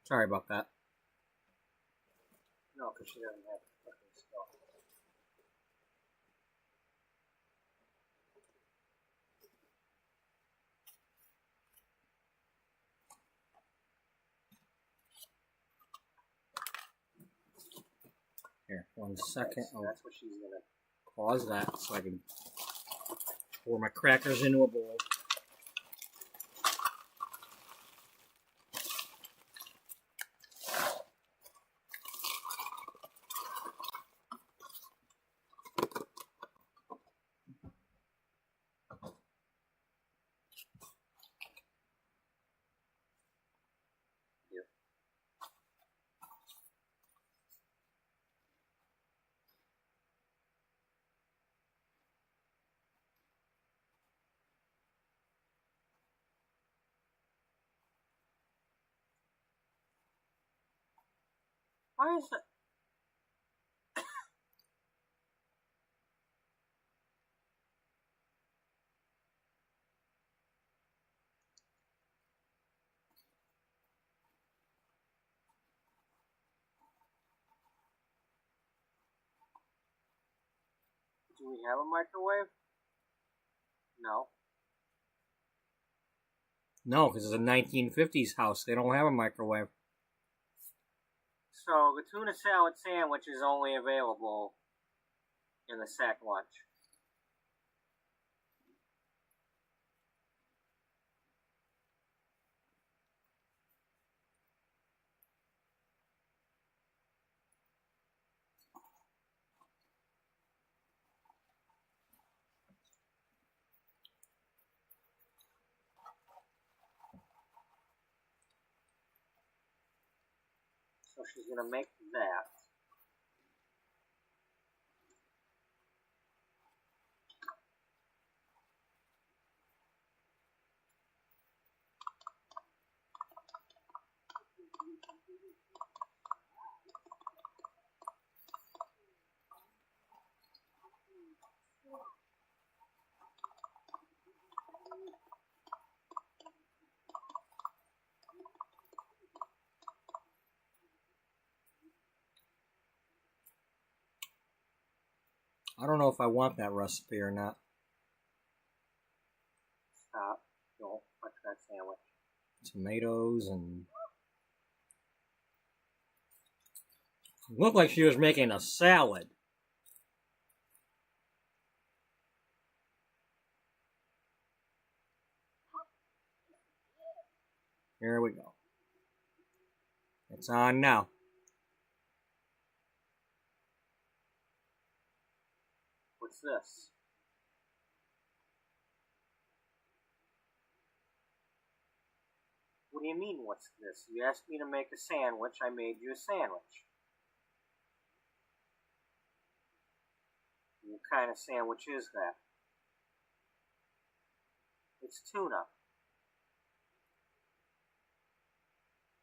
Sorry about that. No, because she doesn't have fucking stuff. Here, 1 second. That's what she's gonna pause that so I can pour my crackers into a bowl. Why is it? Do we have a microwave? No. No, because it's a 1950s house. They don't have a microwave. So the tuna salad sandwich is only available in the sack lunch. So she's gonna make that. I don't know if I want that recipe or not. Stop. Don't touch that sandwich. Tomatoes and... It looked like she was making a salad. Here we go. It's on now. What's this? What do you mean, what's this? You asked me to make a sandwich, I made you a sandwich. What kind of sandwich is that? It's tuna.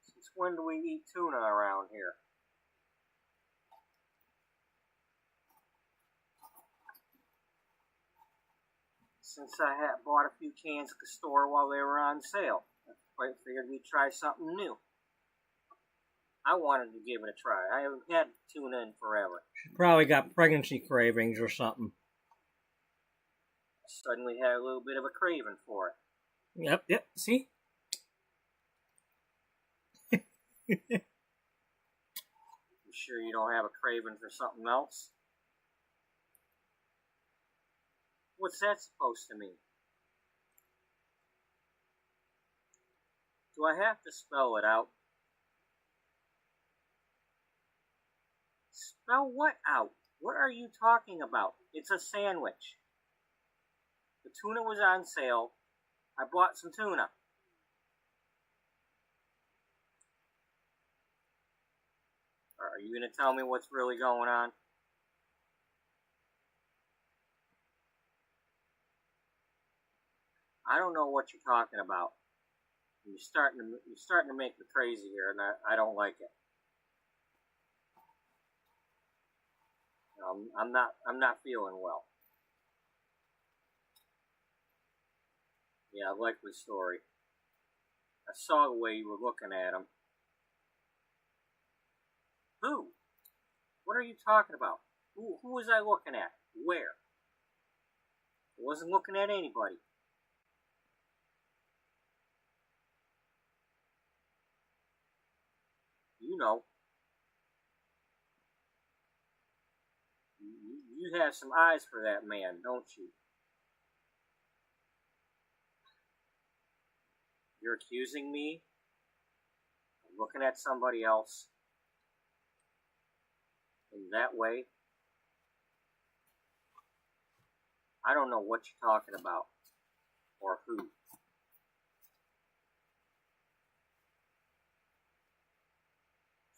Since when do we eat tuna around here? Since I had bought a few cans at the store while they were on sale. I figured we'd try something new. I wanted to give it a try. I haven't had tuna in forever. She probably got pregnancy cravings or something. I suddenly had a little bit of a craving for it. Yep, see? You sure you don't have a craving for something else? What's that supposed to mean? Do I have to spell it out? Spell what out? What are you talking about? It's a sandwich. The tuna was on sale. I bought some tuna. Are you going to tell me what's really going on? I don't know what you're talking about. You're starting to make me crazy here, and I don't like it. I'm not feeling well. Yeah, likely story. I saw the way you were looking at him. Who? What are you talking about? Who was I looking at? Where? I wasn't looking at anybody. You know. You have some eyes for that man, don't you? You're accusing me of looking at somebody else in that way? I don't know what you're talking about, or who.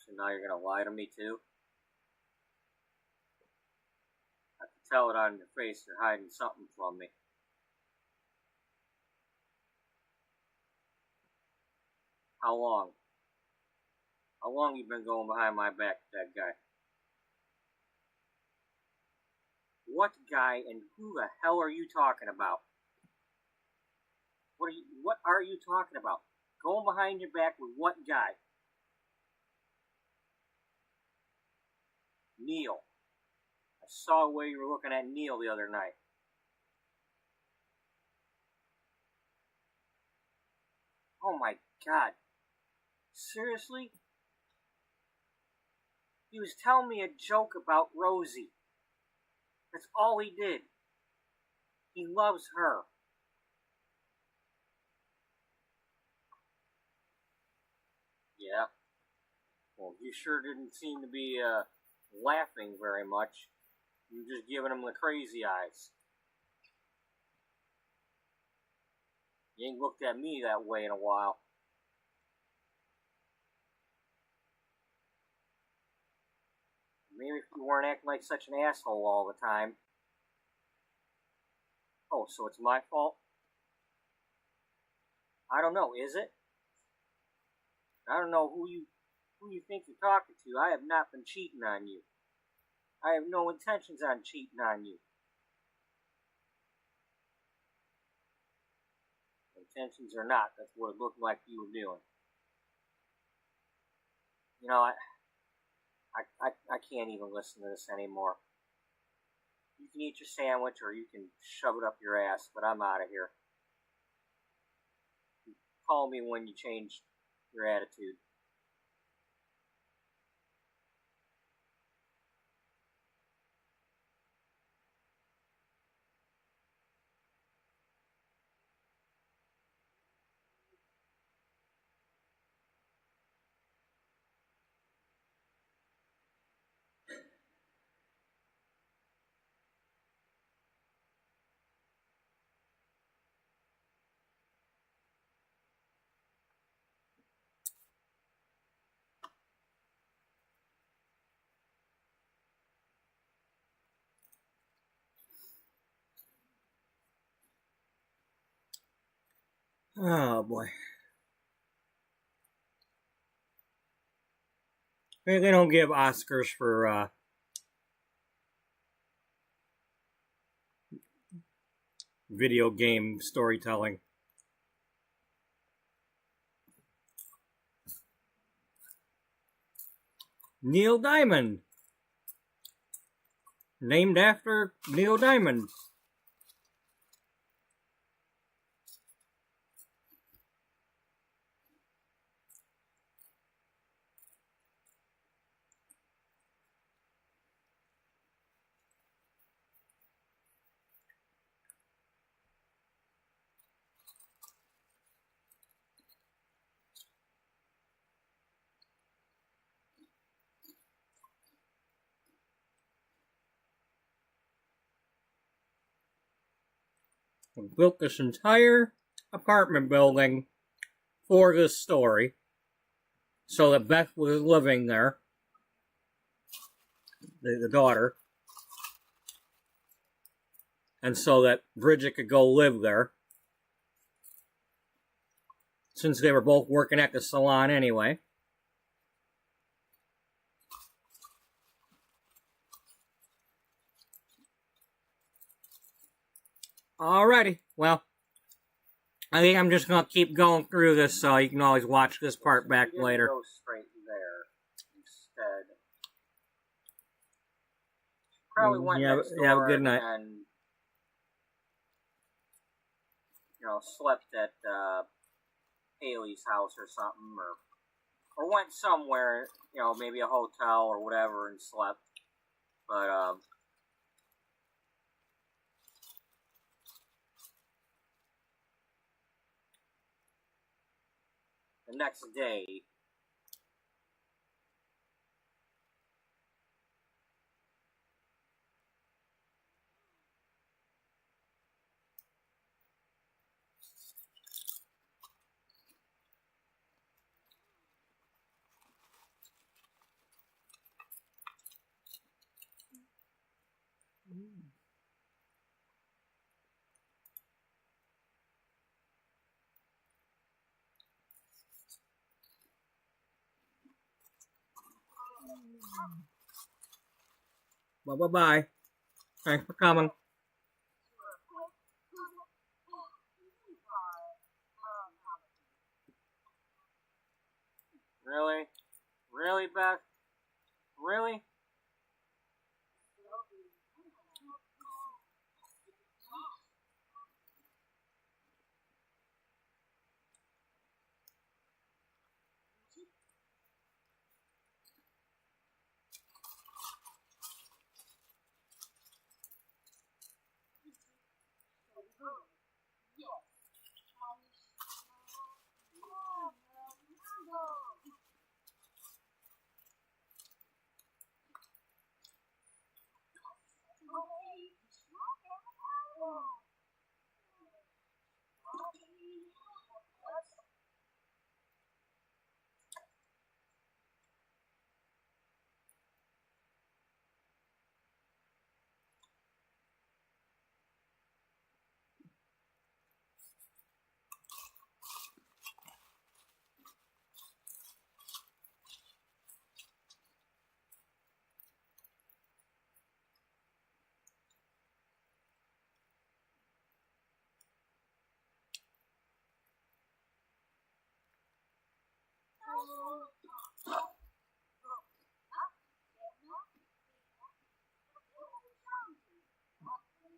So now you're gonna lie to me too? I can tell it on your face you're hiding something from me. How long? How long you been going behind my back with that guy? What guy and who the hell are you talking about? What are you talking about? Going behind your back with what guy? Neil. I saw the way you were looking at Neil the other night. Oh my God. Seriously? He was telling me a joke about Rosie. That's all he did. He loves her. Yeah. Well, you sure didn't seem to be laughing very much. You were just giving him the crazy eyes. You ain't looked at me that way in a while. Maybe if you weren't acting like such an asshole all the time. Oh, so it's my fault? I don't know, is it? I don't know who you think you're talking to. I have not been cheating on you. I have no intentions on cheating on you. Intentions or not, that's what it looked like you were doing. You know, I can't even listen to this anymore. You can eat your sandwich or you can shove it up your ass, but I'm out of here. Call me when you change your attitude. Oh boy. They don't give Oscars for video game storytelling. Neil Diamond. Named after Neil Diamond. Built this entire apartment building for this story so that Beth was living there, the daughter, and so that Bridget could go live there, since they were both working at the salon anyway. Alrighty, well, I think I'm just gonna keep going through this, so you can always watch this part back later. Go straight there instead. Probably went next door have a good night. And slept at Haley's house or something, or went somewhere, maybe a hotel or whatever, and slept. But the next day, Bye. Thanks for coming. Really? Really, Beth? Really?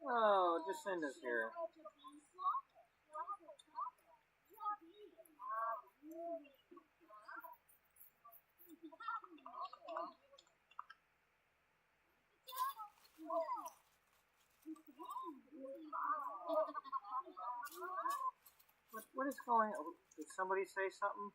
Oh, Jacinda's here. What is going on? Did somebody say something?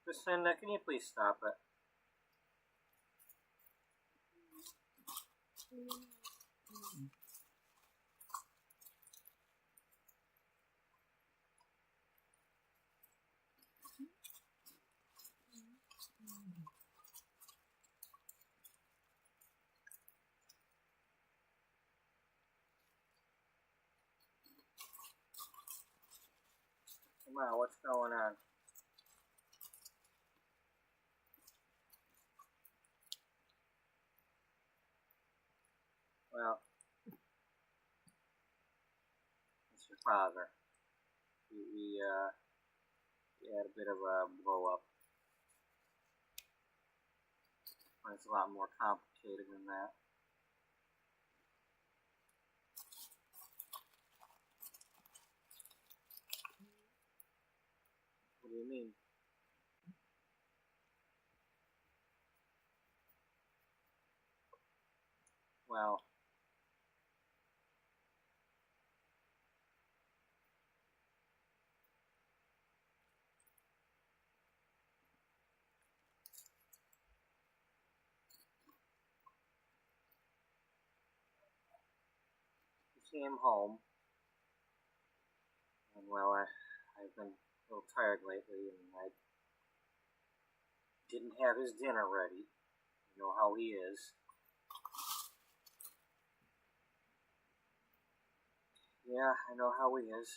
Jacinda, can you please stop it? Come on, what's going on? Well, it's your father. We had a bit of a blow up. It's a lot more complicated than that. do you mean? Well, he came home, and well, I've been a little tired lately, and I didn't have his dinner ready. You know how he is. Yeah, I know how he is.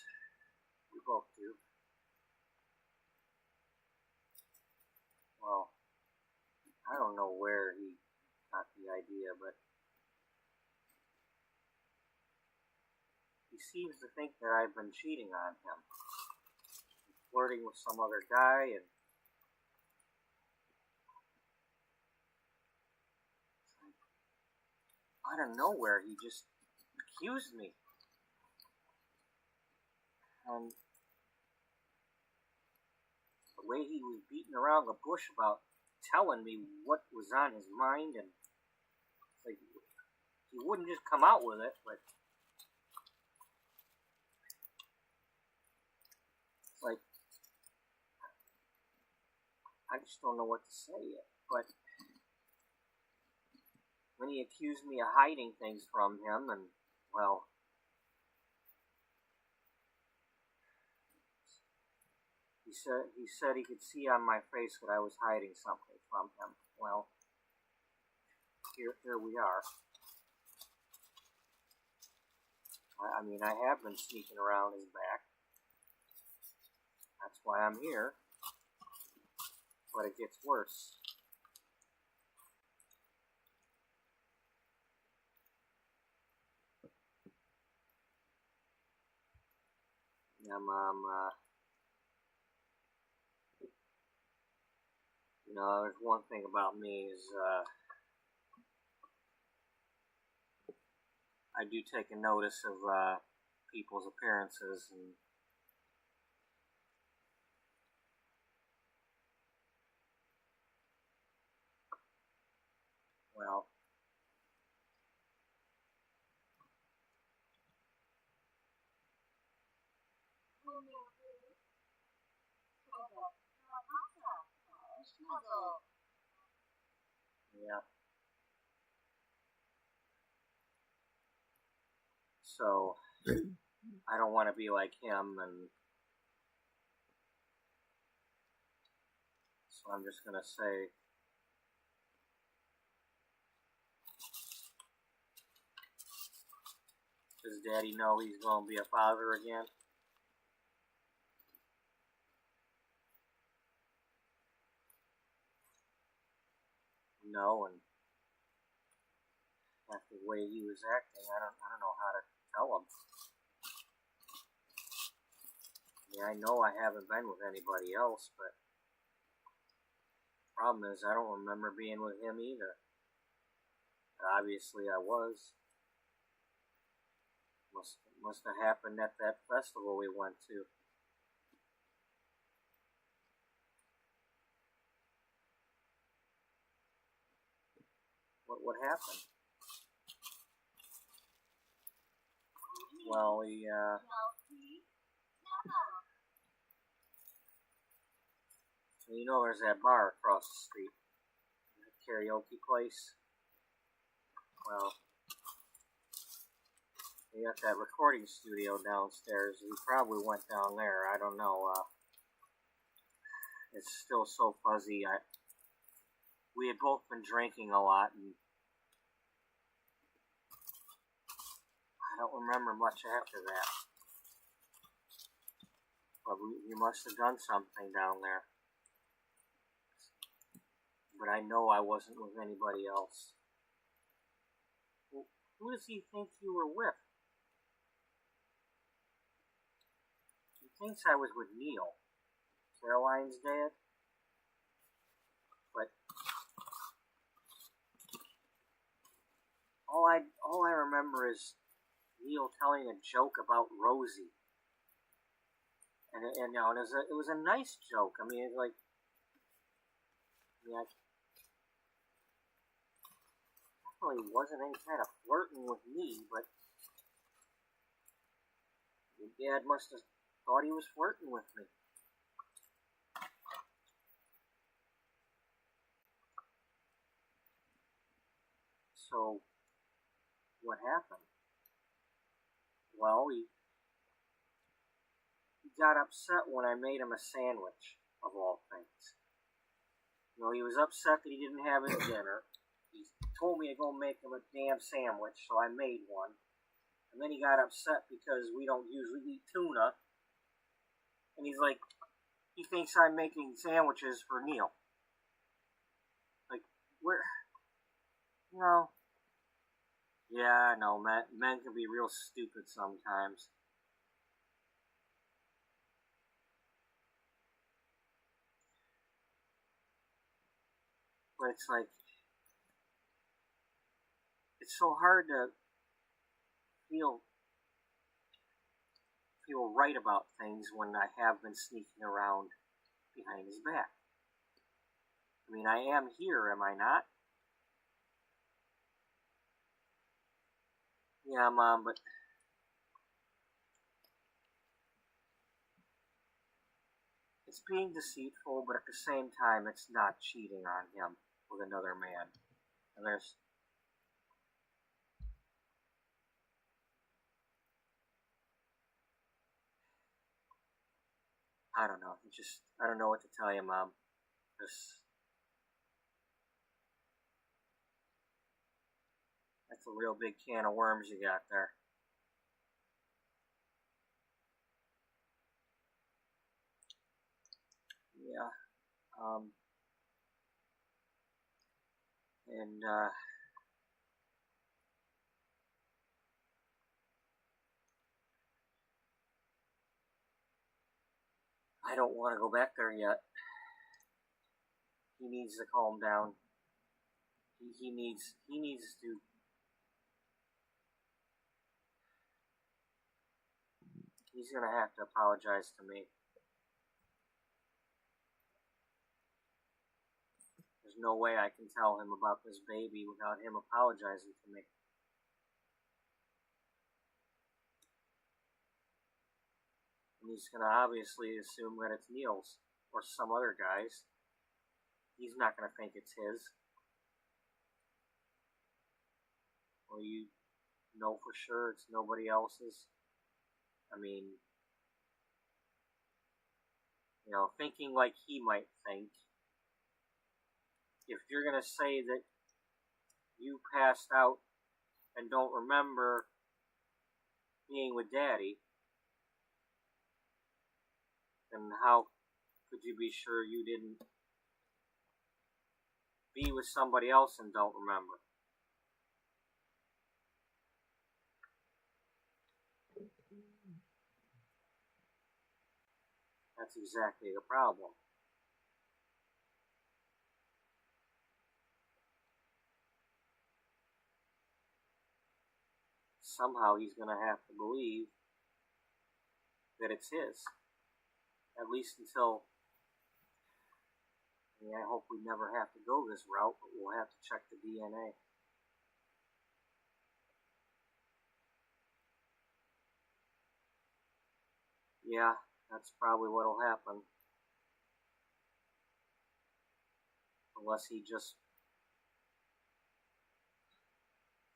We both do. Well, I don't know where he got the idea, but he seems to think that I've been cheating on him. Flirting with some other guy, and out of nowhere he just accused me. And the way he was beating around the bush about telling me what was on his mind, and like he wouldn't just come out with it, but like I just don't know what to say yet. But when he accused me of hiding things from him, and well, he said he could see on my face that I was hiding something from him. Well, here we are. I mean, I have been sneaking around his back. That's why I'm here. But it gets worse. You know, there's one thing about me is, I do take a notice of, people's appearances, and well, yeah. So, I don't want to be like him, and so I'm just gonna say, does Daddy know he's gonna be a father again? No, and after the way he was acting, I don't know how to tell him. Yeah, I know I haven't been with anybody else, but the problem is I don't remember being with him either. Obviously I was. Must have happened at that festival we went to. What happened? Well, you know there's that bar across the street, that karaoke place. Well, they got that recording studio downstairs. We probably went down there. I don't know. It's still so fuzzy. We had both been drinking a lot, and I don't remember much after that. But we must have done something down there. But I know I wasn't with anybody else. Well, who does he think you were with? He thinks I was with Neil, Caroline's dad. But all I remember is Neil telling a joke about Rosie. And you know, it was a nice joke. I mean, it's like, I definitely wasn't any kind of flirting with me, but your dad must have thought he was flirting with me. So, what happened? Well, he got upset when I made him a sandwich, of all things. You know, he was upset that he didn't have his dinner. He told me to go make him a damn sandwich, so I made one. And then he got upset because we don't usually eat tuna. And he's like, he thinks I'm making sandwiches for Neil. Like, where, you know, yeah, I know, men can be real stupid sometimes. But it's like, it's so hard to feel right about things when I have been sneaking around behind his back. I mean, I am here, am I not? Yeah, Mom, but it's being deceitful, but at the same time, it's not cheating on him with another man. And there's, I don't know, I don't know what to tell you, Mom. That's a real big can of worms you got there. Yeah. And, I don't want to go back there yet. He needs to calm down. He needs to. He's gonna have to apologize to me. There's no way I can tell him about this baby without him apologizing to me. And he's gonna obviously assume that it's Neil's or some other guy's. He's not gonna think it's his. Well, you know for sure it's nobody else's. I mean, you know, thinking like he might think. If you're gonna say that you passed out and don't remember being with Daddy, then how could you be sure you didn't be with somebody else and don't remember? That's exactly the problem. Somehow he's going to have to believe that it's his. At least until, I mean, I hope we never have to go this route, but we'll have to check the DNA. Yeah, that's probably what'll happen. Unless he just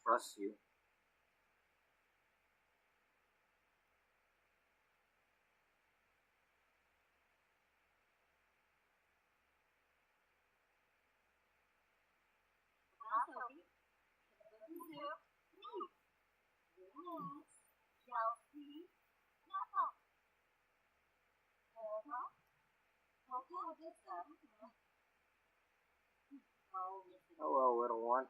trusts you. Hello, little one.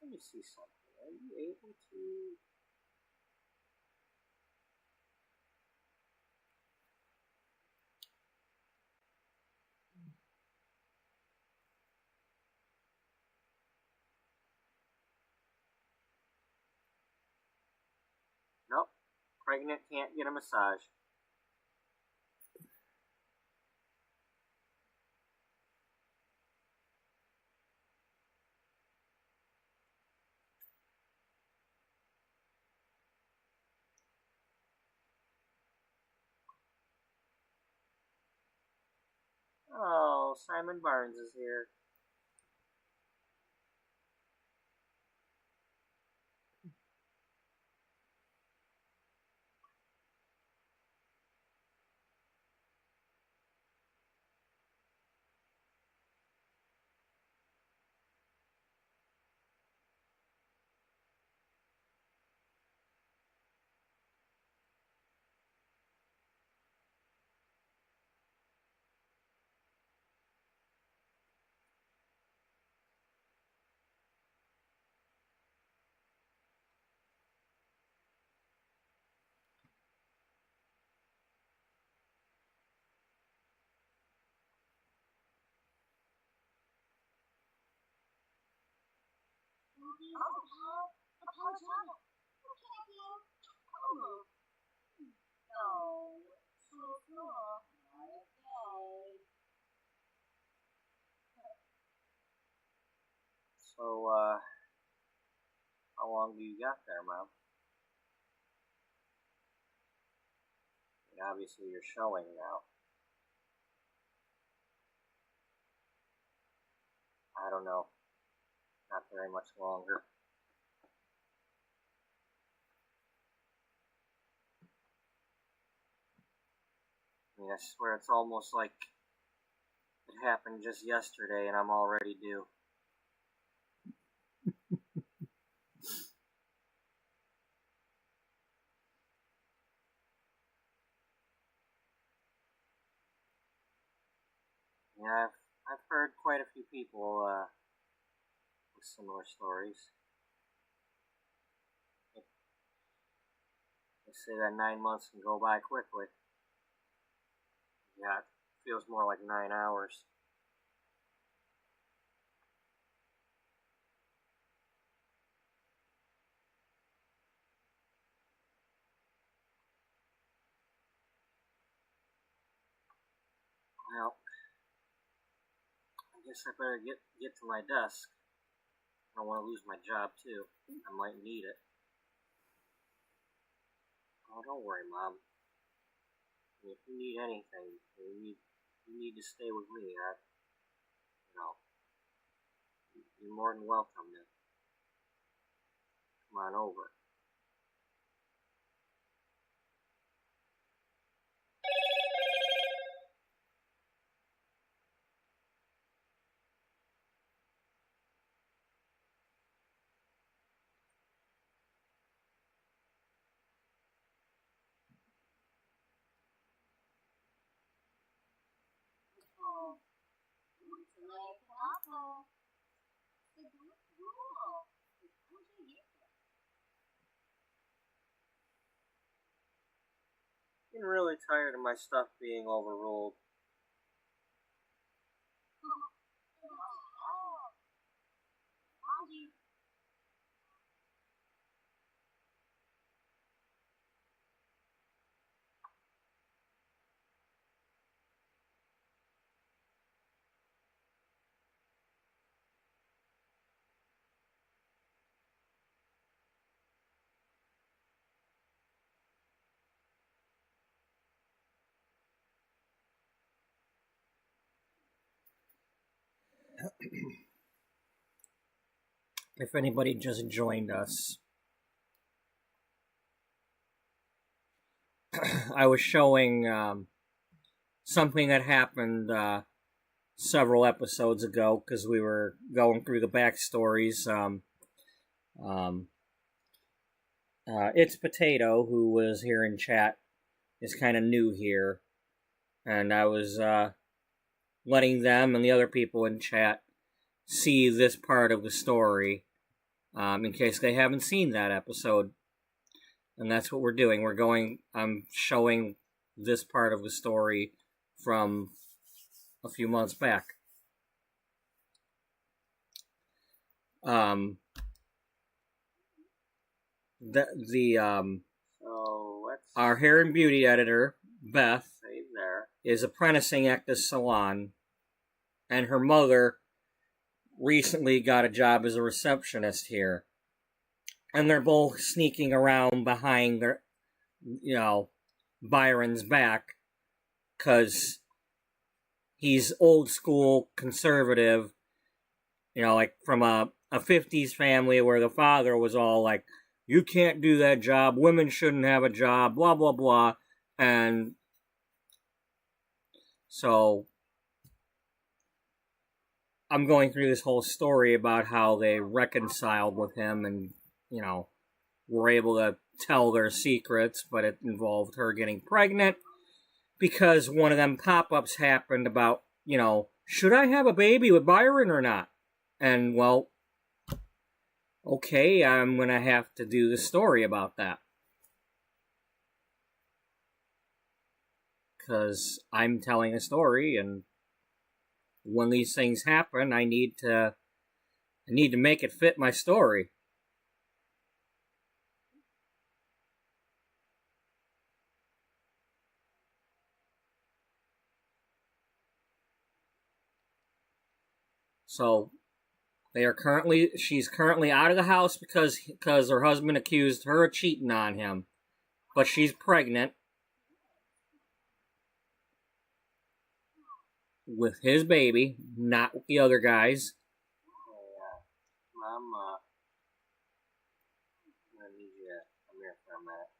Let me see something. Are you able to... pregnant can't get a massage. Oh, Simon Barnes is here. So, how long do you got there, Mom? I mean, obviously you're showing now. I don't know. Not very much longer. I mean, I swear it's almost like it happened just yesterday and I'm already due. Yeah, I've heard quite a few people with similar stories. They say that 9 months can go by quickly. Yeah, it feels more like 9 hours. Well, I guess I better get to my desk. I don't want to lose my job, too. I might need it. Oh, don't worry, Mom. If you need anything, you need to stay with me. You're more than welcome to come on over. I'm really tired of my stuff being overruled. If anybody just joined us, I was showing something that happened several episodes ago because we were going through the backstories. It's Potato, who was here in chat, is kind of new here, and I was letting them and the other people in chat see this part of the story in case they haven't seen that episode. And that's what we're doing. I'm showing this part of the story from a few months back. So let's our hair and beauty editor, Beth, Save there. is apprenticing at this salon, and her mother recently got a job as a receptionist here. And they're both sneaking around behind their, Byron's back, because he's old school conservative, like from a 50s family where the father was all like, you can't do that job, women shouldn't have a job, blah, blah, blah. And so I'm going through this whole story about how they reconciled with him and, were able to tell their secrets, but it involved her getting pregnant because one of them pop-ups happened about, should I have a baby with Byron or not? And, well, okay, I'm going to have to do the story about that. Because I'm telling a story, and when these things happen, I need to make it fit my story. So she's currently out of the house because her husband accused her of cheating on him. But she's pregnant with his baby, not with the other guys. Mom, I'm gonna need you to come here for a minute.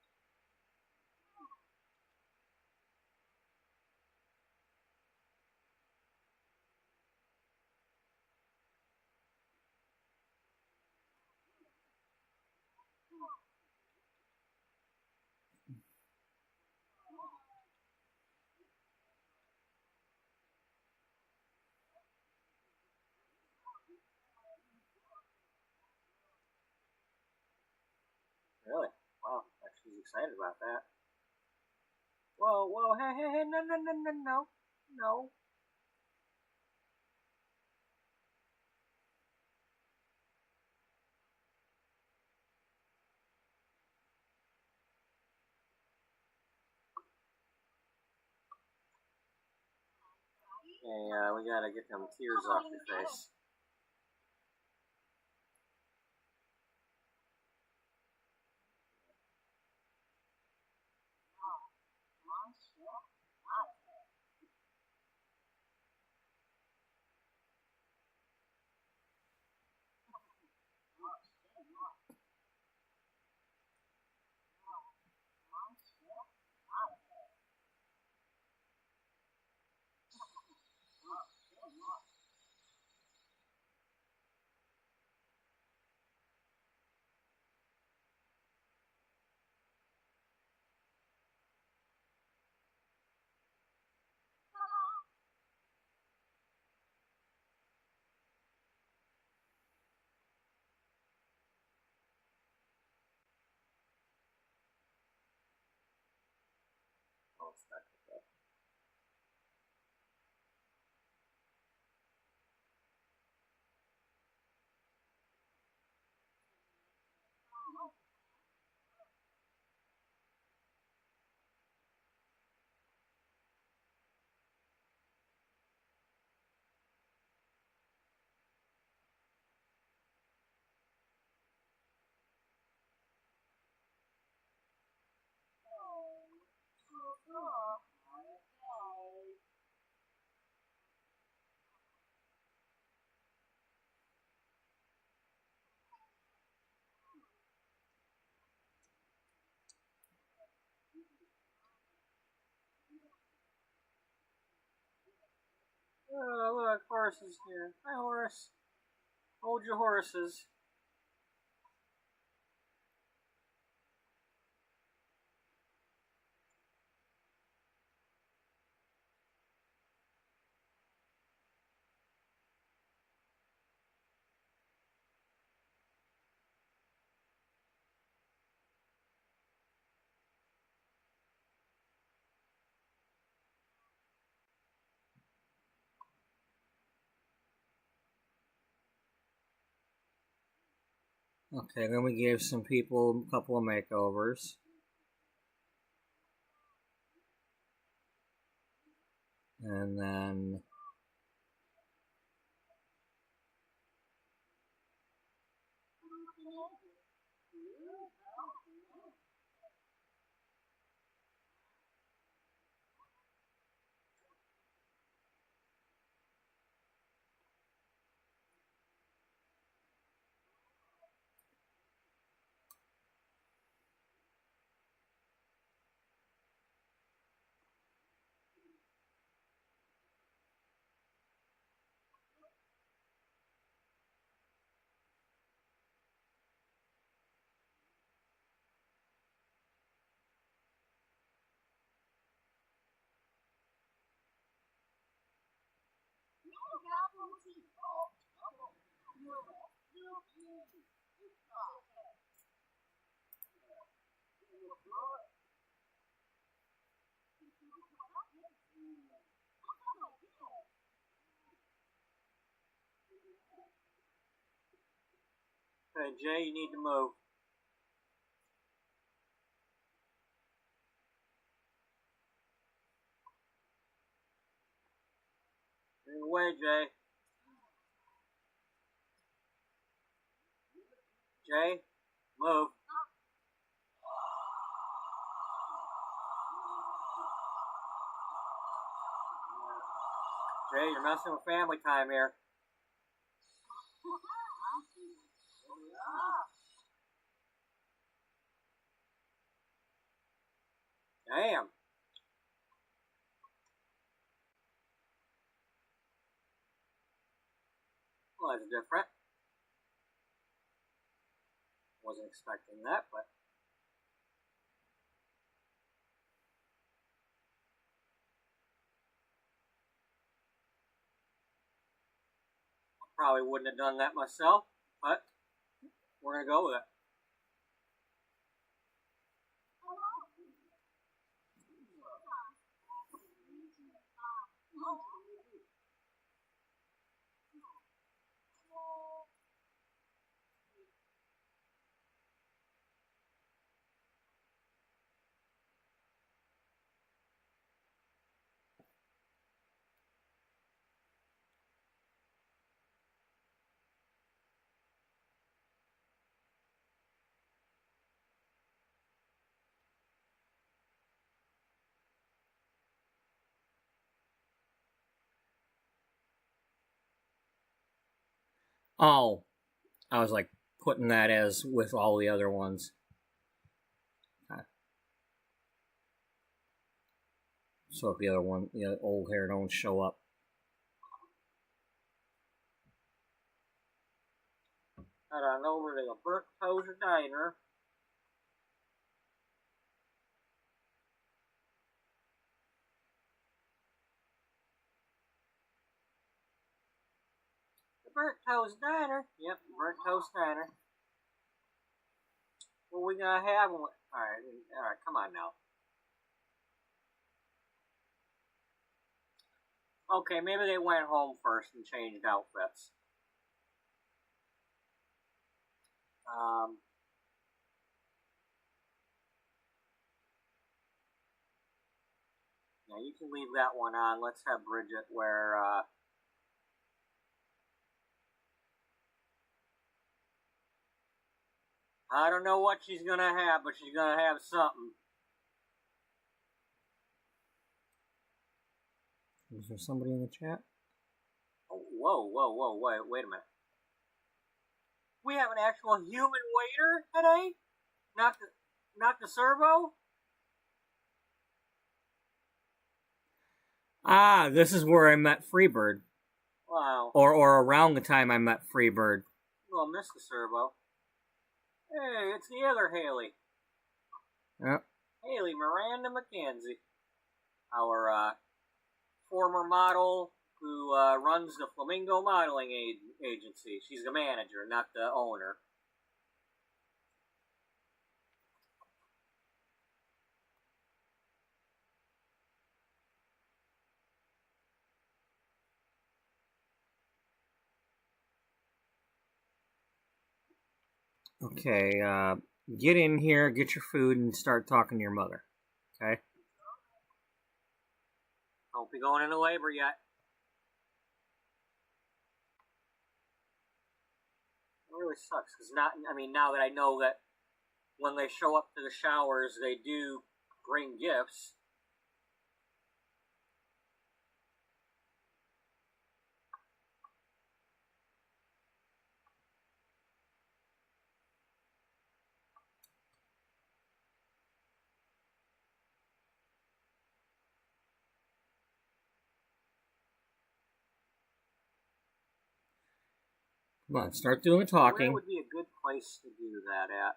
Really? Wow, she's excited about that. Whoa, hey, no. Hey, we gotta get them tears off your face. Oh, it's not good. Oh, look, Horace is here. Hi, Horace. Hold your horses. Okay, then we gave some people a couple of makeovers. And then... Okay, Jay, you need to move. Move away, Jay. Jay, move. Jay, you're messing with family time here. Damn. Well, that's different. Wasn't expecting that, but... Probably wouldn't have done that myself, but we're going to go with it. Oh, I was like putting that as with all the other ones. So if the other one, the old hair don't show up. Head on over to the Burnt Toast Diner. The Burnt Toast Diner. Yep, Burnt Toast Diner. What we gonna have? Alright, come on now. Okay, maybe they went home first and changed outfits. Yeah, you can leave that one on. Let's have Bridget wear, I don't know what she's gonna have, but she's gonna have something. Is there somebody in the chat? Oh, whoa, wait a minute. We have an actual human waiter today? Not the servo? Ah, this is where I met Freebird. Wow. Or around the time I met Freebird. Well, I missed the servo. Hey, it's the other Haley. Yep. Haley Miranda McKenzie. Our, former model who, runs the Flamingo Modeling Agency. She's the manager, not the owner. Okay, get in here, get your food, and start talking to your mother. Okay? Don't be going into labor yet. It really sucks, because now that I know that when they show up to the showers, they do bring gifts. Come on, start doing the talking. Where would be a good place to do that at?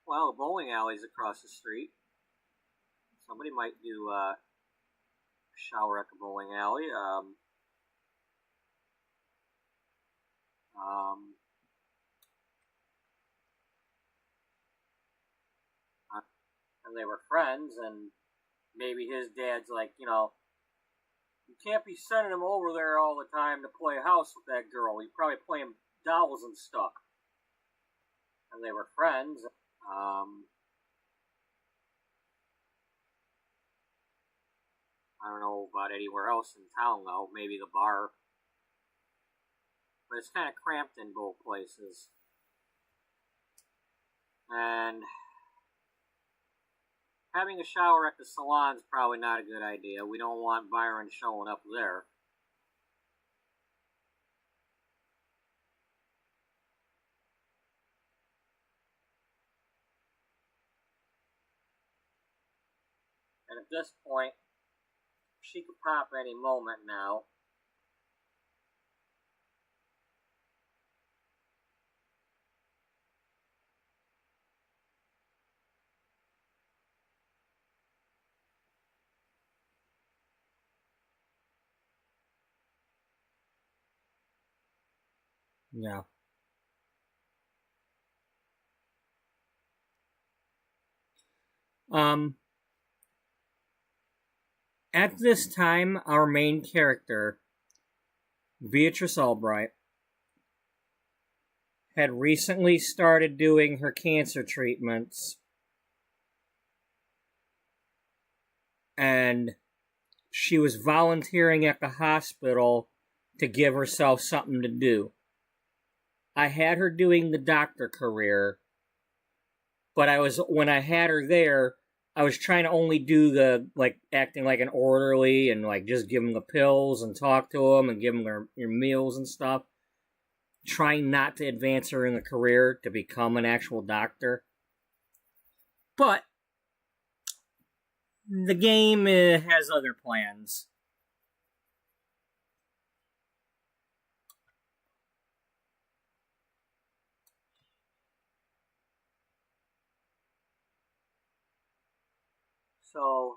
Well, a bowling alley's across the street. Somebody might do a shower at the bowling alley. And they were friends, and maybe his dad's like, you can't be sending him over there all the time to play house with that girl. He'd probably play him dolls and stuff. And they were friends. I don't know about anywhere else in town, though. Maybe the bar. But it's kind of cramped in both places. And having a shower at the salon's probably not a good idea. We don't want Byron showing up there. And at this point, she could pop any moment now. Yeah. At this time, our main character, Beatrice Ullbright, had recently started doing her cancer treatments, and she was volunteering at the hospital to give herself something to do. I had her doing the doctor career, but when I had her there, I was trying to only do the, acting like an orderly and, just give them the pills and talk to them and give them their meals and stuff. Trying not to advance her in the career to become an actual doctor. But the game has other plans. So,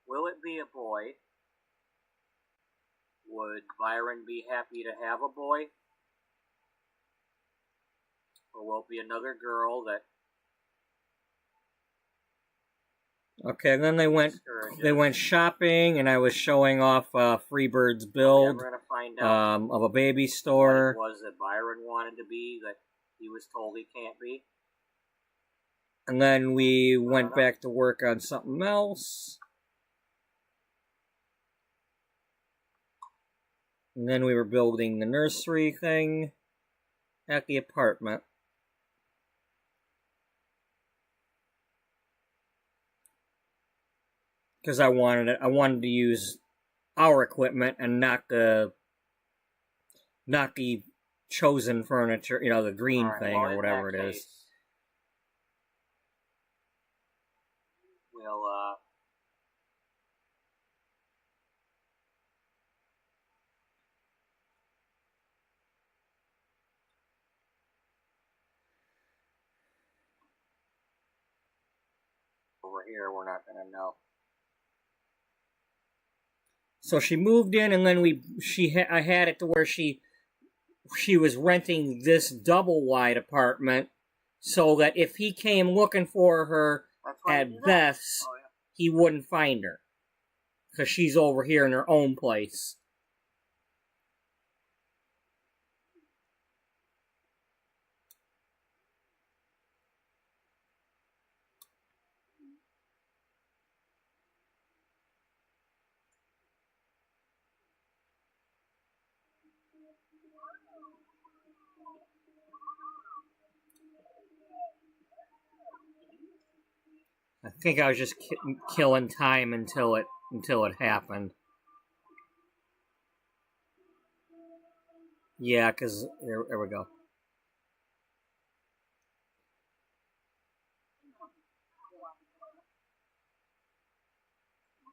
will it be a boy? Would Byron be happy to have a boy? Or will it be another girl that... Okay, then they went shopping, and I was showing off Freebird's build We're going to find out of a baby store. What it was that Byron wanted to be that he was told he can't be. And then we went back to work on something else. And then we were building the nursery thing at the apartment. Because I wanted to use our equipment and not the chosen furniture, the green thing or whatever it is. We'll over here, we're not going to know. So she moved in, and then I had it to where she was renting this double wide apartment, so that if he came looking for her at Beth's, he wouldn't find her, because she's over here in her own place. I think I was just killing time until it happened. Yeah, because there we go.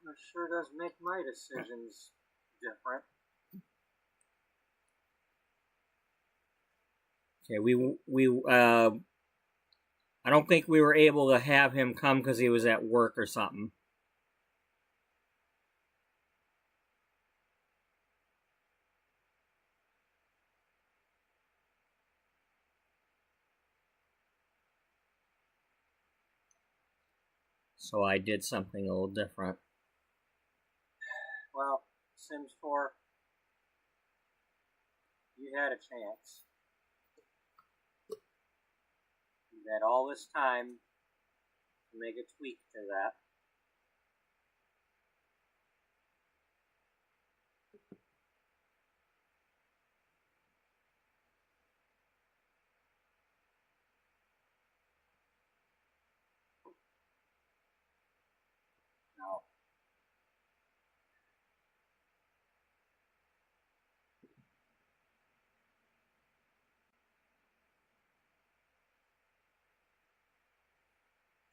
It sure does make my decisions different. Okay, I don't think we were able to have him come because he was at work or something. So I did something a little different. Well, Sims 4, you had a chance. You had all this time to make a tweak to that. No.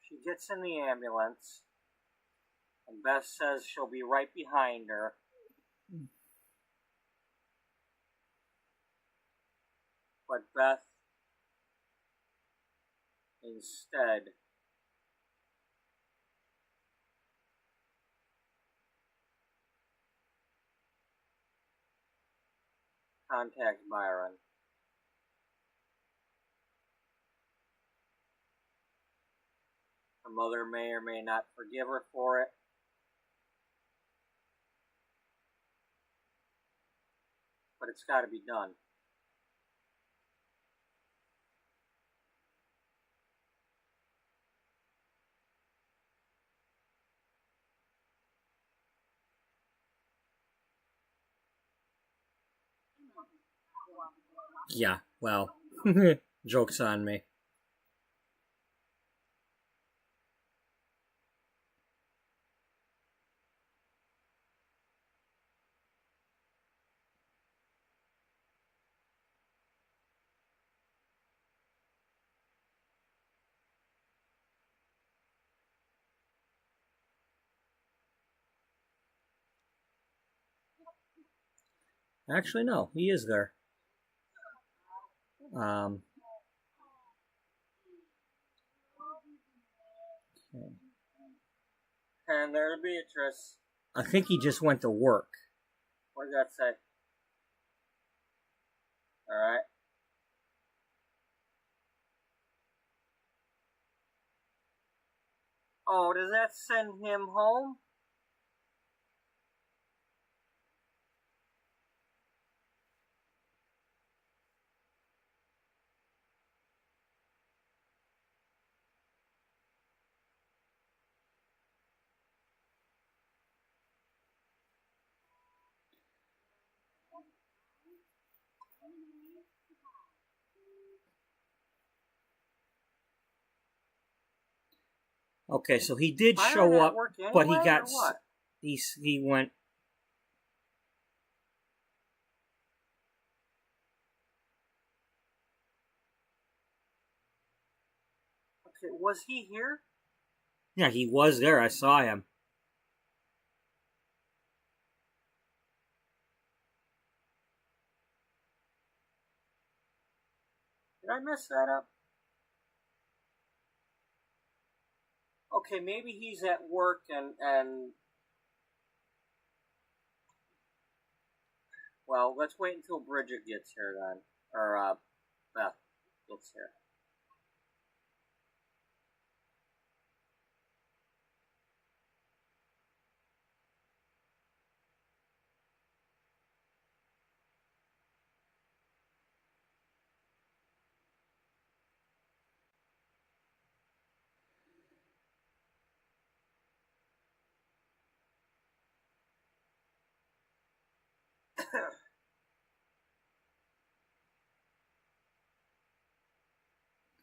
She gets in the ambulance, and Beth says she'll be right behind her. But Beth instead contacts Byron. Her mother may or may not forgive her for it. But it's got to be done. Yeah, well, joke's on me. Actually, no, he is there. Okay. And there's Beatrice. I think he just went to work. What does that say? Alright. Oh, does that send him home? Okay, so he did show up, anyway, but he got what? he went. Okay, was he here? Yeah, he was there. I saw him. Did I mess that up? Okay, maybe he's at work and well, let's wait until Bridget gets here then. Or Beth gets here.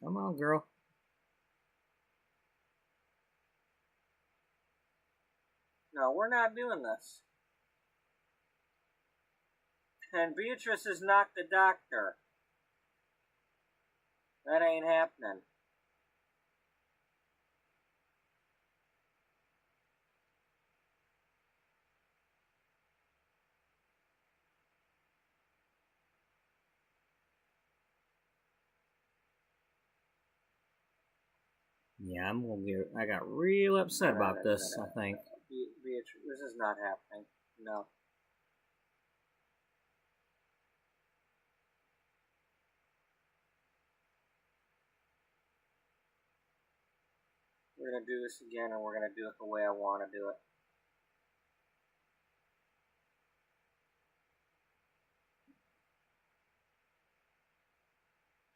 Come on, girl. No, we're not doing this. And Beatrice is not the doctor. That ain't happening. Yeah, I got real upset about this, I think. Beatrice, this is not happening. No. We're gonna do this again, and we're gonna do it the way I want to do it.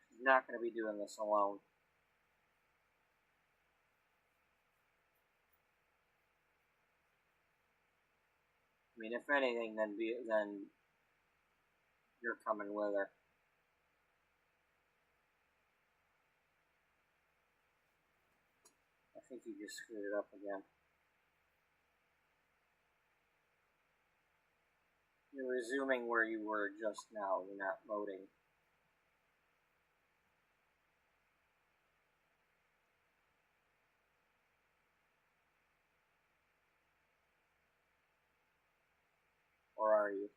She's not gonna be doing this alone. I mean, if anything, then you're coming with her. I think you just screwed it up again. You're resuming where you were just now. You're not loading. Or are you?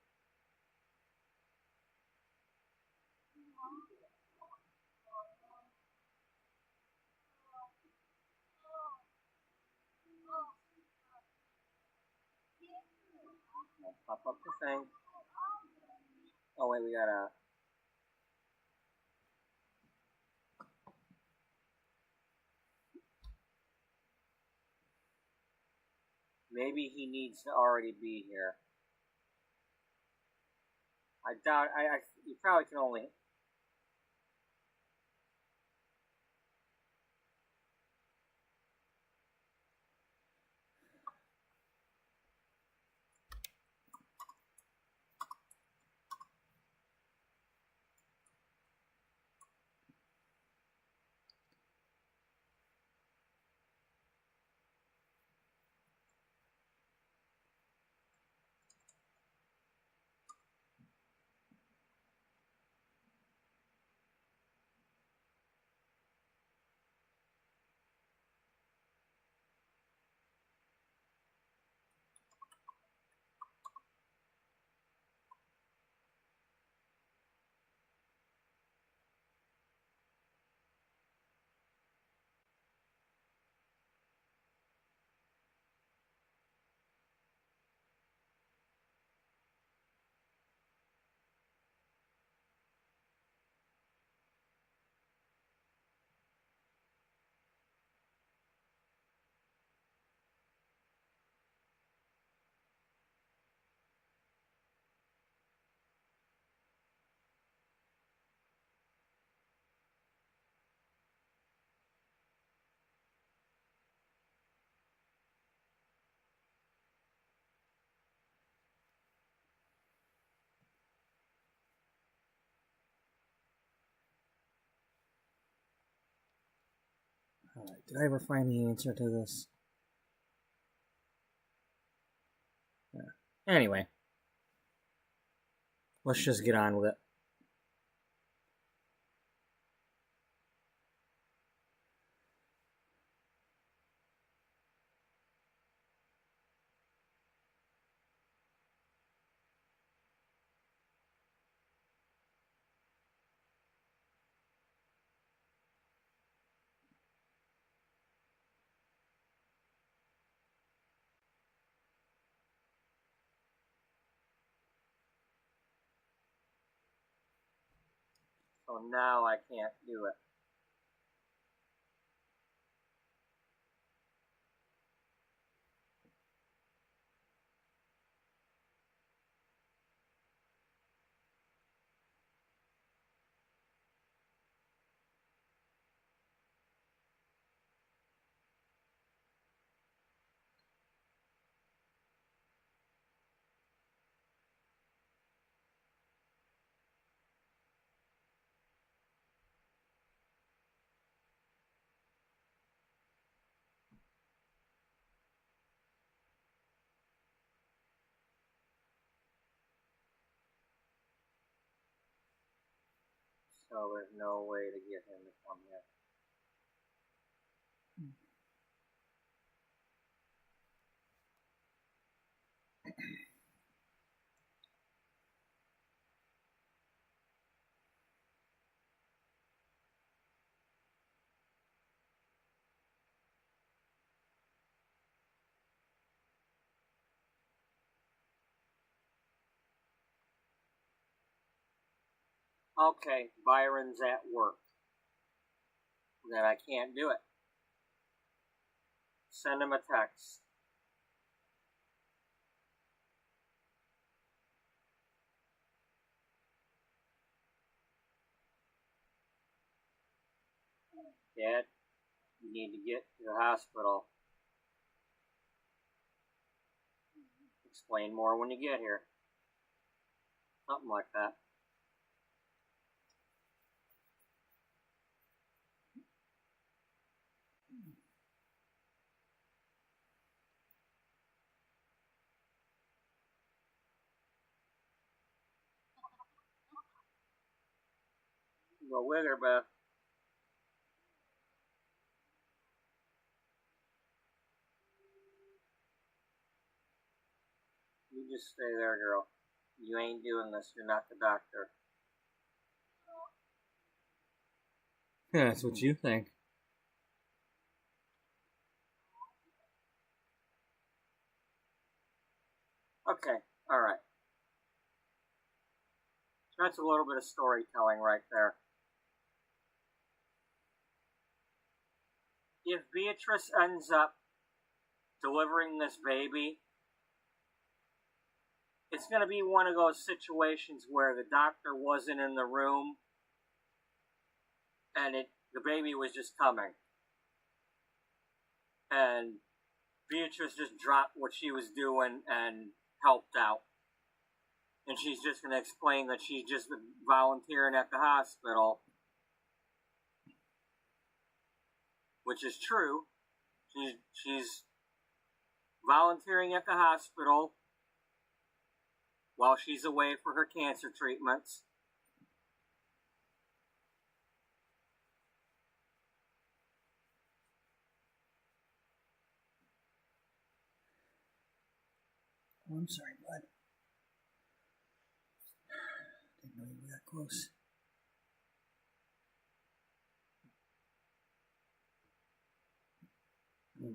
I'll pop up the thing. Oh wait, we gotta... Maybe he needs to already be here. I doubt... you probably can only... Alright, did I ever find the answer to this? Yeah. Anyway. Let's just get on with it. So now I can't do it. So there's no way to get him to come here. Okay, Byron's at work. Then I can't do it. Send him a text. Dad, you need to get to the hospital. Explain more when you get here. Something like that. Go with her, Beth. You just stay there, girl. You ain't doing this. You're not the doctor. Yeah, that's what you think. Okay, alright. That's a little bit of storytelling right there. If Beatrice ends up delivering this baby, it's going to be one of those situations where the doctor wasn't in the room and the baby was just coming. And Beatrice just dropped what she was doing and helped out. And she's just going to explain that she's just volunteering at the hospital, which is true. She's volunteering at the hospital while she's away for her cancer treatments. Oh, I'm sorry, bud. Didn't know you were that close. No.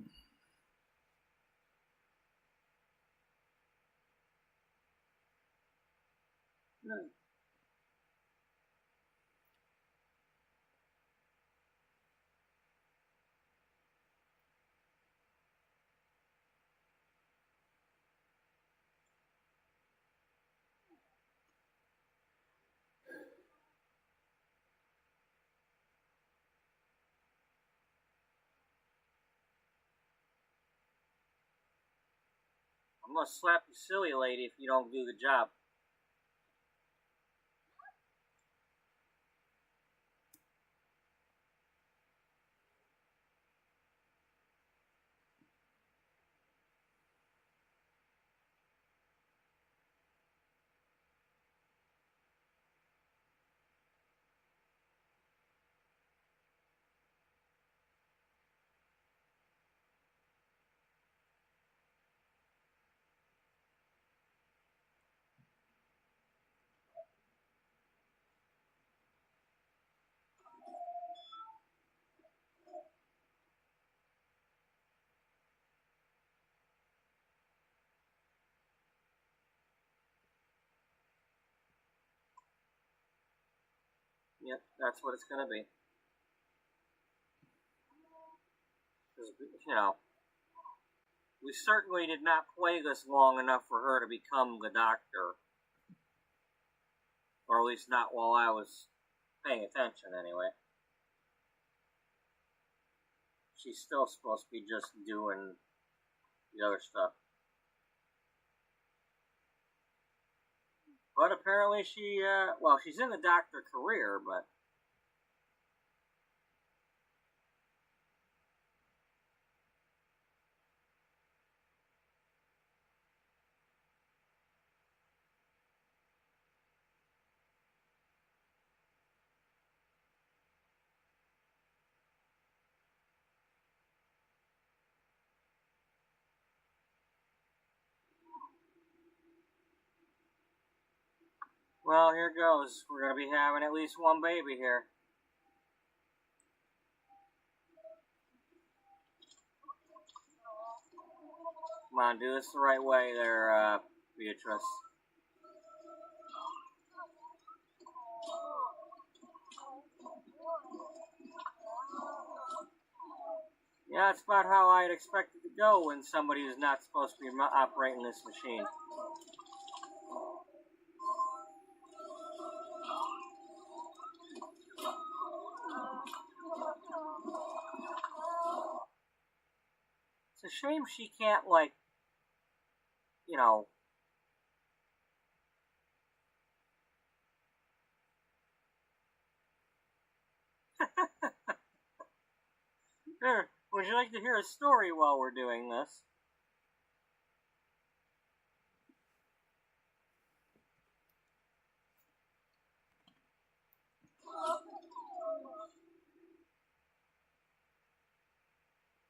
I'm going to slap you silly lady if you don't do the job. Yep, that's what it's going to be. You know, we certainly did not play this long enough for her to become the doctor. Or at least not while I was paying attention, anyway. She's still supposed to be just doing the other stuff. But apparently she's in the doctor career, but Well, here goes. We're going to be having at least one baby here. Come on, do this the right way there, Beatrice. Yeah, that's about how I'd expect it to go when somebody who's not supposed to be operating this machine. It's a shame she can't, like, you know... Here, would you like to hear a story while we're doing this?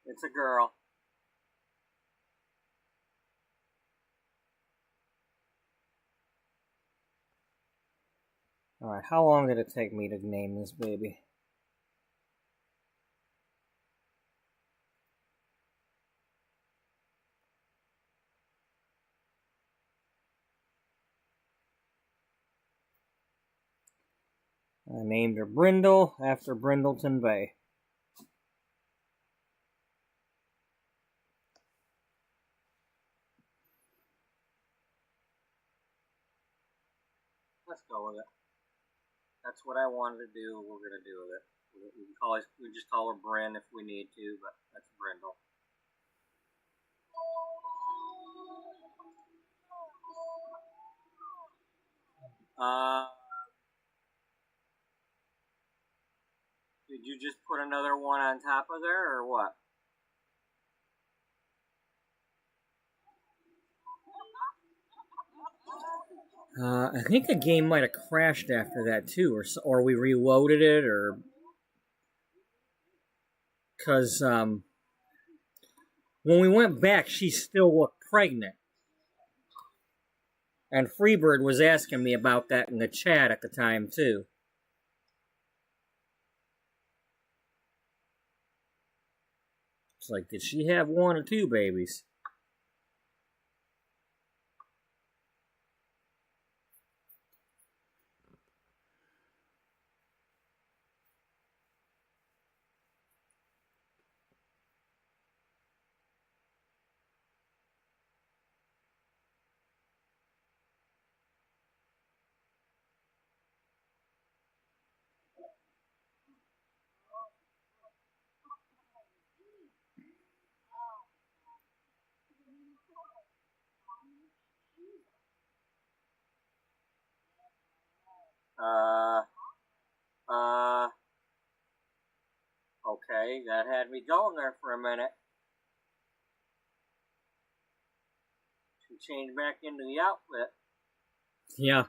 It's a girl. Alright, how long did it take me to name this baby? I named her Brindle after Brindleton Bay. Let's go with it. That's what I wanted to do. We're going to do with it. We just call her Bryn if we need to, but that's Brindle. Did you just put another one on top of there, or what? I think the game might have crashed after that too, or we reloaded it, or because when we went back, she still looked pregnant, and Freebird was asking me about that in the chat at the time too. It's like, did she have one or two babies? Okay, that had me going there for a minute. She changed back into the outfit. Yeah.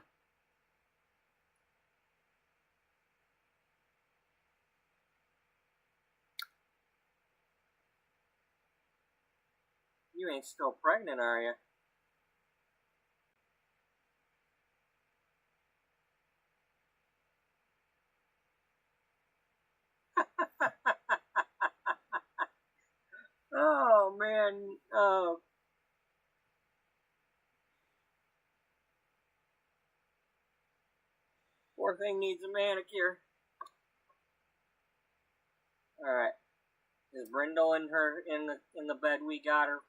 You ain't still pregnant, are you? Oh, man. Oh. Poor thing needs a manicure. Alright. Is Brindle in the bed we got her?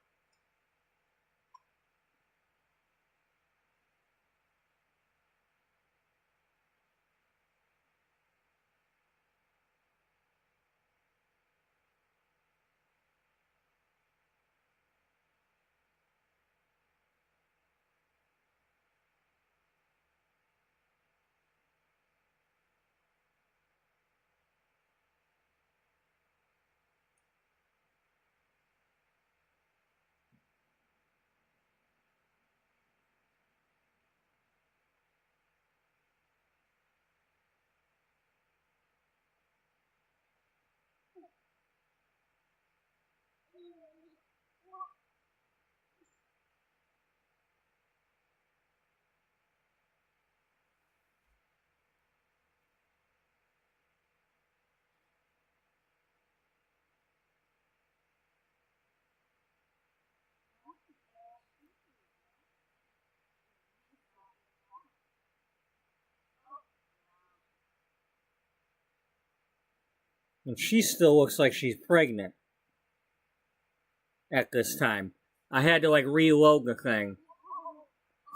And she still looks like she's pregnant at this time. I had to like reload the thing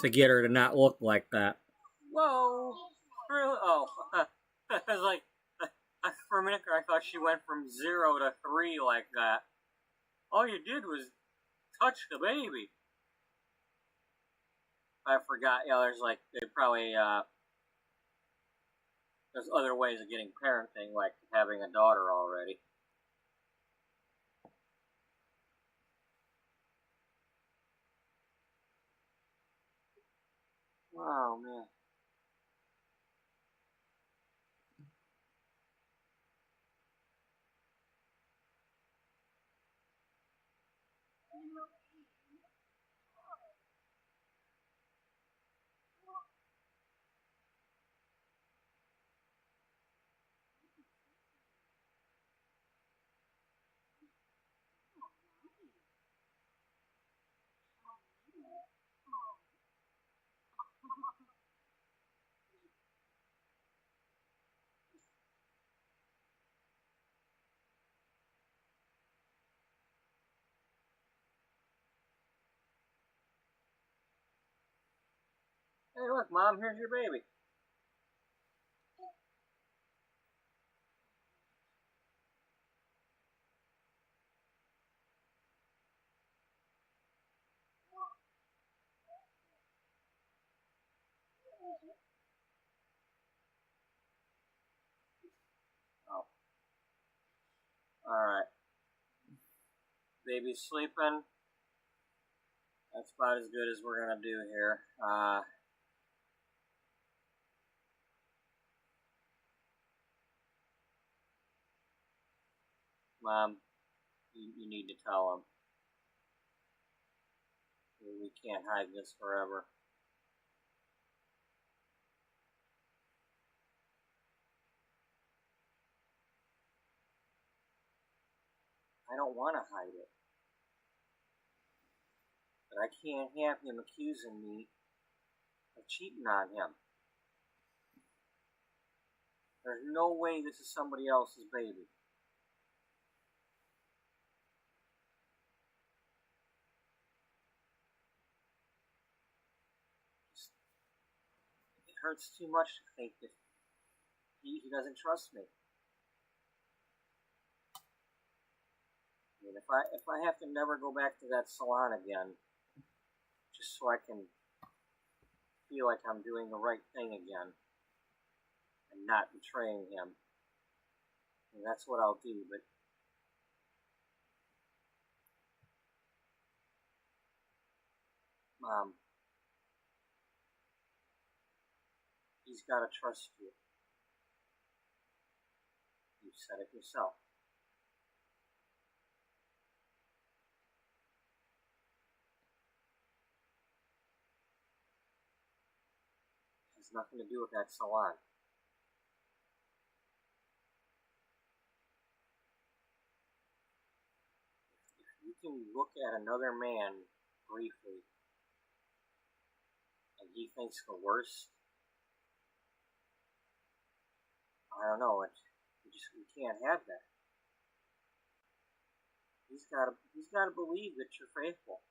to get her to not look like that. Whoa! Really? Oh, I was like, for a minute I thought she went from 0 to 3 like that. All you did was touch the baby. I forgot. Yeah, there's like they probably there's other ways of getting parenting, like having a daughter already. Oh man. Hey, look, Mom, here's your baby. Oh, all right. Baby's sleeping. That's about as good as we're gonna do here. Mom, you need to tell him. We can't hide this forever. I don't want to hide it. But I can't have him accusing me of cheating on him. There's no way this is somebody else's baby. It hurts too much to think that he doesn't trust me. I mean, if I have to never go back to that salon again, just so I can feel like I'm doing the right thing again and not betraying him, and that's what I'll do. But Mom, he's got to trust you. You said it yourself. It has nothing to do with that salon. If you can look at another man briefly and he thinks the worst, I don't know. We can't have that. He's got to believe that you're faithful.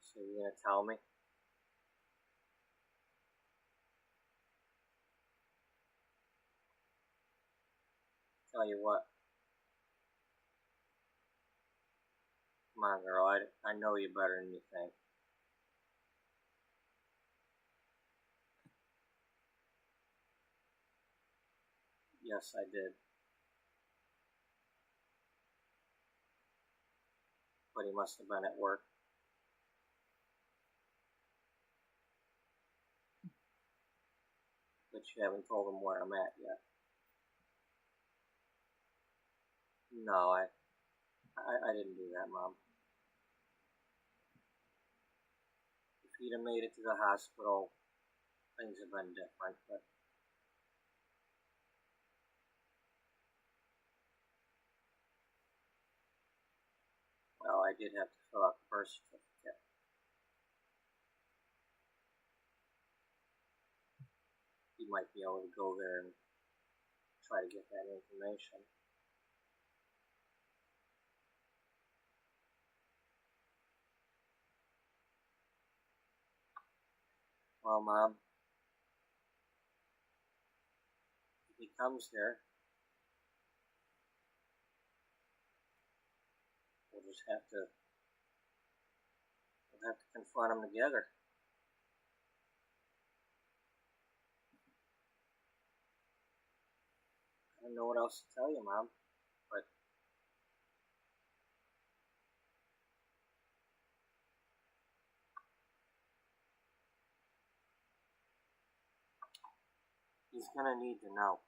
So you're gonna tell me? Tell you what. Come on, girl. I know you better than you think. Yes, I did. But he must have been at work. But you haven't told him where I'm at yet. No, I didn't do that, Mom. If he'd have made it to the hospital, things have been different, but I did have to fill out the birth certificate. You might be able to go there and try to get that information. Well, Mom, if he comes here, we'll have to confront him together. I don't know what else to tell you, Mom, but he's gonna need to know.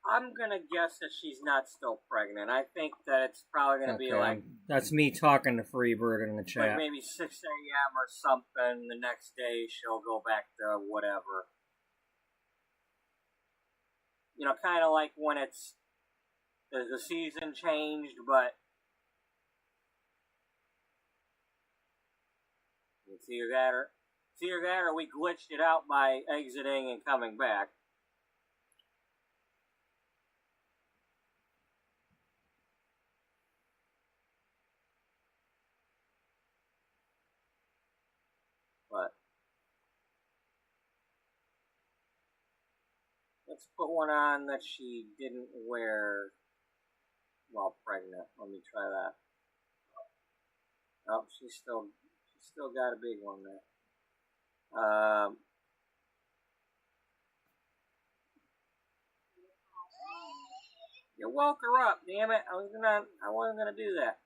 I'm gonna guess that she's not still pregnant. I think that it's probably gonna be like... That's me talking to Freebird in the chat. Like maybe 6 a.m. or something. The next day she'll go back to whatever. You know, kind of like when it's... The season changed, but... It's either that or we glitched it out by exiting and coming back. But let's put one on that she didn't wear while pregnant. Let me try that. Oh, she's still got a big one there. You woke her up, damn it! I wasn't gonna do that.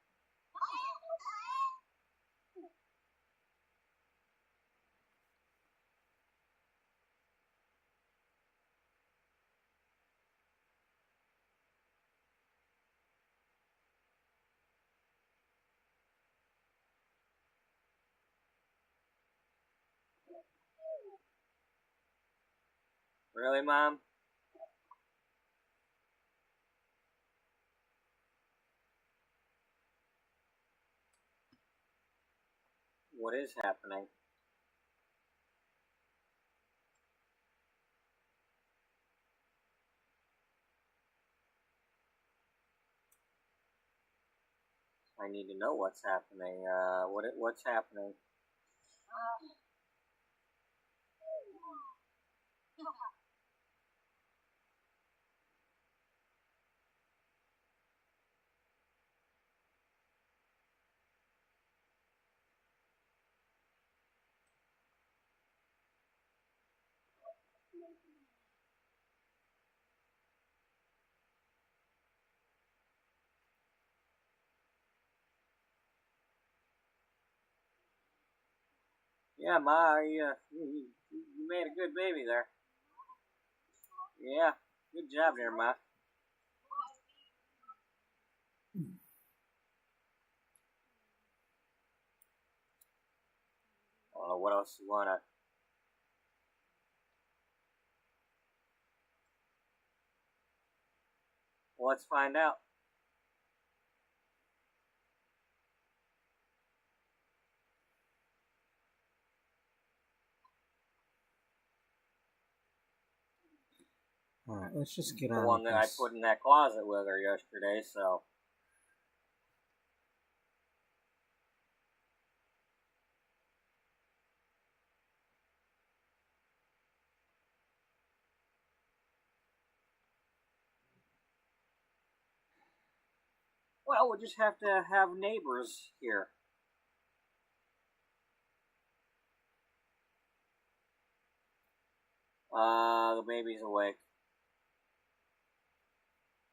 Really, Mom? What is happening? I need to know what's happening. What's happening? Yeah, Ma, you made a good baby there. Yeah, good job there, Ma. I don't know what else you wanna... Well, let's find out. Alright, let's just get on the one that I put in that closet with her yesterday, so... Well, we'll just have to have neighbors here. The baby's awake.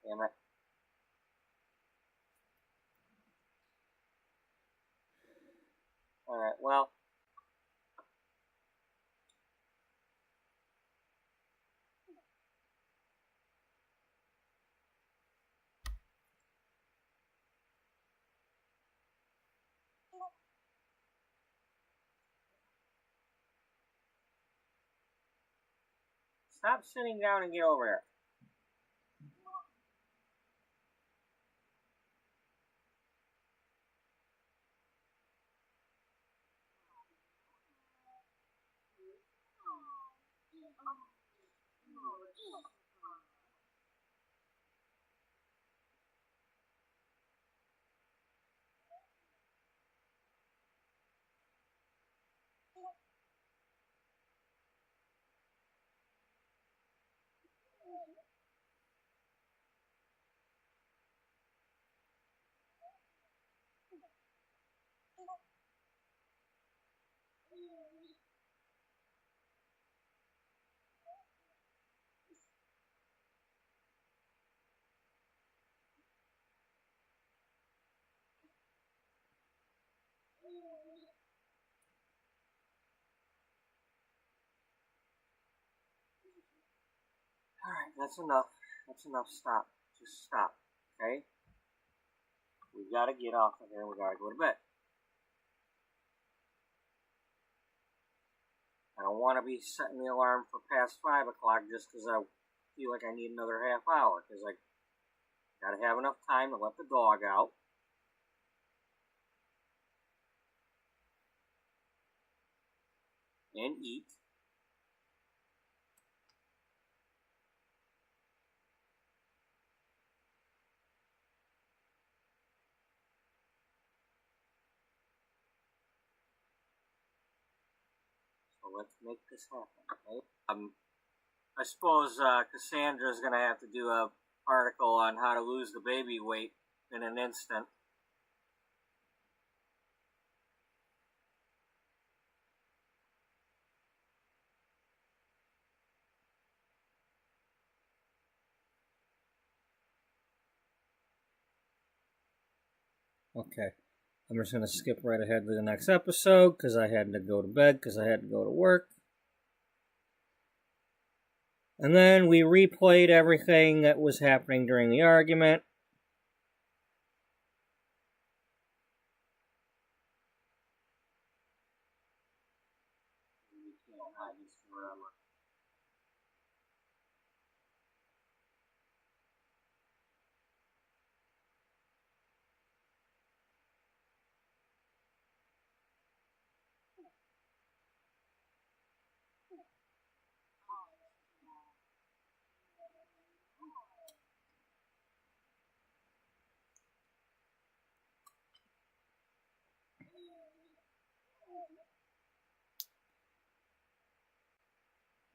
Damn it. Alright, well. Stop sitting down and get over here. Alright, that's enough. That's enough. Stop. Just stop. Okay? We gotta get off of here. We gotta go to bed. I don't want to be setting the alarm for past 5 o'clock just because I feel like I need another half hour. Because I gotta have enough time to let the dog out. And eat. So let's make this happen, okay? I suppose Cassandra's going to have to do an article on how to lose the baby weight in an instant. Okay. I'm just going to skip right ahead to the next episode because I had to go to bed because I had to go to work. And then we replayed everything that was happening during the argument. We can't hide this forever.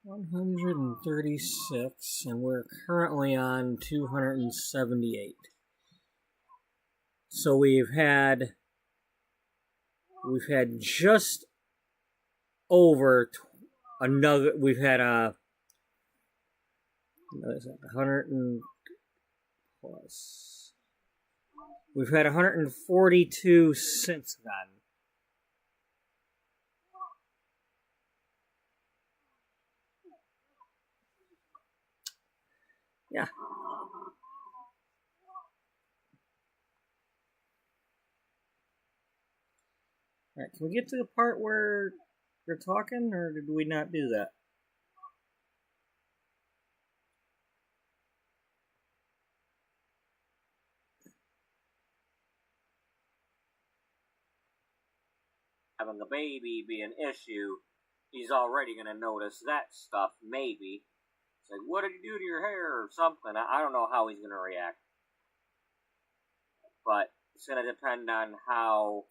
$136, and we're currently on 278. So we've had just over another. We've had 100 and plus. We've had 142 since then. Yeah. Alright, can we get to the part where they're talking, or did we not do that? Having the baby be an issue, he's already going to notice that stuff, maybe. It's like, what did you do to your hair or something? I don't know how he's going to react. But it's going to depend on how...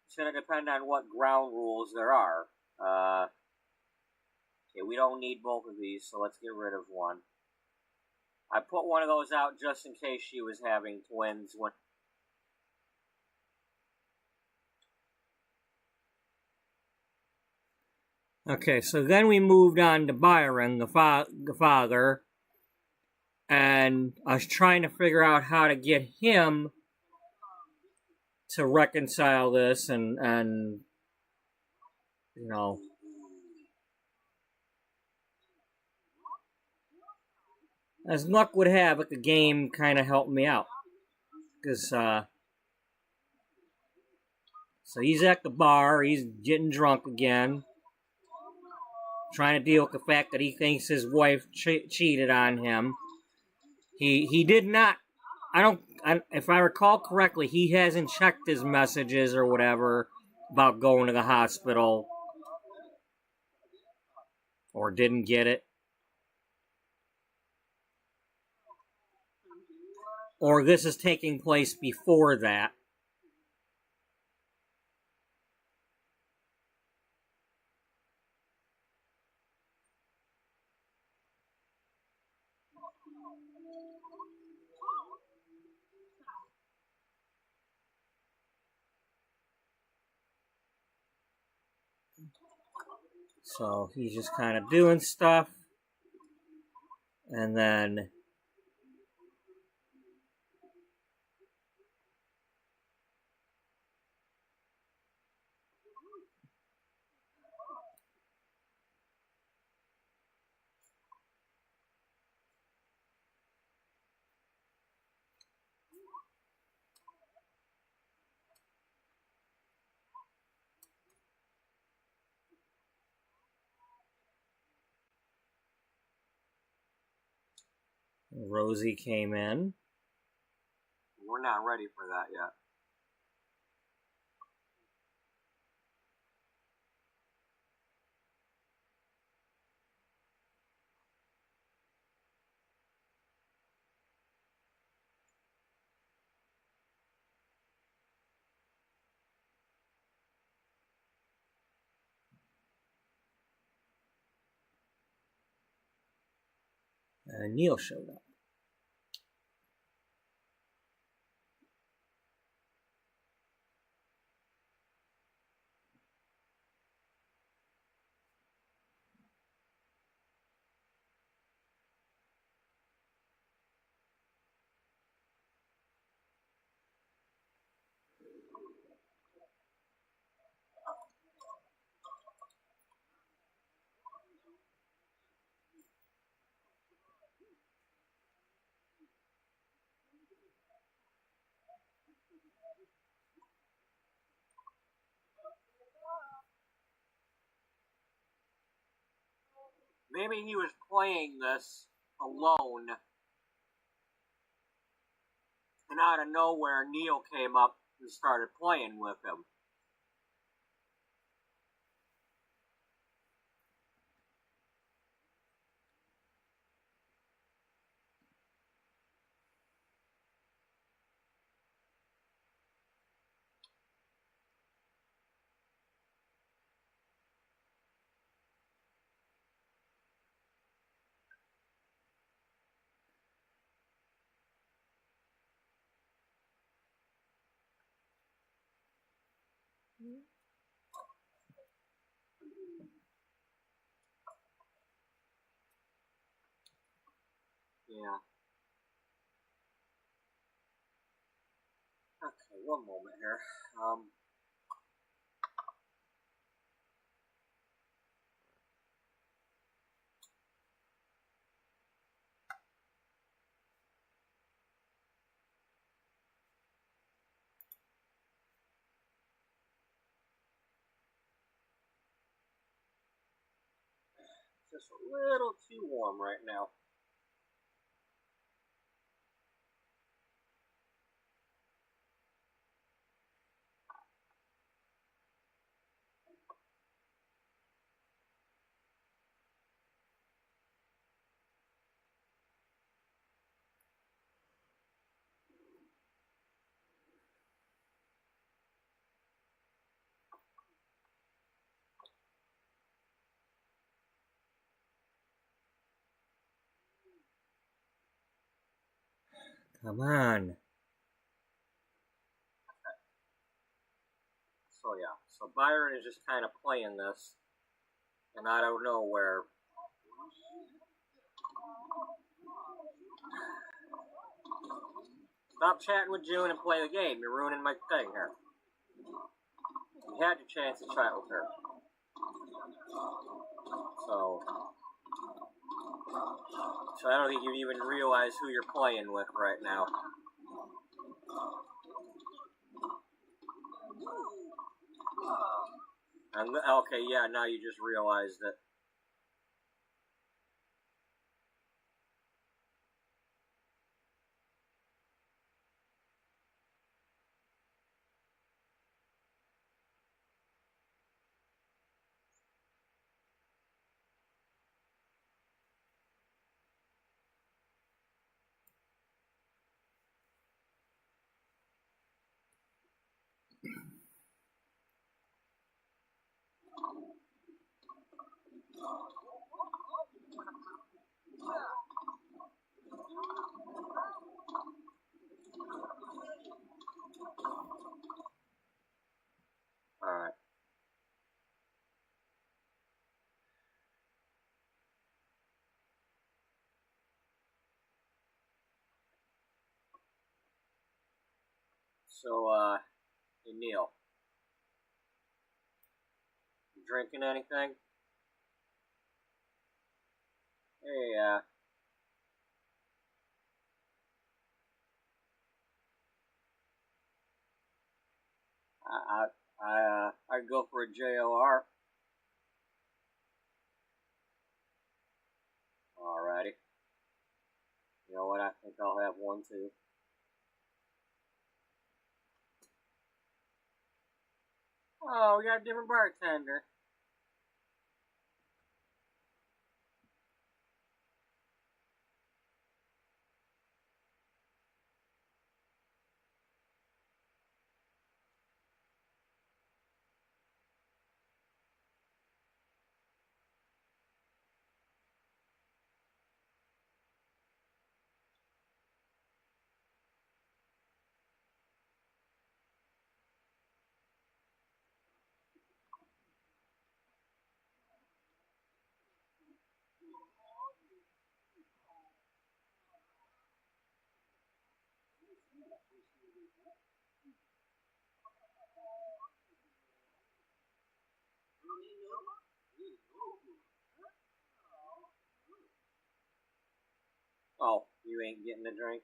It's going to depend on what ground rules there are. Okay, we don't need both of these, so let's get rid of one. I put one of those out just in case she was having twins when... Okay, so then we moved on to Byron, the father, and I was trying to figure out how to get him to reconcile this and you know, as luck would have it, the game kind of helped me out. Because, so he's at the bar, he's getting drunk again, trying to deal with the fact that he thinks his wife cheated on him. He did not, if I recall correctly, he hasn't checked his messages or whatever about going to the hospital, or didn't get it. Or this is taking place before that. So he's just kind of doing stuff. And then Rosie came in. We're not ready for that yet. And Neil showed up. Maybe he was playing this alone, and out of nowhere, Neil came up and started playing with him. Yeah. Okay, one moment here. Just a little too warm right now. Come on. So yeah, so Byron is just kind of playing this, And I don't know where. Stop chatting with June and play the game. You're ruining my thing here. You had your chance to chat with her. So I don't think you even realize who you're playing with right now. Okay, yeah, now you just realized it. Alright. So, hey Neil. You drinking anything? Hey, I'd go for a JOR. Alrighty. You know what? I think I'll have one too. Oh, we got a different bartender. Oh, you ain't getting a drink?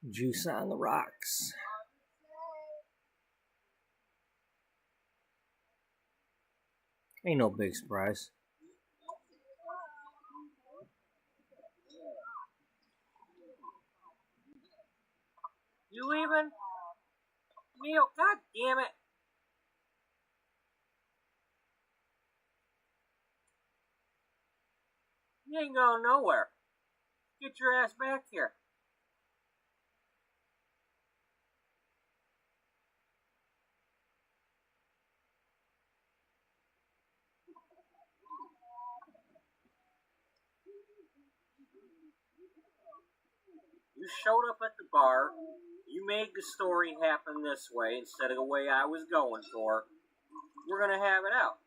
Juice on the rocks. Ain't no big surprise. You leaving? Neil, god damn it! You ain't going nowhere. Get your ass back here. You showed up at the bar. You made the story happen this way instead of the way I was going for. We're gonna have it out.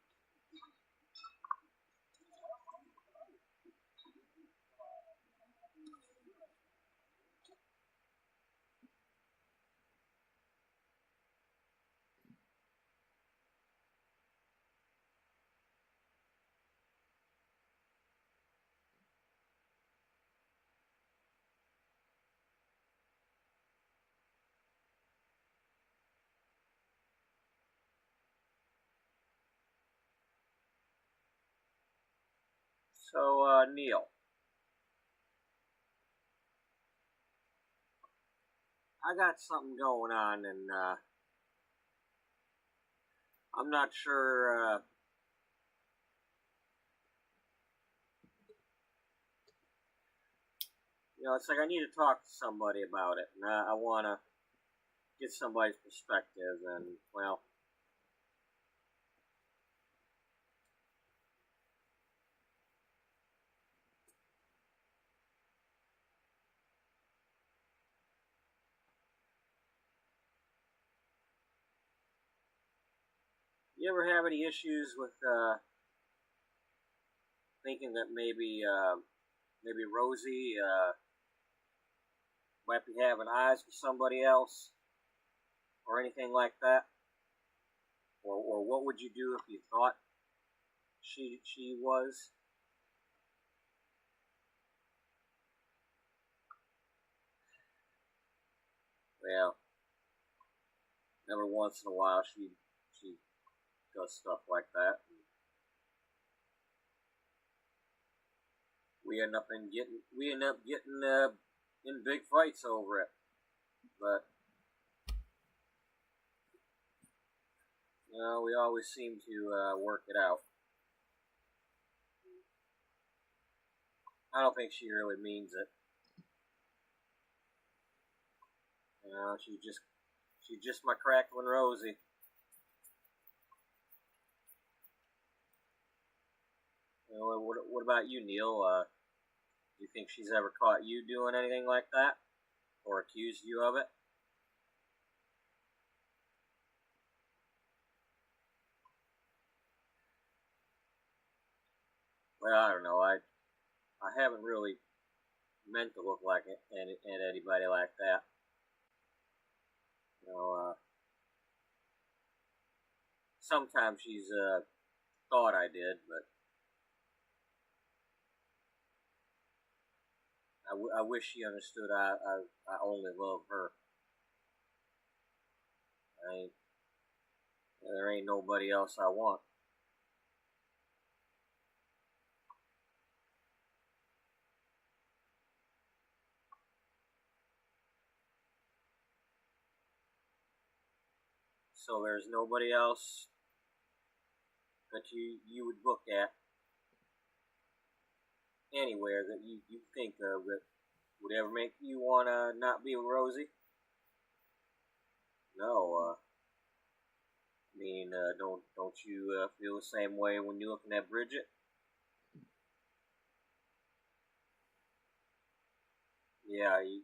So, Neil. I got something going on, and, I'm not sure, it's like I need to talk to somebody about it, and I want to get somebody's perspective, and, well, You ever have any issues with thinking that maybe Rosie might be having eyes for somebody else, or anything like that? Or what would you do if you thought she was? Well, every once in a while she does stuff like that. We end up getting in big fights over it. But we always seem to work it out. I don't think she really means it. She's just my crackling Rosie. What about you, Neil? Do you think she's ever caught you doing anything like that? Or accused you of it? Well, I don't know. I haven't really meant to look like it at anybody like that. Sometimes she's thought I did, but I wish she understood I only love her. There ain't nobody else I want. So there's nobody else that you would look at anywhere that you think of that would ever make you want to not be with Rosie? No, don't you feel the same way when you're looking at Bridget? Yeah, you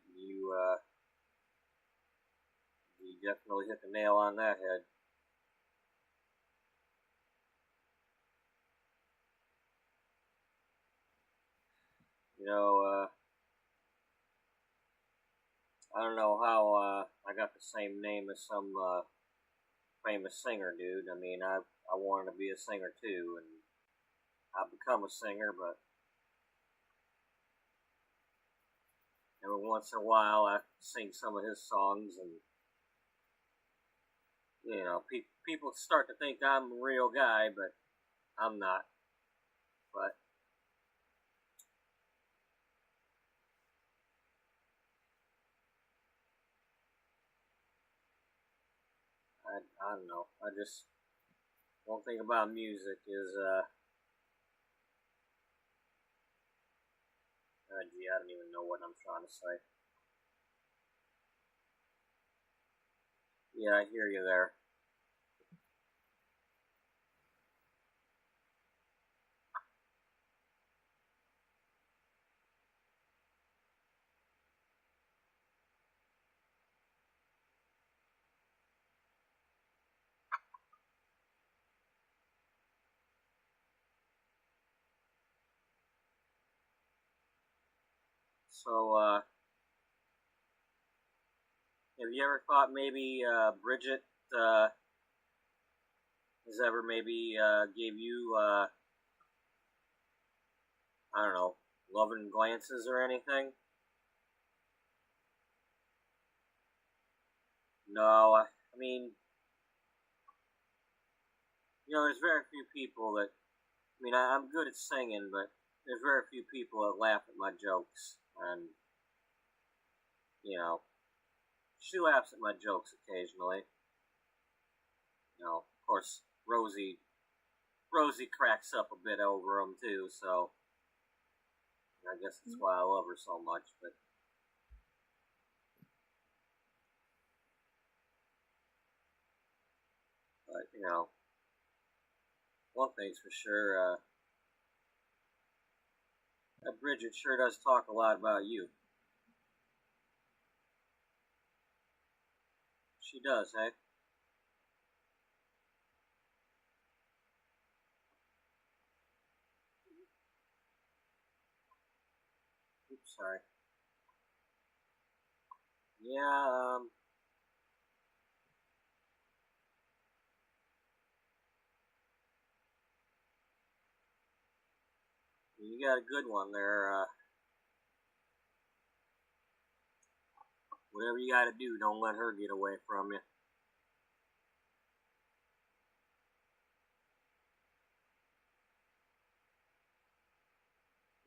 definitely hit the nail on that head. I don't know how I got the same name as some famous singer dude. I wanted to be a singer too, and I've become a singer, but every once in a while I sing some of his songs, and people start to think I'm a real guy, but I'm not. But I don't know. I just one thing about music is I don't even know what I'm trying to say. Yeah, I hear you there. So, have you ever thought maybe Bridget has ever maybe gave you I don't know, loving glances or anything? No, I mean, there's very few people that. I'm good at singing, but there's very few people that laugh at my jokes, and she laughs at my jokes occasionally. Of course, Rosie cracks up a bit over them too, so I guess that's why I love her so much. But one thing's for sure, that Bridget sure does talk a lot about you. She does, eh? Oops, sorry. Yeah, you got a good one there. Whatever you gotta do, don't let her get away from you.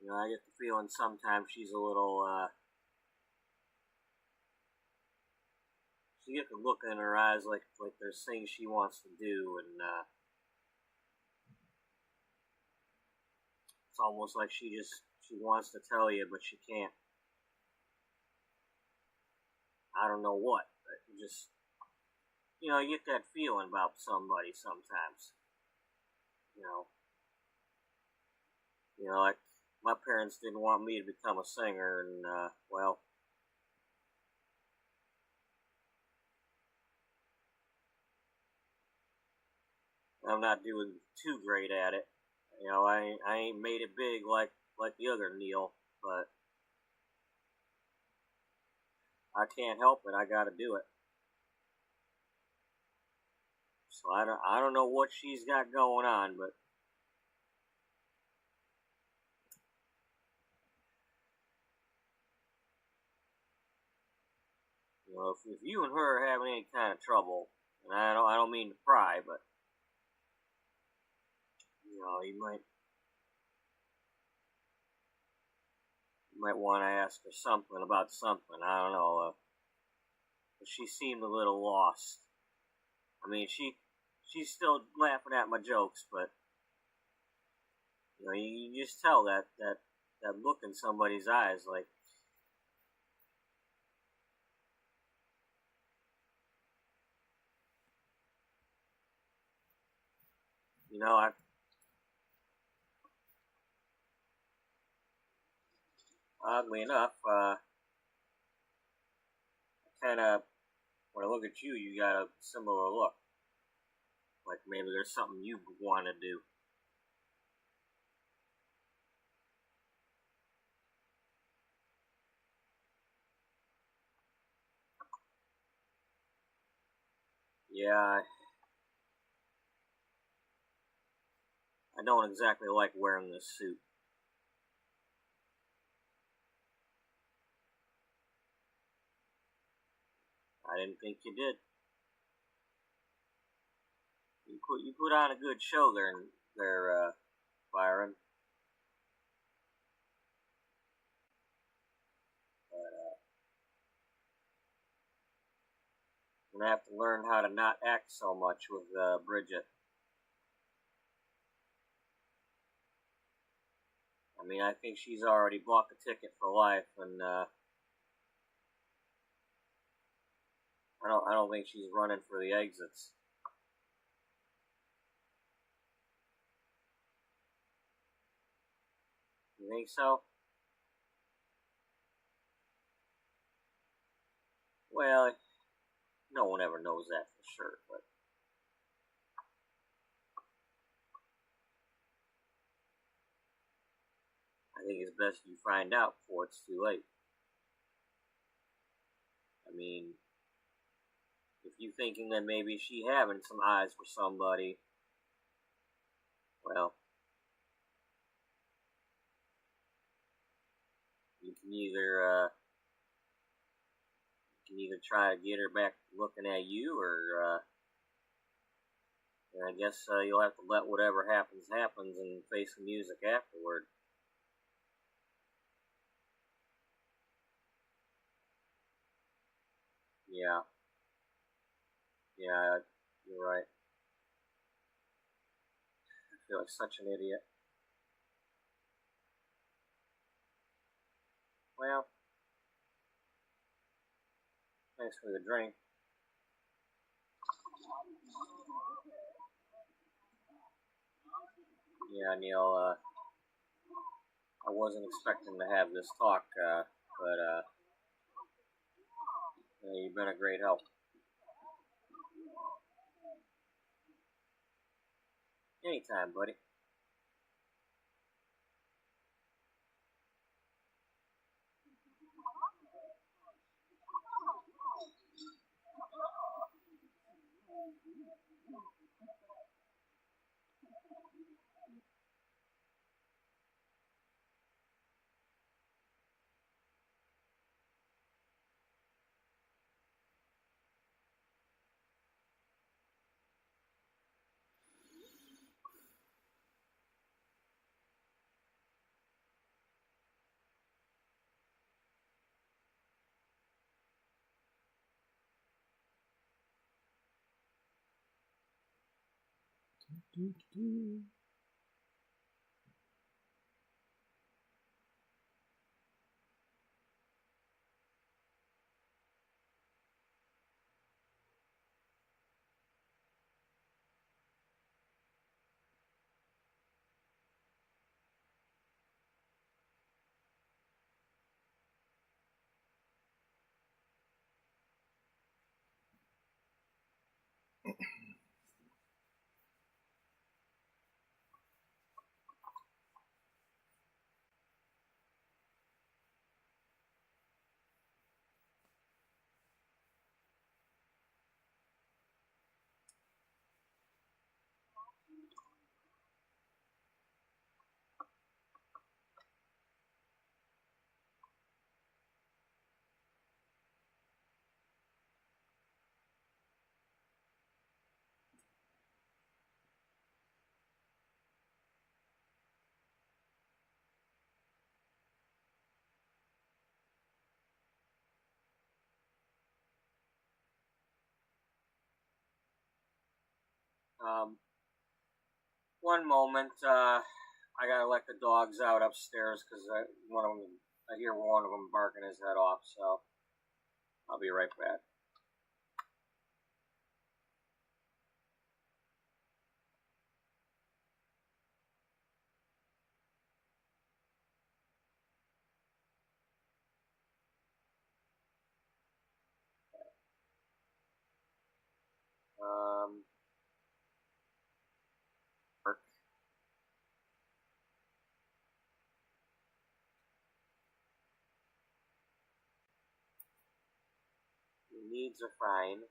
You know, I get the feeling sometimes she's a little, she gets the look in her eyes like there's things she wants to do, and, it's almost like she wants to tell you, but she can't. I don't know what, but just, you know, you get that feeling about somebody sometimes. You know, like my parents didn't want me to become a singer, and well, I'm not doing too great at it. You know, I ain't made it big like the other Neil, but I can't help it. I got to do it. So I don't know what she's got going on, but you know, if you and her are having any kind of trouble, and I don't mean to pry, but you know, you might want to ask her something about something. I don't know. But she seemed a little lost. I mean, she's still laughing at my jokes, but you know, you just tell that look in somebody's eyes, like, you know, oddly enough, kind of when I look at you, you got a similar look. Like maybe there's something you want to do. Yeah, I don't exactly like wearing this suit. I didn't think you did. You put on a good show there, Byron. But I'm gonna have to learn how to not act so much with Bridget. I mean, I think she's already bought the ticket for life, and I don't think she's running for the exits. You think so? Well, no one ever knows that for sure, but I think it's best you find out before it's too late. I mean, if you thinking that maybe she having some eyes for somebody, well, you can either try to get her back looking at you, or I guess you'll have to let whatever happens and face the music afterward. Yeah, yeah, you're right. I feel like such an idiot. Well, thanks for the drink. Yeah, Neil, I wasn't expecting to have this talk, but you've been a great help. Anytime, buddy. One moment, I gotta let the dogs out upstairs because I hear one of them barking his head off, so I'll be right back. Your needs are fine.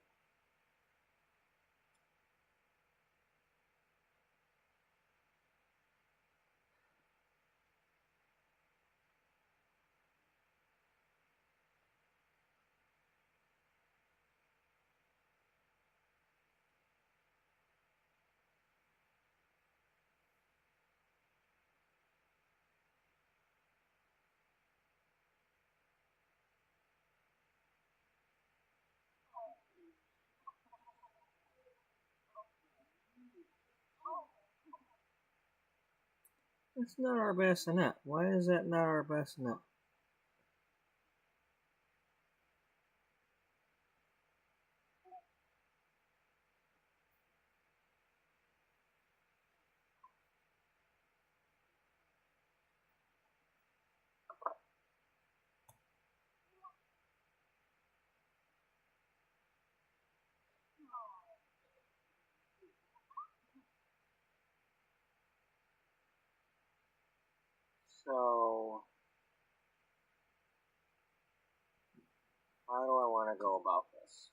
That's not our bassinet. Why is that not our bassinet? So, how do I want to go about this?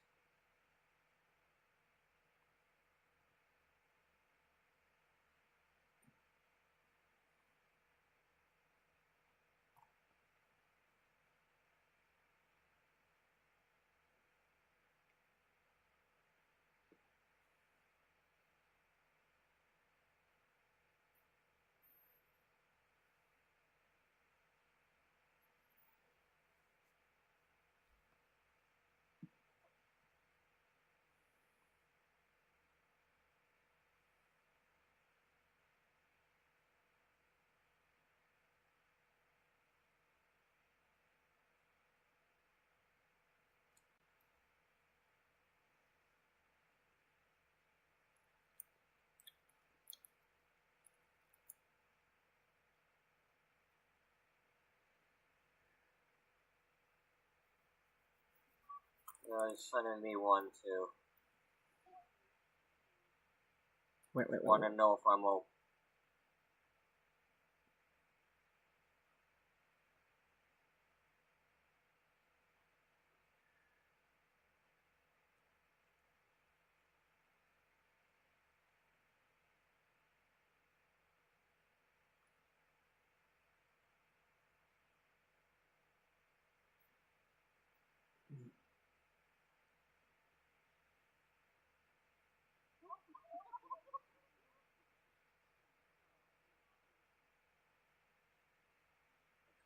He's sending me one too. Wait. Want to know if I'm okay.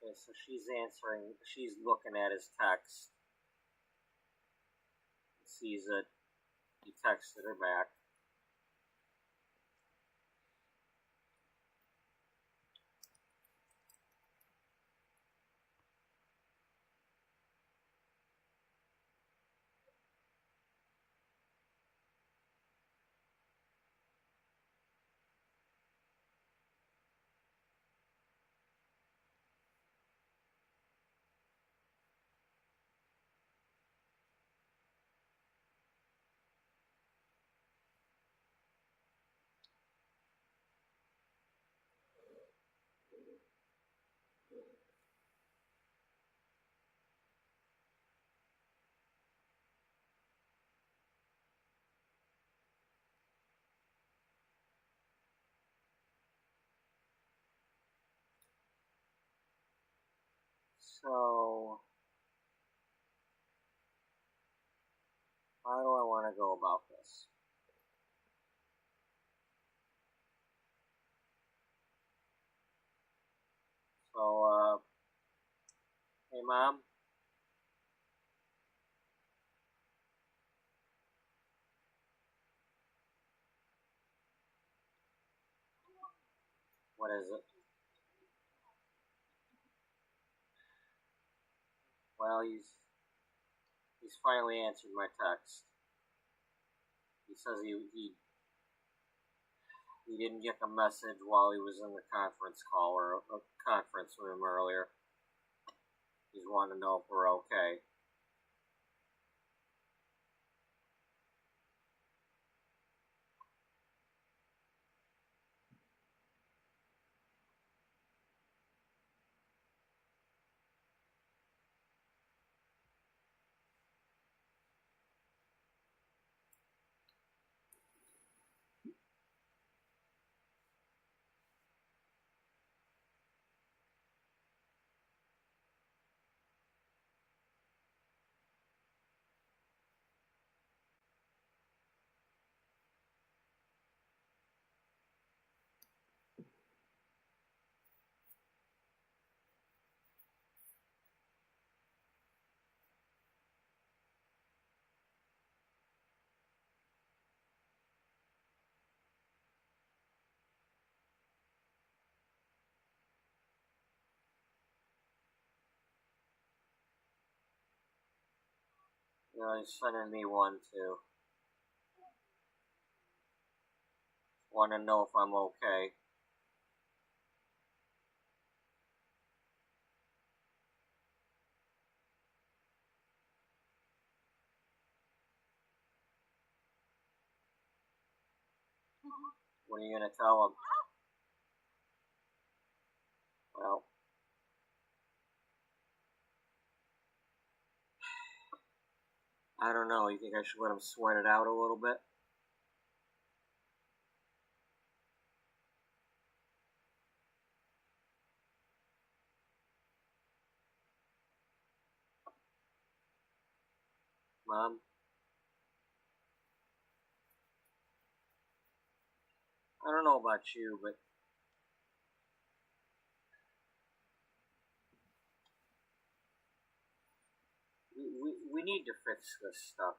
Okay, so she's looking at his text. Sees it. He texted her back. How do I want to go about this? So, hey, Mom. What is it? Well, he's finally answered my text. He says he didn't get the message while he was in the conference call or a conference room earlier. He's wanting to know if we're okay. He's sending me one too. Want to know if I'm okay. What are you going to tell him? Well, I don't know. You think I should let him sweat it out a little bit? Mom? I don't know about you, but we need to fix this stuff.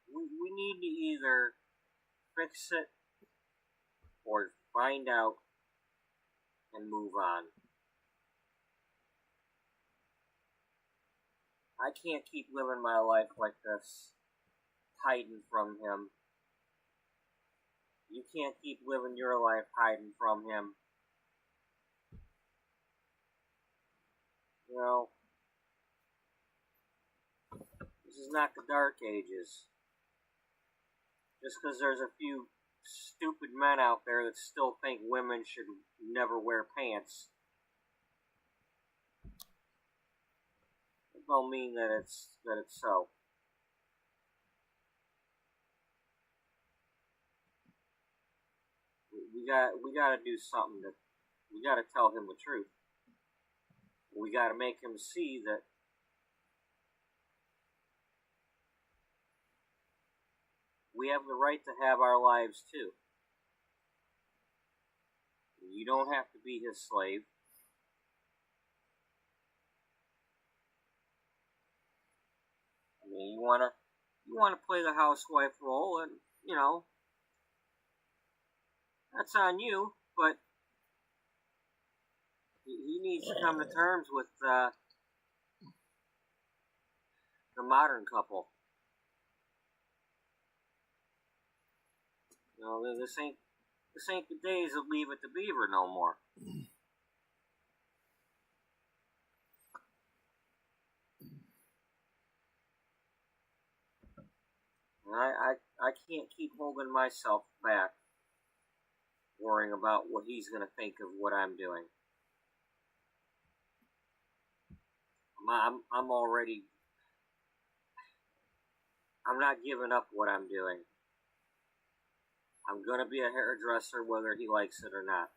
We need to either fix it or find out and move on. I can't keep living my life like this, hiding from him. You can't keep living your life hiding from him. You know, this is not the Dark Ages. Just because there's a few stupid men out there that still think women should never wear pants, it don't mean that it's so. We gotta do something. We gotta tell him the truth. We gotta make him see that we have the right to have our lives too. You don't have to be his slave. I mean, you wanna play the housewife role, and you know that's on you. But he needs to come to terms with the modern couple. You know, this ain't the days of Leave It to Beaver no more. I can't keep holding myself back, worrying about what he's going to think of what I'm doing. I'm already. I'm not giving up what I'm doing. I'm going to be a hairdresser whether he likes it or not.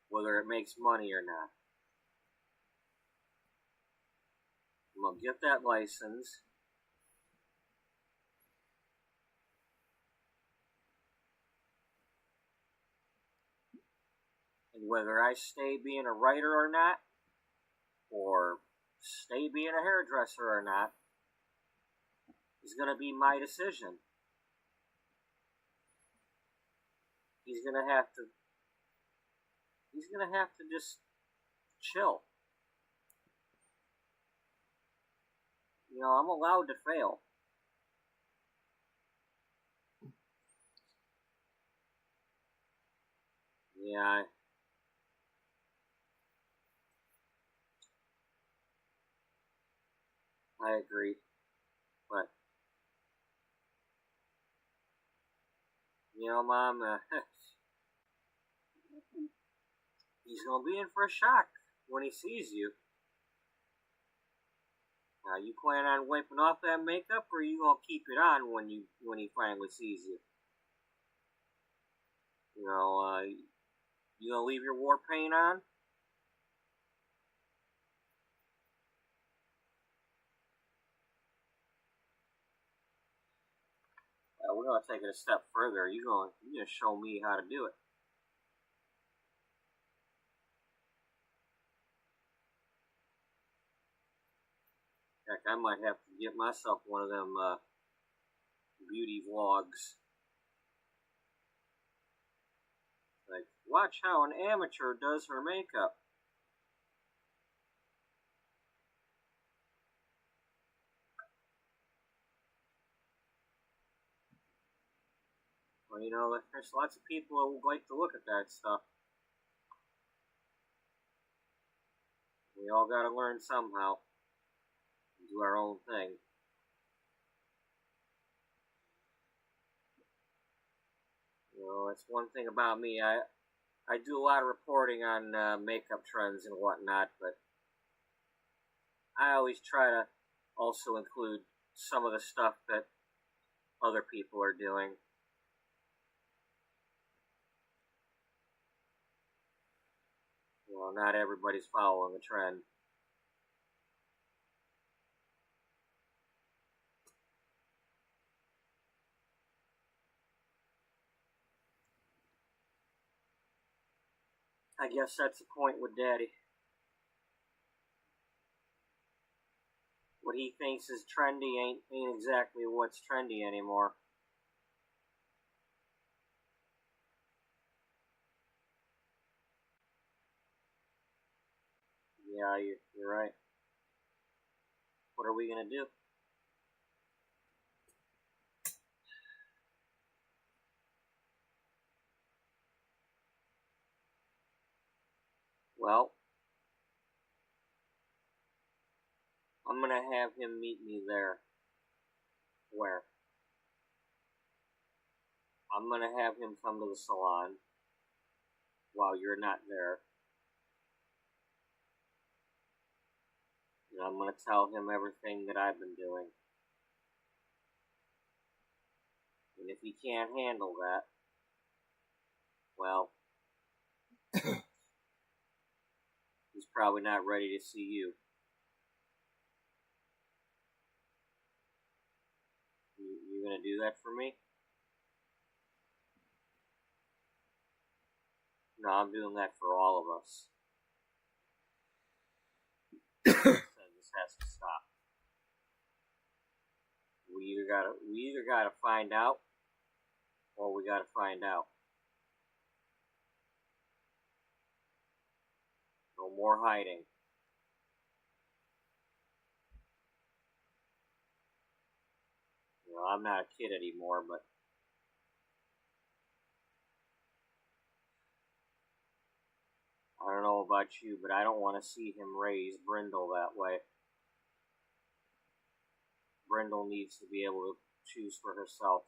Whether it makes money or not. I'm going to get that license. And whether I stay being a writer or not, or stay being a hairdresser or not, is going to be my decision. He's going to have to just chill. You know, I'm allowed to fail. Yeah, I agree. But, you know, Mom, he's going to be in for a shock when he sees you. Now, you plan on wiping off that makeup, or are you going to keep it on when he finally sees you? You know, you going to leave your war paint on? We're going to take it a step further. You're going to show me how to do it. Heck, I might have to get myself one of them beauty vlogs. Like, watch how an amateur does her makeup. Well, you know, there's lots of people who would like to look at that stuff. We all got to learn somehow. Do our own thing. You know, that's one thing about me. I do a lot of reporting on makeup trends and whatnot, but I always try to also include some of the stuff that other people are doing. Well, not everybody's following the trend. I guess that's the point with Daddy. What he thinks is trendy ain't exactly what's trendy anymore. Yeah, you're right. What are we gonna do? Well, I'm gonna have him meet me there. Where? I'm gonna have him come to the salon while you're not there. And I'm gonna tell him everything that I've been doing. And if he can't handle that, well, he's probably not ready to see you. You gonna do that for me? No, I'm doing that for all of us. This has to stop. We either gotta find out, or we gotta find out. No more hiding. You know, I'm not a kid anymore, but I don't know about you, but I don't want to see him raise Brindle that way. Brindle needs to be able to choose for herself.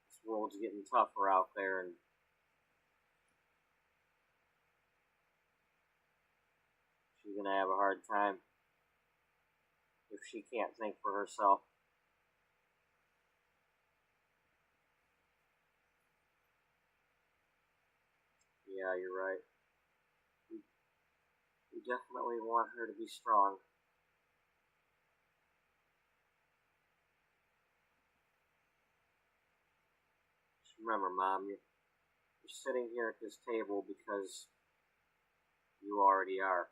This world's getting tougher out there, and she's gonna have a hard time if she can't think for herself. Yeah, you're right. You definitely want her to be strong. Just remember, Mom, you're sitting here at this table because you already are.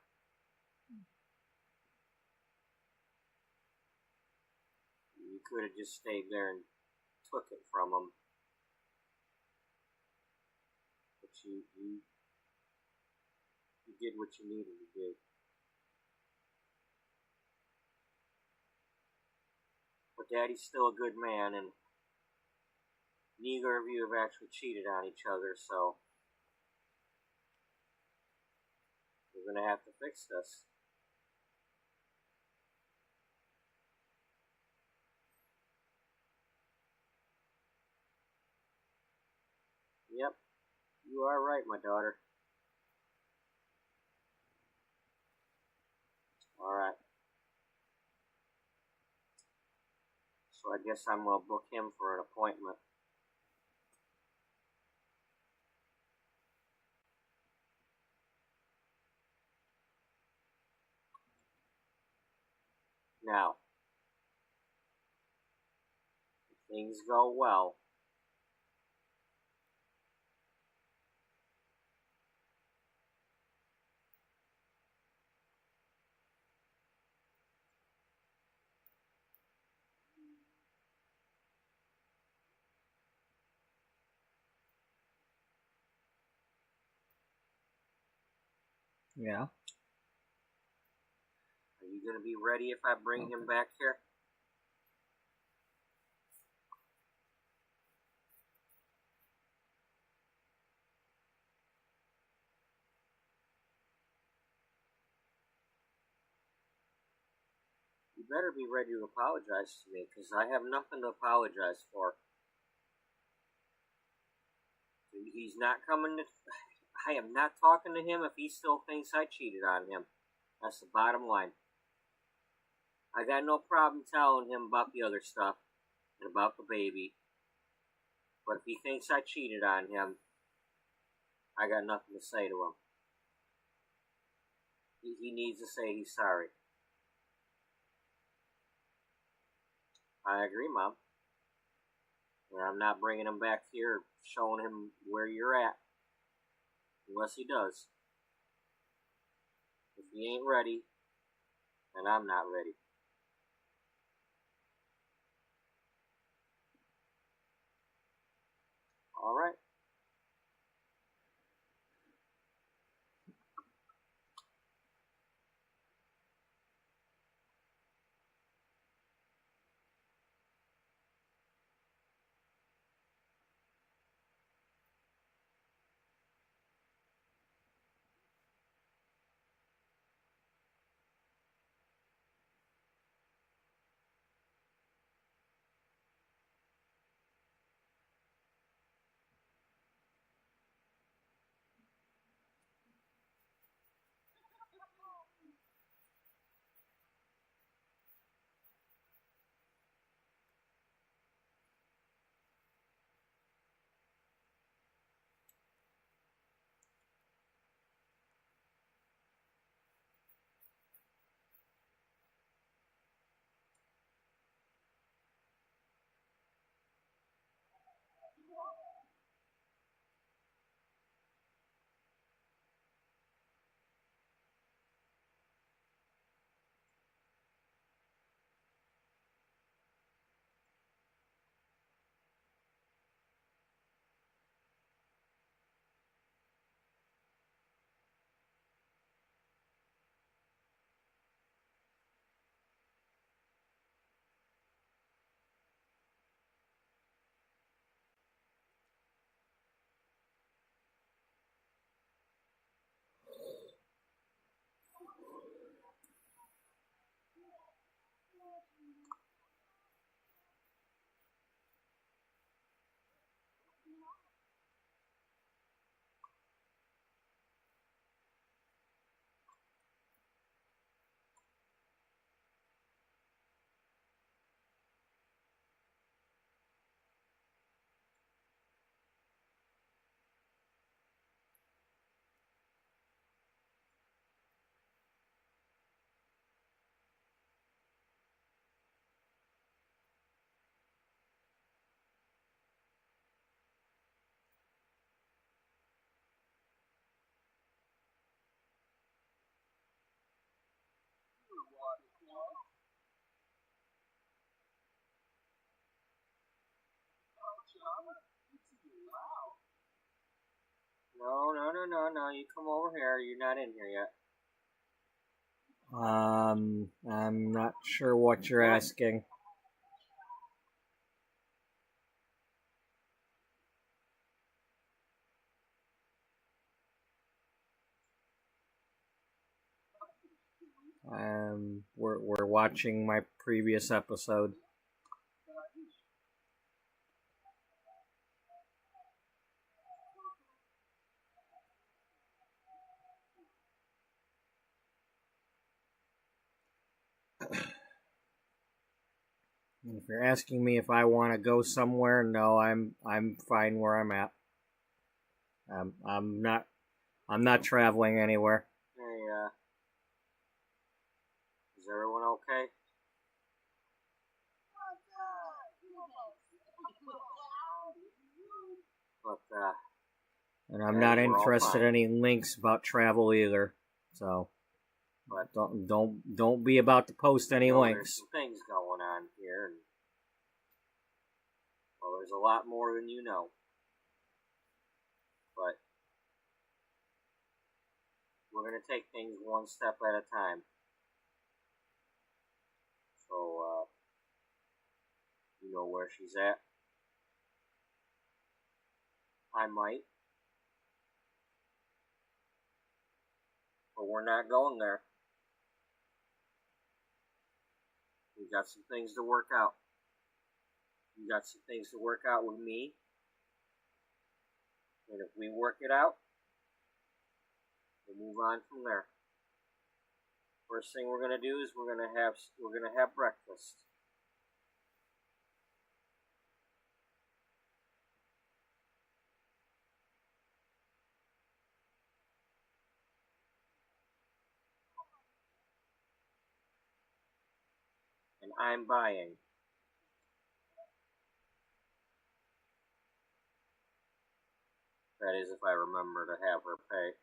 You could have just stayed there and took it from him. But you did what you needed to do. But Daddy's still a good man, and neither of you have actually cheated on each other, so we're going to have to fix this. Yep, you are right, my daughter. Alright. So I guess I'm going to book him for an appointment. Now, if things go well, Yeah. are you going to be ready if I bring him back here? You better be ready to apologize to me, because I have nothing to apologize for. He's not coming to... I am not talking to him if he still thinks I cheated on him. That's the bottom line. I got no problem telling him about the other stuff and about the baby. But if he thinks I cheated on him, I got nothing to say to him. He needs to say he's sorry. I agree, Mom. And I'm not bringing him back here, showing him where you're at. Unless he does. If he ain't ready, then I'm not ready. Alright. No. You come over here. You're not in here yet. I'm not sure what you're asking. We're watching my previous episode. And if you're asking me if I want to go somewhere, no, I'm fine where I'm at. I'm not traveling anywhere. Hey, is everyone okay? But and I'm not interested in any links about travel either. So, but don't be about to post any links. There's some things going on here, and well, there's a lot more than you know. But we're gonna take things one step at a time. So, you know where she's at? I might. But we're not going there. We've got some things to work out. You got some things to work out with me. And if we work it out, we'll move on from there. First thing we're gonna do is we're gonna have breakfast. And I'm buying. That is, if I remember to have her pay.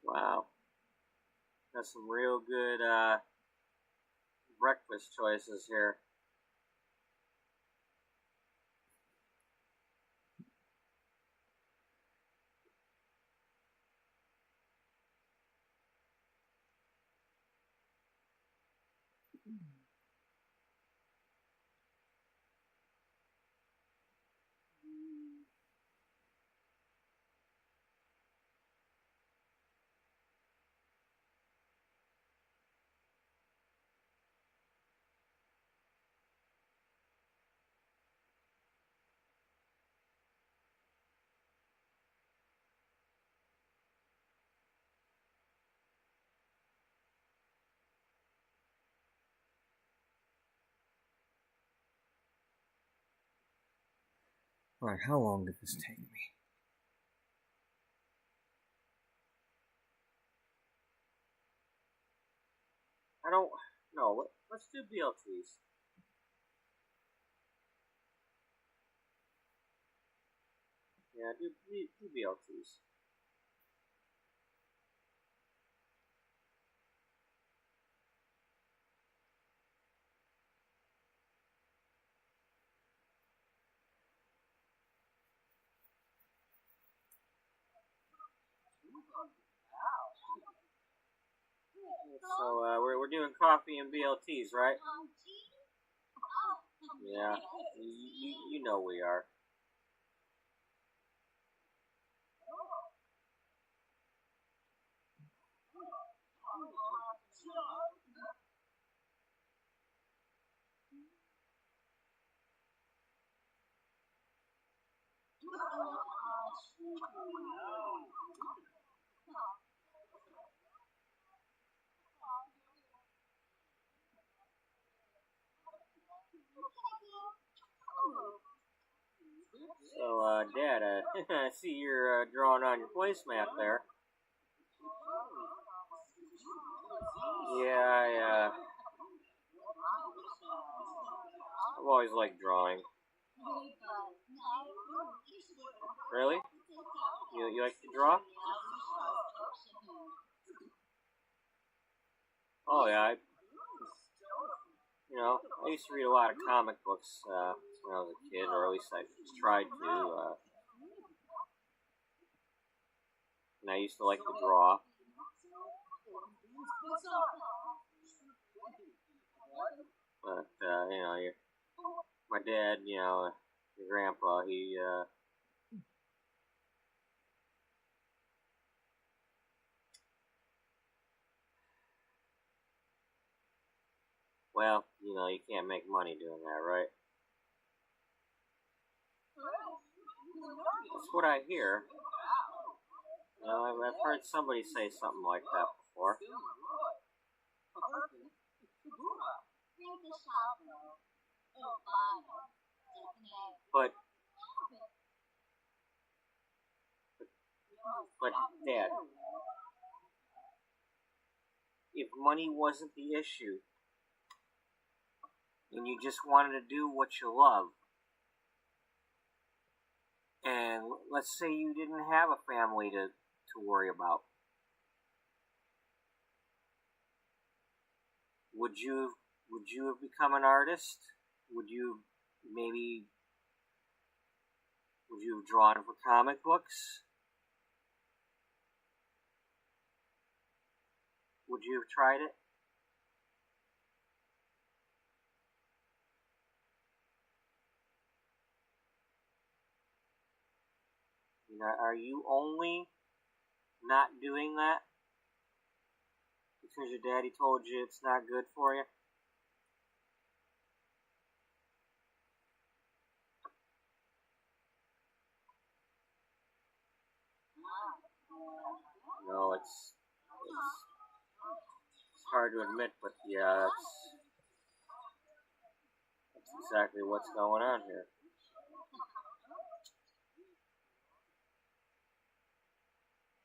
Wow. That's some real good breakfast choices here. Alright, how long did this take me? I don't know. Let's do BLTs. Yeah, do BLTs. So we're doing coffee and BLTs, right? Yeah, you know we are. So, Dad, I see you're drawing on your placemat there. Yeah, I've always liked drawing. Really? You like to draw? Oh yeah, I used to read a lot of comic books when I was a kid, or at least I tried to. And I used to like to draw. But my dad, your grandpa, he well, you can't make money doing that, right? That's what I hear. I've heard somebody say something like that before. But Dad, if money wasn't the issue, and you just wanted to do what you love, and let's say you didn't have a family to worry about, would you have become an artist? Would you have drawn for comic books? Would you have tried it? Are you only not doing that because your daddy told you it's not good for you? No, it's hard to admit, but yeah, that's exactly what's going on here.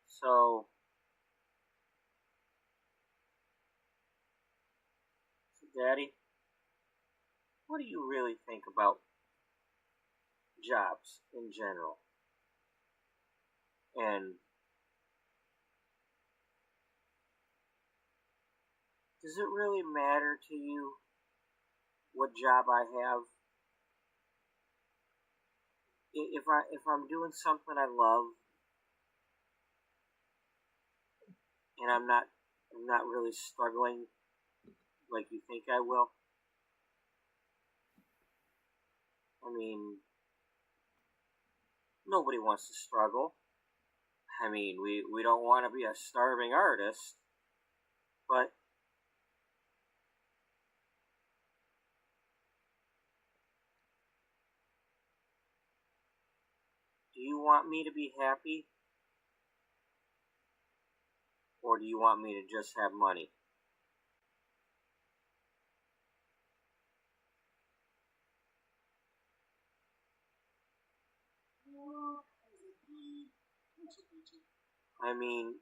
So Daddy, what do you really think about jobs in general? And does it really matter to you what job I have? If I'm doing something I love and I'm not really struggling like you think I will. I mean, nobody wants to struggle. I mean, we don't want to be a starving artist, but do you want me to be happy? Or do you want me to just have money? I mean,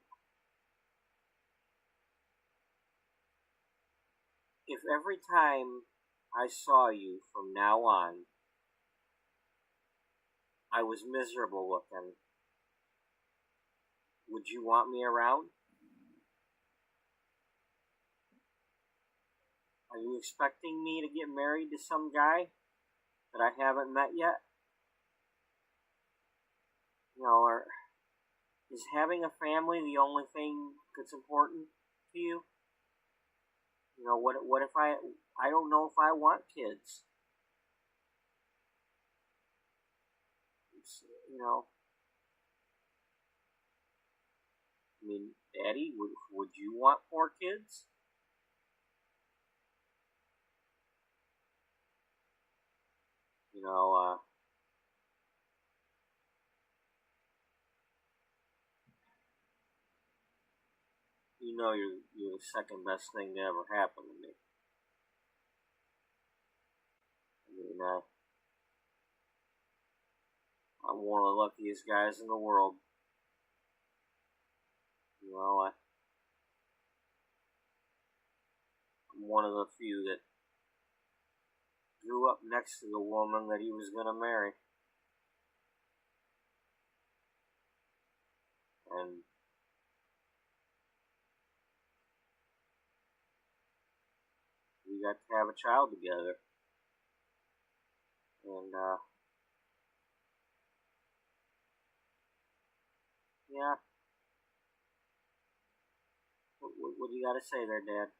if every time I saw you from now on, I was miserable looking, would you want me around? Are you expecting me to get married to some guy that I haven't met yet? Or is having a family the only thing that's important to you? What if I don't know if I want kids? I mean, Daddy, would you want 4 kids? You know you're the second best thing to ever happen to me. I mean, I'm one of the luckiest guys in the world. You know, I'm one of the few that grew up next to the woman that he was going to marry. And we got to have a child together. And, yeah. What do you got to say there, Dad?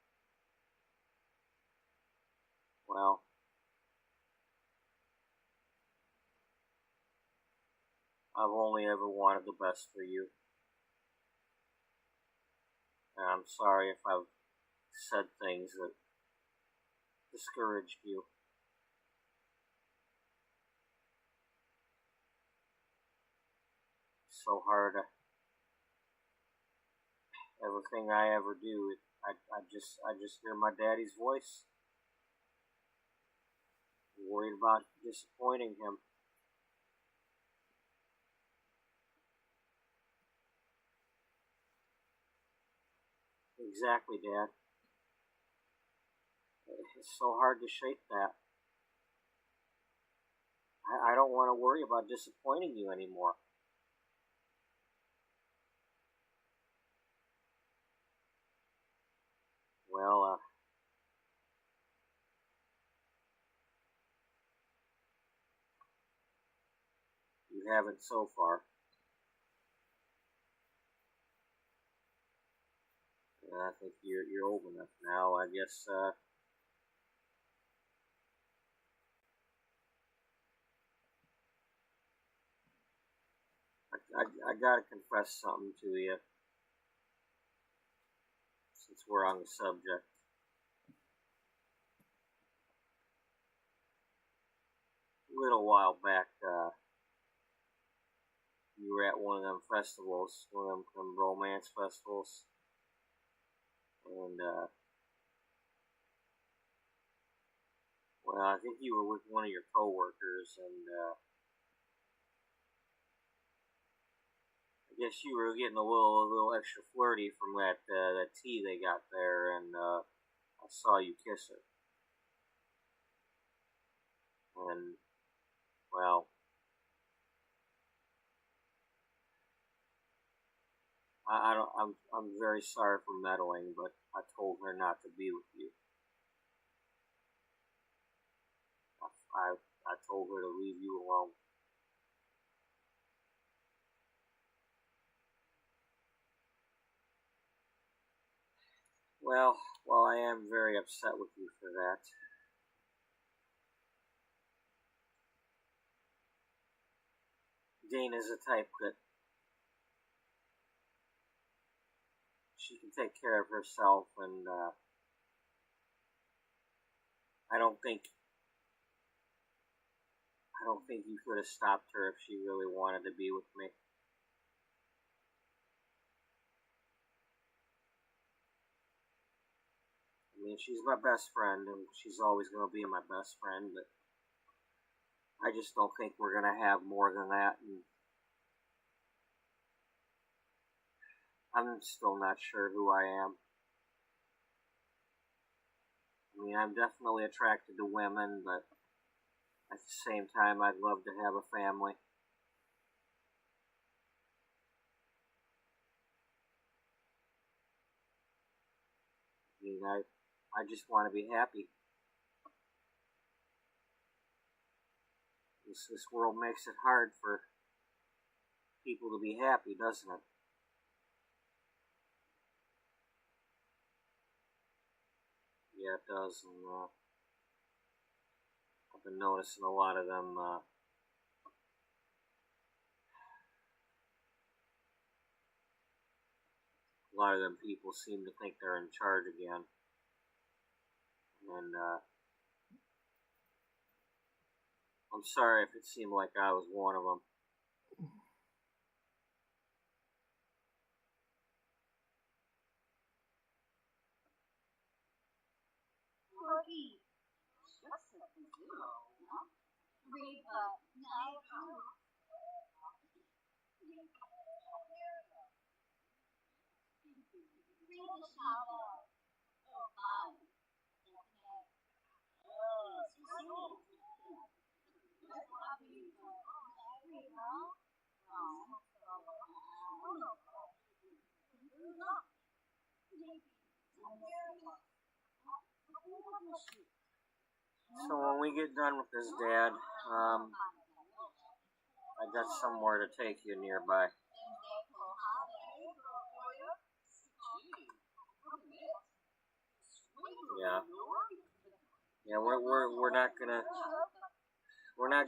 Well, I've only ever wanted the best for you. And I'm sorry if I've said things that discouraged you. It's so hard. Everything I ever do, I just hear my daddy's voice. I'm worried about disappointing him. Exactly, Dad. It's so hard to shake that. I don't want to worry about disappointing you anymore. Well, you haven't so far. I think you're old enough now. I guess I gotta confess something to you, since we're on the subject. A little while back, you were at one of them festivals, one of them romance festivals, and well, I think you were with one of your coworkers, and I guess you were getting a little extra flirty from that tea they got there, and I saw you kiss her, and well, I'm very sorry for meddling, but I told her not to be with you. I told her to leave you alone. Well, I am very upset with you for that. Dana's a type that she can take care of herself, and I don't think you could have stopped her if she really wanted to be with me. I mean, she's my best friend, and she's always going to be my best friend, but I just don't think we're going to have more than that, and I'm still not sure who I am. I mean, I'm definitely attracted to women, but at the same time, I'd love to have a family. I mean, I just want to be happy. This world makes it hard for people to be happy, doesn't it? Yeah, it does, and I've been noticing a lot of them, people seem to think they're in charge again, and I'm sorry if it seemed like I was one of them. So when we get done with this, Dad, I got somewhere to take you nearby. Yeah. Yeah, we're not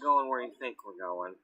going where you think we're going.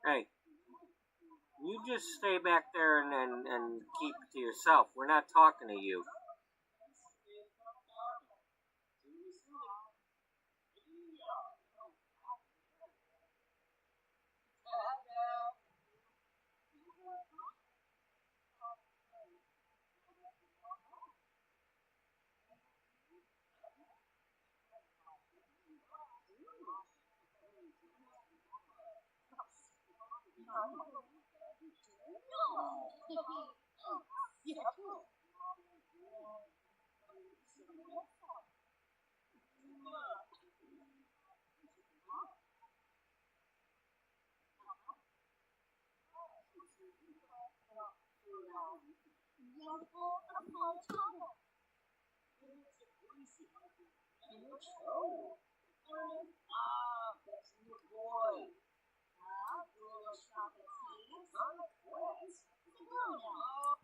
Hey, you just stay back there and keep it to yourself. We're not talking to you.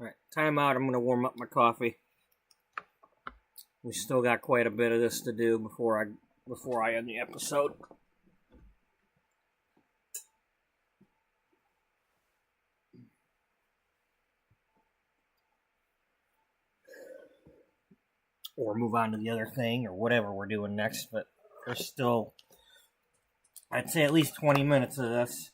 Alright, time out. I'm going to warm up my coffee. We still got quite a bit of this to do before I end the episode. Or move on to the other thing, or whatever we're doing next, but there's still, I'd say, at least 20 minutes of this.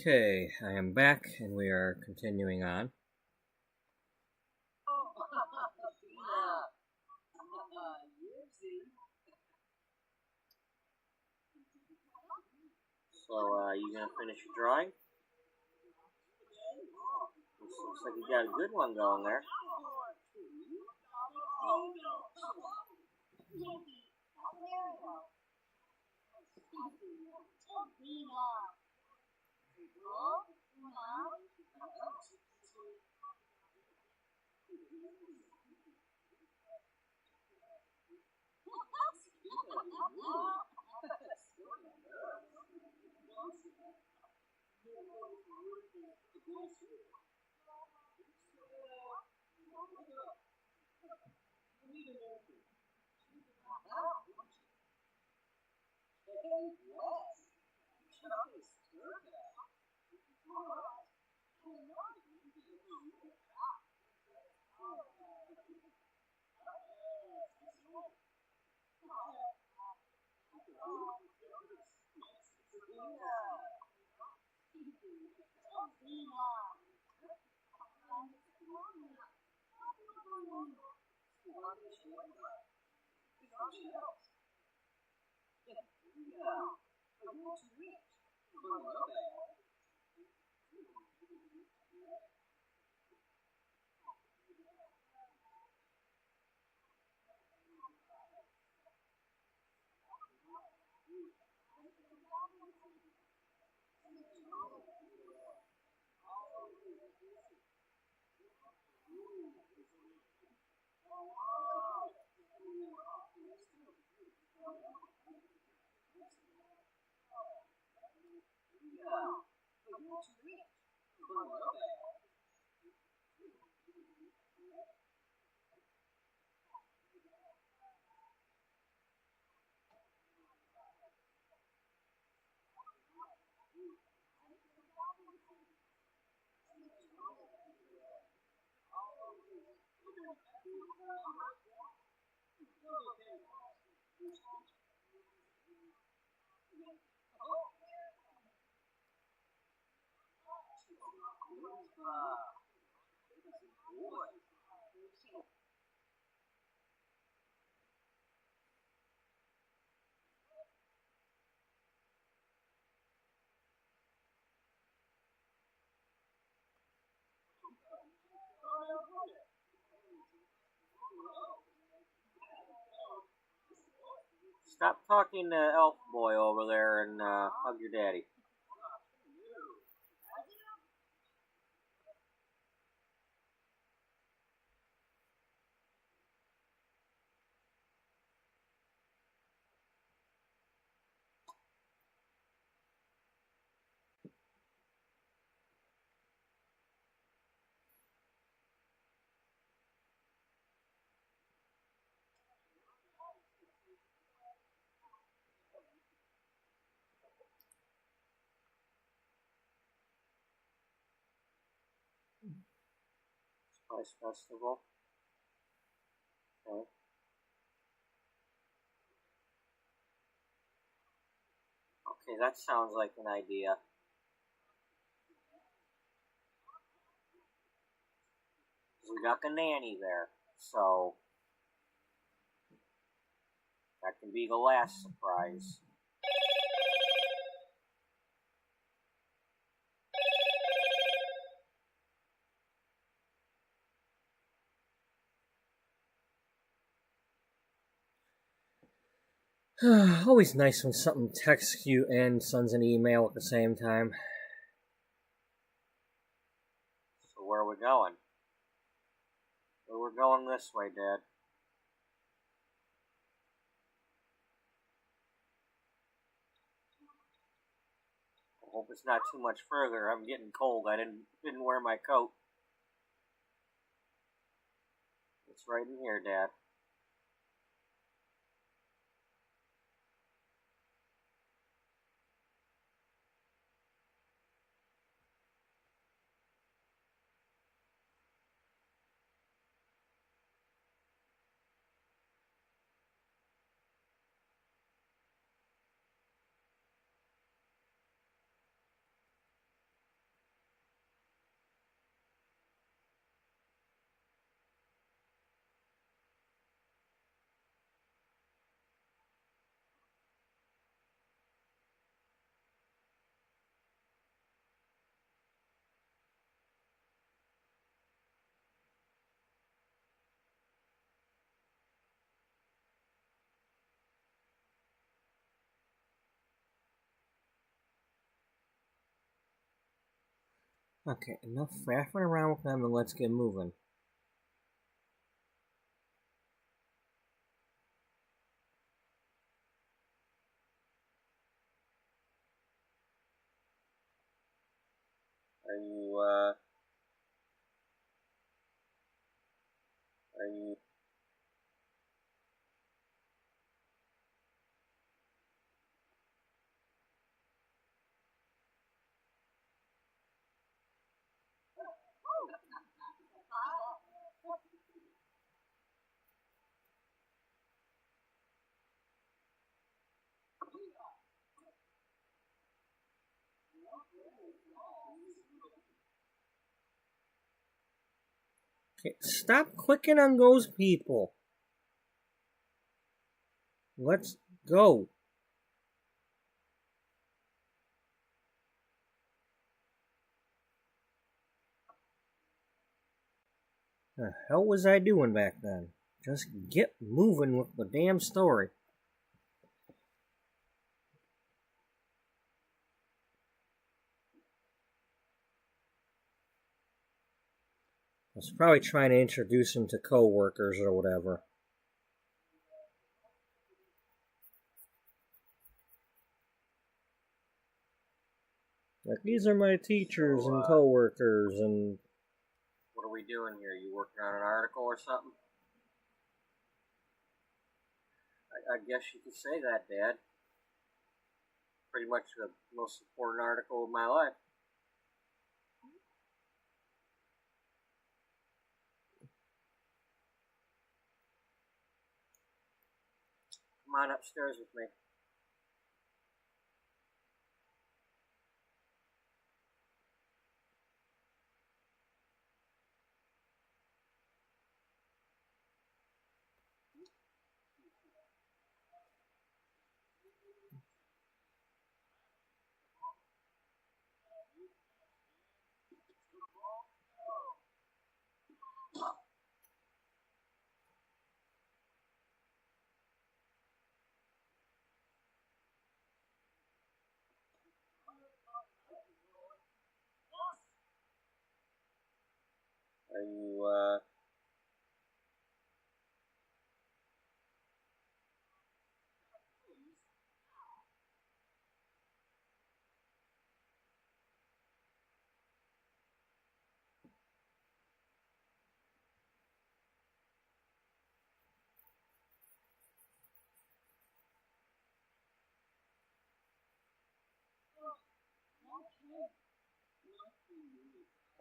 Okay, I am back and we are continuing on. So, you gonna finish your drawing? Looks like you got a good one going there. Stop talking to Elf Boy over there and hug your daddy. Spice Festival. Okay. Okay, that sounds like an idea. We got the nanny there, so that can be the last surprise. Always nice when something texts you and sends an email at the same time. So where are we going? Well, we're going this way, Dad. I hope it's not too much further. I'm getting cold. I didn't wear my coat. It's right in here, Dad. Okay, enough faffing around with them and let's get moving. Are you... Okay, stop clicking on those people. Let's go. The hell was I doing back then? Just get moving with the damn story. I was probably trying to introduce him to co-workers or whatever. Like, these are my teachers and co-workers and... What are we doing here? You working on an article or something? I guess you could say that, Dad. Pretty much the most important article of my life. Come on upstairs with me. Are you, are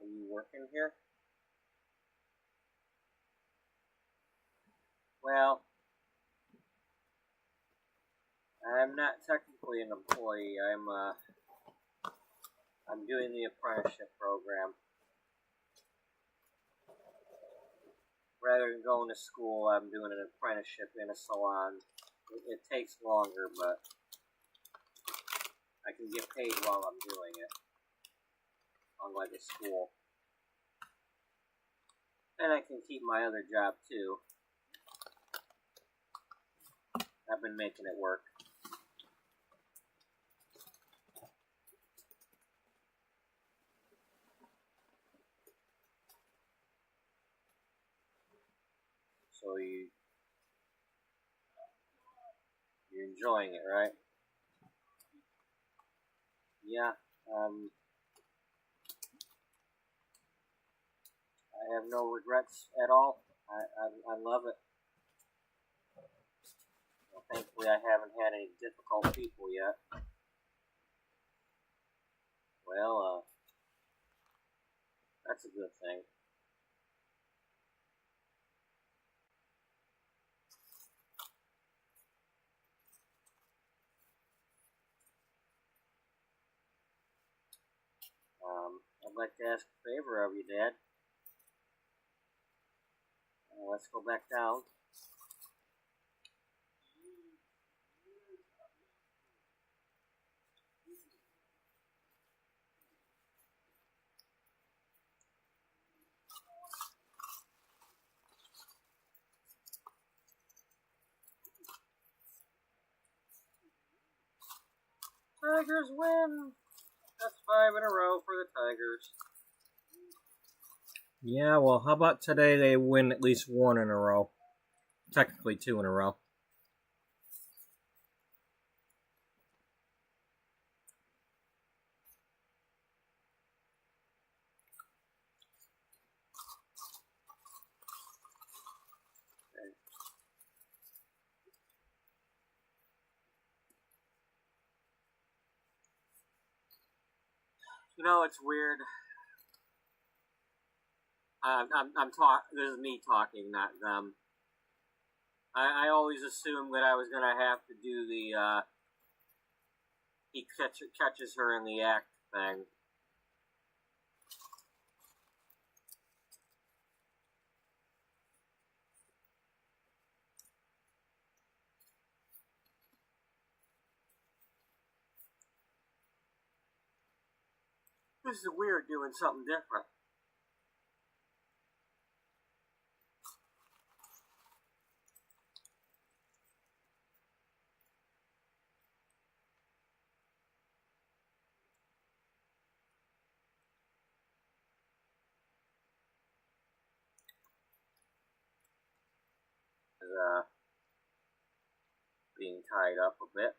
you working here? Well, I'm not technically an employee. I'm doing the apprenticeship program. Rather than going to school, I'm doing an apprenticeship in a salon. It takes longer, but I can get paid while I'm doing it, unlike a school. And I can keep my other job too. I've been making it work. So you're enjoying it, right? Yeah. I have no regrets at all. I love it. Well, thankfully, I haven't had any difficult people yet. Well, that's a good thing. I'd like to ask a favor of you, Dad. Let's go back down. Tigers win! That's 5 in a row for the Tigers. Yeah, well, how about today they win at least one in a row? Technically 2 in a row. You know, it's weird. This is me talking, not them. I always assumed that I was gonna have to do the he catches her in the act thing. This is weird doing something different. Being tied up a bit.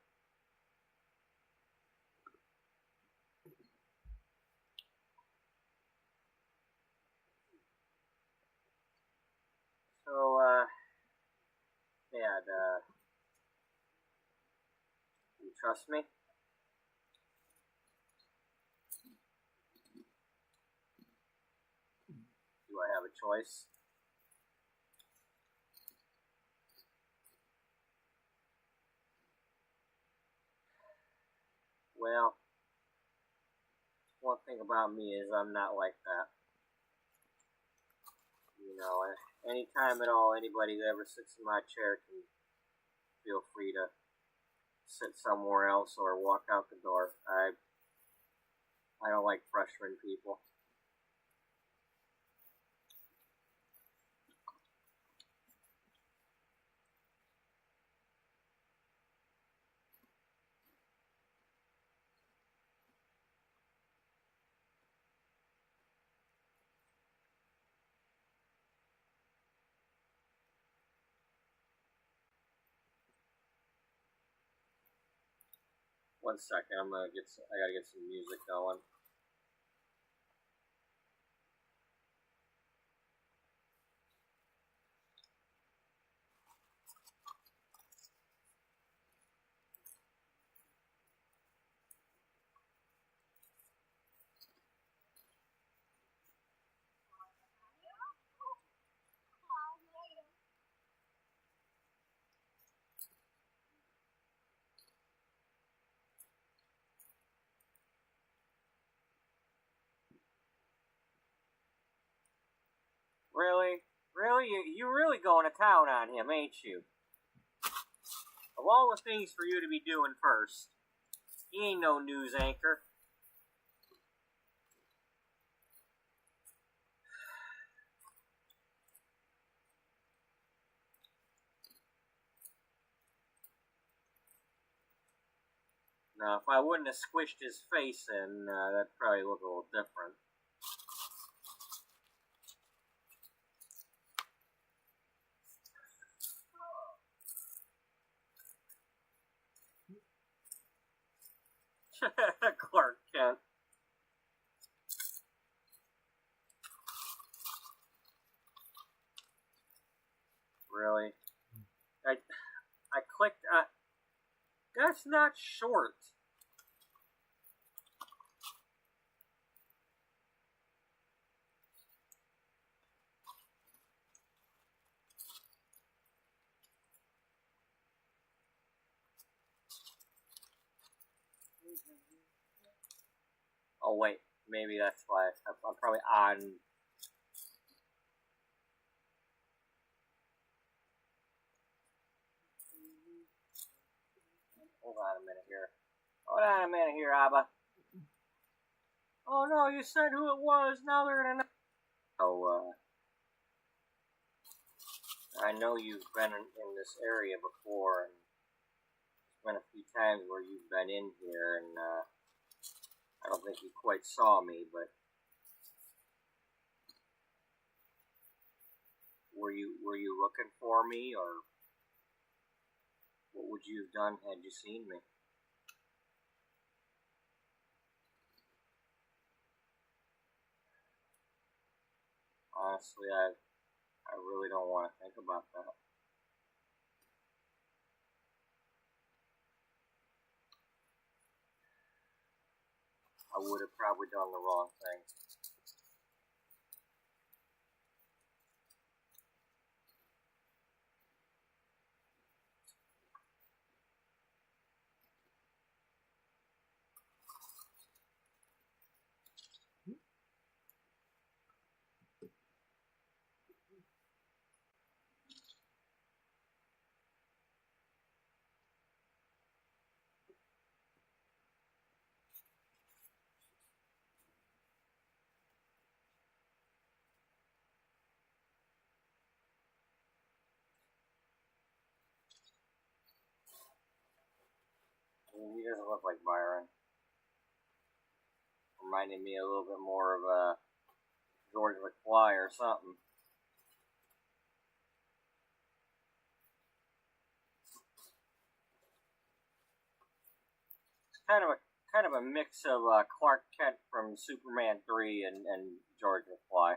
So, Dad, you trust me? Do I have a choice? Well, one thing about me is I'm not like that. You know, anytime at all anybody that ever sits in my chair can feel free to sit somewhere else or walk out the door. I don't like pressuring people. One second, I gotta get some music going. Really? Really? You're really going to town on him, ain't you? Of all the things for you to be doing first, he ain't no news anchor. Now, if I wouldn't have squished his face in, that'd probably look a little different. Clark Kent. Really? I clicked. That's not short. Oh wait, maybe that's why I'm probably on. Hold on a minute here. Hold on a minute here, Abba. Oh no, you said who it was. Now they're gonna know. Oh, I know you've been in this area before, and there's been a few times where you've been in here, and I don't think you quite saw me, but were you looking for me, or what would you have done had you seen me? Honestly, I really don't want to think about that. I would have probably done the wrong thing. I mean, he doesn't look like Byron. Reminded me a little bit more of George McFly or something. It's kind of a mix of Clark Kent from Superman 3 and George McFly.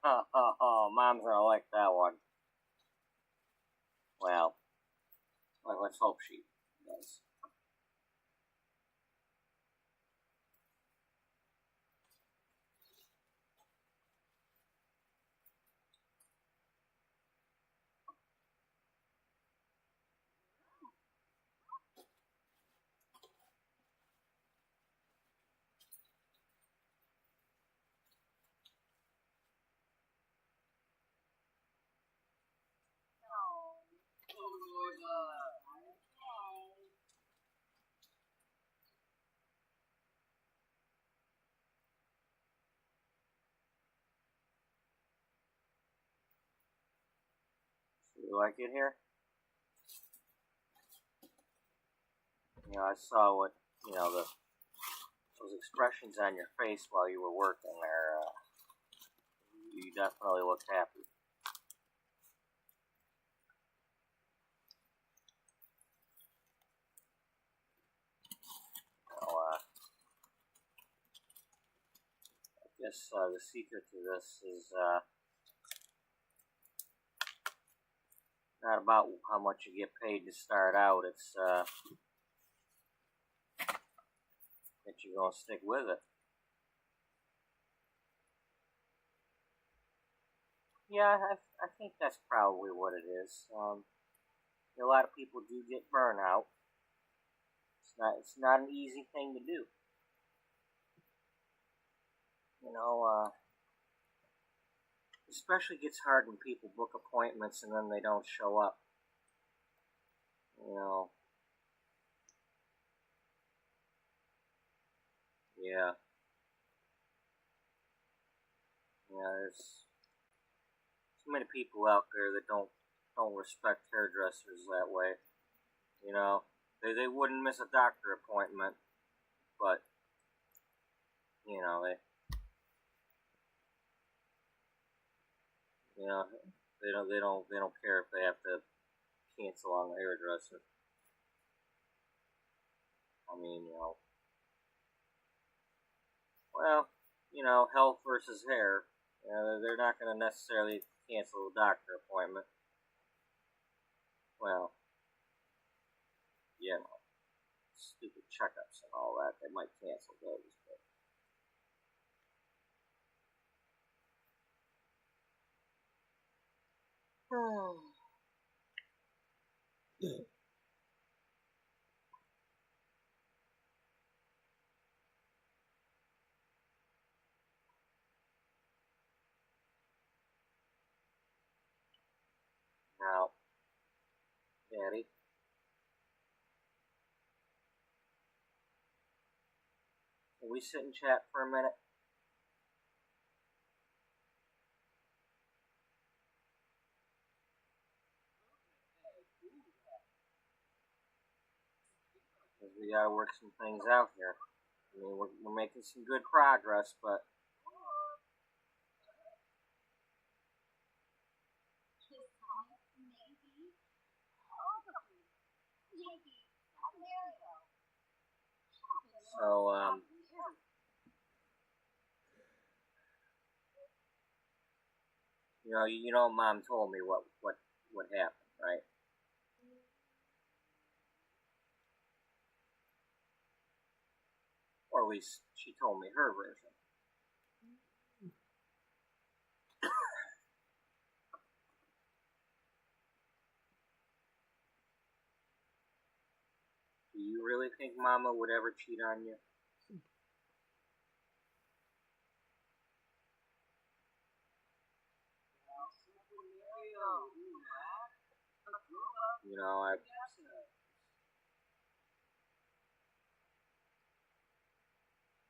Oh, Mom's gonna like that one. Well, let's hope she does. You like it here? You know, I saw what, those expressions on your face while you were working there. You definitely looked happy. Well, I guess the secret to this is not about how much you get paid to start out. It's that you're gonna stick with it. Yeah, I think that's probably what it is. A lot of people do get burnout. It's not an easy thing to do. Especially gets hard when people book appointments and then they don't show up. Yeah. There's too many people out there that don't respect hairdressers that way. They wouldn't miss a doctor appointment, but they don't care if they have to cancel on the hairdresser. I mean, health versus hair. They're not going to necessarily cancel a doctor appointment. Well, stupid checkups and all that, they might cancel those. But Patty. Can we sit and chat for a minute? Because we gotta work some things out here. I mean, we're making some good progress, but so you know, Mom told me what happened, right? Or at least she told me her version. Do you really think Mama would ever cheat on you? You know,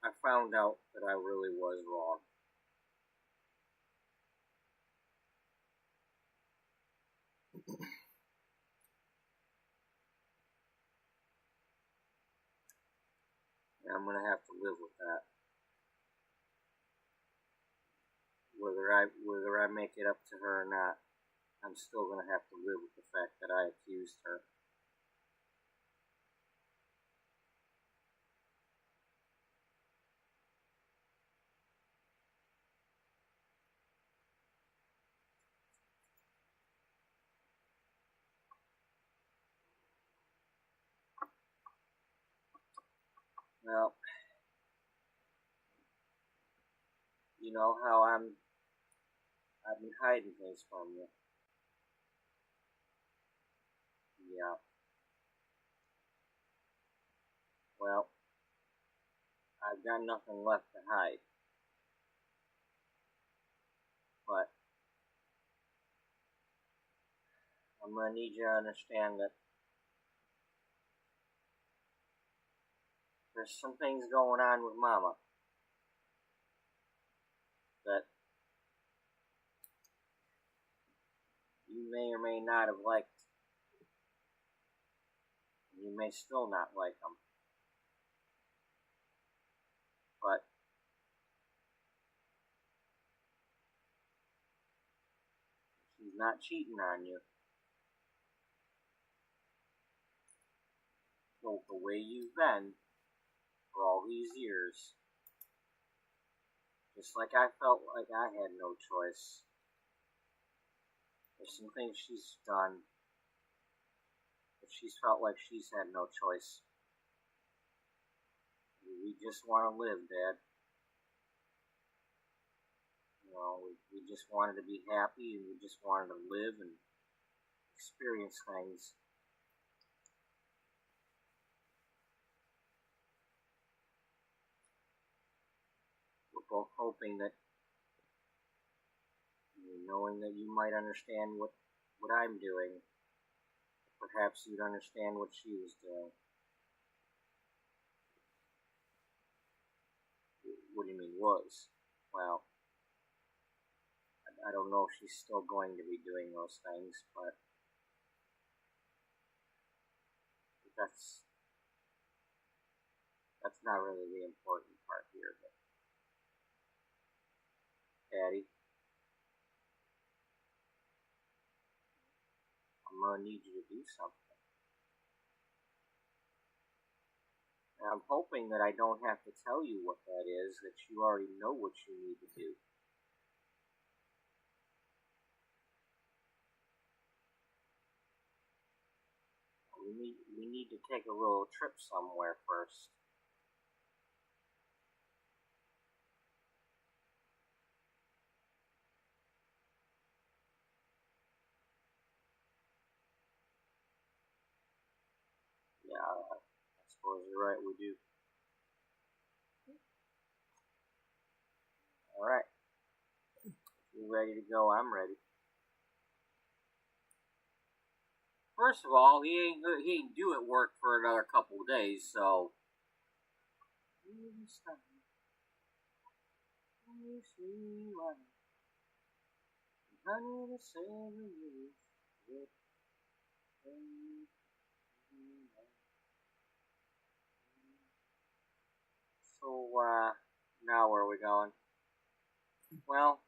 I found out that I really was wrong. And I'm gonna have to live with that. Whether I make it up to her or not, I'm still gonna have to live with the fact that I accused her. Well, you know how I've been hiding things from you. Yeah. Well, I've got nothing left to hide. But I'm gonna need you to understand that there's some things going on with Mama that you may or may not have liked. You may still not like them. But she's not cheating on you. So the way you've been for all these years, just like I felt like I had no choice. There's some things she's done that she's felt like she's had no choice. We just want to live, Dad. You know, we just wanted to be happy, and we just wanted to live and experience things. We're both hoping that, knowing that you might understand what I'm doing, perhaps you'd understand what she was doing. What do you mean was? Well, I don't know if she's still going to be doing those things, but that's not really the important part here. But Daddy, I'm gonna need you to do something. And I'm hoping that I don't have to tell you what that is, that you already know what you need to do. We need to take a little trip somewhere first. Yeah, I suppose you're right, we do. Alright. If you're ready to go, I'm ready. First of all, he ain't due at work for another couple of days, so. So, now where are we going? Well,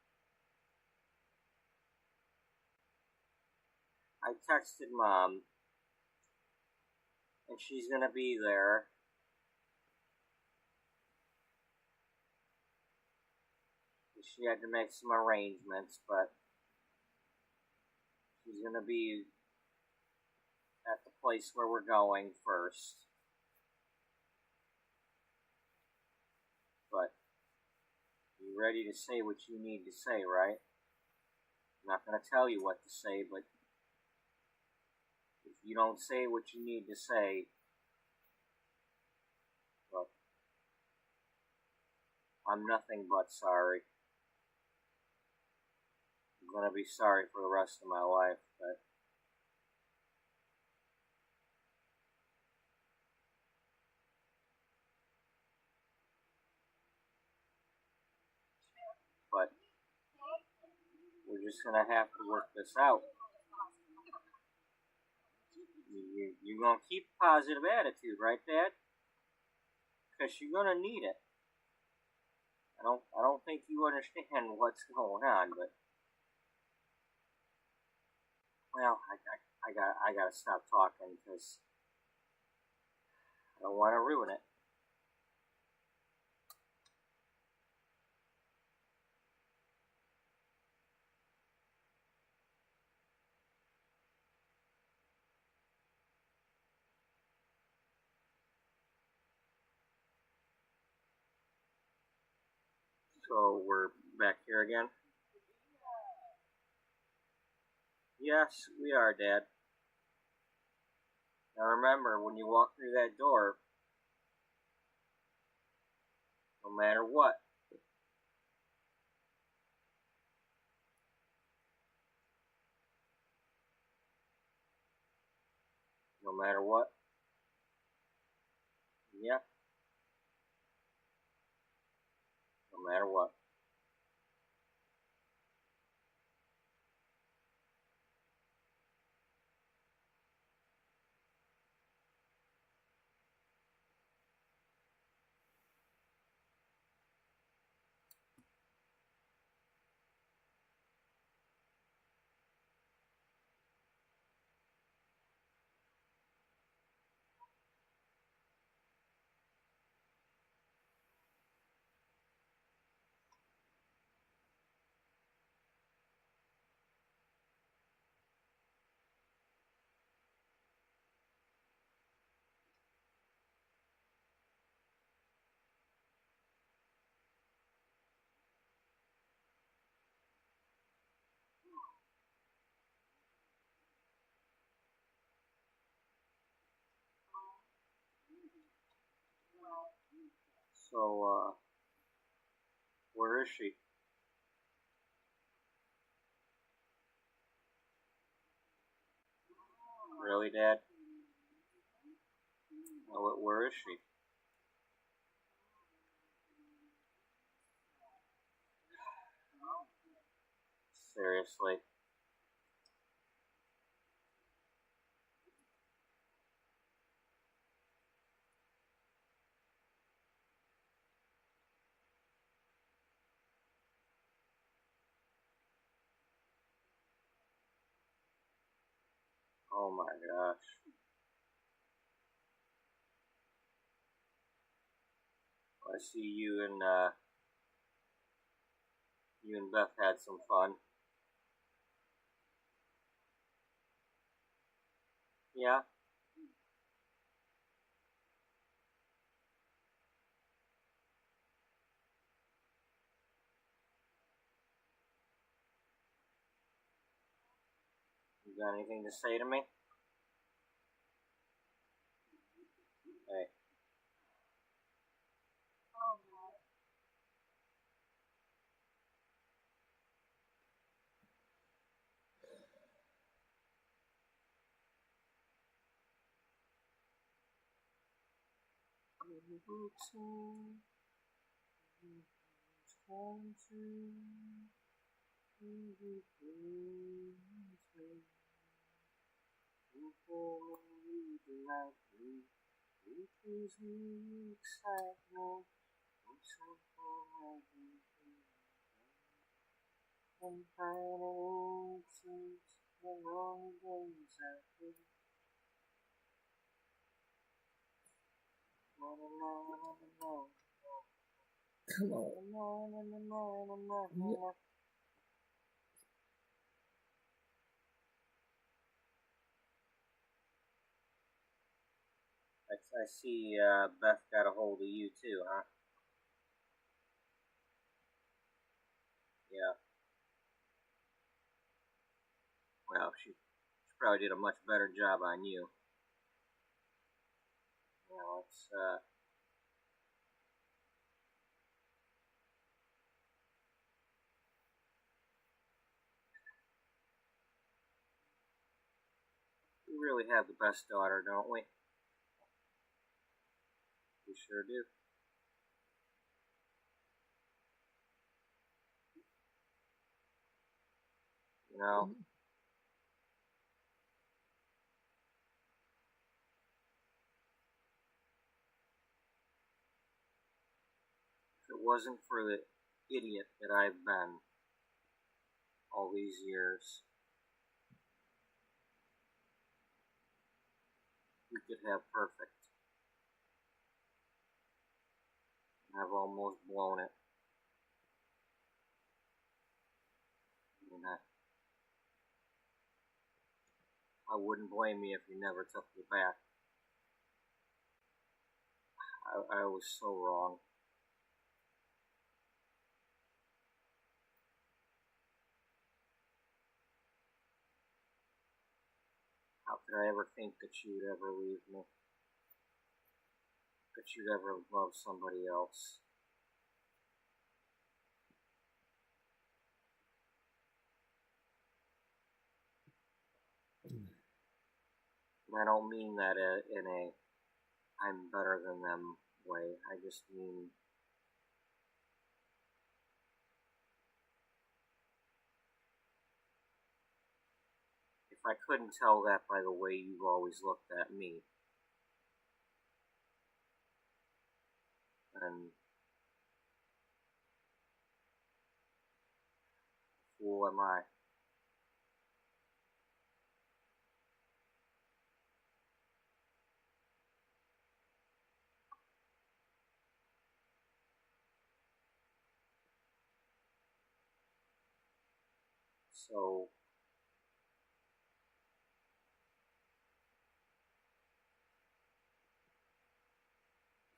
I texted Mom, and she's gonna be there. She had to make some arrangements, but she's gonna be at the place where we're going first. But you ready to say what you need to say, right? I'm not gonna tell you what to say, but if you don't say what you need to say, well, I'm nothing but sorry. I'm gonna be sorry for the rest of my life, but we're just gonna have to work this out. You're gonna keep a positive attitude, right, Dad? Because you're gonna need it. I don't think you understand what's going on, but well, I gotta stop talking because I don't want to ruin it. So we're back here again. Yes, we are, Dad. Now remember, when you walk through that door, no matter what, no matter what, yeah, no matter what. So, where is she? Really, Dad? Where is she? Seriously. Oh my gosh. I see you and Beth had some fun. Yeah? You got anything to say to me? Hey. Come on. I see Beth got a hold of you too, huh? Yeah. Well, she probably did a much better job on you. Well, it's we really have the best daughter, don't we? We sure do. You know, if it wasn't for the idiot that I've been all these years, we could have perfect. I've almost blown it. And I wouldn't blame you if you never took me back. I was so wrong. How could I ever think that you would ever leave me? That you'd ever love somebody else? And I don't mean that in a I'm better than them way. I just mean if I couldn't tell that by the way you've always looked at me, then fool am I. So,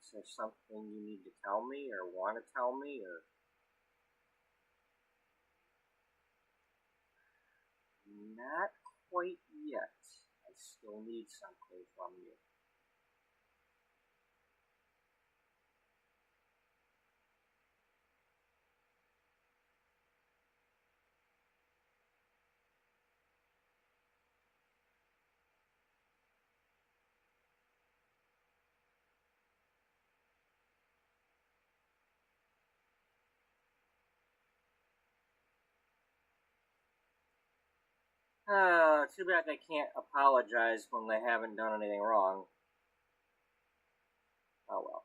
is there something you need to tell me or want to tell me or not quite yet? I still need something from you. Too bad they can't apologize when they haven't done anything wrong. Oh well.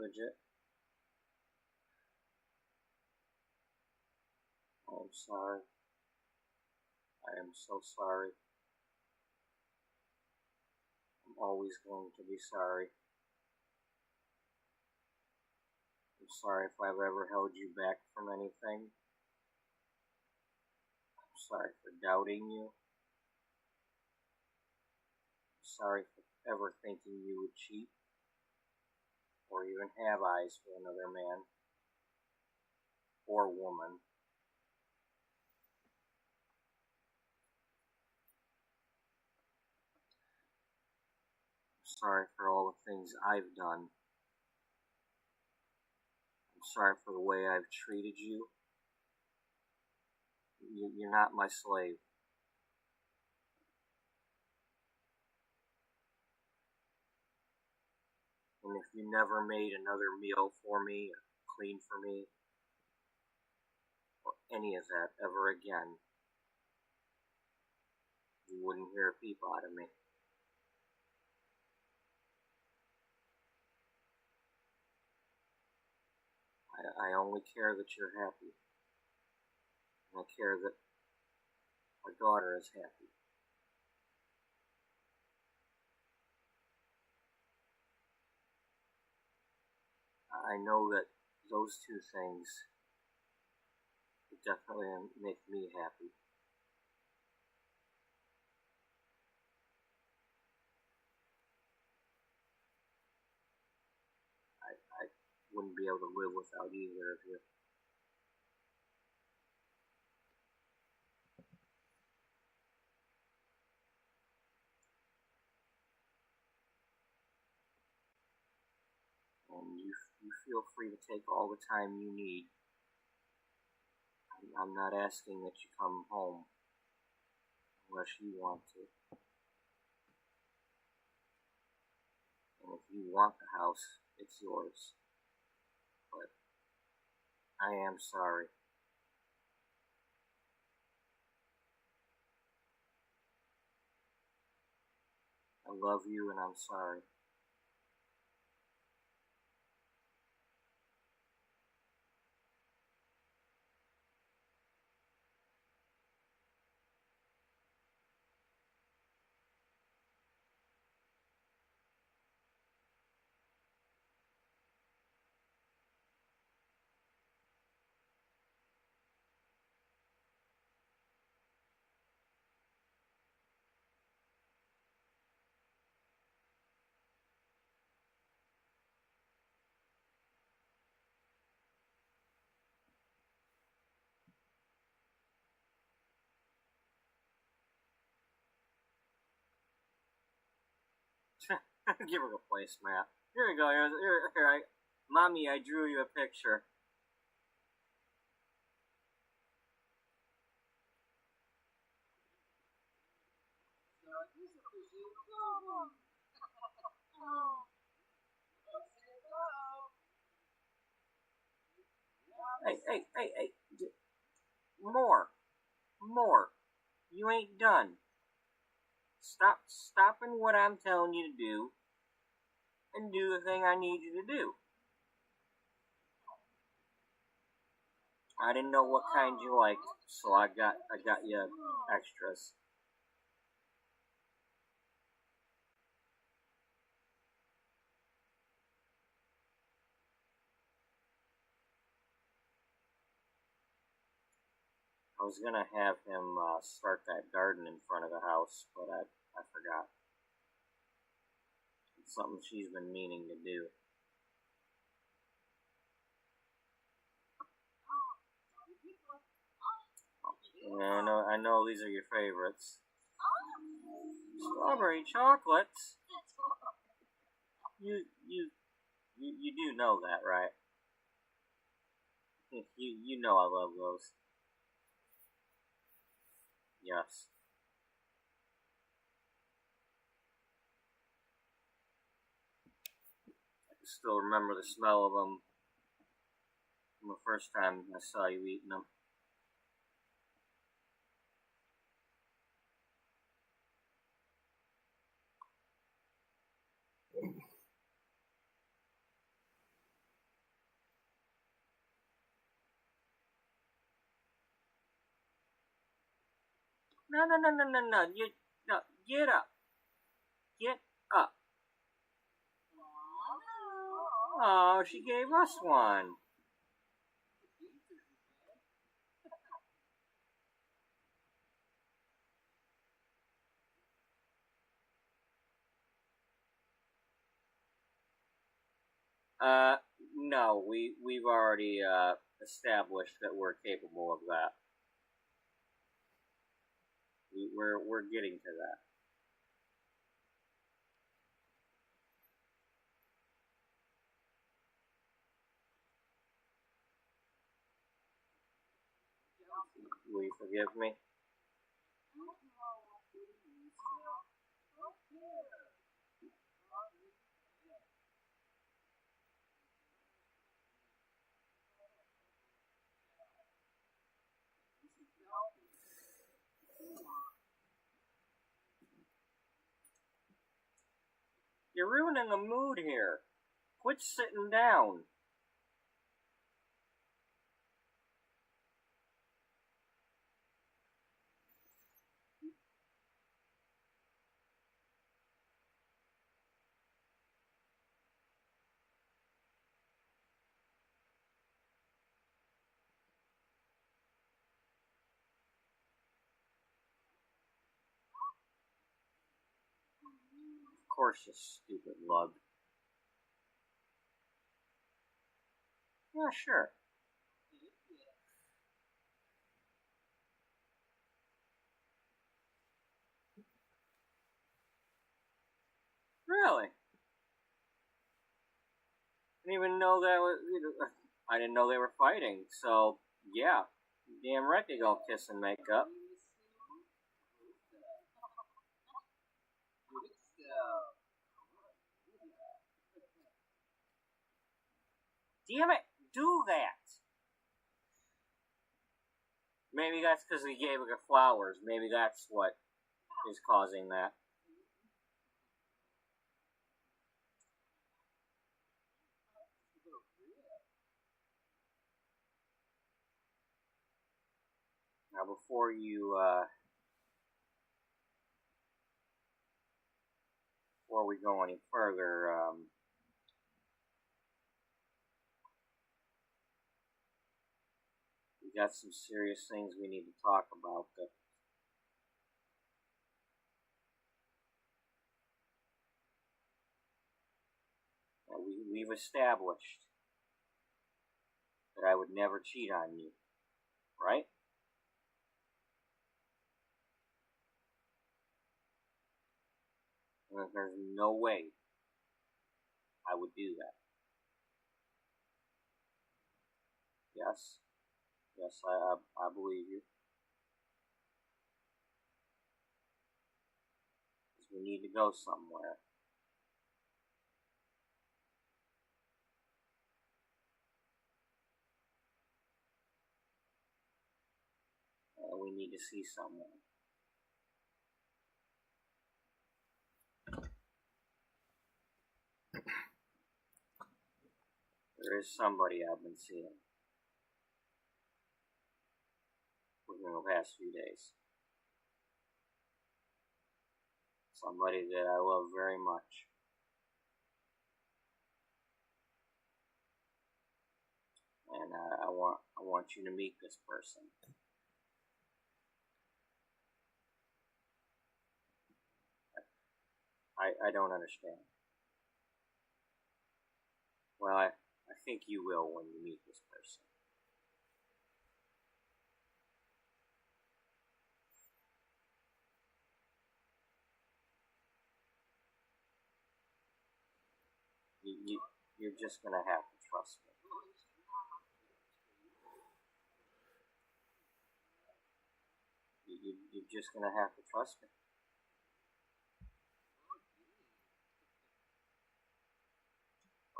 Bridget, I'm sorry. I am so sorry. I'm always going to be sorry. I'm sorry if I've ever held you back from anything. I'm sorry for doubting you. I'm sorry for ever thinking you would cheat or even have eyes for another man or woman. I'm sorry for all the things I've done. I'm sorry for the way I've treated you. You're not my slave. And if you never made another meal for me, or cleaned for me, or any of that ever again, you wouldn't hear a peep out of me. I only care that you're happy. And I care that our daughter is happy. I know that those two things would definitely make me happy. I wouldn't be able to live without either of you. And you feel free to take all the time you need. I'm not asking that you come home unless you want to. And if you want the house, it's yours. But I am sorry. I love you and I'm sorry. Give her a placemat. Here we go. Here, Mommy, I drew you a picture. Hey. More. You ain't done. Stop stopping what I'm telling you to do and do the thing I need you to do. I didn't know what kind you liked, so I got you extras. I was gonna have him start that garden in front of the house, but I forgot. It's something she's been meaning to do. Yeah, I know these are your favorites. Strawberry chocolates. You do know that, right? You know I love those. Yes. I can still remember the smell of them from the first time I saw you eating them. No. Get up. Get up. Oh, she gave us one. No, we've already established that we're capable of that. We're getting to that. Will you forgive me? You're ruining the mood here. Quit sitting down. Of course, you stupid lug. Yeah, sure. Really? Didn't even know that was. I didn't know they were fighting. So yeah, damn right they go kiss and make up. Damn it, do that. Maybe that's because he gave her flowers. Maybe that's what is causing that. Now, before we go any further, we got some serious things we need to talk about. We've established that I would never cheat on you, right? And there's no way I would do that. Yes. Yes, I believe you. Because we need to go somewhere. And we need to see someone. There is somebody I've been seeing within the past few days. Somebody that I love very much. And I want you to meet this person. I don't understand. Well, I think you will when you meet this person. You're just gonna have to trust me. You're just gonna have to trust me.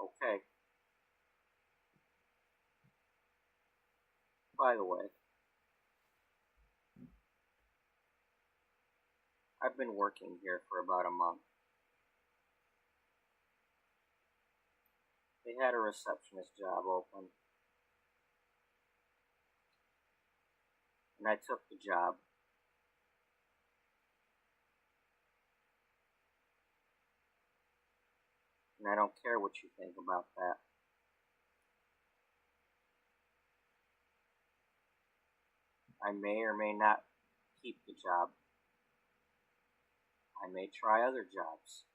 Okay. By the way, I've been working here for about a month. They had a receptionist job open. And I took the job. And I don't care what you think about that. I may or may not keep the job. I may try other jobs.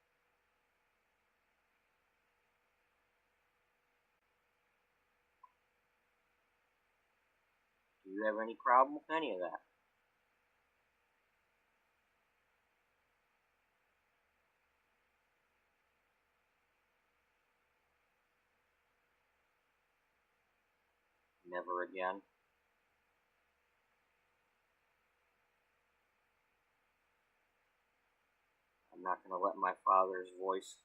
you have any problem with any of that? Never again. I'm not going to let my father's voice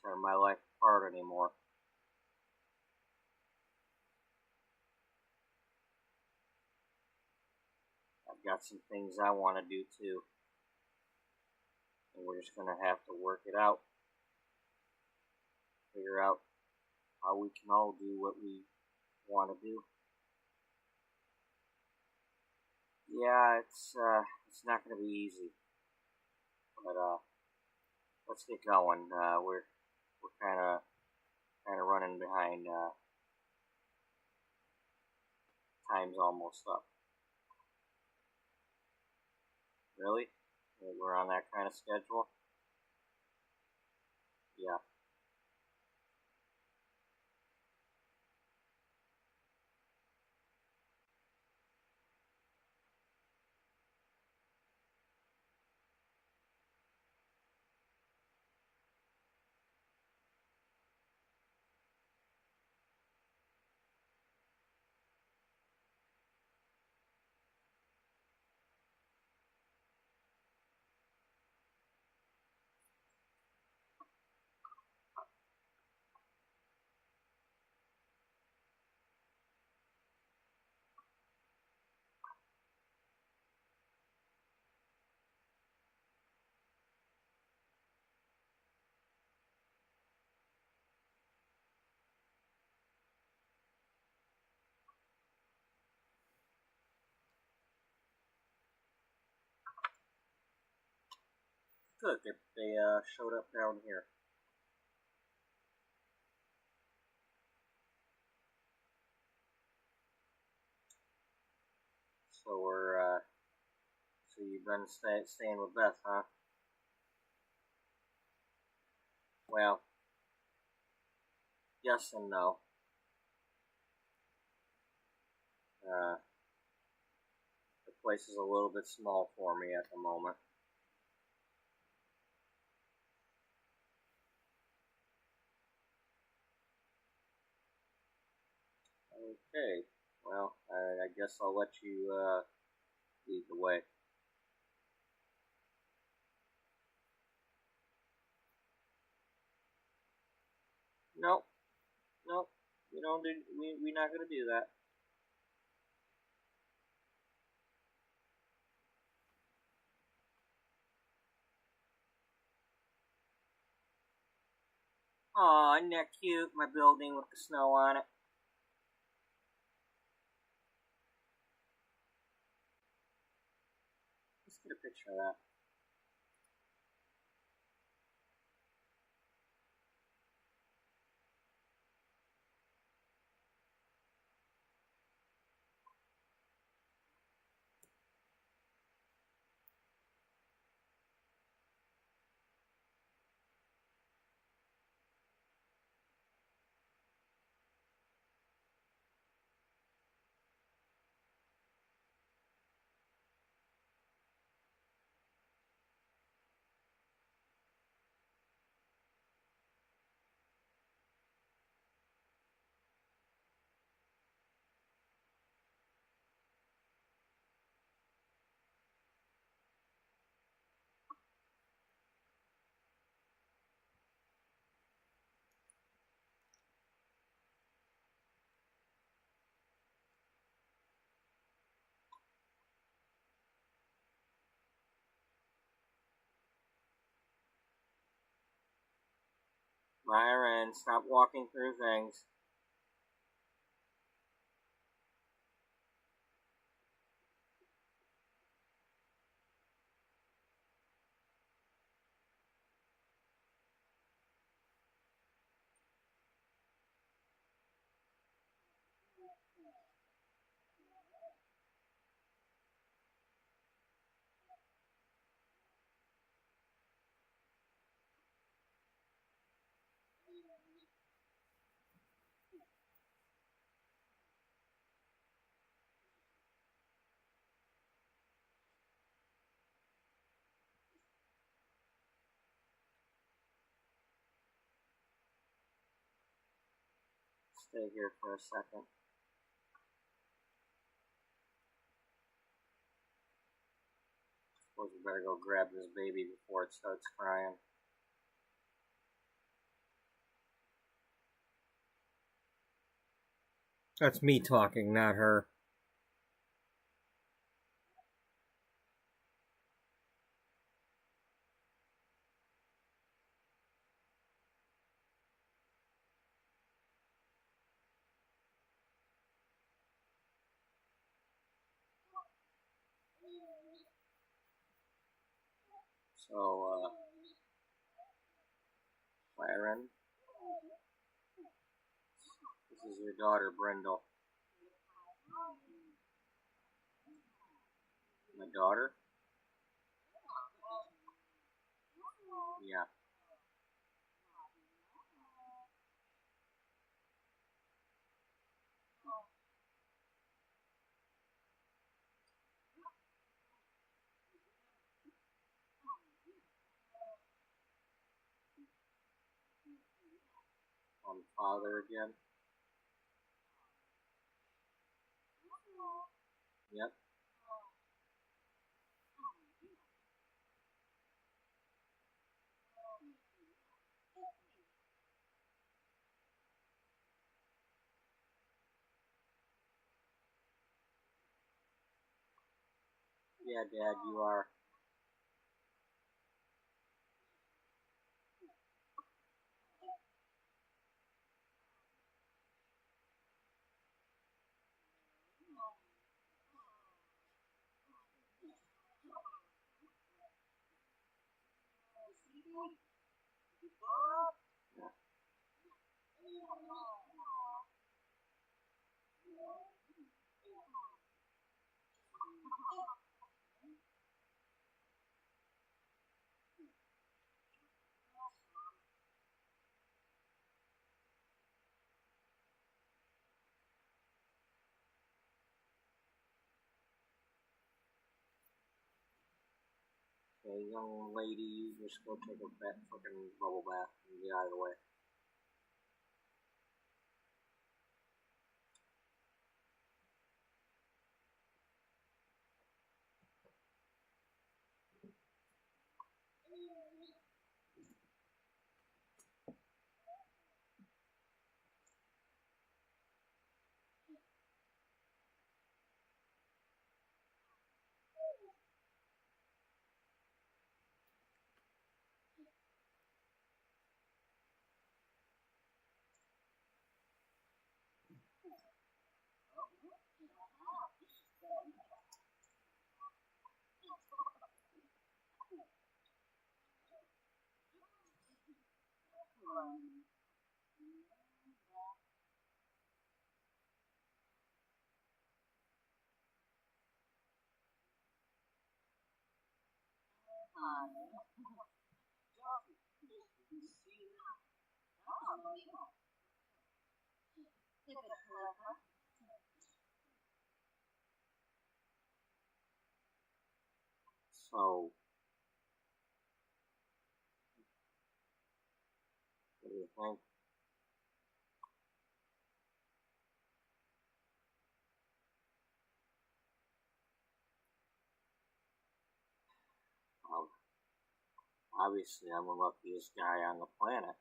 tear my life apart anymore. I've got some things I want to do too. And we're just going to have to work it out. Figure out how we can all do what we want to do. Yeah, it's not going to be easy. But let's get going. We're kind of running behind. Time's almost up. Really? We're on that kind of schedule? Yeah. Good. They showed up down here. So so you've been staying with Beth, huh? Well, yes and no. The place is a little bit small for me at the moment. Okay. Well, I guess I'll let you lead the way. Nope. Nope. We don't do. We're not gonna do that. Aw, isn't that cute? My building with the snow on it. Let's get a picture of that. Myron, stop walking through things. Stay here for a second. Suppose we better go grab this baby before it starts crying. That's me talking, not her. So, Byron, this is your daughter, Brindle. My daughter? Yeah. I'm father again. Yep. Yeah, Dad, you are. Okay, young lady, just go take a fucking bubble bath and get out of the way. So, what do you think? Well, obviously, I'm the luckiest guy on the planet.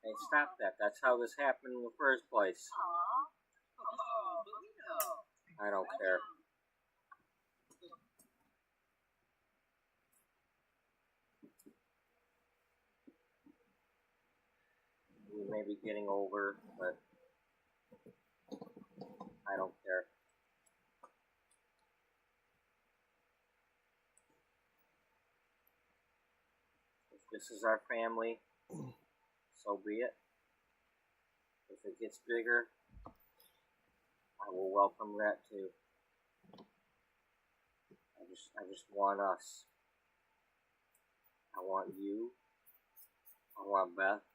Hey, stop that. That's how this happened in the first place. I don't care. We may be getting over, but I don't care. this is our family, so be it. If it gets bigger, I will welcome that too. I just want us. I want you. I want Beth.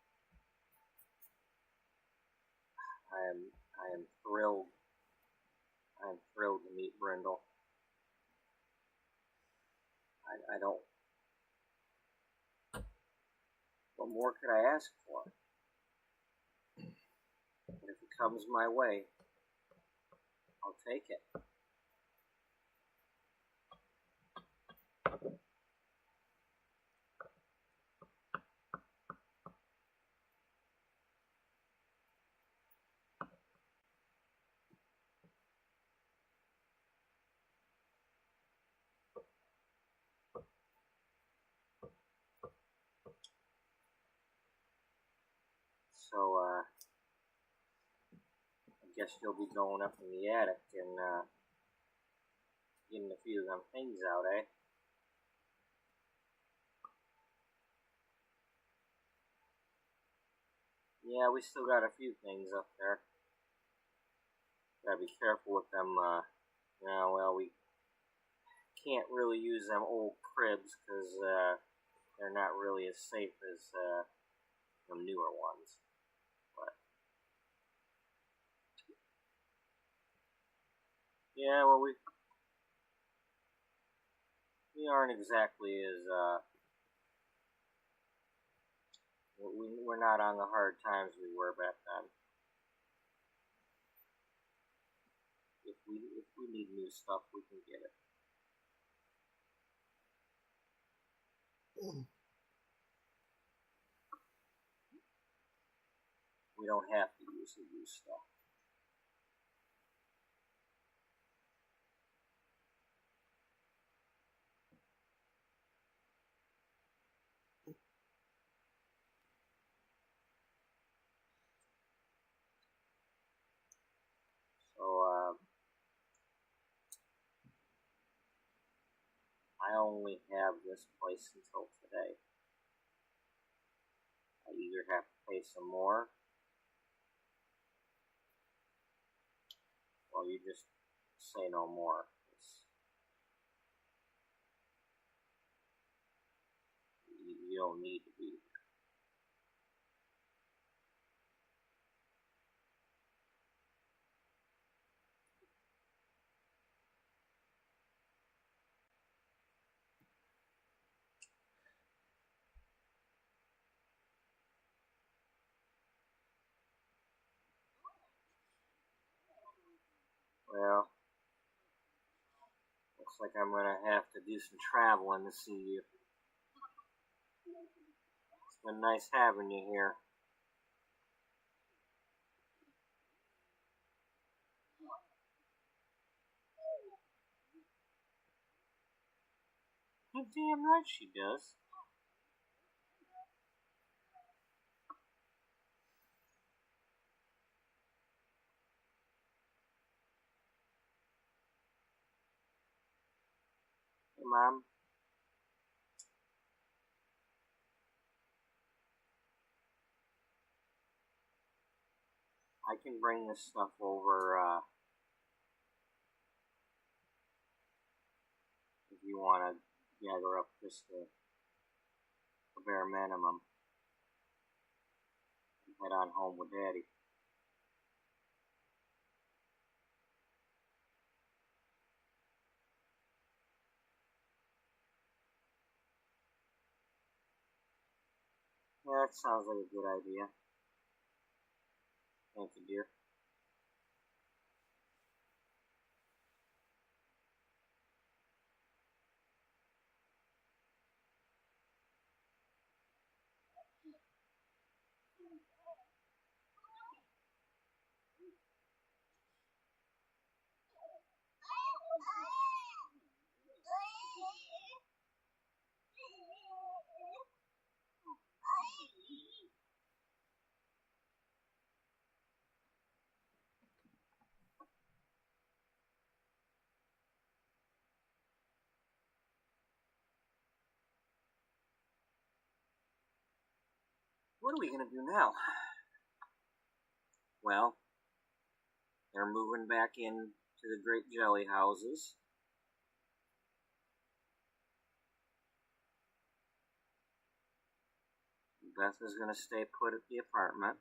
I am thrilled. I am thrilled to meet Brindle. I don't. What more could I ask for? But if it comes my way, I'll take it. So, I guess you'll be going up in the attic and, getting a few of them things out, eh? Yeah, we still got a few things up there. Gotta be careful with them, well, we can't really use them old cribs, because, they're not really as safe as, the newer ones. But, yeah, well, we aren't exactly as, we're not on the hard times we were back then. If we need new stuff, we can get it. We don't have to use the used stuff. So, I only have this place until today. I either have to pay some more, or you just say no more. You don't need to be here. Well, looks like I'm gonna have to do some traveling to see you. It's been nice having you here. You're damn right she does. Hey, Mom. I can bring this stuff over, if you want to gather up just the bare minimum. And head on home with Daddy. Yeah, that sounds like a good idea. Thank you, dear. What are we going to do now? Well, they're moving back in to the great jelly houses. Beth is going to stay put at the apartment.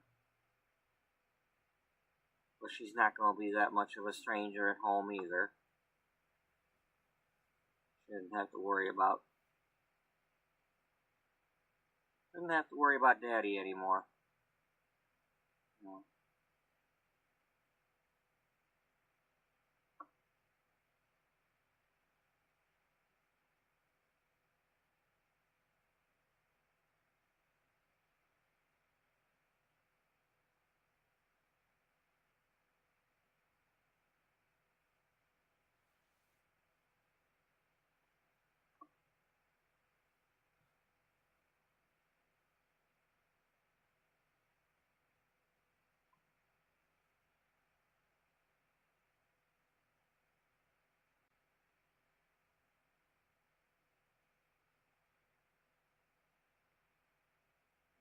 But she's not going to be that much of a stranger at home either. She doesn't have to worry about Daddy anymore. No.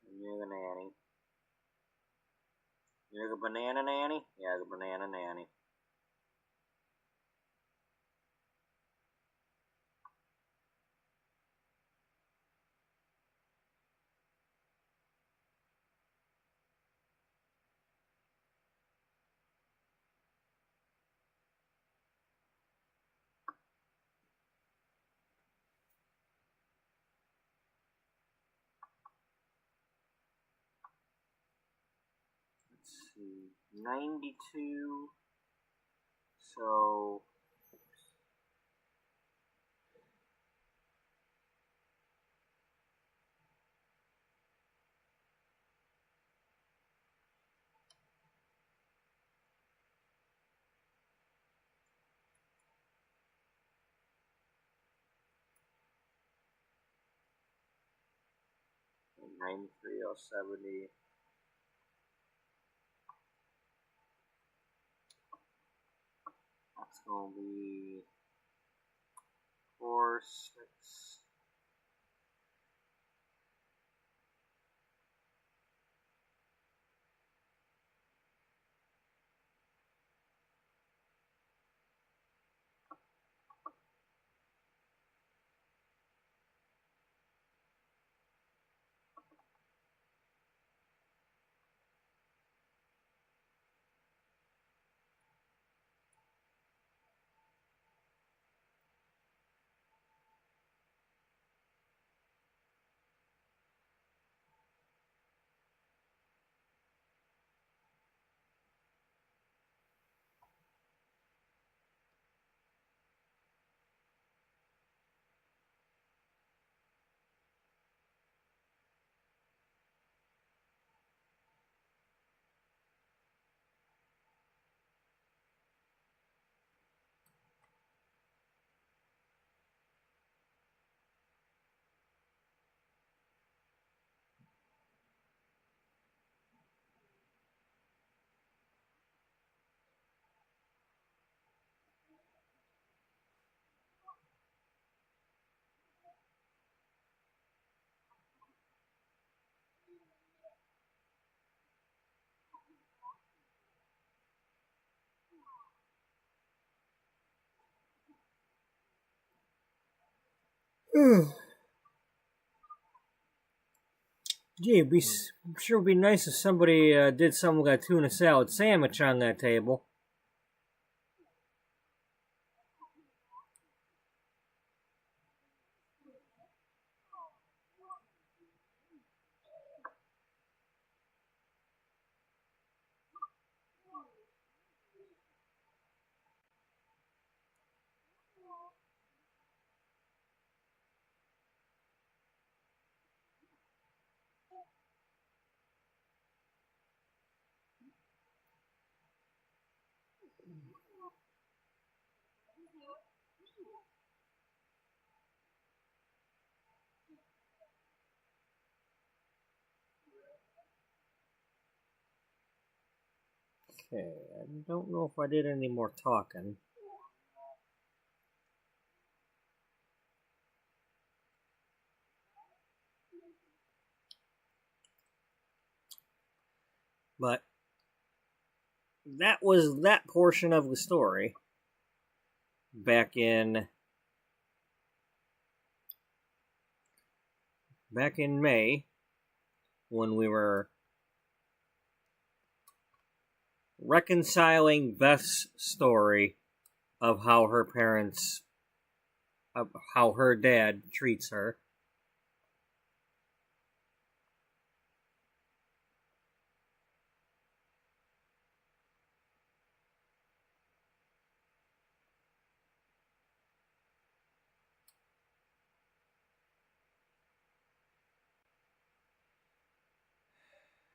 And you're the nanny. You're the banana nanny? Yeah, the banana nanny. Let's see, 92. So and 93 or 70. That's going to be 4, 6. Gee, I'm sure it'd be nice if somebody did something like a tuna salad sandwich on that table. Okay, I don't know if I did any more talking. But that was that portion of the story back in May, when we were reconciling Beth's story of how her parents, of how her dad treats her.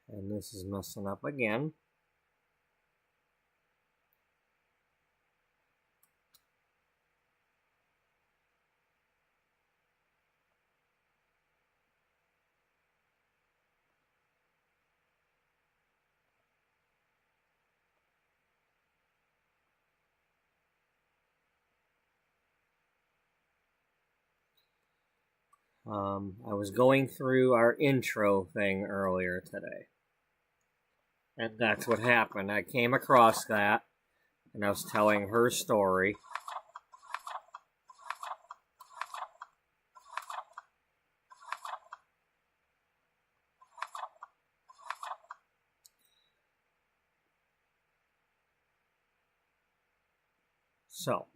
And this is messing up again. I was going through our intro thing earlier today. And that's what happened. I came across that, and I was telling her story. So,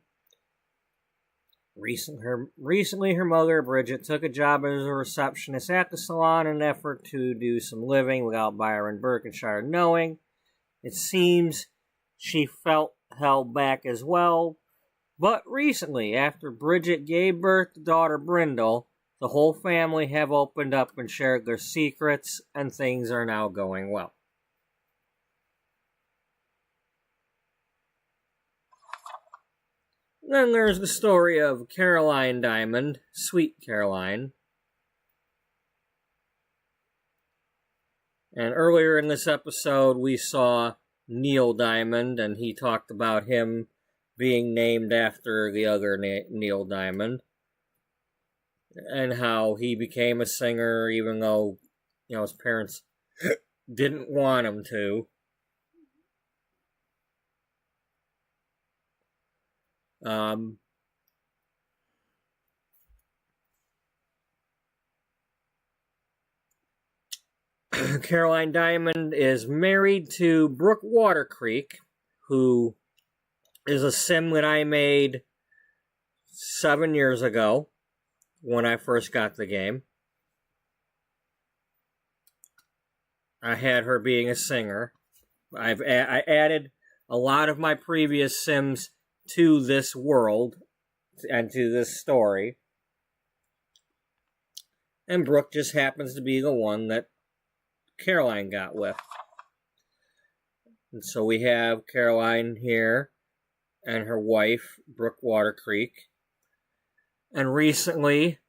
recently her mother, Bridget, took a job as a receptionist at the salon in an effort to do some living without Byron Berkshire knowing. It seems she felt held back as well. But recently, after Bridget gave birth to daughter Brindle, the whole family have opened up and shared their secrets, and things are now going well. Then there's the story of Caroline Diamond, Sweet Caroline. And earlier in this episode, we saw Neil Diamond, and he talked about him being named after the other Neil Diamond, and how he became a singer even though, his parents didn't want him to. Caroline Diamond is married to Brooke Watercreek, who is a sim that I made 7 years ago when I first got the game. I had her being a singer. I added a lot of my previous sims to this world and to this story. And Brooke just happens to be the one that Caroline got with. And so we have Caroline here and her wife, Brooke Watercreek. And recently,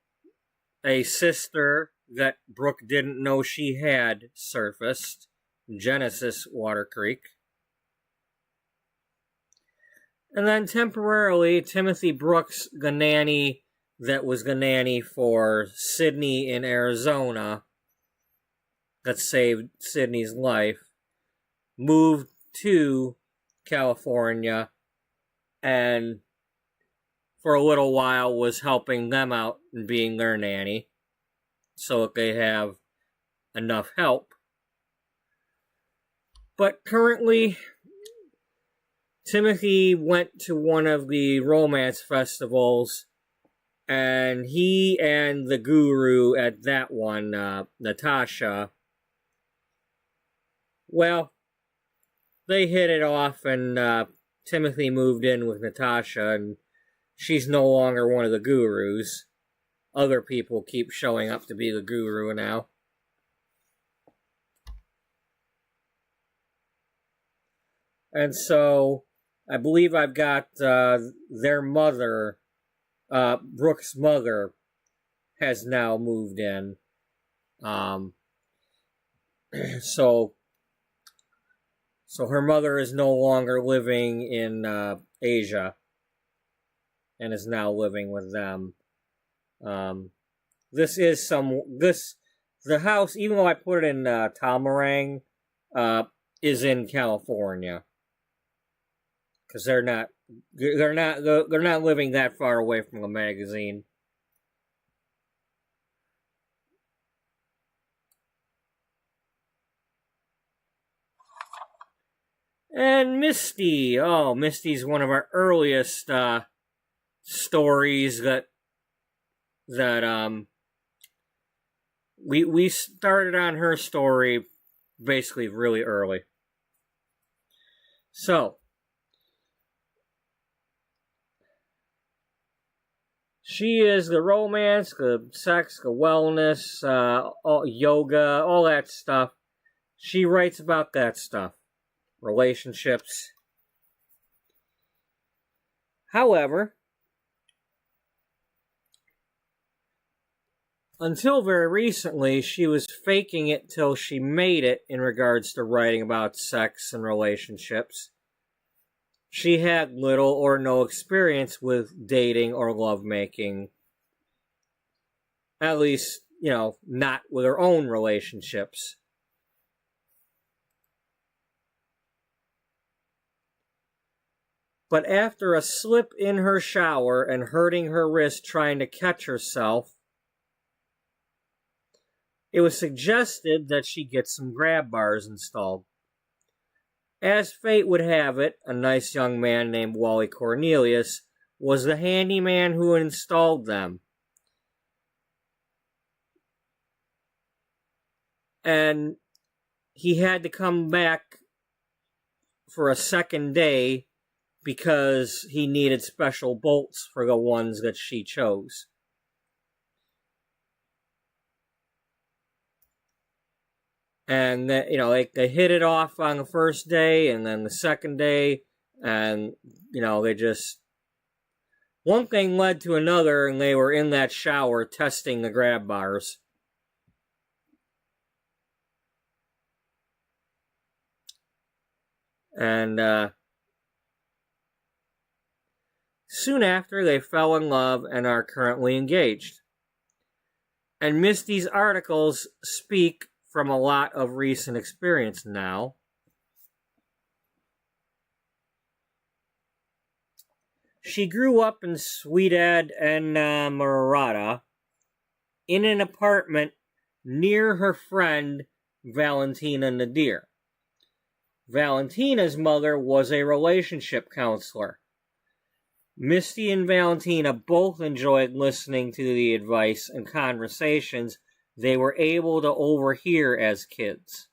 a sister that Brooke didn't know she had surfaced, Genesis Watercreek. And then temporarily, Timothy Brooks, the nanny that was the nanny for Sydney in Arizona, that saved Sydney's life, moved to California and for a little while was helping them out and being their nanny so that they have enough help. But currently, Timothy went to one of the romance festivals, and he and the guru at that one, Natasha, well, they hit it off, and Timothy moved in with Natasha, and she's no longer one of the gurus. Other people keep showing up to be the guru now. And so, I believe I've got their mother, Brooke's mother, has now moved in. So her mother is no longer living in Asia and is now living with them. The house, even though I put it in Talmarang, is in California, because they're not living that far away from the magazine. And Misty. Oh, Misty's one of our earliest stories that we started on her story basically really early. So she is the romance, the sex, the wellness, yoga, all that stuff. She writes about that stuff. Relationships. However, until very recently, she was faking it till she made it in regards to writing about sex and relationships. She had little or no experience with dating or lovemaking. At least, not with her own relationships. But after a slip in her shower and hurting her wrist trying to catch herself, it was suggested that she get some grab bars installed. As fate would have it, a nice young man named Wally Cornelius was the handyman who installed them. And he had to come back for a second day because he needed special bolts for the ones that she chose. And they hit it off on the first day, and then the second day, and they just, one thing led to another, and they were in that shower testing the grab bars. And soon after, they fell in love and are currently engaged. And Misty's articles speak from a lot of recent experience now. She grew up in Ciudad Enamorada in an apartment near her friend Valentina Nadir. Valentina's mother was a relationship counselor. Misty and Valentina both enjoyed listening to the advice and conversations they were able to overhear as kids.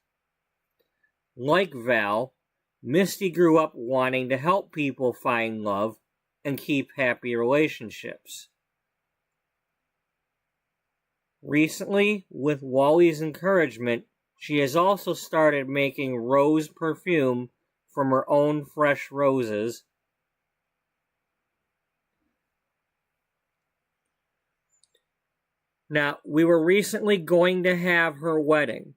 Like Val, Misty grew up wanting to help people find love and keep happy relationships. Recently, with Wally's encouragement, she has also started making rose perfume from her own fresh roses. Now, we were recently going to have her wedding.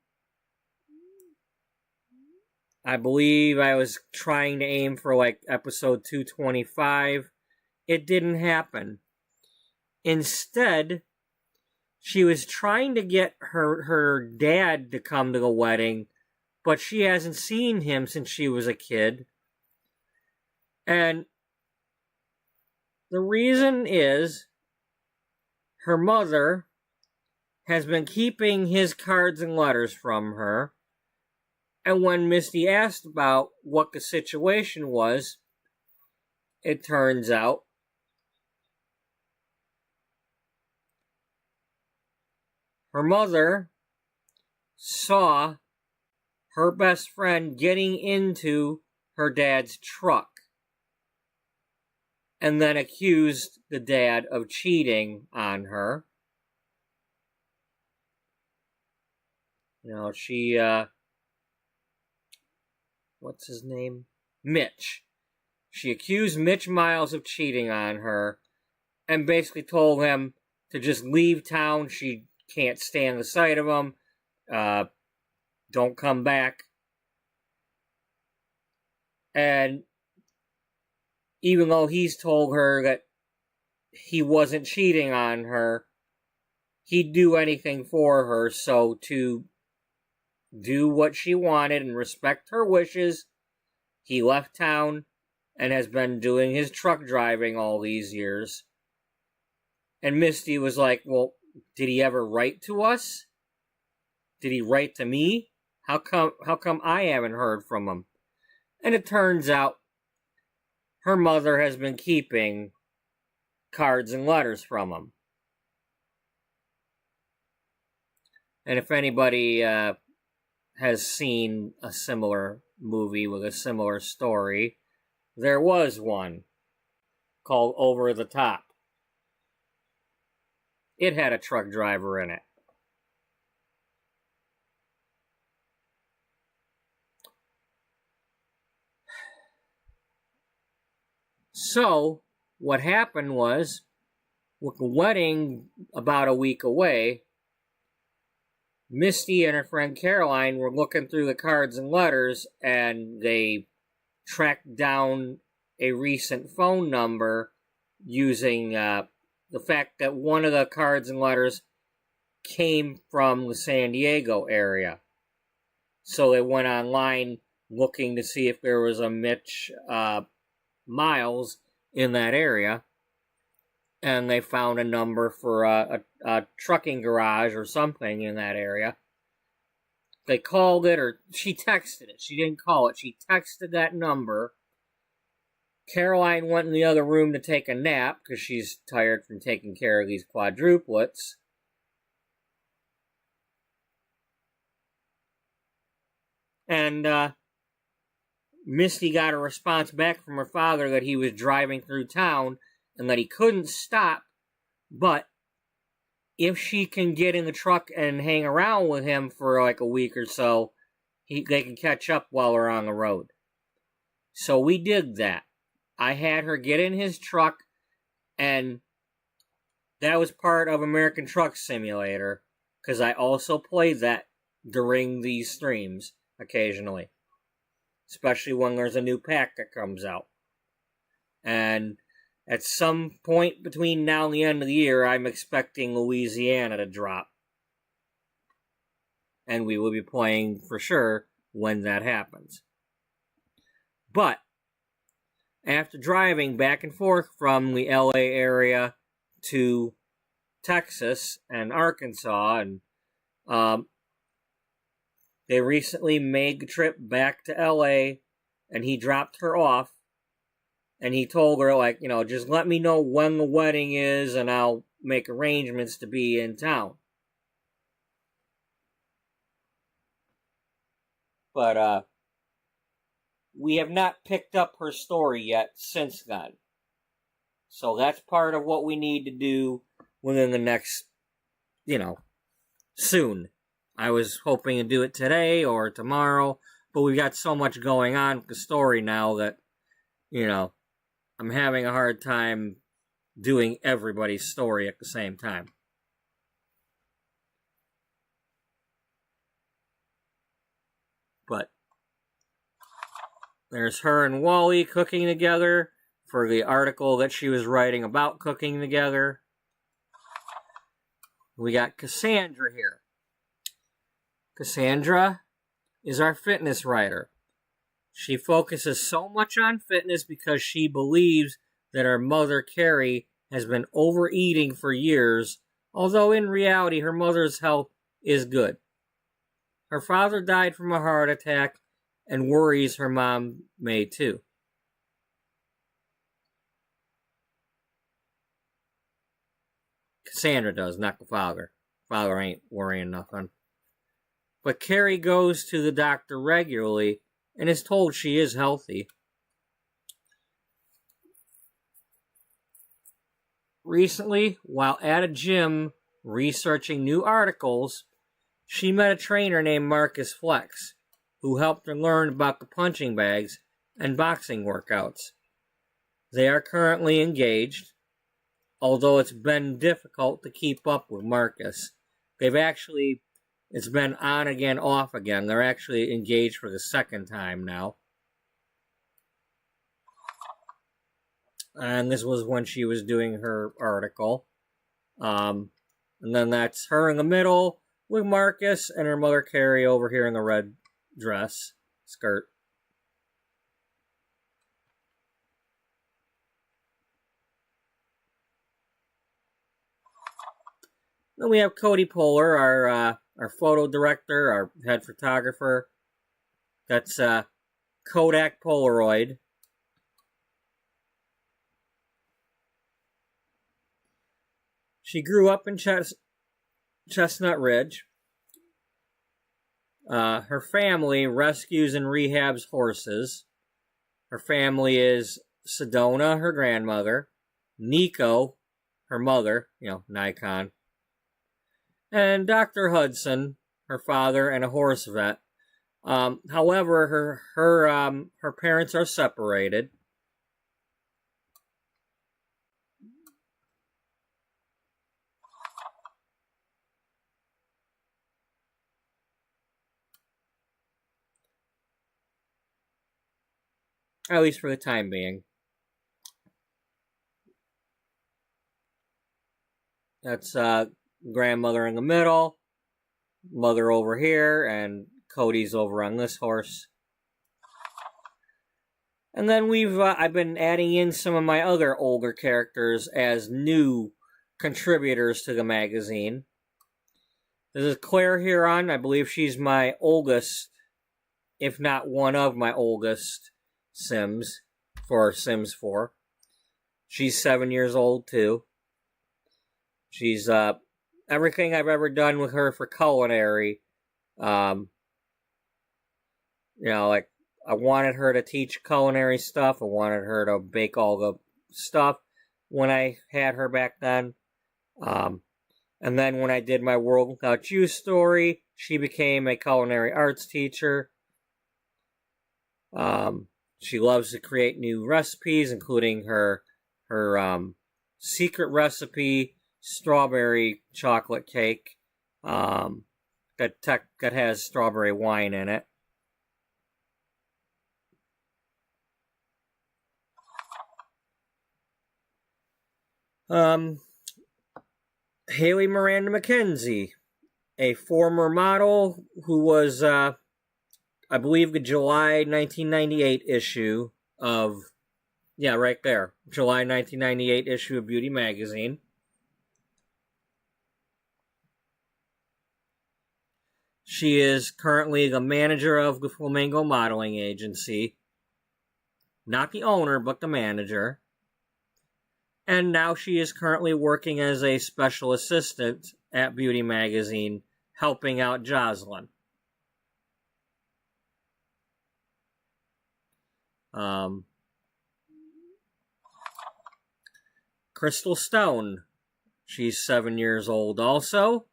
I believe I was trying to aim for episode 225. It didn't happen. Instead, she was trying to get her dad to come to the wedding, but she hasn't seen him since she was a kid. And the reason is her mother has been keeping his cards and letters from her. And when Misty asked about what the situation was, it turns out her mother saw her best friend getting into her dad's truck and then accused the dad of cheating on her. She, what's his name? Mitch. She accused Mitch Miles of cheating on her and basically told him to just leave town. She can't stand the sight of him. Don't come back. And even though he's told her that he wasn't cheating on her, he'd do anything for her. So to do what she wanted and respect her wishes, he left town and has been doing his truck driving all these years. And Misty was like, well, did he ever write to us? Did he write to me? How come I haven't heard from him? And it turns out her mother has been keeping cards and letters from him. And if anybody has seen a similar movie with a similar story, there was one called Over the Top. It had a truck driver in it. So, what happened was, with the wedding about a week away, Misty and her friend Caroline were looking through the cards and letters, and they tracked down a recent phone number using the fact that one of the cards and letters came from the San Diego area. So they went online looking to see if there was a Mitch Miles in that area, and they found a number for a trucking garage or something in that area. They called it, or she texted it. She didn't call it. She texted that number. Caroline went in the other room to take a nap because she's tired from taking care of these quadruplets. And Misty got a response back from her father that he was driving through town and that he couldn't stop, but if she can get in the truck and hang around with him for like a week or so, they can catch up while they're on the road. So we did that. I had her get in his truck, and that was part of American Truck Simulator, because I also played that during these streams occasionally, especially when there's a new pack that comes out. And at some point between now and the end of the year, I'm expecting Louisiana to drop. And we will be playing for sure when that happens. But after driving back and forth from the LA area to Texas and Arkansas, and they recently made the trip back to LA, and he dropped her off, and he told her, like, just let me know when the wedding is, and I'll make arrangements to be in town. But, we have not picked up her story yet since then. So that's part of what we need to do within the next, soon. I was hoping to do it today or tomorrow, but we've got so much going on with the story now that, I'm having a hard time doing everybody's story at the same time. But there's her and Wally cooking together for the article that she was writing about cooking together. We got Cassandra here. Cassandra is our fitness writer. She focuses so much on fitness because she believes that her mother, Carrie, has been overeating for years, although in reality her mother's health is good. Her father died from a heart attack and worries her mom may too. Cassandra does, not the father. Father ain't worrying nothing. But Carrie goes to the doctor regularly and is told she is healthy. Recently, while at a gym researching new articles, she met a trainer named Marcus Flex, who helped her learn about the punching bags and boxing workouts. They are currently engaged, although it's been difficult to keep up with Marcus. It's been on again, off again. They're actually engaged for the second time now. And this was when she was doing her article. And then that's her in the middle, with Marcus and her mother Carrie over here in the red dress, skirt. Then we have Cody Poehler, our photo director, our head photographer. That's Kodak Polaroid. She grew up in Chestnut Ridge. Her family rescues and rehabs horses. Her family is Sedona, her grandmother, Nico, her mother, Nikon, and Dr. Hudson, her father, and a horse vet. However, her parents are separated. At least for the time being. That's grandmother in the middle, mother over here, and Cody's over on this horse. And then I've been adding in some of my other older characters as new contributors to the magazine. This is Claire Huron. I believe she's my oldest, if not one of my oldest Sims for Sims 4. She's 7 years old too. She's everything I've ever done with her for culinary. Like I wanted her to teach culinary stuff. I wanted her to bake all the stuff when I had her back then. And then when I did my World Without You story, she became a culinary arts teacher. She loves to create new recipes, including her secret recipe strawberry chocolate cake that has strawberry wine in it. Haley Miranda McKenzie, a former model who was I believe the July 1998 issue of, right there, July 1998 issue of Beauty Magazine. She is currently the manager of the Flamingo Modeling Agency. Not the owner, but the manager. And now she is currently working as a special assistant at Beauty Magazine, helping out Jocelyn. Crystal Stone. She's 7 years old also.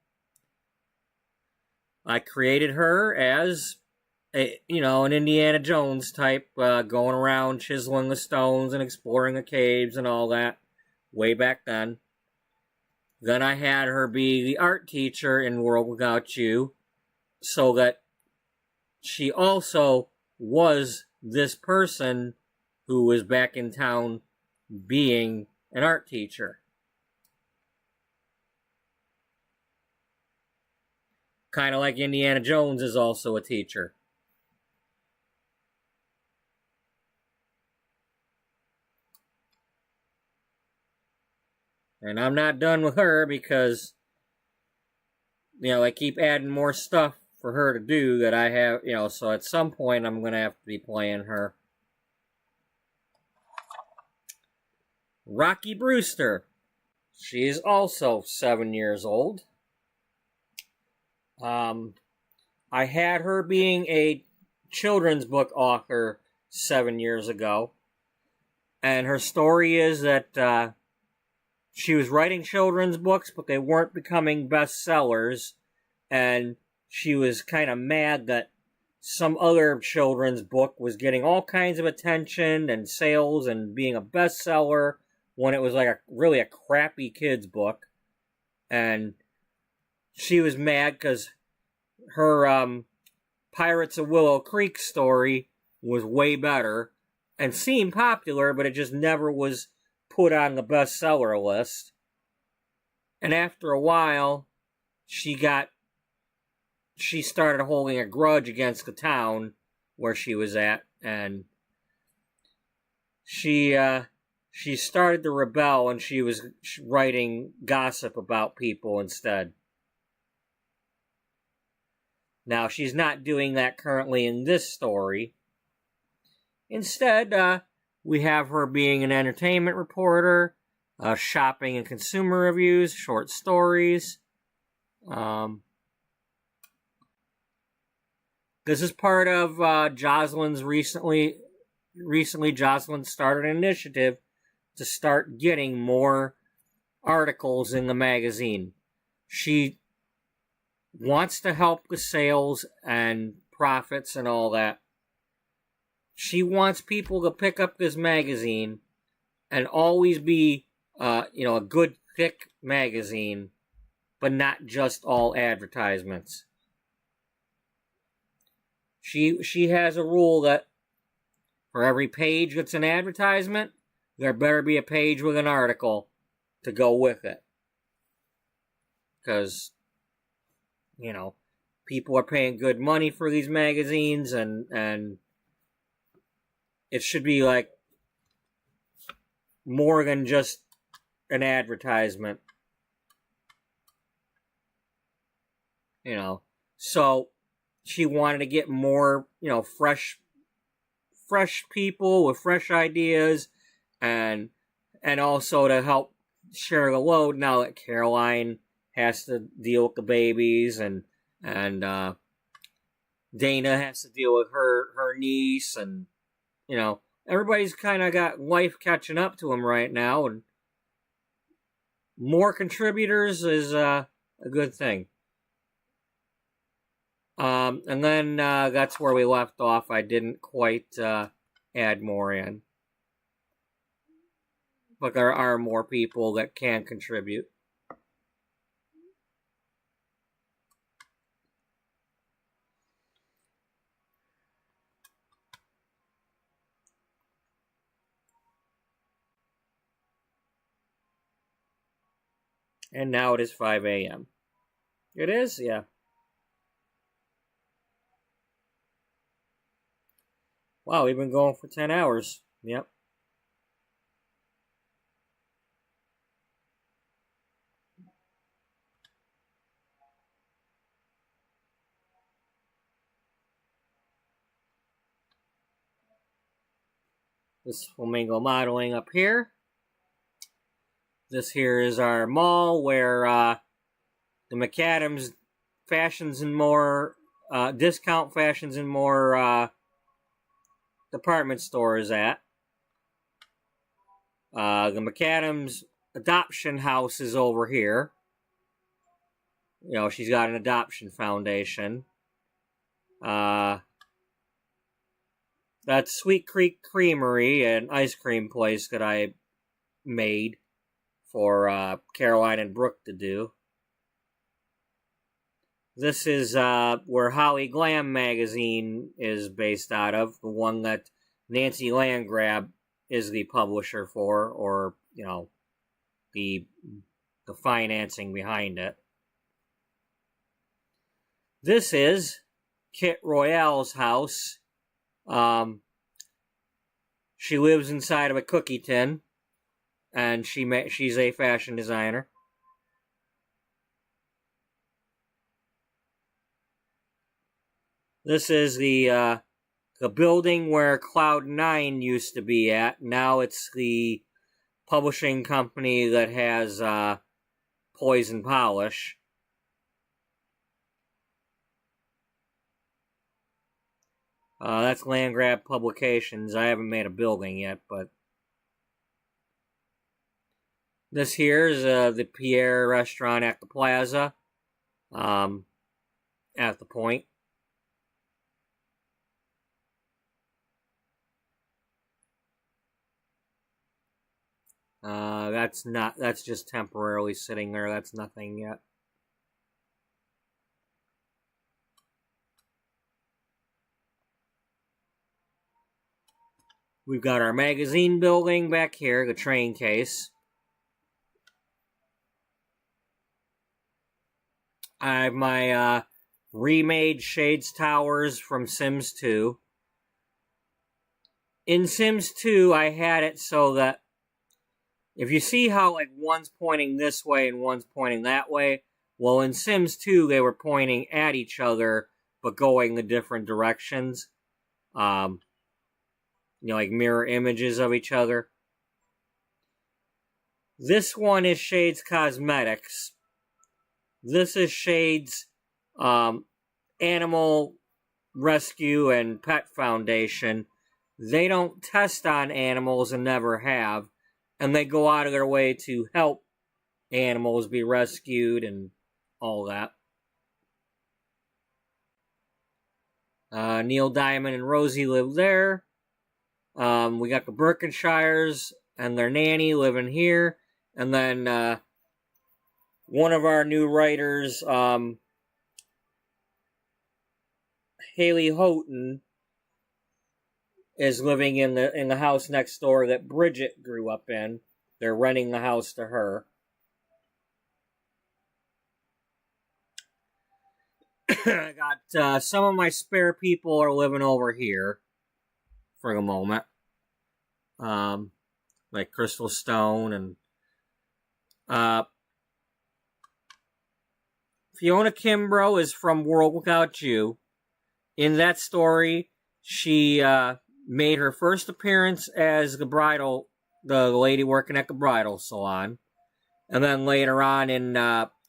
I created her as an Indiana Jones type, going around chiseling the stones and exploring the caves and all that way back then. Then I had her be the art teacher in World Without You, so that she also was this person who was back in town being an art teacher. Kind of like Indiana Jones is also a teacher. And I'm not done with her because, I keep adding more stuff for her to do that I have, so at some point I'm going to have to be playing her. Rocky Brewster. She's also 7 years old. I had her being a children's book author 7 years ago. And her story is that she was writing children's books, but they weren't becoming bestsellers. And she was kind of mad that some other children's book was getting all kinds of attention and sales and being a bestseller when it was like really a crappy kid's book. And she was mad because her Pirates of Willow Creek story was way better and seemed popular, but it just never was put on the bestseller list. And after a while, she got she started holding a grudge against the town where she was at, and she started to rebel, and she was writing gossip about people instead. Now, she's not doing that currently in this story. Instead, we have her being an entertainment reporter, shopping and consumer reviews, short stories. This is part of Jocelyn's recently Jocelyn started an initiative to start getting more articles in the magazine. She wants to help with sales and profits and all that. She wants people to pick up this magazine and always be, a good, thick magazine, but not just all advertisements. She has a rule that for every page that's an advertisement, there better be a page with an article to go with it. Because, people are paying good money for these magazines, and it should be like more than just an advertisement. So she wanted to get more, fresh people with fresh ideas, and also to help share the load now that Caroline has to deal with the babies, and Dana has to deal with her niece, and everybody's kind of got life catching up to them right now, and more contributors is a good thing. And then that's where we left off. I didn't quite add more in. But there are more people that can contribute. And now it is 5 a.m. It is? Yeah. Wow, we've been going for 10 hours. Yep. This flamingo modeling up here. This here is our mall where the McAdams Fashions and More, Discount Fashions and More department store is at. The McAdams adoption house is over here. She's got an adoption foundation. That's Sweet Creek Creamery, an ice cream place that I made for Caroline and Brooke to do. This is where Holly Glam magazine is based out of, the one that Nancy Landgrab is the publisher for, or, the financing behind it. This is Kit Royale's house. She lives inside of a cookie tin, and she's a fashion designer. This is the building where Cloud9 used to be at. Now it's the publishing company that has Poison Polish. That's Landgrab Publications. I haven't made a building yet, but this here is the Pierre restaurant at the plaza, at the Point. That's just temporarily sitting there. That's nothing yet. We've got our magazine building back here, the train case. I have my remade Shades Towers from Sims 2. In Sims 2, I had it so that if you see how like one's pointing this way and one's pointing that way, well, in Sims 2, they were pointing at each other, but going the different directions. Like mirror images of each other. This one is Shades Cosmetics. This is Shades Animal Rescue and Pet Foundation. They don't test on animals and never have, and they go out of their way to help animals be rescued and all that. Neil Diamond and Rosie live there. We got the Berkshires and their nanny living here. And then one of our new writers, Haley Houghton, is living in the house next door that Bridget grew up in. They're renting the house to her. I got some of my spare people are living over here for the moment. Like Crystal Stone and Fiona Kimbrough is from World Without You. In that story, she made her first appearance as the lady working at the bridal salon. And then later on in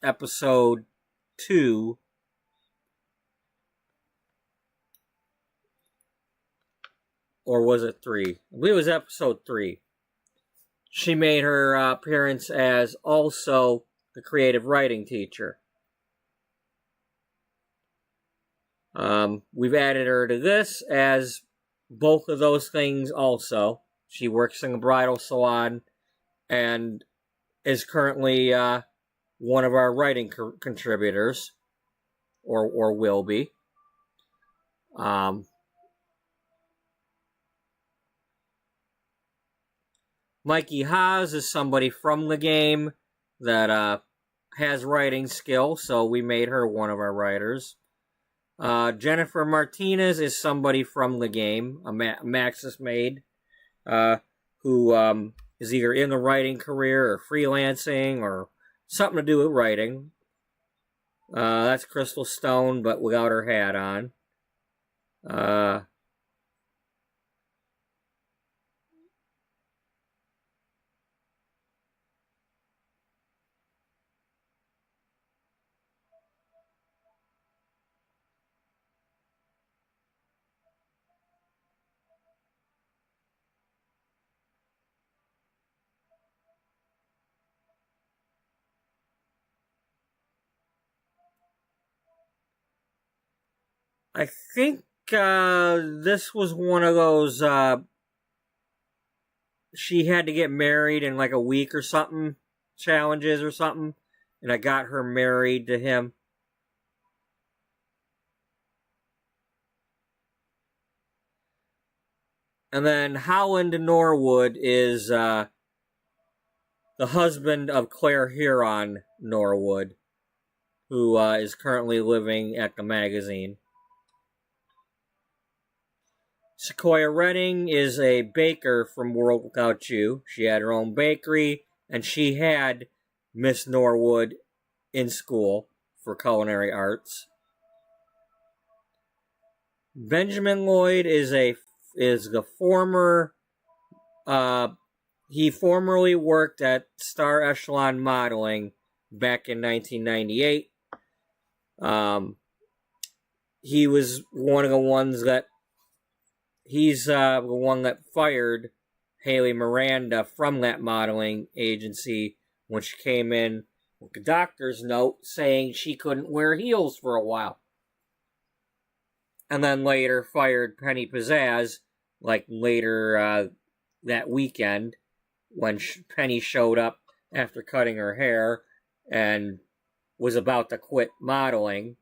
episode 2, or was it 3? I believe it was episode 3. She made her appearance as also the creative writing teacher. We've added her to this as both of those things also. She works in a bridal salon and is currently one of our writing contributors, or will be. Mikey Haas is somebody from the game that has writing skill, so we made her one of our writers. Jennifer Martinez is somebody from the game, a Maxis maid, who is either in the writing career or freelancing or something to do with writing. That's Crystal Stone, but without her hat on. I think this was one of those she had to get married in like a week or something, challenges or something, and I got her married to him. And then Howland Norwood is the husband of Claire Huron Norwood, who is currently living at the magazine. Sequoia Redding is a baker from World Without You. She had her own bakery, and she had Miss Norwood in school for culinary arts. Benjamin Lloyd is the former. He formerly worked at Star Echelon Modeling back in 1998. He was one of the ones that. He's the one that fired Haley Miranda from that modeling agency when she came in with a doctor's note saying she couldn't wear heels for a while. And then later fired Penny Pizzazz, like later that weekend, when Penny showed up after cutting her hair and was about to quit modeling.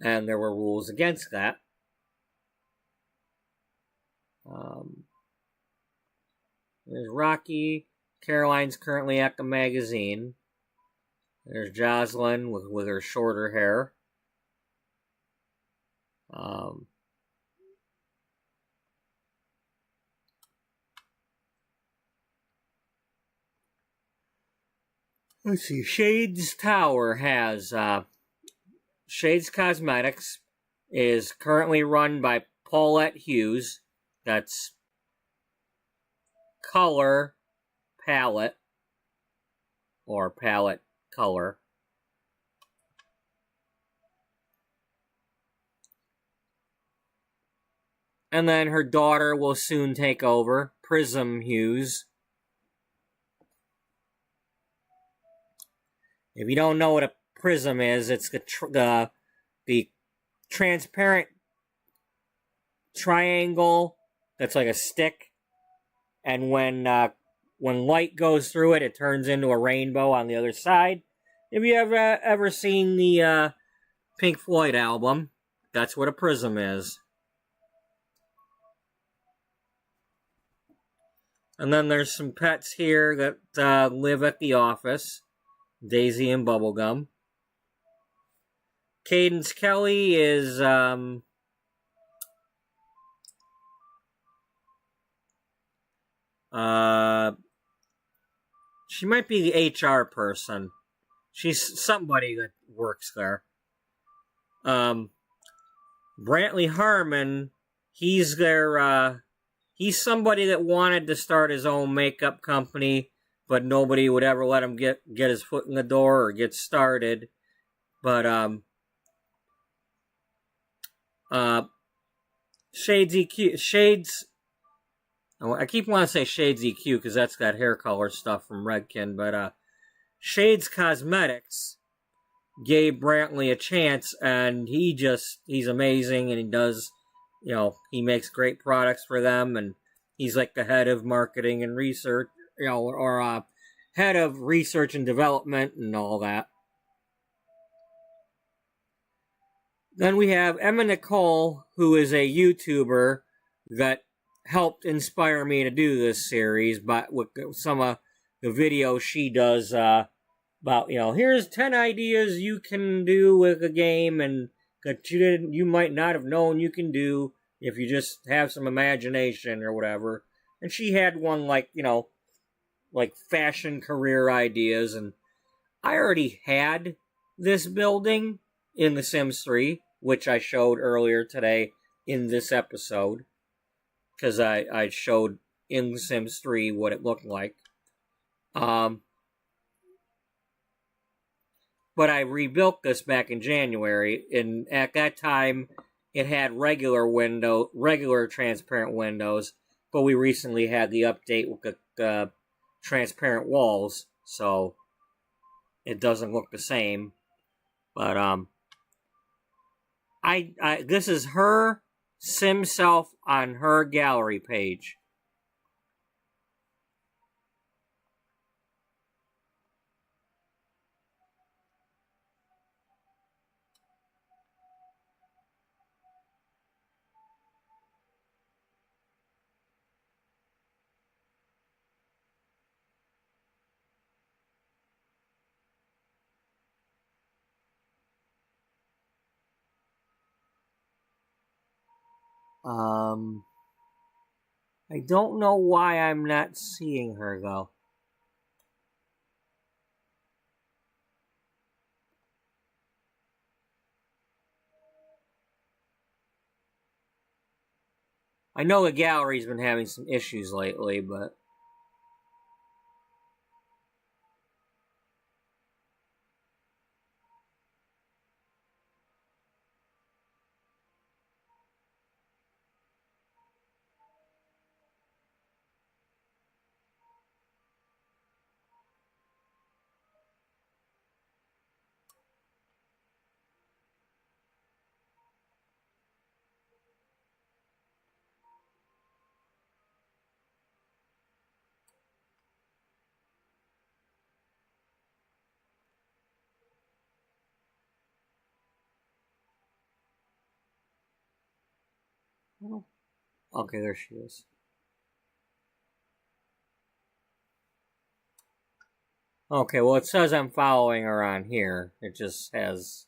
And there were rules against that. There's Rocky. Caroline's currently at the magazine. There's Jocelyn with her shorter hair. Let's see. Shades Tower has Shades Cosmetics is currently run by Paulette Hughes. That's color palette or palette color. And then her daughter will soon take over, Prism Hughes. If you don't know what a prism is, it's the transparent triangle that's like a stick, and when light goes through it, it turns into a rainbow on the other side. If you ever seen the Pink Floyd album, that's what a prism is. And then there's some pets here that live at the office. Daisy and Bubblegum. Cadence Kelly is she might be the HR person. She's somebody that works there. Brantley Harmon, he's he's somebody that wanted to start his own makeup company, but nobody would ever let him get his foot in the door or get started. But Shades, I keep wanting to say Shades EQ because that's that hair color stuff from Redken, but Shades Cosmetics gave Brantley a chance, and he's amazing, and he does, he makes great products for them, and he's like the head of marketing and research, or head of research and development and all that. Then we have Emma Nicole, who is a YouTuber that helped inspire me to do this series, but with some of the videos she does about, here's 10 ideas you can do with a game and that you might not have known you can do if you just have some imagination or whatever. And she had one like fashion career ideas, and I already had this building in The Sims 3, which I showed earlier today in this episode, because I showed in The Sims 3 what it looked like. But I rebuilt this back in January, and at that time it had regular transparent windows, but we recently had the update with the transparent walls, so it doesn't look the same. But this is her Sim self on her gallery page. I don't know why I'm not seeing her, though. I know the gallery's been having some issues lately, but... Okay, there she is. Okay, well, it says I'm following her on here. It just has...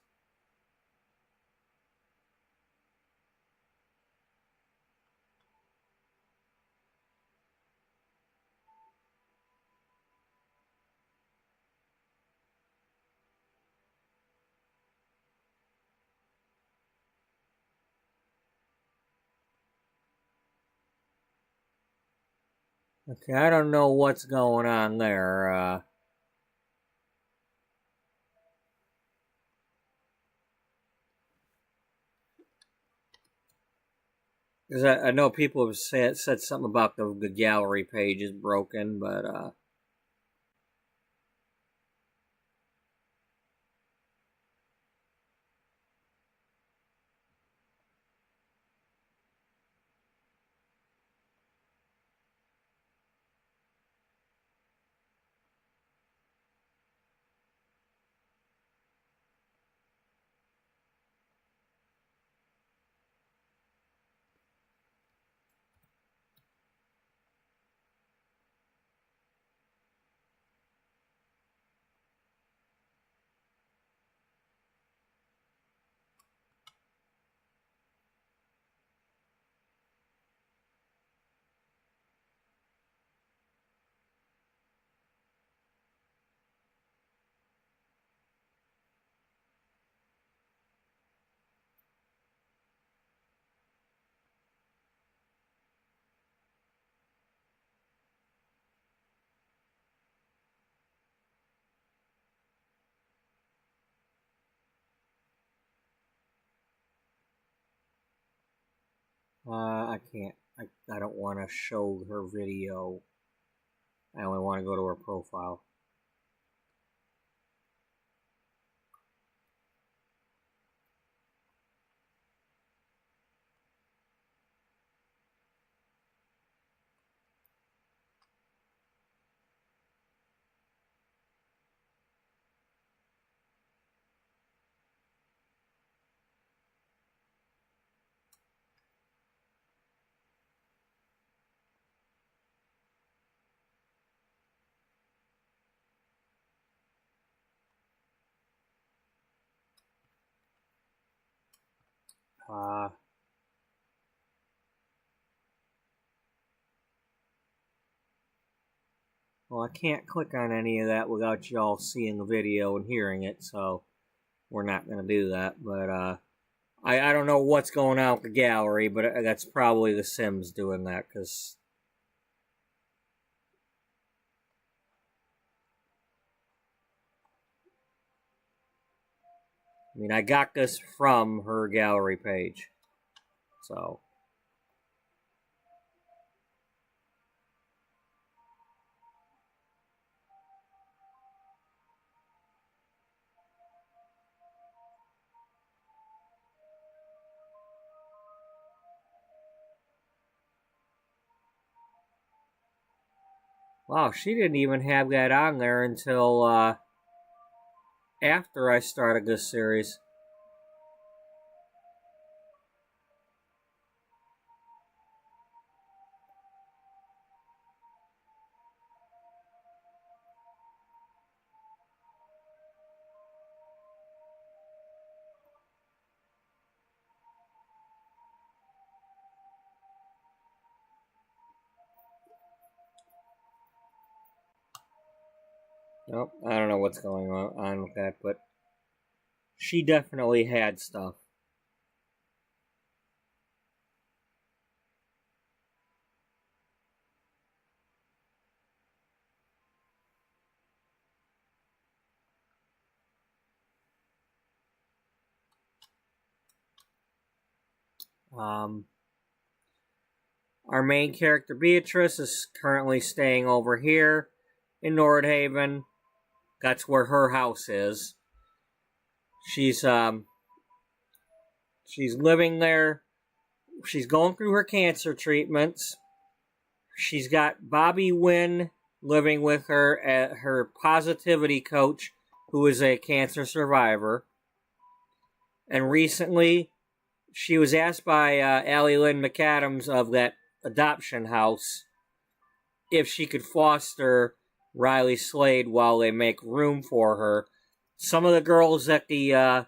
Okay, I don't know what's going on there. 'Cause I know people have said something about the gallery page is broken, but I can't. I don't want to show her video. I only want to go to her profile. Well, I can't click on any of that without y'all seeing the video and hearing it, so we're not going to do that. But I don't know what's going on with the gallery, but that's probably the Sims doing that, because... I mean, I got this from her gallery page, so... Wow, she didn't even have that on there until after I started this series. Nope, I don't know what's going on with that, but she definitely had stuff. Our main character, Beatrice, is currently staying over here in Nordhaven. That's where her house is. She's living there. She's going through her cancer treatments. She's got Bobby Wynn living with her, at her positivity coach, who is a cancer survivor. And recently, she was asked by Allie Lynn McAdams of that adoption house if she could foster Riley Slade while they make room for her. Some of the girls at the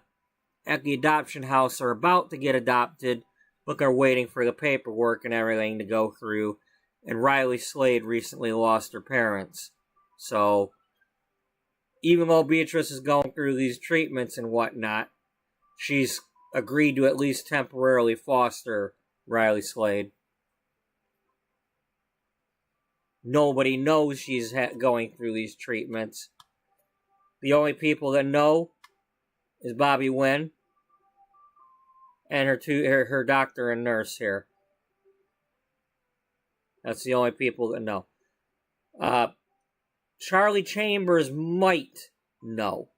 adoption house are about to get adopted, but they're waiting for the paperwork and everything to go through. And Riley Slade recently lost her parents. So, even though Beatrice is going through these treatments and whatnot, she's agreed to at least temporarily foster Riley Slade. Nobody knows she's going through these treatments. The only people that know is Bobby Wynn and her doctor and nurse here. That's the only people that know. Charlie Chambers might know.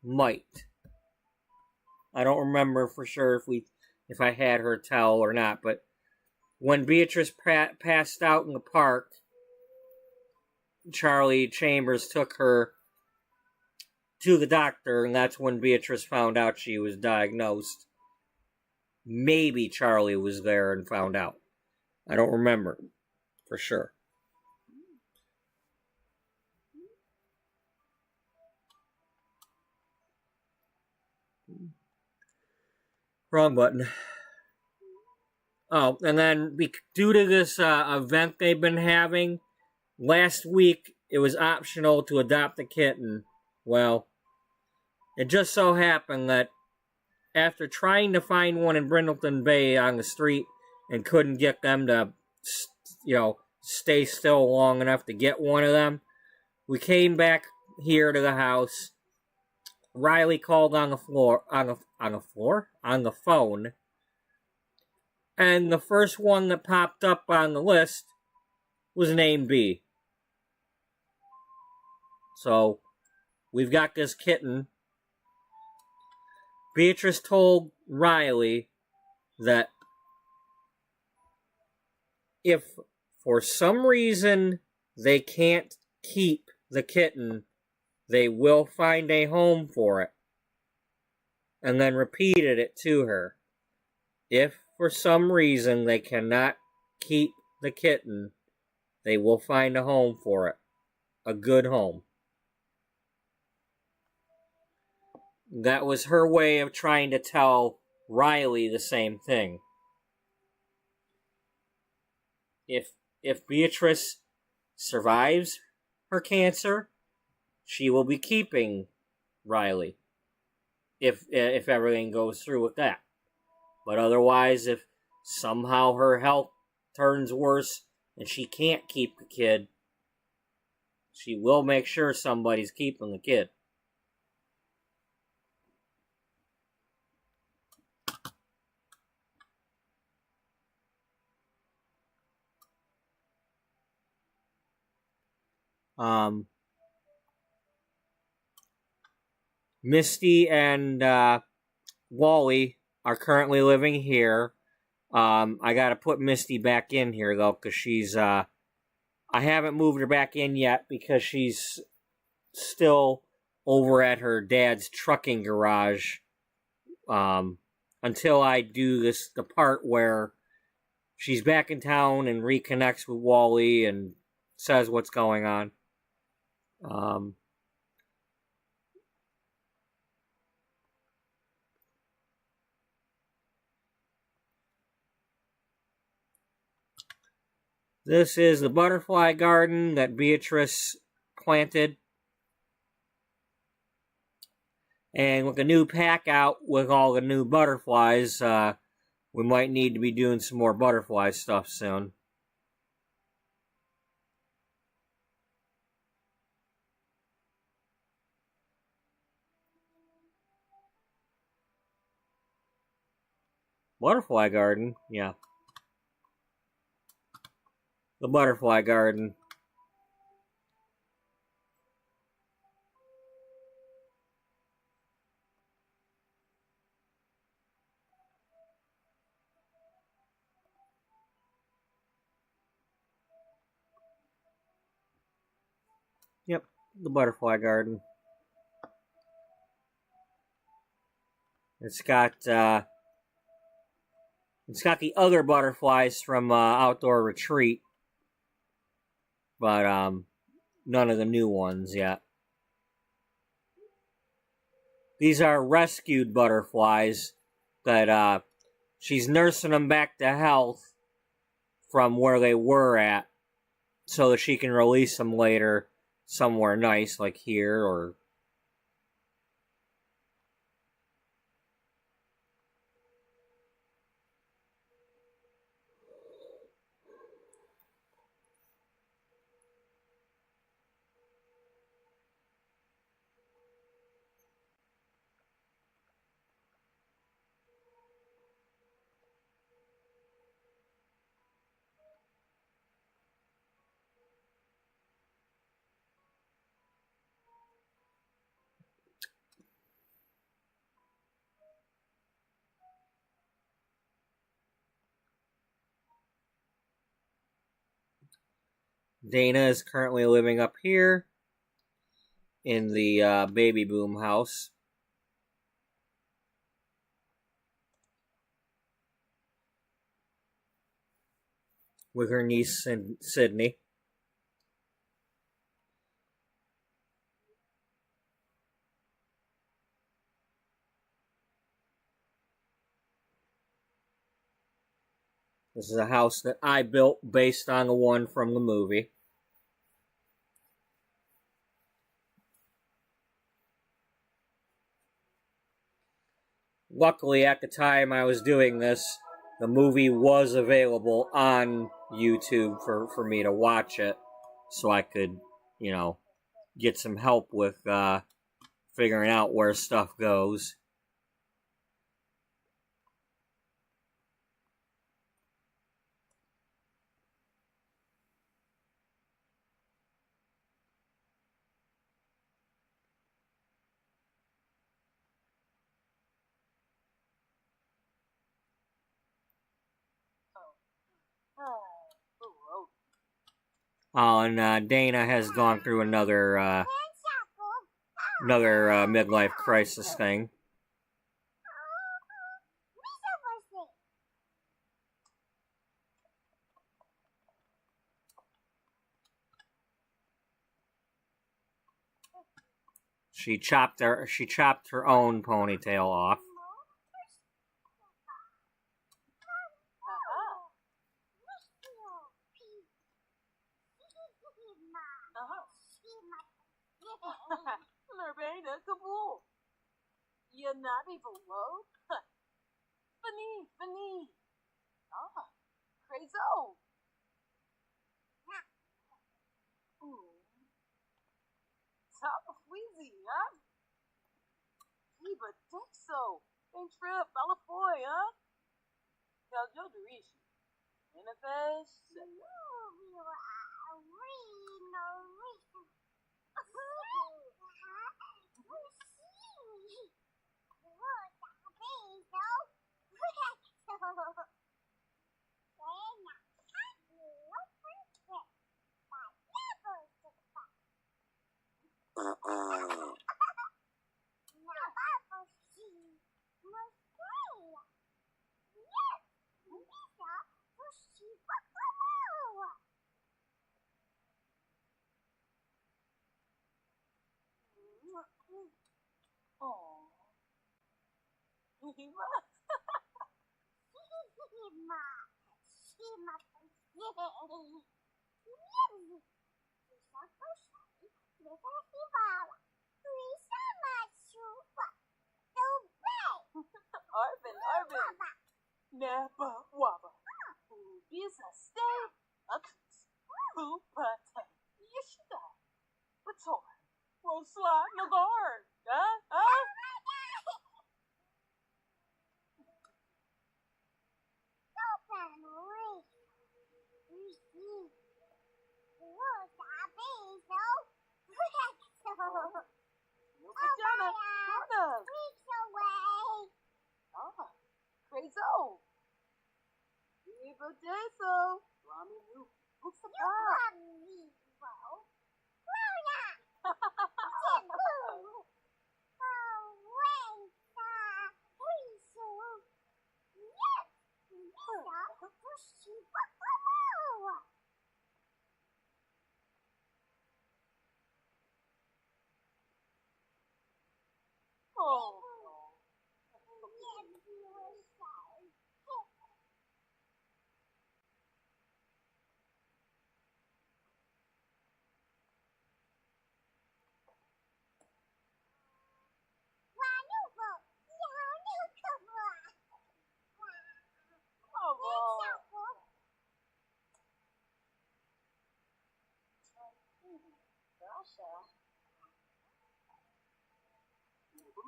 Might. I don't remember for sure if I had her tell or not, but when Beatrice passed out in the park, Charlie Chambers took her to the doctor, and that's when Beatrice found out she was diagnosed. Maybe Charlie was there and found out. I don't remember for sure. Wrong button. Oh, and then due to this event they've been having, last week it was optional to adopt a kitten. Well, it just so happened that after trying to find one in Brindleton Bay on the street and couldn't get them to, stay still long enough to get one of them, we came back here to the house. Riley called on the phone, and the first one that popped up on the list was named B. So, we've got this kitten. Beatrice told Riley that if for some reason they can't keep the kitten, they will find a home for it. And then repeated it to her. If for some reason they cannot keep the kitten, they will find a home for it. A good home. That was her way of trying to tell Riley the same thing. If Beatrice survives her cancer, she will be keeping Riley. If everything goes through with that. But otherwise, if somehow her health turns worse and she can't keep the kid, she will make sure somebody's keeping the kid. Misty and Wally are currently living here. I gotta put Misty back in here though, because she's I haven't moved her back in yet because she's still over at her dad's trucking garage. Until I do the part where she's back in town and reconnects with Wally and says what's going on. This is the butterfly garden that Beatrice planted. And with the new pack out with all the new butterflies, we might need to be doing some more butterfly stuff soon. Butterfly garden? Yeah. The butterfly garden. Yep, the butterfly garden. It's got the other butterflies from Outdoor Retreat. But none of the new ones yet. These are rescued butterflies that she's nursing them back to health from where they were at so that she can release them later somewhere nice like here or... Dana is currently living up here in the baby boom house with her niece Sydney. This is a house that I built based on the one from the movie. Luckily, at the time I was doing this, the movie was available on YouTube for me to watch it, so I could, get some help with figuring out where stuff goes. Oh, and Dana has gone through another midlife crisis thing. She chopped her own ponytail off.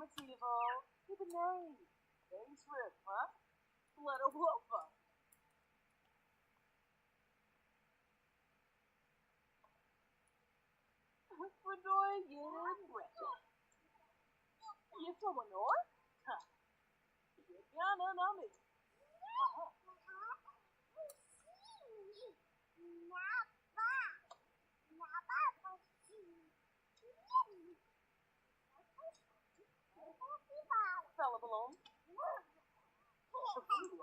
informativo. With a name. Very shrimp, huh? Little bluffer. Fredoyen Breton. You from a north? Huh. Yeah, no, me. Fella balloon.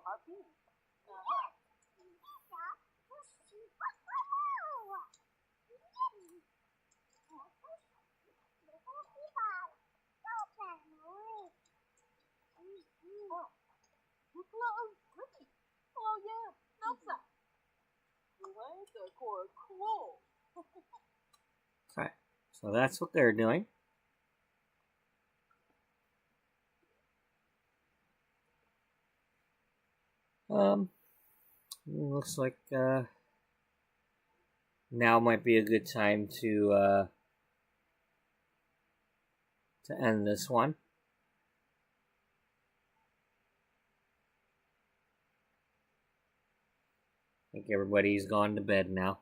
Harpoon. Oh yeah, Nelsa. Okay, so that's what they're doing. Looks like now might be a good time to end this one. I think everybody's gone to bed now.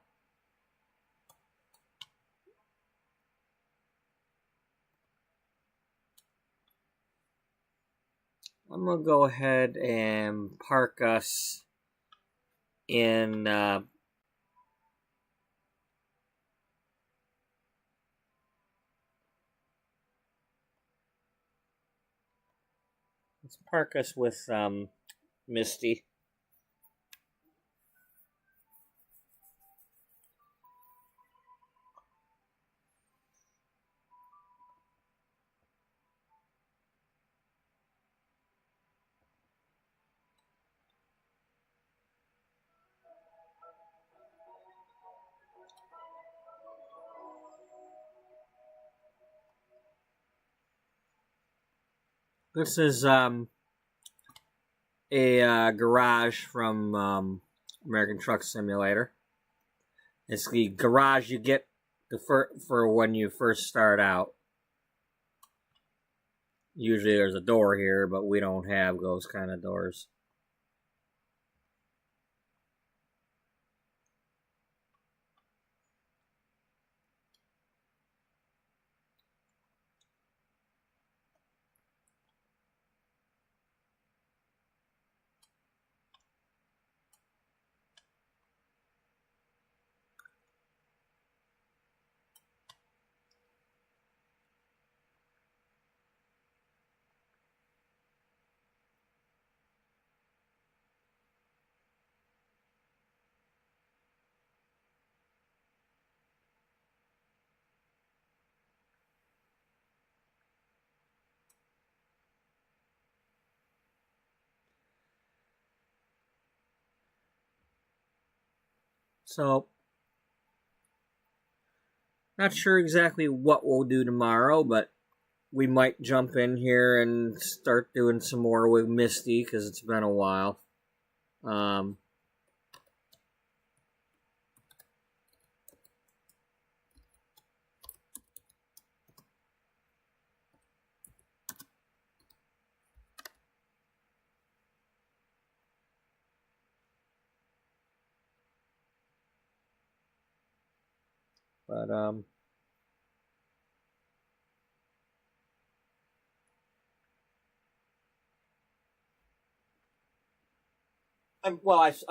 I'm gonna go ahead and park us in let's park us with Misty. This is a garage from American Truck Simulator. It's the garage you get for when you first start out. Usually there's a door here, but we don't have those kind of doors. So, not sure exactly what we'll do tomorrow, but we might jump in here and start doing some more with Misty because it's been a while. But I'm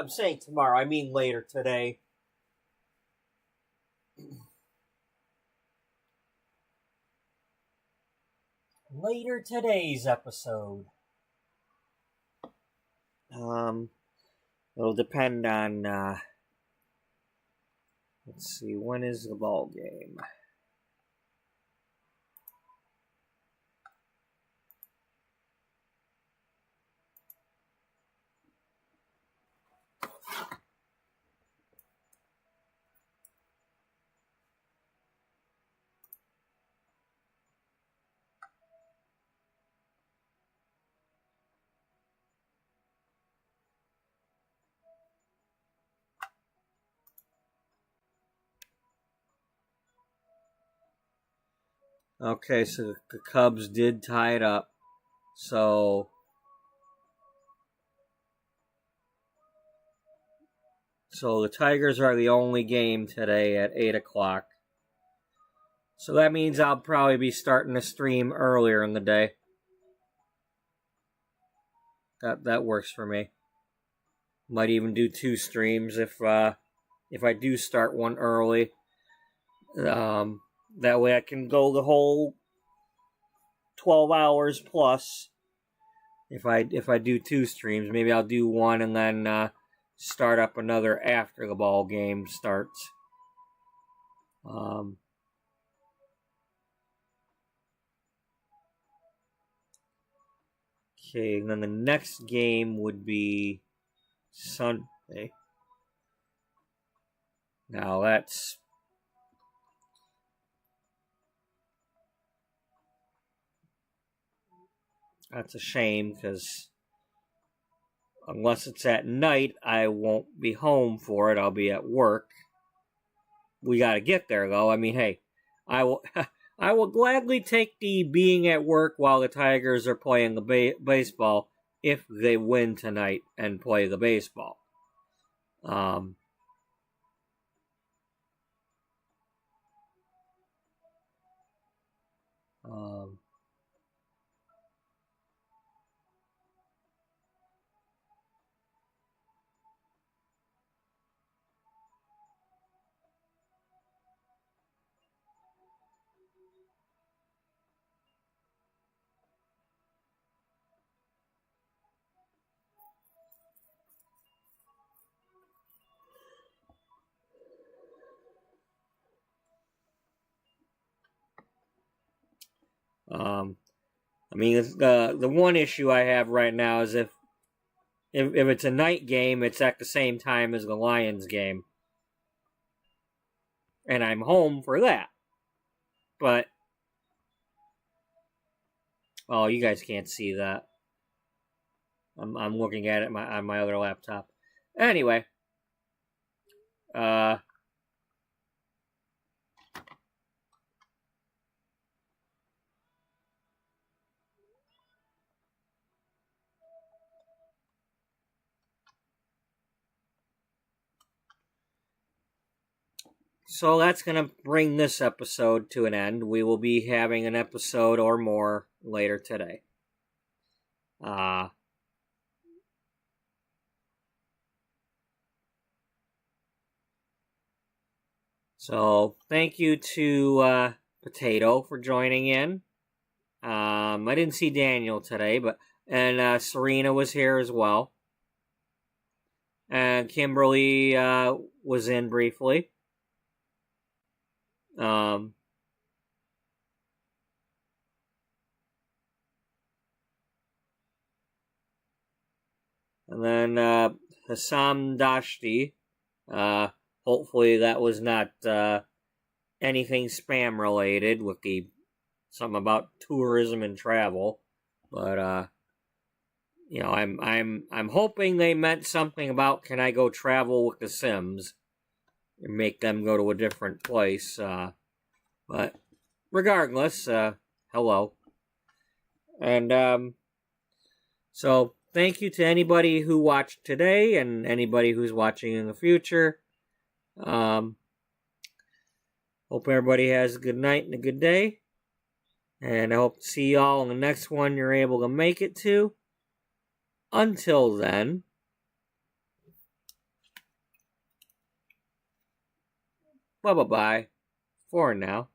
saying tomorrow. I mean later today. Later today's episode. It'll depend on. Let's see. When is the ball game? Okay, so the Cubs did tie it up. So the Tigers are the only game today at 8 o'clock. So that means I'll probably be starting to stream earlier in the day. That works for me. Might even do 2 streams if I do start one early. That way I can go the whole 12 hours plus. If I do 2 streams, maybe I'll do one and then start up another after the ball game starts. Okay, and then the next game would be Sunday. Now that's a shame because unless it's at night, I won't be home for it. I'll be at work. We got to get there though. I mean, hey, I will I will gladly take the being at work while the Tigers are playing the baseball if they win tonight and play the baseball. I mean, the one issue I have right now is if it's a night game, it's at the same time as the Lions game. And I'm home for that. But, oh, you guys can't see that. I'm looking at it on my other laptop. Anyway, so that's going to bring this episode to an end. We will be having an episode or more later today. So thank you to Potato for joining in. I didn't see Daniel today, and Serena was here as well. And Kimberly was in briefly. And then Hassam Dashti. Hopefully that was not anything spam related with something about tourism and travel. But you know, I'm hoping they meant something about can I go travel with the Sims and make them go to a different place. But regardless, hello. And so thank you to anybody who watched today and anybody who's watching in the future. Hope everybody has a good night and a good day. And I hope to see y'all in the next one you're able to make it to. Until then, bye-bye for now.